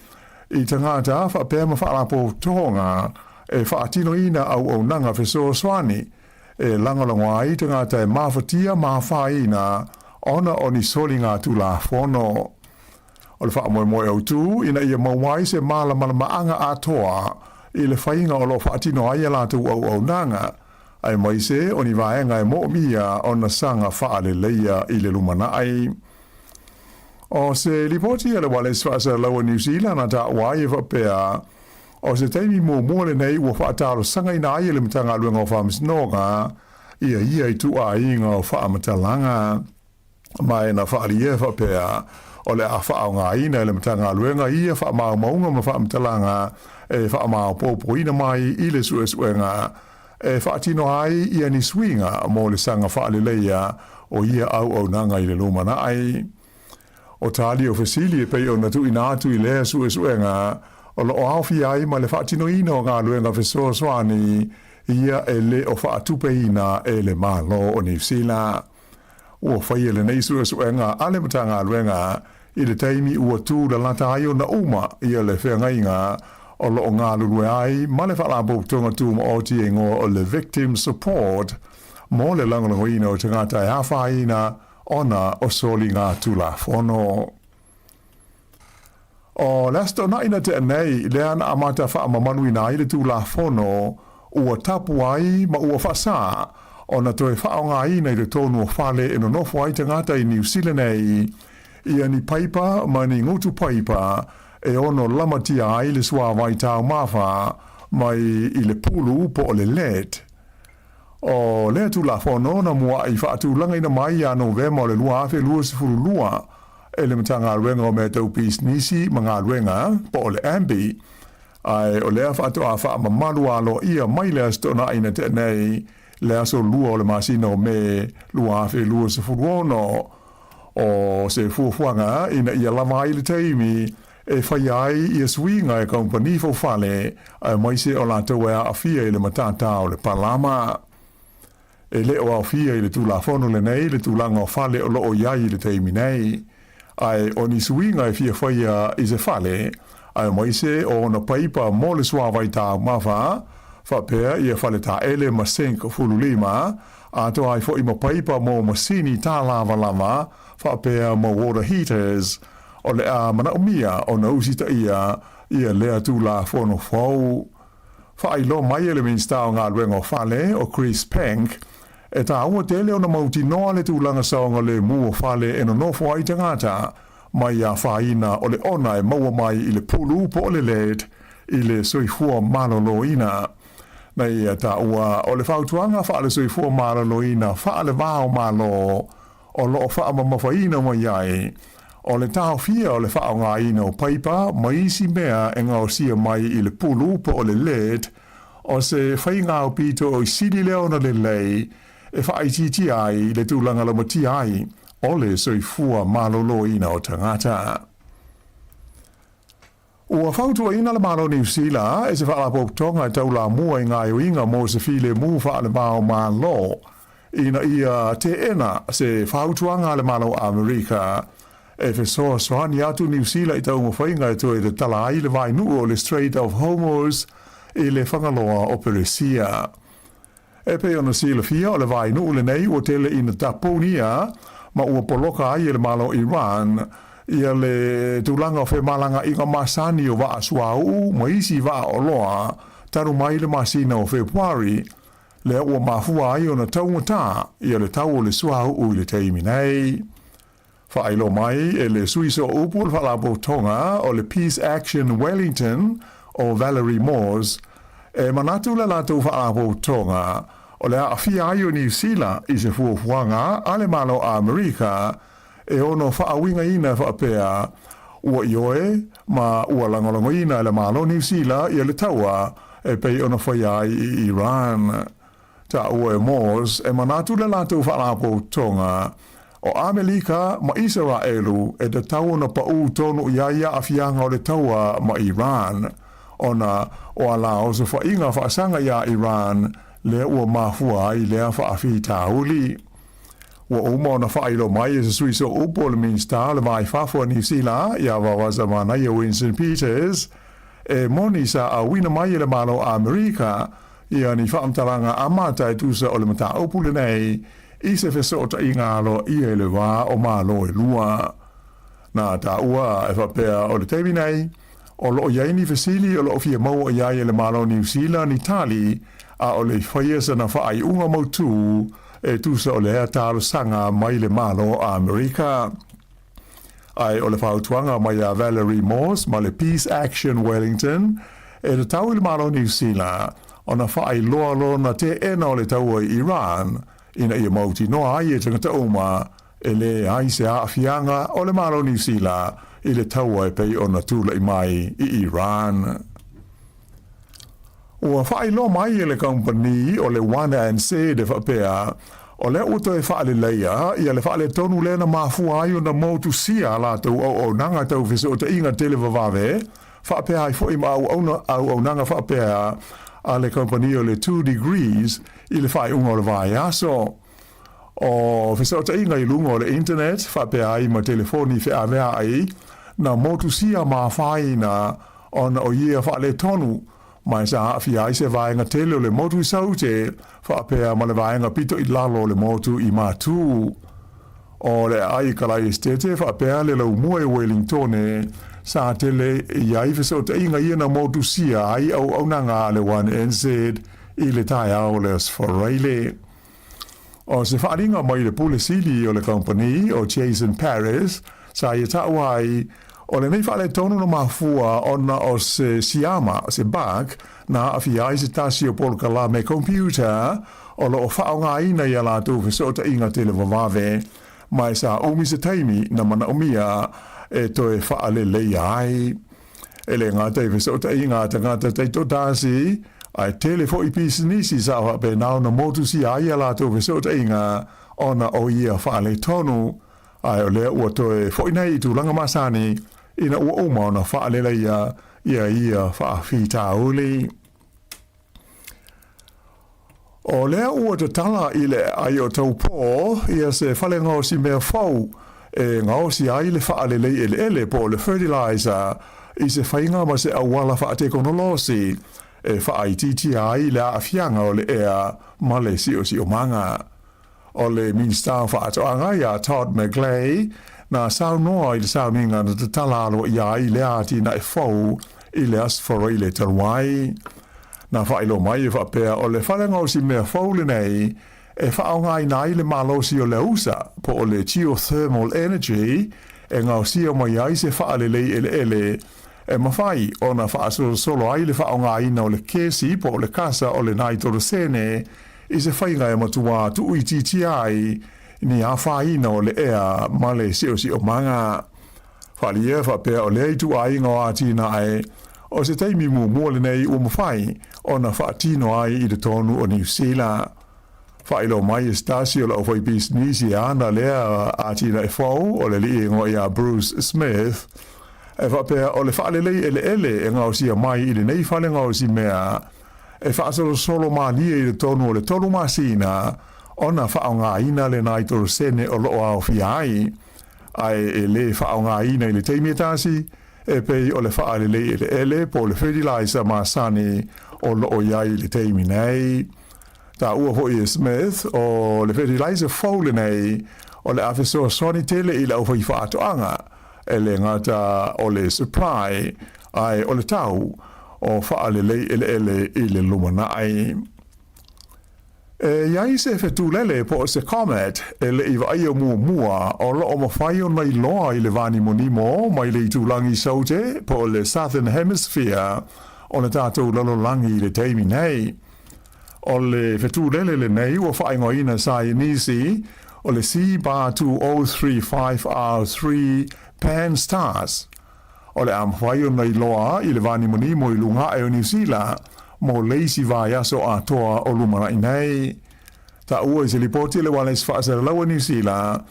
I tangata wha pēma whaalapo tohonga e whaatino ina au nanga whesoa swani e langalango ai tangata e mawhatia mawhaina ona o ni soli ngā tūla whono. O le whaamoe au tū ina ia mawai se mālamana maanga atoa I le whainga o lo whaatino ai alatu au nanga ai mai se o ni vaenga e mo mia o na sanga whaale leia I le lumana ai. O se ripoti ala wale swasa lawa New Zealand a ta wai e whapea o se teimi mua le nei ua whaataro sanga ina ai le matanga luenga o whaamisnoga ia I tu a inga o whaamatalanga mai na whaari e whapea o le a whaonga ina le matanga luenga ia whaamaunga ma whaamatalanga e whaamao popo ina mai I le suenga e whaatino ai ia ni swinga mo le sanga whaale leia o ia au nanga I le lumana ai. O tali o fasili e pei o na tu ina atu I lea suenga o lo o awhi ai ma le whaatino ina o ngā luenga whesoa soani ia e le o whaatupe ina e le malo o New Zealand. Ua whaia le nei sua suenga ale mata ngā luenga i le taimi ua tū la lata ai o na uma ia le whengainga o lo o ngā lurue ai ma le whaalabo tonga tū ma o ti ingo o le victim support mo le langolango ina o te ngata e hawha ina ona o soli ngā tūla whono. O lesto na ina te nei le ana amata wha mamanu ina i le tūla whono ua tapu ai ma ua whasa o na toe whaonga ina i le tonu o whale e no nofo ai te ngata i New Zealand nei ia ni paipa ma ni ngutu paipa e ono lamatia ai le sua vai tau mawha mai i le pulu po o le let. O lea tu la whono na mua i whaatu langa ina mai a Novema o le lua awhe lua sifuru lua e le mata ngā ruenga o mea tau pīs nisi ma ngā ruenga po o le ambi ai o lea whaatu a wha mamalu alo ia mai lea stona ina te nei lea so lua o le masina o me lua awhe lua sifuru ono o se fuafuanga ina ia lama ai le teimi e whai ai ia swinga e kompani fo fale ai mai se o la tau a fia i le matata o le palama. E le o fia i le tūla whono le nei, le tūlanga o whale o loo iai i le teimi nei. Ai o ni swinga e fia whaia i se whale, ai mai se o na paipa mo le suawai tā mawha, whapea ia whale tā ele ma senk fulu lima, a to ai fo i ma paipa mo masini tā lava lava, whapea mo water heaters, o le a mana umia o na usita ia lea tūla whono whau. Whailo mai elements tā o ngā ruenga o whale o Chris Pank, e tā ua tele o na mauti noa le tūlanga saonga le mua whale e no nofo ai te ngata, mai a whaina o le ona e maua mai i le pulu po o le led, i le soifua malolo ina. Nei e tā ua o le whautuanga wha le soifua malolo ina, wha le vāo malo, o lo o wha mawhaina mai ai, o le tāo fia o le wha o ngā ina o paipa, mai isi mea e ngā o sia mai i le pulu po o le led, o se whai ngā o pito o i siri leo na le lei, e whaititi ai le tūlanga lamati ai o le soifua malolo ina o tangata. Ua whautua ina le malo New Zealand e se whaalapo tonga tau la mua i ngā iuinga mo se file mu whaale mao malo ina ia te ena se whautuanga le malo Amerika e whesoa soani atu New Zealand i tau mwhainga e toi te tala ai le vai nuu o le Strait of Hormuz i le whangaloa o Peresia. E pe ona sila fia o le vai nuu le nei o tele ina taponia ma ua poloka ai le malo Iran ia le tūlanga o whemalanga i ngā masani o waa suau ma isi waa o loa taru mai le masina o Februari le ua mafua ai o na taungata ia le tau o le suau u le teimi nei. Whailo mai e le suiso upu le whalapo tonga o le Peace Action Wellington o Valerie Moores e manatu le lato whaalapo tonga o le awhia ai o New Zealand i se fuafuanga a le malo a Amerika e ono whaawinga ina whaapea ua ioe ma ua langolongo ina le malo New Zealand i le taua e pei ono whaia i Iran. Ta ua e Moores e manatu le lato whaalapo tonga o Amerika ma Israelu e te tau na pau tonu iaia a fianga o le taua ma Iran. Ona o ala o se whainga whaasanga ia Iran le ua mafua ai lea whaafi tauli. Ua uma na whailo mai e se suiso upo le minsta le mai whafua New Zealand ia wawaza mana ia Winston Peters e moni sa a wina mai le malo Amerika ia ni whaamtaranga amata e tusa o le mata upu le nei i se whesota i ngalo i e le wā o malo e lua. Nā tā ua e whapea o le teimi nei, o lo iaini fesili o lo fia mau o iai e le malo New Zealand i tali, a o le whaia sana whaai unga mautu e tusa o le ea tālo sanga mai le malo a Amerika. Ai o le whautuanga mai a Valerie Moores ma le Peace Action Wellington e le tau i le malo New Zealand o na whaai loa lo na te ena o le tau i Iran ina ia mauti noa ai e tangata uma e le ai se a fianga o le malo New Zealand i le taua e pei o na tūla i mai i Iran. Ua whai lo mai e le company o le wana and se de whapea o le uto e whaale leia ia le whaale tonu le na mafua ai o na mautu sia la tau o nanga tau fese o te inga telewawawe whaapea ai fo i ma au nanga whaapea a le kompani o le 2 degrees i le whai unga o le vai aso. O whisota inga i lunga o le internet, whaapea ai ma telefoni whea mea ai, na motu sia ma whai na ona o ia wha le tonu, mai sa hawhi ai se vaenga tele o le motu i saute, whaapea ma le vaenga pito i lalo le motu i mātū. O le ai kalai estete, whaapea le lau mua i Wellington sa tele i ai whisota inga ia na motu sia ai au nanga le 1NZ i le tai au le Sforeile. O se whaaringa mai le pule sili o le company o Jason Paris, sa i tau ai o le nei whaale tonu na mafua ona o se siama, se bag, na awhi ai se tasi o polkala me computer, o lo o whaonga ina i ala tu whisota inga tele wawawe, mai sa umi se taimi na mana umia e toe whaale lei ai. E le ngata i whisota inga tangata teito tasi, ai tele fo i pisinisi sa wa pe nao na motu si ai ala tu whisota inga ona o ia whaale tonu, ai o lea ua toe fo inai tu langa masani, ina ua oma ona whaalela ia whaafita uli. O lea ua te tala i le ai o tau pō, ia se whale ngau si mea whau, e ngau si ai le whaalele ele po le fertilizer, i se whainga ma se awala whaatekonolosi, e whaaititi ai le awhianga o le ea ma le si o manga. O le minister whaatoanga ia Todd McGlay, na sao noa i le sao ninga na te talalo i ai le ati na e fau i le Sforeile taruai. Na whailo mai e whapea o le whalenga si mea fau le nei e whaonga i nai le malosi o le usa po o le geothermal energy e ngau si o mai ai se whaalelei ele e mawhai o na whaasolo solo ai le whaonga i na o le kesi po o le kasa o le nai toro sene i se whainga e matua tu ui titi ai ni a whaina o le ea ma le si o manga. Whali e whapea o le eitu ai ngā atina ai, o se teimi mua le nei o mawhai o na whaatino ai i le tonu o New Zealand. Whailo mai e stasi o la ufai bisnisi ana lea atina e whau o le li ingo ia Bruce Smith. E whapea o le whaalelei ele e ngau sia mai i le nei whale ngau si mea, e whaasolo solo malia i le tonu o le tonu masina, ona whaonga ina le nai toro sene o loo au fiai, ai e le whaonga ina i le teimetasi, e pei o le whaalele ele po le fertilizer masani o loo iai le teimi nei. Ta ua hoi e Smith o le fertilizer faule nei, o le awhisoa soni tele i le au whai whaatoanga, e le ngata o le supply, ai o le tau, o whaalele ele i le lumanai. Iai se whetulele po se comet e le iwa ai o mua o lo o mawhai o nei loa i le vani monimo mai le i tūlangi saute po le Southern Hemisphere o le tātou lalolangi i le teimi nei. O le whetulele le nei ua whaingoina Sainisi o le C-20355R3 Pan Stars. O le amwhai o nei loa i le vani monimo i lunga e o New Zealand mo leisi vai aso atoa o lumana inei. Ta ua i se lipoti le wale sfasa lawa New Zealand,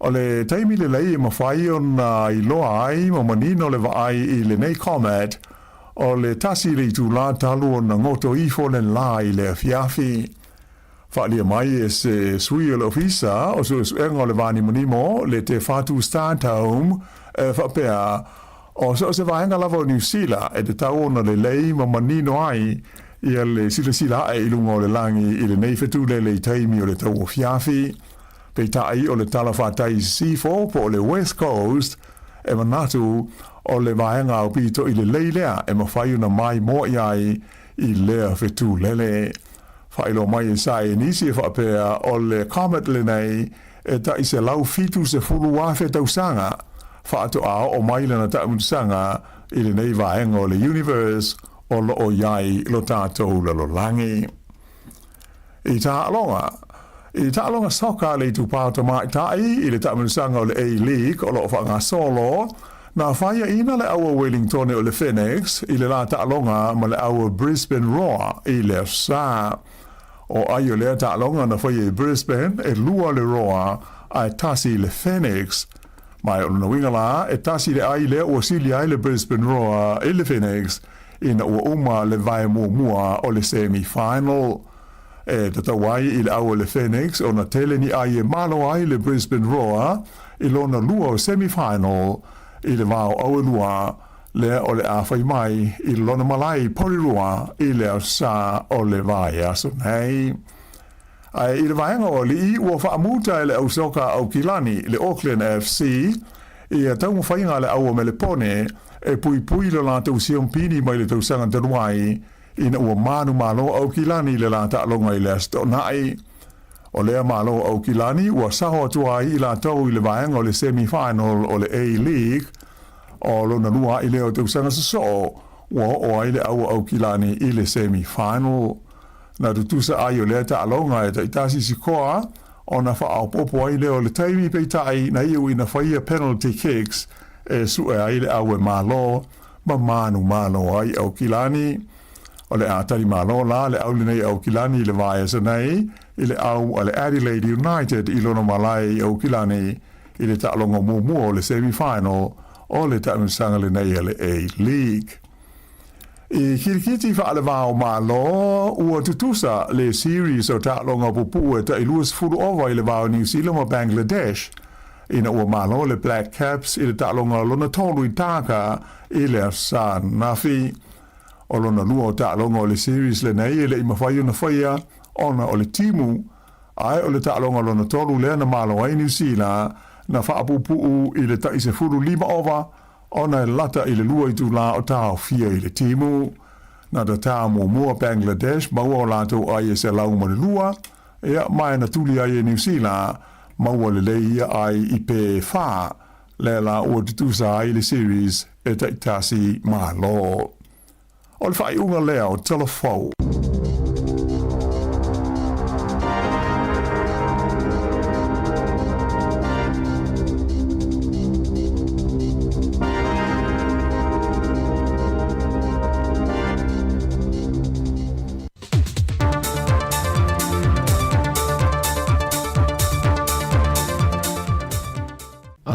o le taimi le lei ma whai o na i loa ai mo manino le vai i le nei comet, o le tasi le tu la talu o na ngoto ifo le la i le fiafi. Whaalia mai e se sui o le ofisa, o su enga o le vani manimo, le te fatu start home, whapea, o se vaenga lava o New Zealand e te tau ona le lei ma manino ai ia le sila ai ilunga o le langi i le nei whetule le taimi o le tau o fiafi. Pei tai o le talawhatai C4 po o le West Coast e manatu o le vaenga o pito i le leilea e mawhai una mai mo iai i lea whetulele. Whailo mai e sai nisi e whapea o le comet le nei e ta i se lau fitu se fulu wafe tausanga. Whaato a o maila na taumusanga i le nei vaenga o le universe o lo o iai lo tātou lalo langi. I tā alonga soka le tu pāta mai tai i le taumusanga o le A-League o lo o whanga solo, na whaia ina le aua Wellington o le Phoenix i le la ta alonga ma le aua Brisbane Roar i le Sā. O ai o le ta alonga na whaia i Brisbane e lua le Roar ai tasi le Phoenix, Mai o na winga la, e tasi le ai le ua sili ai le Brisbane Roar e le Phoenix, ina ua uma le vai mua o le semi-final. E tatawai i le au le Phoenix, o na tele ni ai e malo ai le Brisbane Roar, i lona lua o semi-final, i le vau au e lua, le o le awhai mai, i lona malai porirua, i le au sa o le vai aso nei. Ai i le vaenga o li i ua whaamuta e le au soka au Kilani, le Auckland FC, i a tau mwhainga le au o Melepone, e pui le la tau siompini mai le tau sanga tanuai, ina ua manu malo au Kilani le la ta alonga i le astonai. O lea malo au Kilani, ua saho atuai i la tau i le vaenga o le semi-final o le A-League, o lona lua i leo tau sanga saso, ua o ai le au Kilani i le semi-final. Na tutusa ai o lea ta alonga e ta itasi si koa, o na wha au popo ai leo le taimi peitai na iu ina whaia penalty kicks e sue ai le au e malo, ma manu malo ai au Kilani. O le atari malo la le au nei au Kilani le vai asa nei, i le au a le Adelaide United i lona malai au Kilani, i le ta alonga mua o le semi-final, o le ta unsanga le nei le A-League. I kirikiti wha ale vāo malo, ua tutusa le series o ta longa pupu e ta iluas furu ova i le vāo New Zealand o Bangladesh. Ina ua malo le Black Caps i le ta longa lona tolu i tāka i le sa nafi. O lona lua o ta longa o le series le nei e le ima whai una whaia ona o le timu. Ai o le ta longa lona tolu lea na malo ai New Zealand na whaapupu i le ta ise furu lima ova ona e lata i le lua i tu la o tau fia i le timu. Na da tā mua Bangladesh, maua o lātou ai e se lau ma le lua, ea mai na tuli ai e New Zealand, maua le leia ai i pe whā, le la ua tutusa ai le series e taitasi ma lo. O le whai unga leo, telefou.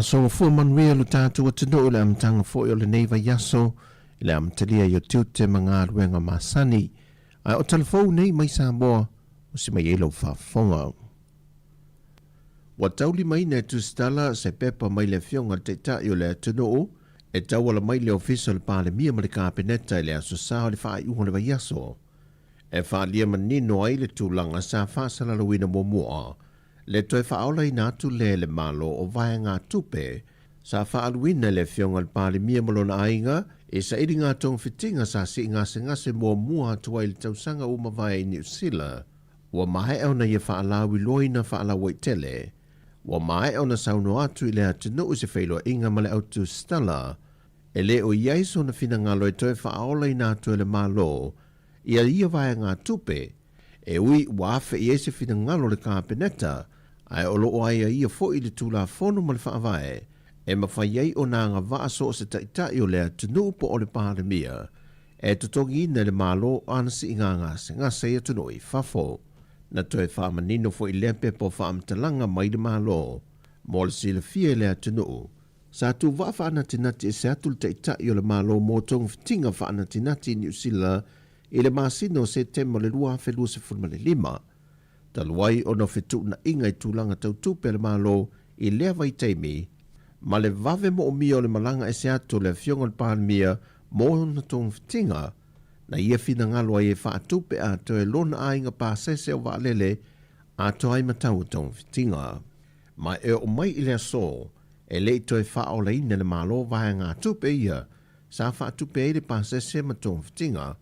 So fu manuia lu tātua tino o le amtanga fo o le neiva yaso, i le amtalia i o tiute mga ruenga masani, ai o telefou nei mai Sāmoa, o si mai elo whafonga. Wa tauli mai ne tu stala se pepa mai le fionga te ta i o le tino, e tawala mai le official pa le mia ma le kāpeneta i le aso sao le wha i unga le wa yaso. E wha lia manino ai le tūlanga sa whasala luina mua, le toi whaola i nātu le malo o vai ngā tupe, sa whaaluina le fionga le pāle mia malona ainga, e sa iri ngā tong fitinga sa si ngase mua tuai le tausanga uma vai i New Zealand, wa mahe au na ia whaalawi loina whaalawa i tele, wa mahe au na sauno atu i le atinu se whailo inga male autu stala, e le o iaiso na fina ngā loe toi whaola i nātu le malo, ia vai ngā tupe, e ui wafe i ese fina ngalo le kāpeneta, ai o loo ai ia fo i le tūla fono ma le whaavae, e mawhai ai o nā ngā vaaso o se taitai o lea tunu po o le pāle mia, e tutongi ina le malo anasi i ngā seia tunu i whafo, na toi whaamanino fo i lempe po whaamtalanga mai le malo, mo le sila fia lea tunu, sa tu whaafana tinati e se atu le taitai o le malo mo tong fitinga whaana tinati New Zealand, i le masino se temo le lua whelua se fulma le lima, taluai o no whetu na inga i tūlanga tau tūpe le malo i lea vai teimi, ma le vave mo o mia o le malanga e se atu le fionga le pāle mia mo na tōng fitinga, na ia fina ngalua i e wha tupe a to e lona a inga pā sese o waalele a to ai matau tōng fitinga. Ma e o mai i lea so, e le to e wha o le ina le malo vai ngā tupe ia, sa wha tupe i le pā sese ma tōng fitinga,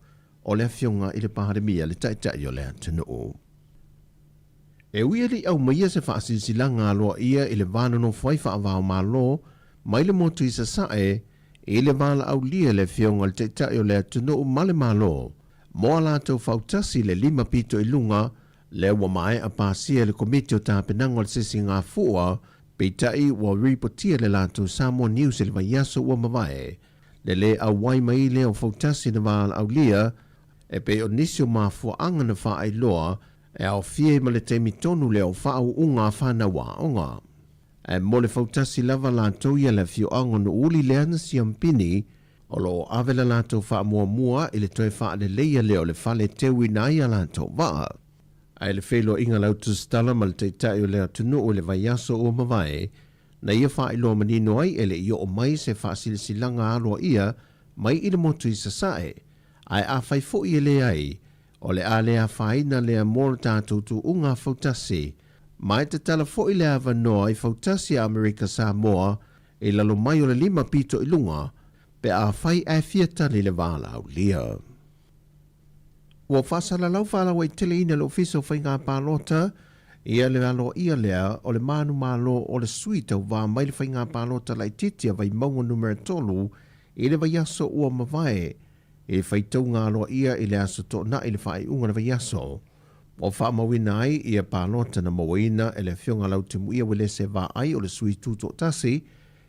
o le fionga i le pāle mia le taitai o lea tunu o. E uiari au maia se whaasisilanga aloa ia i le vana no whai whaavao malo, mai le motu i sa sae, i le vala au lia le fionga le teitai o lea tunu o male malo, moa lātou whautasi le 5 pito i lunga, le wa mai a pāsia le komiti o tāpenanga le sisi ngā fua, peitai wa ripotia le lātou Sāmoa News le vaiaso ua mawae, le au wai mai le o whautasi le vala au lia, e pe o nisio mā fua anga na wha ai loa, e au fie ma le teimi tonu le o whaau unga whana wa onga. E mo le fautasi lava lātou ia le fio ango no uli lea na siampini, o lo avela lātou wha mua i le toi wha le leia leo le whale tewi na ia lātou waa. Ai le whelo inga lautu stala ma le teitai o lea tunu o le vaiaso o mawai, na ia wha ilo manino ai ele i o mai se wha silanga aloa ia, mai i le motu i sasae, ai a whai fo i le ai, o le a lea whaina lea mora tātou tu unga fautasi, mai te tala fo i lea vanoa i fautasi a Amerika Sāmoa, i lalo mai o le 5 pito i lunga, pe a whai e fiatani le wala au lia. Ua whasala lau whala wai tele ina le ofiso whai ngā pālota, ia le alo ia lea o le manu malo o le suita o wā mai le whai ngā pālota lai titia vai maunga numera tolu, i le vai aso ua mawai, i le whai tau ngā aloa ia i le aso to na i le whai unga le vai aso. O wha mawina ai ia pālota na mawina e le whionga lau te muia wele se wā ai o le sui tūto tasi,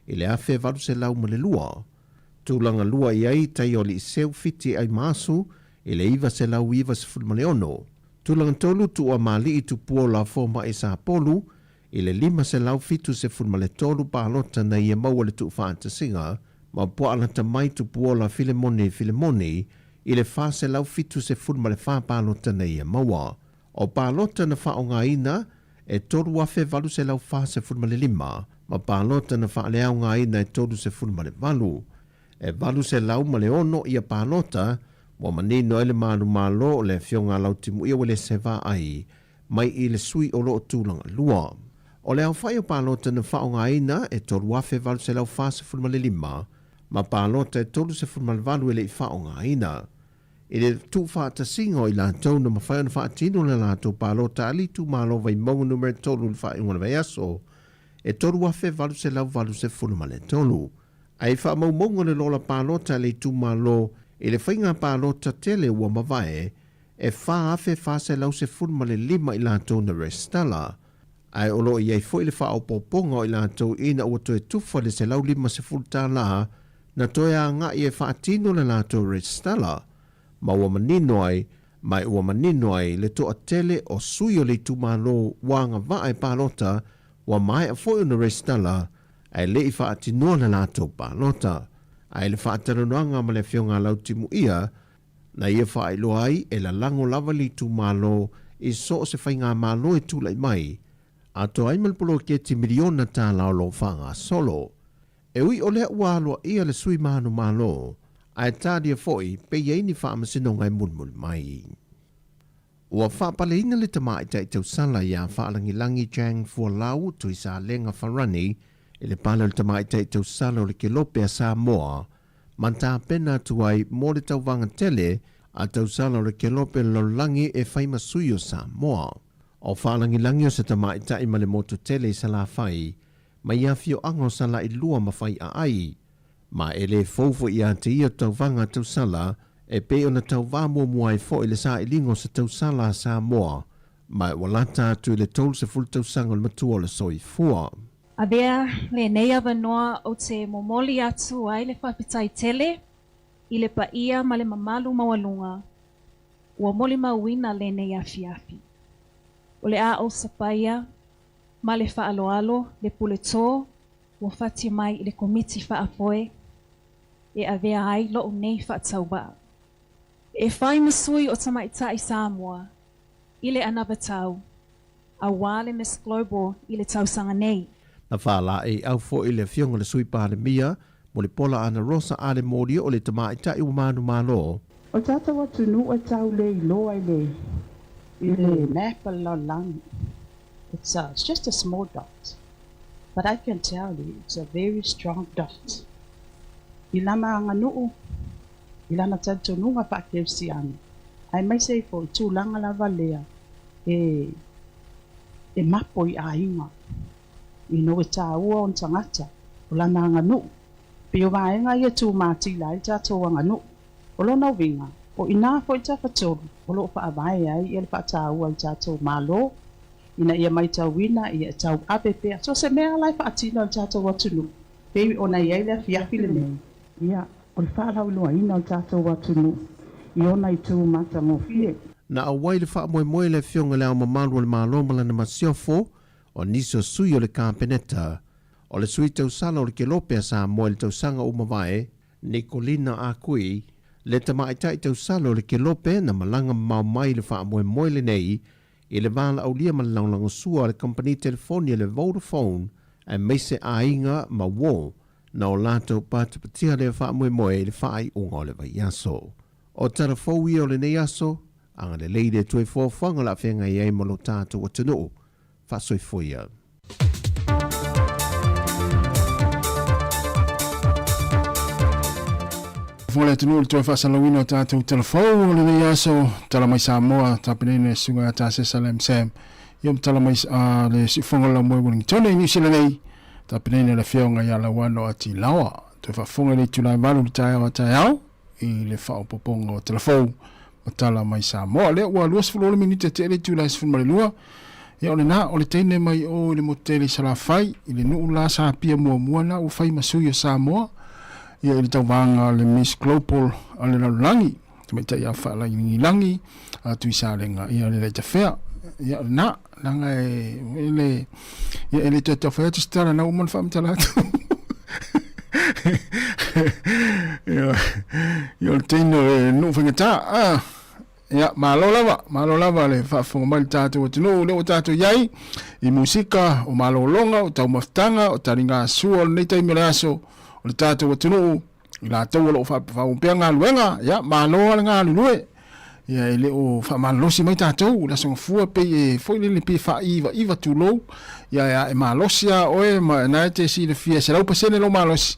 i le awhe valu se lau ma le lua. Tūlanga lua i ai tai o li seu fiti ai māsu, i le iwa se lau iwa se fulmane ono. Tūlanga tolu tu a mali i tu pua la fōma i sa polu, i le 5 se lau fitu se fulmane tolu pālota na ia maua le tu whaanta singa, ma pua ala ta mai tu pua la filemoni, i le wha se lau fitu se fulmane wha pālota na ia maua. O pālota na wha o ngā ina, e toru wafe valu se lau wha se fulmane 5, ma pālota na wha lea o ngā ina e toru se fulmane valu. E valu se lau ma le ono ia pālota, wa manino ele manu malo o le whionga lau timu ia wele se wā ai, mai i le sui o loo tūlanga lua. O le au whai o pālota na wha o ngā ina, e toru wafe valu se lau wha se fulmane 5, ma pālota e toru se fulmane valu ele i wha o ngā ina. I le tu whaata singo i lātou na mawhai ona whaatino na lātou pālota ali tu malo vai maunga numera tolu le wha ingona vai aso, e toru wafe valu se lau valu se fulmane tolu. Ai wha maunga le lola pālota le tu malo, i le whainga pālota tele ua mawae, e wha afe wha se lau se fulmane 5 i lātou na restala. Ai olo i ei fo i le wha o poponga i lātou ina ua toe tufa le se lau 5 se fultala, na toe a ngā i e whaatino le lātou restala. Ma ua manino ai, mai ua manino ai le toa tele o sui o le tumalo wanga vae pālota, ua mai a foi na restala, ai le i whaatinoa le lātou pālota. Ai le whaatarananga ma le whionga lau timu ia, na ia whaelo ai e la lango lava li tumalo i so se whainga malo e tūlai mai, ato ai malpolo ke ti miliona tā lao lo whanga solo. E ui o lea ua aloa ia le sui manu malo, ai tādia foi pe iei ni whaamasino ngai munmul mai. Ua whaapaleina le tamai tai tau sala ia whaalangilangi jang fua lau tui sa lenga wharani, i le pala le tamai tai tau sala o le kelope a Sāmoa, manta pena tuai mo le tau vanga tele a tau sala o le kelope lo langi e whaima sui o Sāmoa. O whaalangilangi o se tamai tai ma le moto tele i sala whai, ma ia fio ango sala i lua ma whai a ai, ma ele fofo ia te ia tau vanga tau sala, e pe ona tau vamo muai fo ile sa ilingo sa tau sala Sāmoa, ma walata tu le tol se ful tau sanga le matua le soi fua. A bea le nei avanoa o te momoli atu ai le whapitai tele, i le paia ma le mamalu mawalunga, ua moli mawina le nei afiafi. O le a o sapaia, ma le whaaloalo, le pule tō, ua whati mai i le komiti whaapoe, e avea ai lo o nei whaatauba. E whai masui o tamaita i Sāmoa, i le anabatau, a wale Miss Global i le tausanga nei. Na whala e au fo i le whionga le sui pāle mia, mo le pola ana rosa ale mōria o le tamaita i umanu malo. O tata watu nu e tau le i loa i le mapa la lang. It's just a small dot, but I can tell you it's a very strong dot. I lana anga nuu, i lana tatu nunga pa kevsi anga. Ai mai sei fo i tūlanga lava lea, e mapo i a inga. I no e tā ua on tangata, o lana anga nuu. Pio vaenga i e tū mātila i tātou anga nuu. O lona winga, o ina fo i tāwhatoru, o lo pa avai ai i le pa tā ua i tātou mālo. Ina ia mai tau wina, ia tau apepea. So se mea lai pa atina o tātou watunu. Pei ona iai lea fiafi le nei. Ia, o le whaalau loa ina o tātou watunu. I ona i tū mata mo fie. Na awai le wha moe le whionga leo mamalu le mālo malana masiofo, o niso sui o le kāpeneta, O le sui tausala o le ke lope a Sāmoa le tausanga umavae, Nicolina Akui, le tamaitai tausala o le ke lope na malanga maumai le wha moe moe le nei, i le wala au lia malanglango sua le company telefonia le Vodafone, e meise a inga ma wo, na o lato patapatia le wha moe moe le whaai unga le vai aso. O tara fōui o le nei aso, anga le leide tue fōwhanga la whenga i ei molo tātou o tunu, whasoi fōia. Fole tunu le tue whasalawino tātou telefou o le nei aso, tala mai Sāmoa, tāpenene sunga tā se Salem Sam. Iom tala mai le sifonga la moe Wellingtone, New Zealand nei, tāpenene le whionga i ala wano ati lawa. Tue whafonga le tulai walu le tai awa tai au, i le whao poponga o telefou. Tala mai Sāmoa le ua luas fulole minute te ele tūlai sifun lua. Ia ole nā, ole teine mai o le motele salafai, i le nuu la sa pia mua na u fai masui o Sāmoa. Ia ili tau wanga le Miss Global a le lalulangi, tamai tai a wha lai langi, a tui sālenga, ia le te whea. Ia ole nā, nanga ia ele te te whea te stara na uman wha mtalatu. Ia ole teine le nuu whangata, Ya, malo lava le whaafonga mai tātou o tino, le o tātou iai, i musika, o malo longa, o tau maftanga, o taringa sua, o nei taimi le aso, o le tātou o tino, i la tau o lo whaumpea ngā luenga, ya, malo ala ngā lulue, ya, i le o whamalosi mai tātou, la songa fua pe e fwoi le pe wha iwa tūlou, ya, e malosia oe, ma nai te si le fia, se lau pasene lo malosi,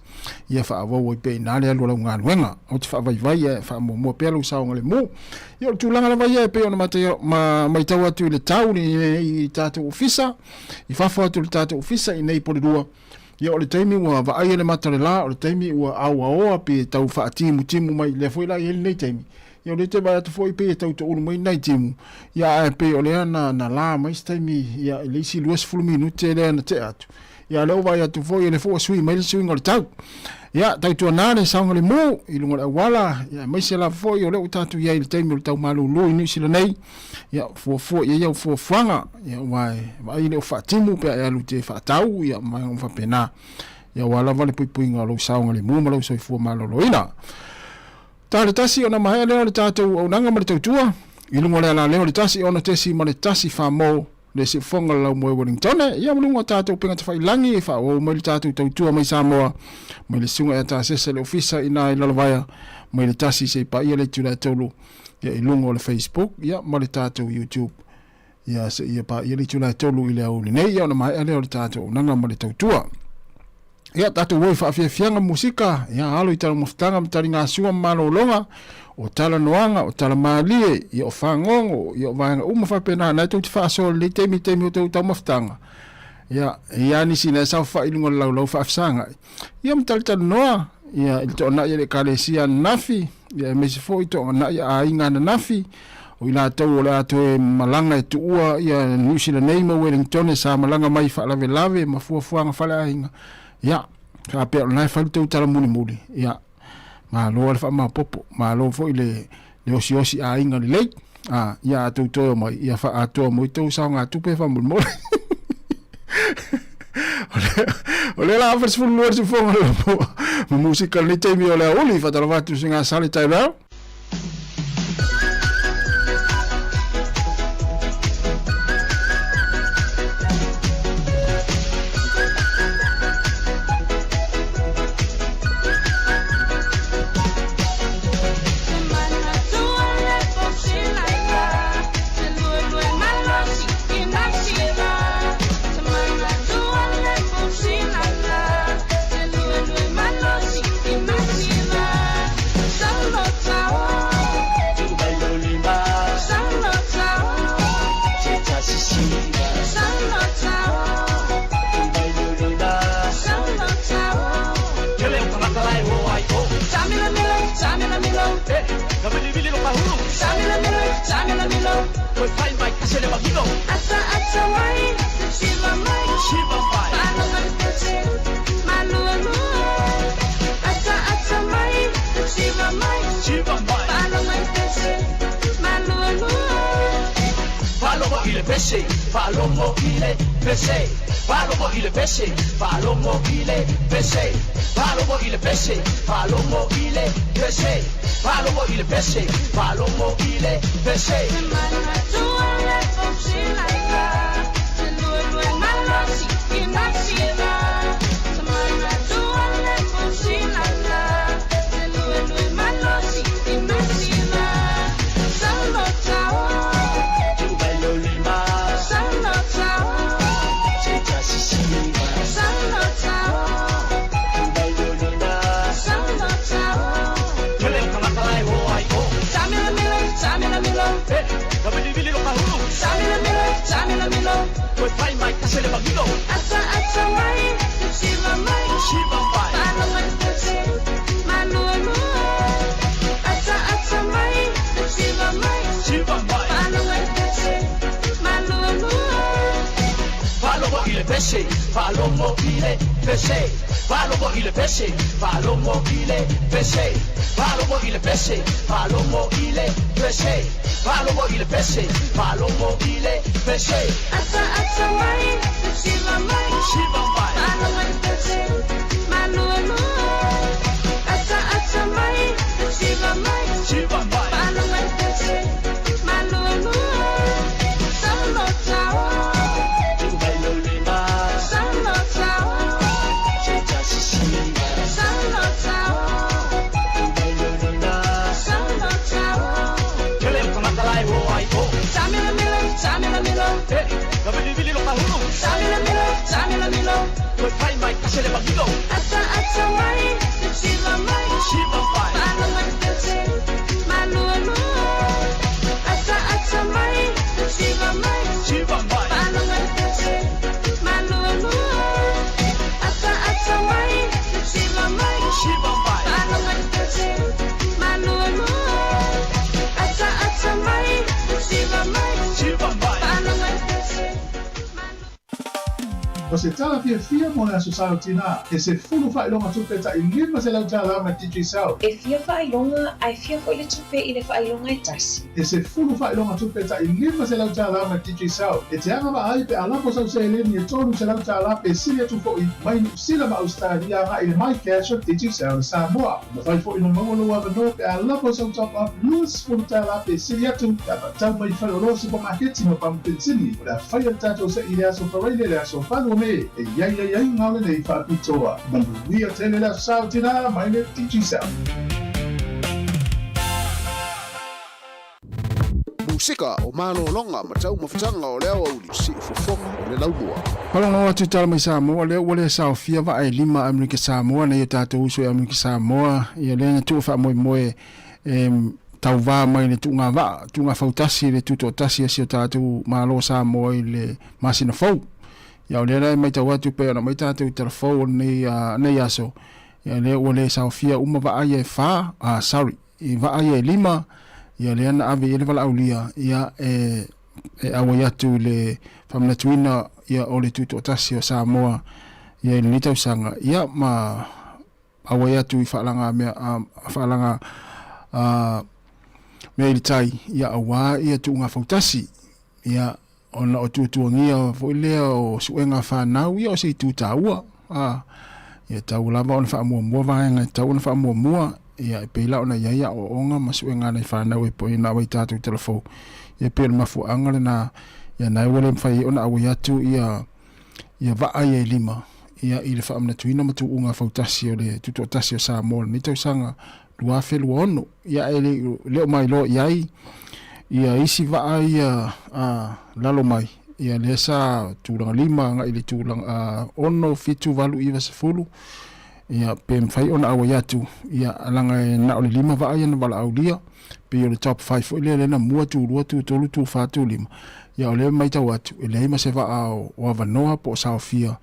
ia fa avau i pe nale alu lau ngā luenga, o te wha vai e wha mua pe alu saonga le mu, ia o tūlanga la vai e pe ona mai tau atu i le tau ni tātou ofisa, i whawha atu le tātou ofisa i nei porirua, ia o le taimi ua vaai le matare la, o le taimi ua au aoa pe tau wha timu mai le fwoi la i heli nei taimi, ia o le te mai atu fwoi pe tau ta unu mai nei timu, ia e pe o le ana na la mai staimi, ia le isi luas fuluminu te le ana te atu, ia leo vai atu fwoi le fwoi sui mai le sui ngole tau, ia tau tua nane saunga le mu, i lunga le wala, ia mai se la fwoi o leo tatu ia i le taimi o le tau malu lui ni sila nei, ia fwoi ia iau fwoi fwanga, ia vai leo whaatimu pe a alu te whaatau, ia mai on whapena, ia wala vale pui ngā lau saunga le mu, ma lau soi fwoi malolo ina. Tā le tasi o na mahea leo le tātou au nanga ma le tautua, i lunga le ala leo le tasi o na tesi ma le tasi whamau, le se fonga lau moe Wellingtone, ia mulunga tātou penga te whailangi e wha o mai le tātou tautua mai Sāmoa, mai le sunga e tā sesa le ofisa i nā i lalawaya, mai le tasi se pa ia le tūra tolu, ia i lunga o le Facebook, ia ma le tātou YouTube, ia se ia pa ia le tūra tolu i le au ni nei, ia o na mahea leo le tātou nanga ma le tautua. Ia tātou woi whaafianga musika, ia alo i tala mawhtanga matari ngā sua malo longa, o tala noanga, o tala maalie, ia o whangongo, ia o vaenga umawhapena, nai tau te whaaso le teimi o tau mawhtanga. Ia nisi nai sau whailunga lau whaafsanga. Ia matali tala noa, ia ili to na ia le kalesia nafi, ia mesi fo i to na ia a inga na nafi, o ila tau o le ato e malanga e tuua, ia nusi la neima Wellingtone sa malanga mai whaalave mafuafuanga whale a inga. Ya, ka pe ona fa tu tala muli. Ya. Ma lo fa ma popo, ma lo fo le osi a inga le. Ah, ya tu to mai, ya fa ato mo tu sa nga tu pe fa mo. Ole la fa fu lo se fo mo musica le te mi ole oli fa tala va tu singa sale tai ba. ile pese palomo ile pese palomo ile pese palomo ile pese palomo ile pese palomo ile pese palomo ile pese palomo ile pese Palomo ile pese palomo ile pese palomo ile pese palomo ile pese palomo ile pese palomo ile pese palomo ile pese ata mai shiva mai palomo ile pese malulu ata mai shiva mai palomo ile pese malulu solo tao O se tala fia mo na so sautina e se fulu whailonga tupe ta I lima se lau tala ma tiki sau. E fia whailonga ai fia fo ile tupe I le whailonga I tasi. E se fulu whailonga tupe ta I lima se lau tala ma tiki sau. E te anga wa ai pe alapo sau se eleni e tonu se lau tala pe silia tu fo I mai sila ma Australia nga I le mai casho tiki sau le Sāmoa. Ma fai fo ino mawalo wa mano pe alapo sau top up luas fulu tala pe silia tu tapa tau mai whailolo se pa maketi ma pampensini. O la whaia tato se I le aso whareile le aso whanu me e iai ngale nei whapitoa. Maluia tele la sautina mai le tiki sau. Musika o mano longa ma tau mawhitanga o leo au li si ufofonga o le laumua. Palonga o atu tala mai Sāmoa leo wale sao fia wa ai lima Amerika Sāmoa na ia tātou uso Amerika Sāmoa ia lena tua wha moe tau wā mai le tunga wā, tunga whautasi le tuto tasi asio tātou malo Sāmoa I le masina fau. Ia o lera mai tau atu pe ona mai tātou telefou nei aso. Ia lea ua le saofia uma wa ai e wha, sorry, I wa ai e lima, ia lea na ave ele wala aulia, ia e awa atu le whamanatuina ia o le tuto tasi o Sāmoa, ia I le nitau sanga, ia ma awa atu I whaalanga mea ili tai, ia awa ia tuunga whautasi, ia ona o tutuangia fo lea o suenga whanau ia o se tutaua ia tau lava ona whaamua vaenga tau ona whaamua ia peila ona iaia o onga ma suenga nei whanau e poe na wai tātou telefou ia pēr mafu angale na ia nai wale mwhai ona awa atu ia vaa ia lima ia I le whaamna tuina matu unga whautasi o le tutu otasi o Sāmoa ni tau sanga lua whelua ono ia e leo mai lo iai ia isi vaa ia lalo mai ia lesa tulanga lima nga ili tulanga ono fitu valu iwa sefulu ia pe mfai ona awa yatu ia alanga na ole lima vaa ia na wala aulia pe le top 5 ile lena mua tu rua tu tolu tu fatu lima ia ole mai tau atu ile ima se vaa o avanoa po saofia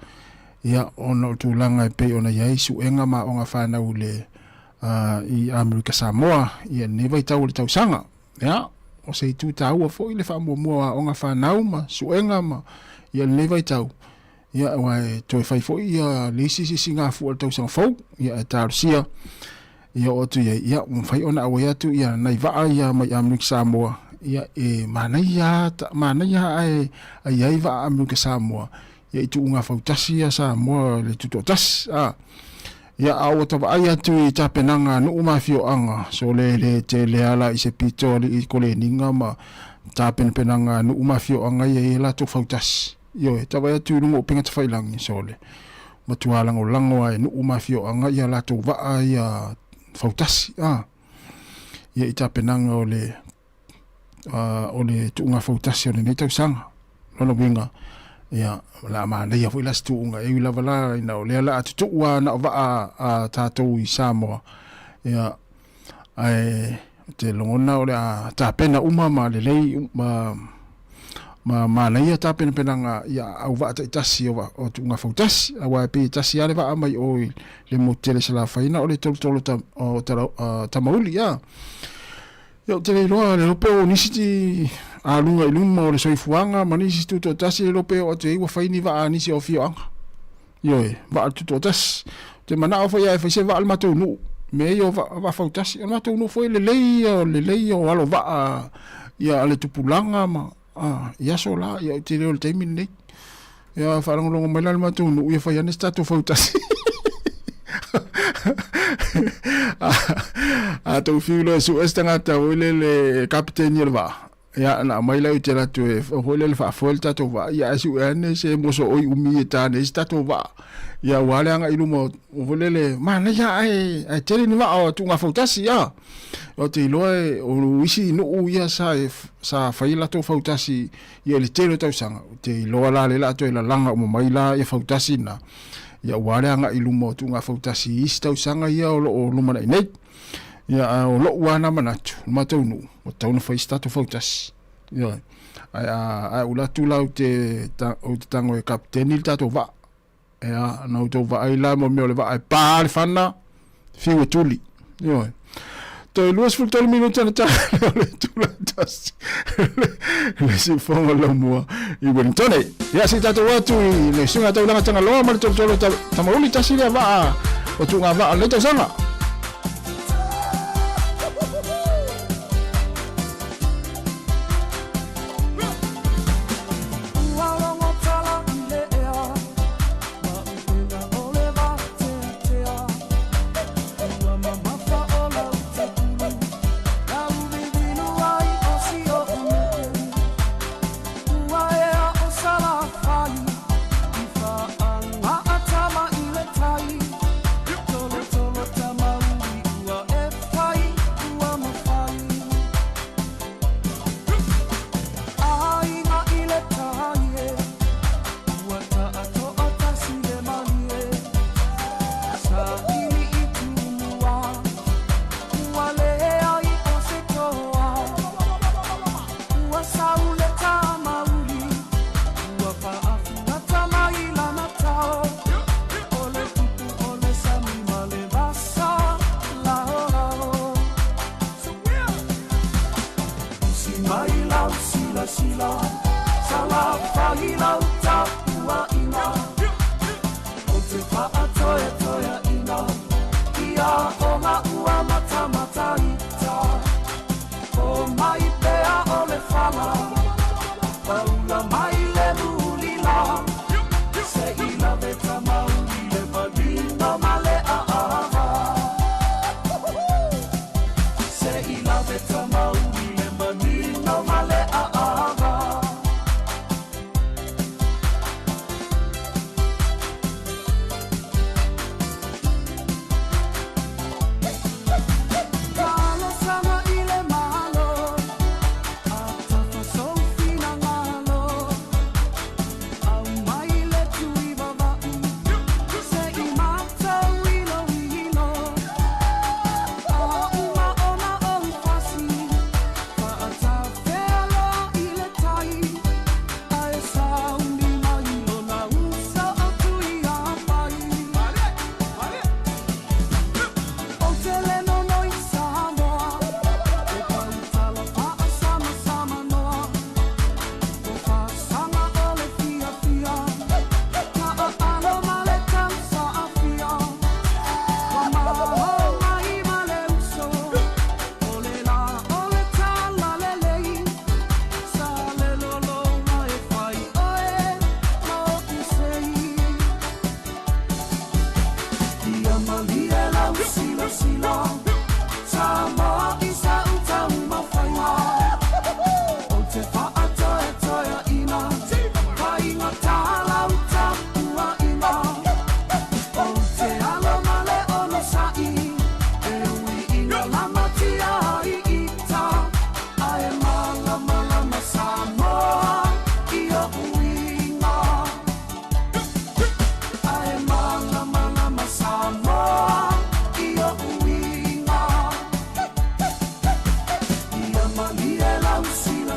ia ona tulanga pe ona yaisu enga ma onga whana ule I Amerika Sāmoa ia nevai tau le tau sanga ia o se tu tau fo ile fa mua o nga fa nauma suenga ma ia le vai tau ia wa toi fai fo ia lisi singa fu tau sang fo ia tarsia ia o tu ia un fai ona awa tu ia nai va ia mai Amerika Sāmoa ia mana ia ai va amu ke Sāmoa ia itu unga fautasi ya Sāmoa le tuto tas ia au ta va ia tu i tapenanga no mafio anga so le te le ala i se pito i kole ninga ma tapenanga no mafio anga ia la to fautasi yo ta va tu no penga te failangi so le matuala lango ai no mafio anga ia la to va ia fautasi ia i tapenanga o le tunga fautasi o le nei tausanga lono winga ia la mana ia foi las tunga e la vala ina o le la atu tua na va a tatou i Sāmoa ia ai te longona o le tapena ma le lei ma na ia tapena penanga ia au va tasi o tunga fautasi awa pe tasi ale va mai o le motele sala faina o le tolo tamauli ia yo te loa le lopeo nisiti alunga iluma o le soifuanga ma nisi tuto tasi le lopeo o te iwa faini va nisi o fio anga yo va tuto tasi te mana o fai se va al matou nu me yo va fautasi al matou nu foi le lei o alo va ia le tupulanga ma ia so la ia te le te min nei ia fa longo mai al matou nu ia fai anesta to fautasi tau fiulo su estanga tau le kapiteni elva ya na mai la utela tu le fa volta to va ya su ene se moso oi umi eta ne sta to va ya wale anga ilumo volele mana ya ai tele ni va o tunga fautasi ya o te loe o wisi no ya sa faila to fautasi ya le tele tau sanga te loa la le la to la langa mo mai la ya fautasi na ya wale anga ilumo tunga fautasi ista usanga ya o luma nei ya o lo wana manatu matonu o tauna fa ista to fautasi ya ai ula tu la te tango e kapteni tato va ya no to va ai la mo me le va ai pa le fana fiu tuli yo to luas fu tol minuto na ta le tu la tas le si fonga lo mo i Wellingtone ya si tato watu le sunga tau langa tanga lo ma to tamauli tasi le va o tu nga va le to sanga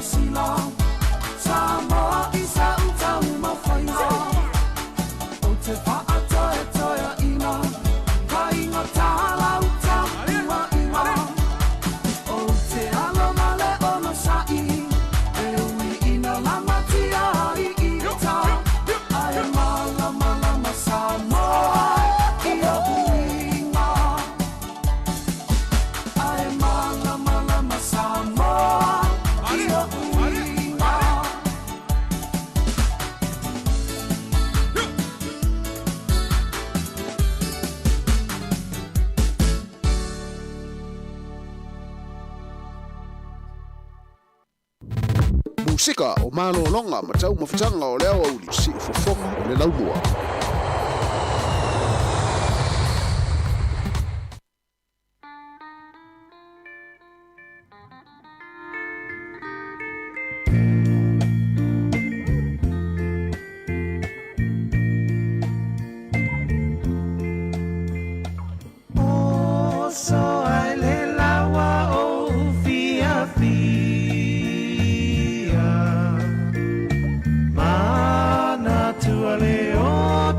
sila Sāmoa I sa utau mawhainga O te whaatoe toea ina Ka inga tāla utau ua inga O te alo male ono sai E ui ina lamatia I ita Ae mala mala ma Sāmoa Ia uinga Ae mala mala ma Sāmoa Ia uinga Musika o malo longa ma tau mawhitanga o leo au li si ufofonga o le laumua. So ai le lawa o fia fia Mana tua leona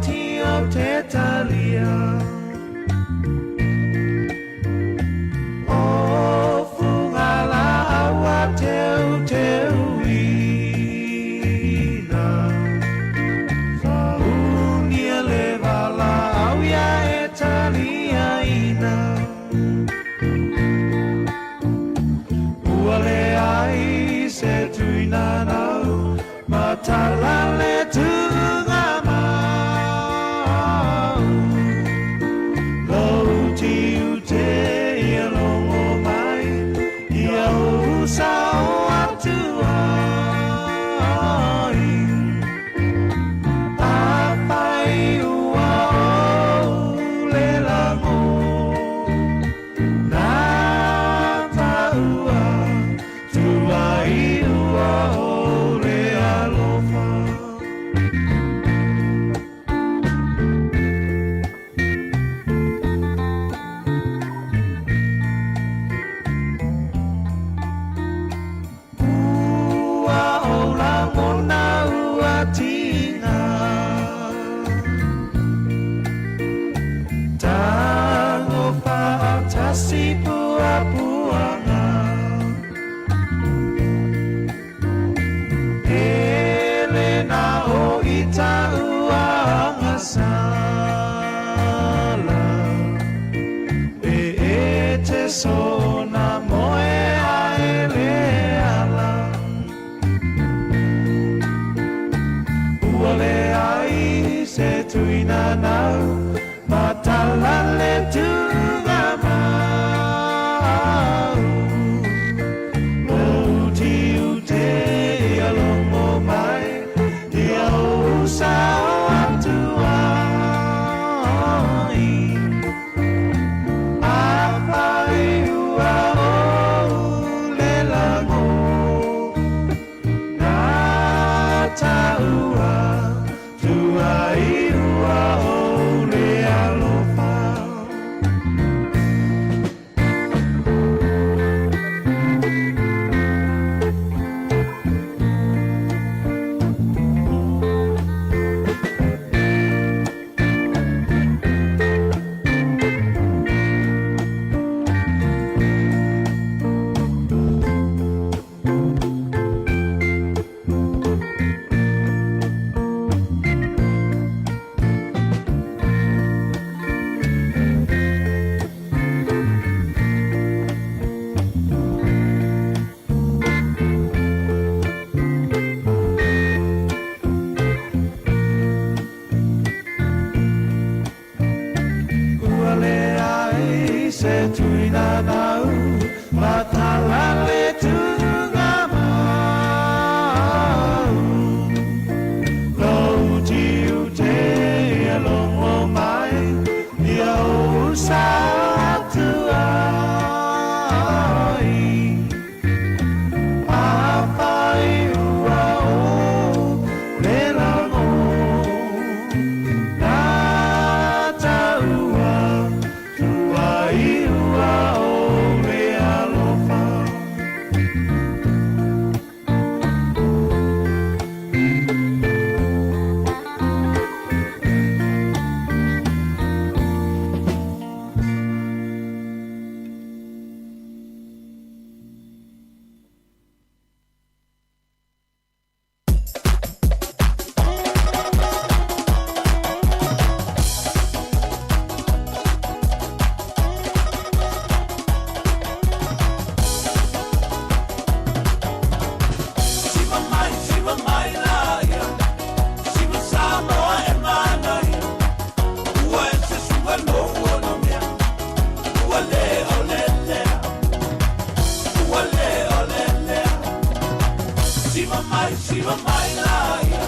Siva mai laia,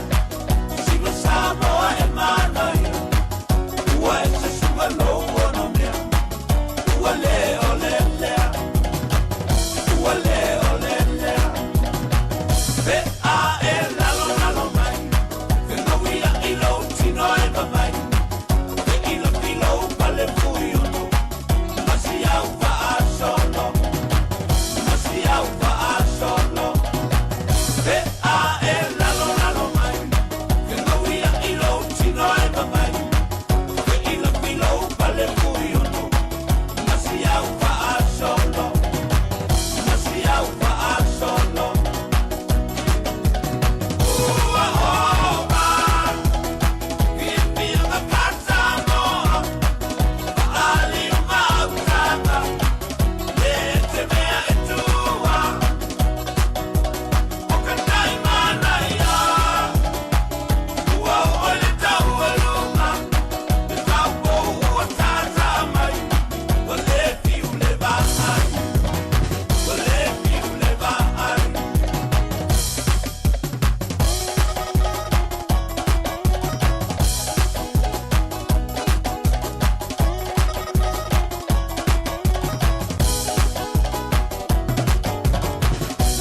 siva Sāmoa e manaia. Ua e te sunga loa no mea, ua leo lelea, ua leo lelea. Pe a e lalo mai, ke ngawia i lau tino e mamai. Ke ilo pilo pale fui ono, masi au pa a solo, masi au pa a solo. Pe a e lalo mai, ke ngawia i lau tino e mamai. Ke ilo pilo pale fui ono, masi au pa a solo, masi au pa a solo. Ua hoa, pia ka pata moa, paali o mautata, le te mea e tua. O ka tai mana ia, ua o le tau aluma, le tau pou ua tata mai, o le fiu le vai, o le fiu le vai.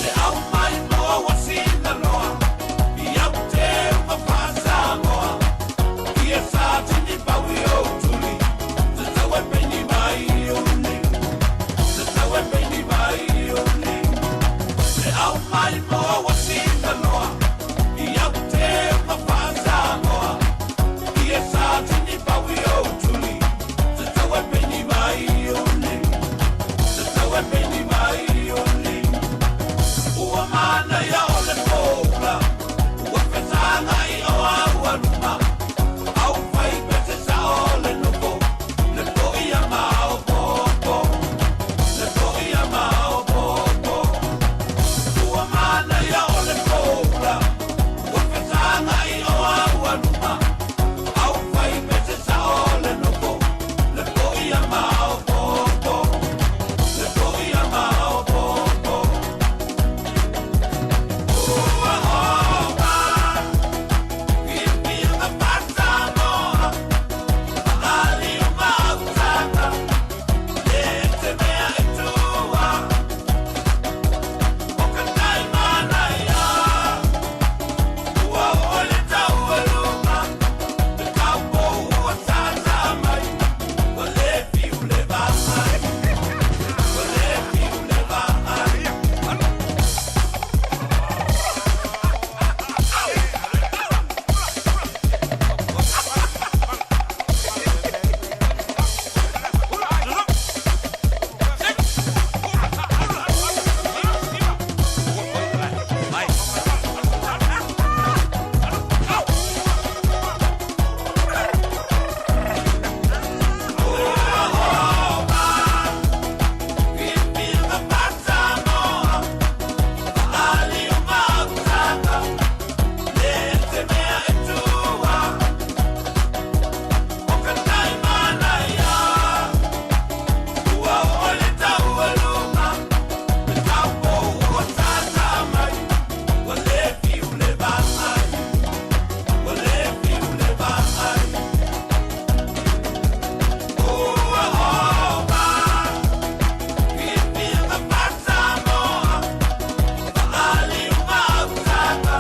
Le au mai noa wa sina noa, i au te uma whasa moa. Ia sa tini paui o tuli, te tau e peini mai o ni, te tau e peini mai o ni. Le au mai noa wa sina noa, i au te uma whasa moa. Ia sa tini paui o tuli, te tau e peini mai o ni, te tau e peini mai o ni. Ua mana ia o le poula, ua petanga i o au anuma. Au whai pete sa o le nopo, le po ia mao popo, le po ia mao popo. Ua mana ia o le poula, ua petanga i o au anuma. Au whai pete sa o le nopo, le po ia mao popo, le po ia mao popo. Ua hoa, pia ka pata moa, paali o mautata, le te mea e tua. O ka tai mana ia, ua o le tau aluma, le tau pou ua tata mai, o le fiu le vai, o le fiu le vai. Pia ka pata moa, paali o mautata, le te mea e tua. O ka tai mana ia, ua o le tau aluma, le tau pou ua tata mai, o le fiu le vai, o le fiu le vai. Ua hoa, pia ka pata moa, paali o mautata,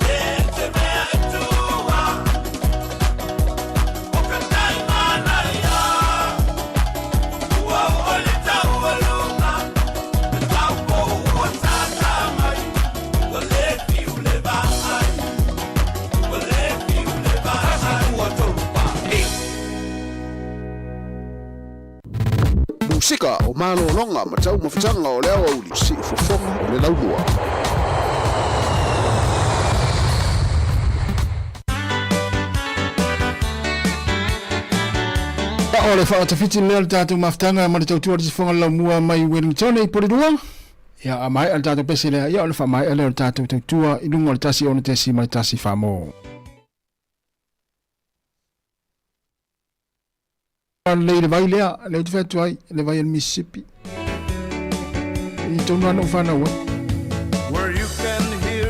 le te mea e tua. O ka tai mana ia, ua o le tau aluma, le tau pou ua tata mai, o le fiu le vai, o le fiu le vai. Ua tolu pa'i. Musika o malolonga ma tau mawhitanga o leo au li si ufofonga o le launua. O le whaatawhiti lea le tātou mawhitanga ma le tautua le sifonga laumua mai Wellington e porirua. Ia a mai al tātou pese lea, ia o le wha mai ale o le tātou tautua i lunga le tasi o le tesi ma le tasi Sāmoa. Le le vai lea, le te whatu ai, le vai al Mississippi. I tonu ana o whanau. Where you can hear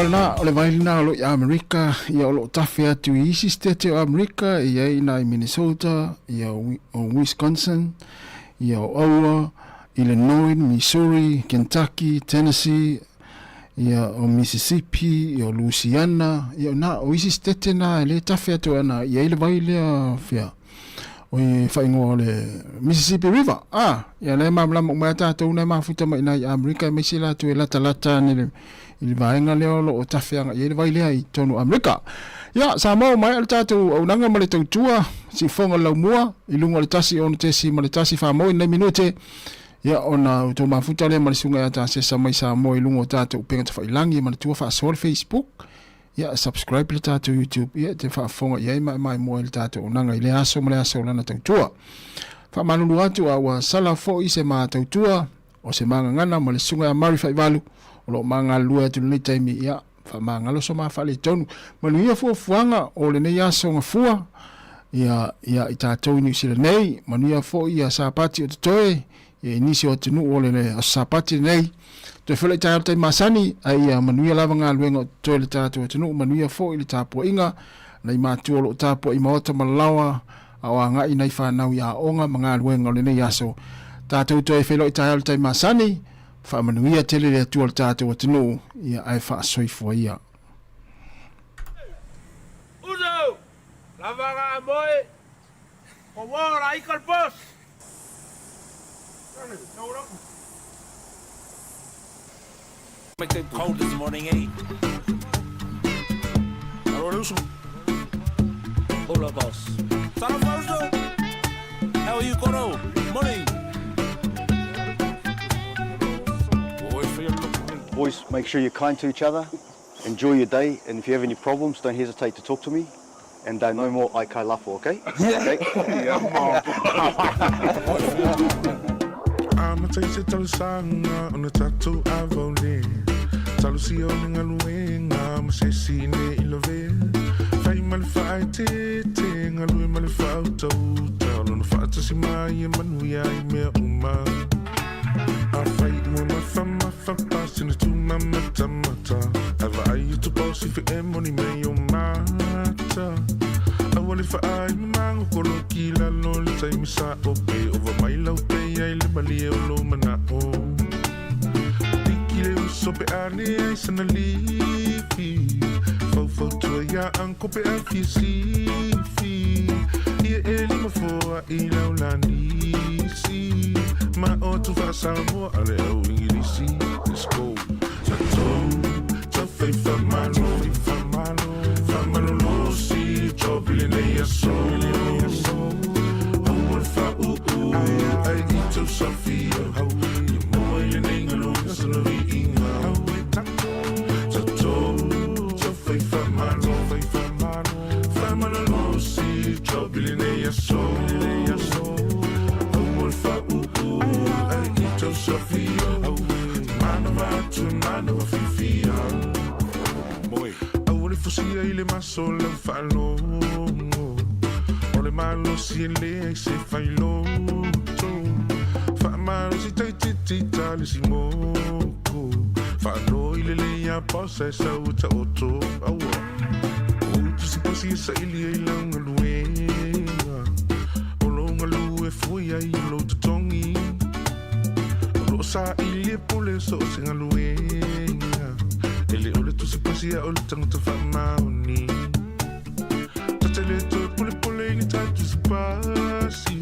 olna ole vailina lo ya Amerika ia lo tafia tu isi state o Amerika ia ina Minnesota ia o Wisconsin ia o Iowa, Illinois, Missouri, Kentucky, Tennessee ia o Mississippi ia o Louisiana ia na o isi state na le tafia tu ana ia ile vaile fia o faingo le Mississippi River ia le mamla mo mata tu na mafuta mai na Amerika me sila tu la talata ni ili vaenga leo lo o tafeanga ia le vaile ai tonu Amerika ia Sāmoa mai al tatu o nanga male tautua si fonga lau mua ilunga le tasi on tesi male tasi whamoi nei minute ia ona to mafuta le male sunga ata sesa mai Sāmoa ilunga o tatu upenga tafa ilangi male tua wha asol Facebook ia subscribe le tatu YouTube ia te wha fonga ia mai mua le tatu o nanga ile aso male aso lana tautua wha manulu atu a wa sala fo i se maa tautua o se manga ngana male sunga a mari whaivalu o lo manga lua tu nei taimi ia fa manga lo so ma fa le tonu manu ia fu fuanga o le nei aso nga fua ia ita tau ni sila nei manu ia fo ia sapati o toe ia inisi o tunu o le sapati nei to fele ta tai masani ai manu ia lava nga luenga to le ta to tunu manu ia fo ile tapo inga nei matu lo tapo i mota malawa awa nga inai fa na ia onga manga luenga le nei aso ta to fele ta tai masani fa manuia tele le tu altate o tino ia ai fa soi fo ia uzo lavaga moe o wora ikal pos make it cold this morning, eh? Hola, boss. How are you, Coro? Morning. Boys, make sure you're kind to each other. Enjoy your day, and if you have any problems, don't hesitate to talk to me. And no more ai kai lafo, okay? Okay? I'm a taste of sanga on the tattoo I've only. Talusio ngaluenga, masesi ne ilove. Fai malfa ting, alue malfa auto. Talon fata si mai manuia I me uma. I fight with my fam passing to my mata. Ava I used to boss if it money me your mata. I want if I mango kolo kila lol say me sa ope over my love pay I le bali lo mana o. Dikile sope ani I sana lifi. Fo to ya anko pe afisi fi. Ye eli mo fo ila ulani si. Ma o tu fa Sāmoa ale o ingilisi. Let's go. So fai fa malo lo si chobile nei aso. O fa ai ito Sofia. Ni mo ile nei ngalo solo vi inga. So fai fa malo lo si chobile nei aso. O fa ai ito Sofia. Mano fifia. Boy, awole fusia ile masola falo. Ole malo si le se failo. Fa malo si tai tali si moko. Falo ile le ya posa sa uta oto. Awa. Tu si posi sa ile ile ngaluenga. Olo ngalu e fuia ilo tutongi. Sa ili pole so singa luenga ele ole tu se pasia ole tango te fama oni tatele to pole ni ta tu se pasi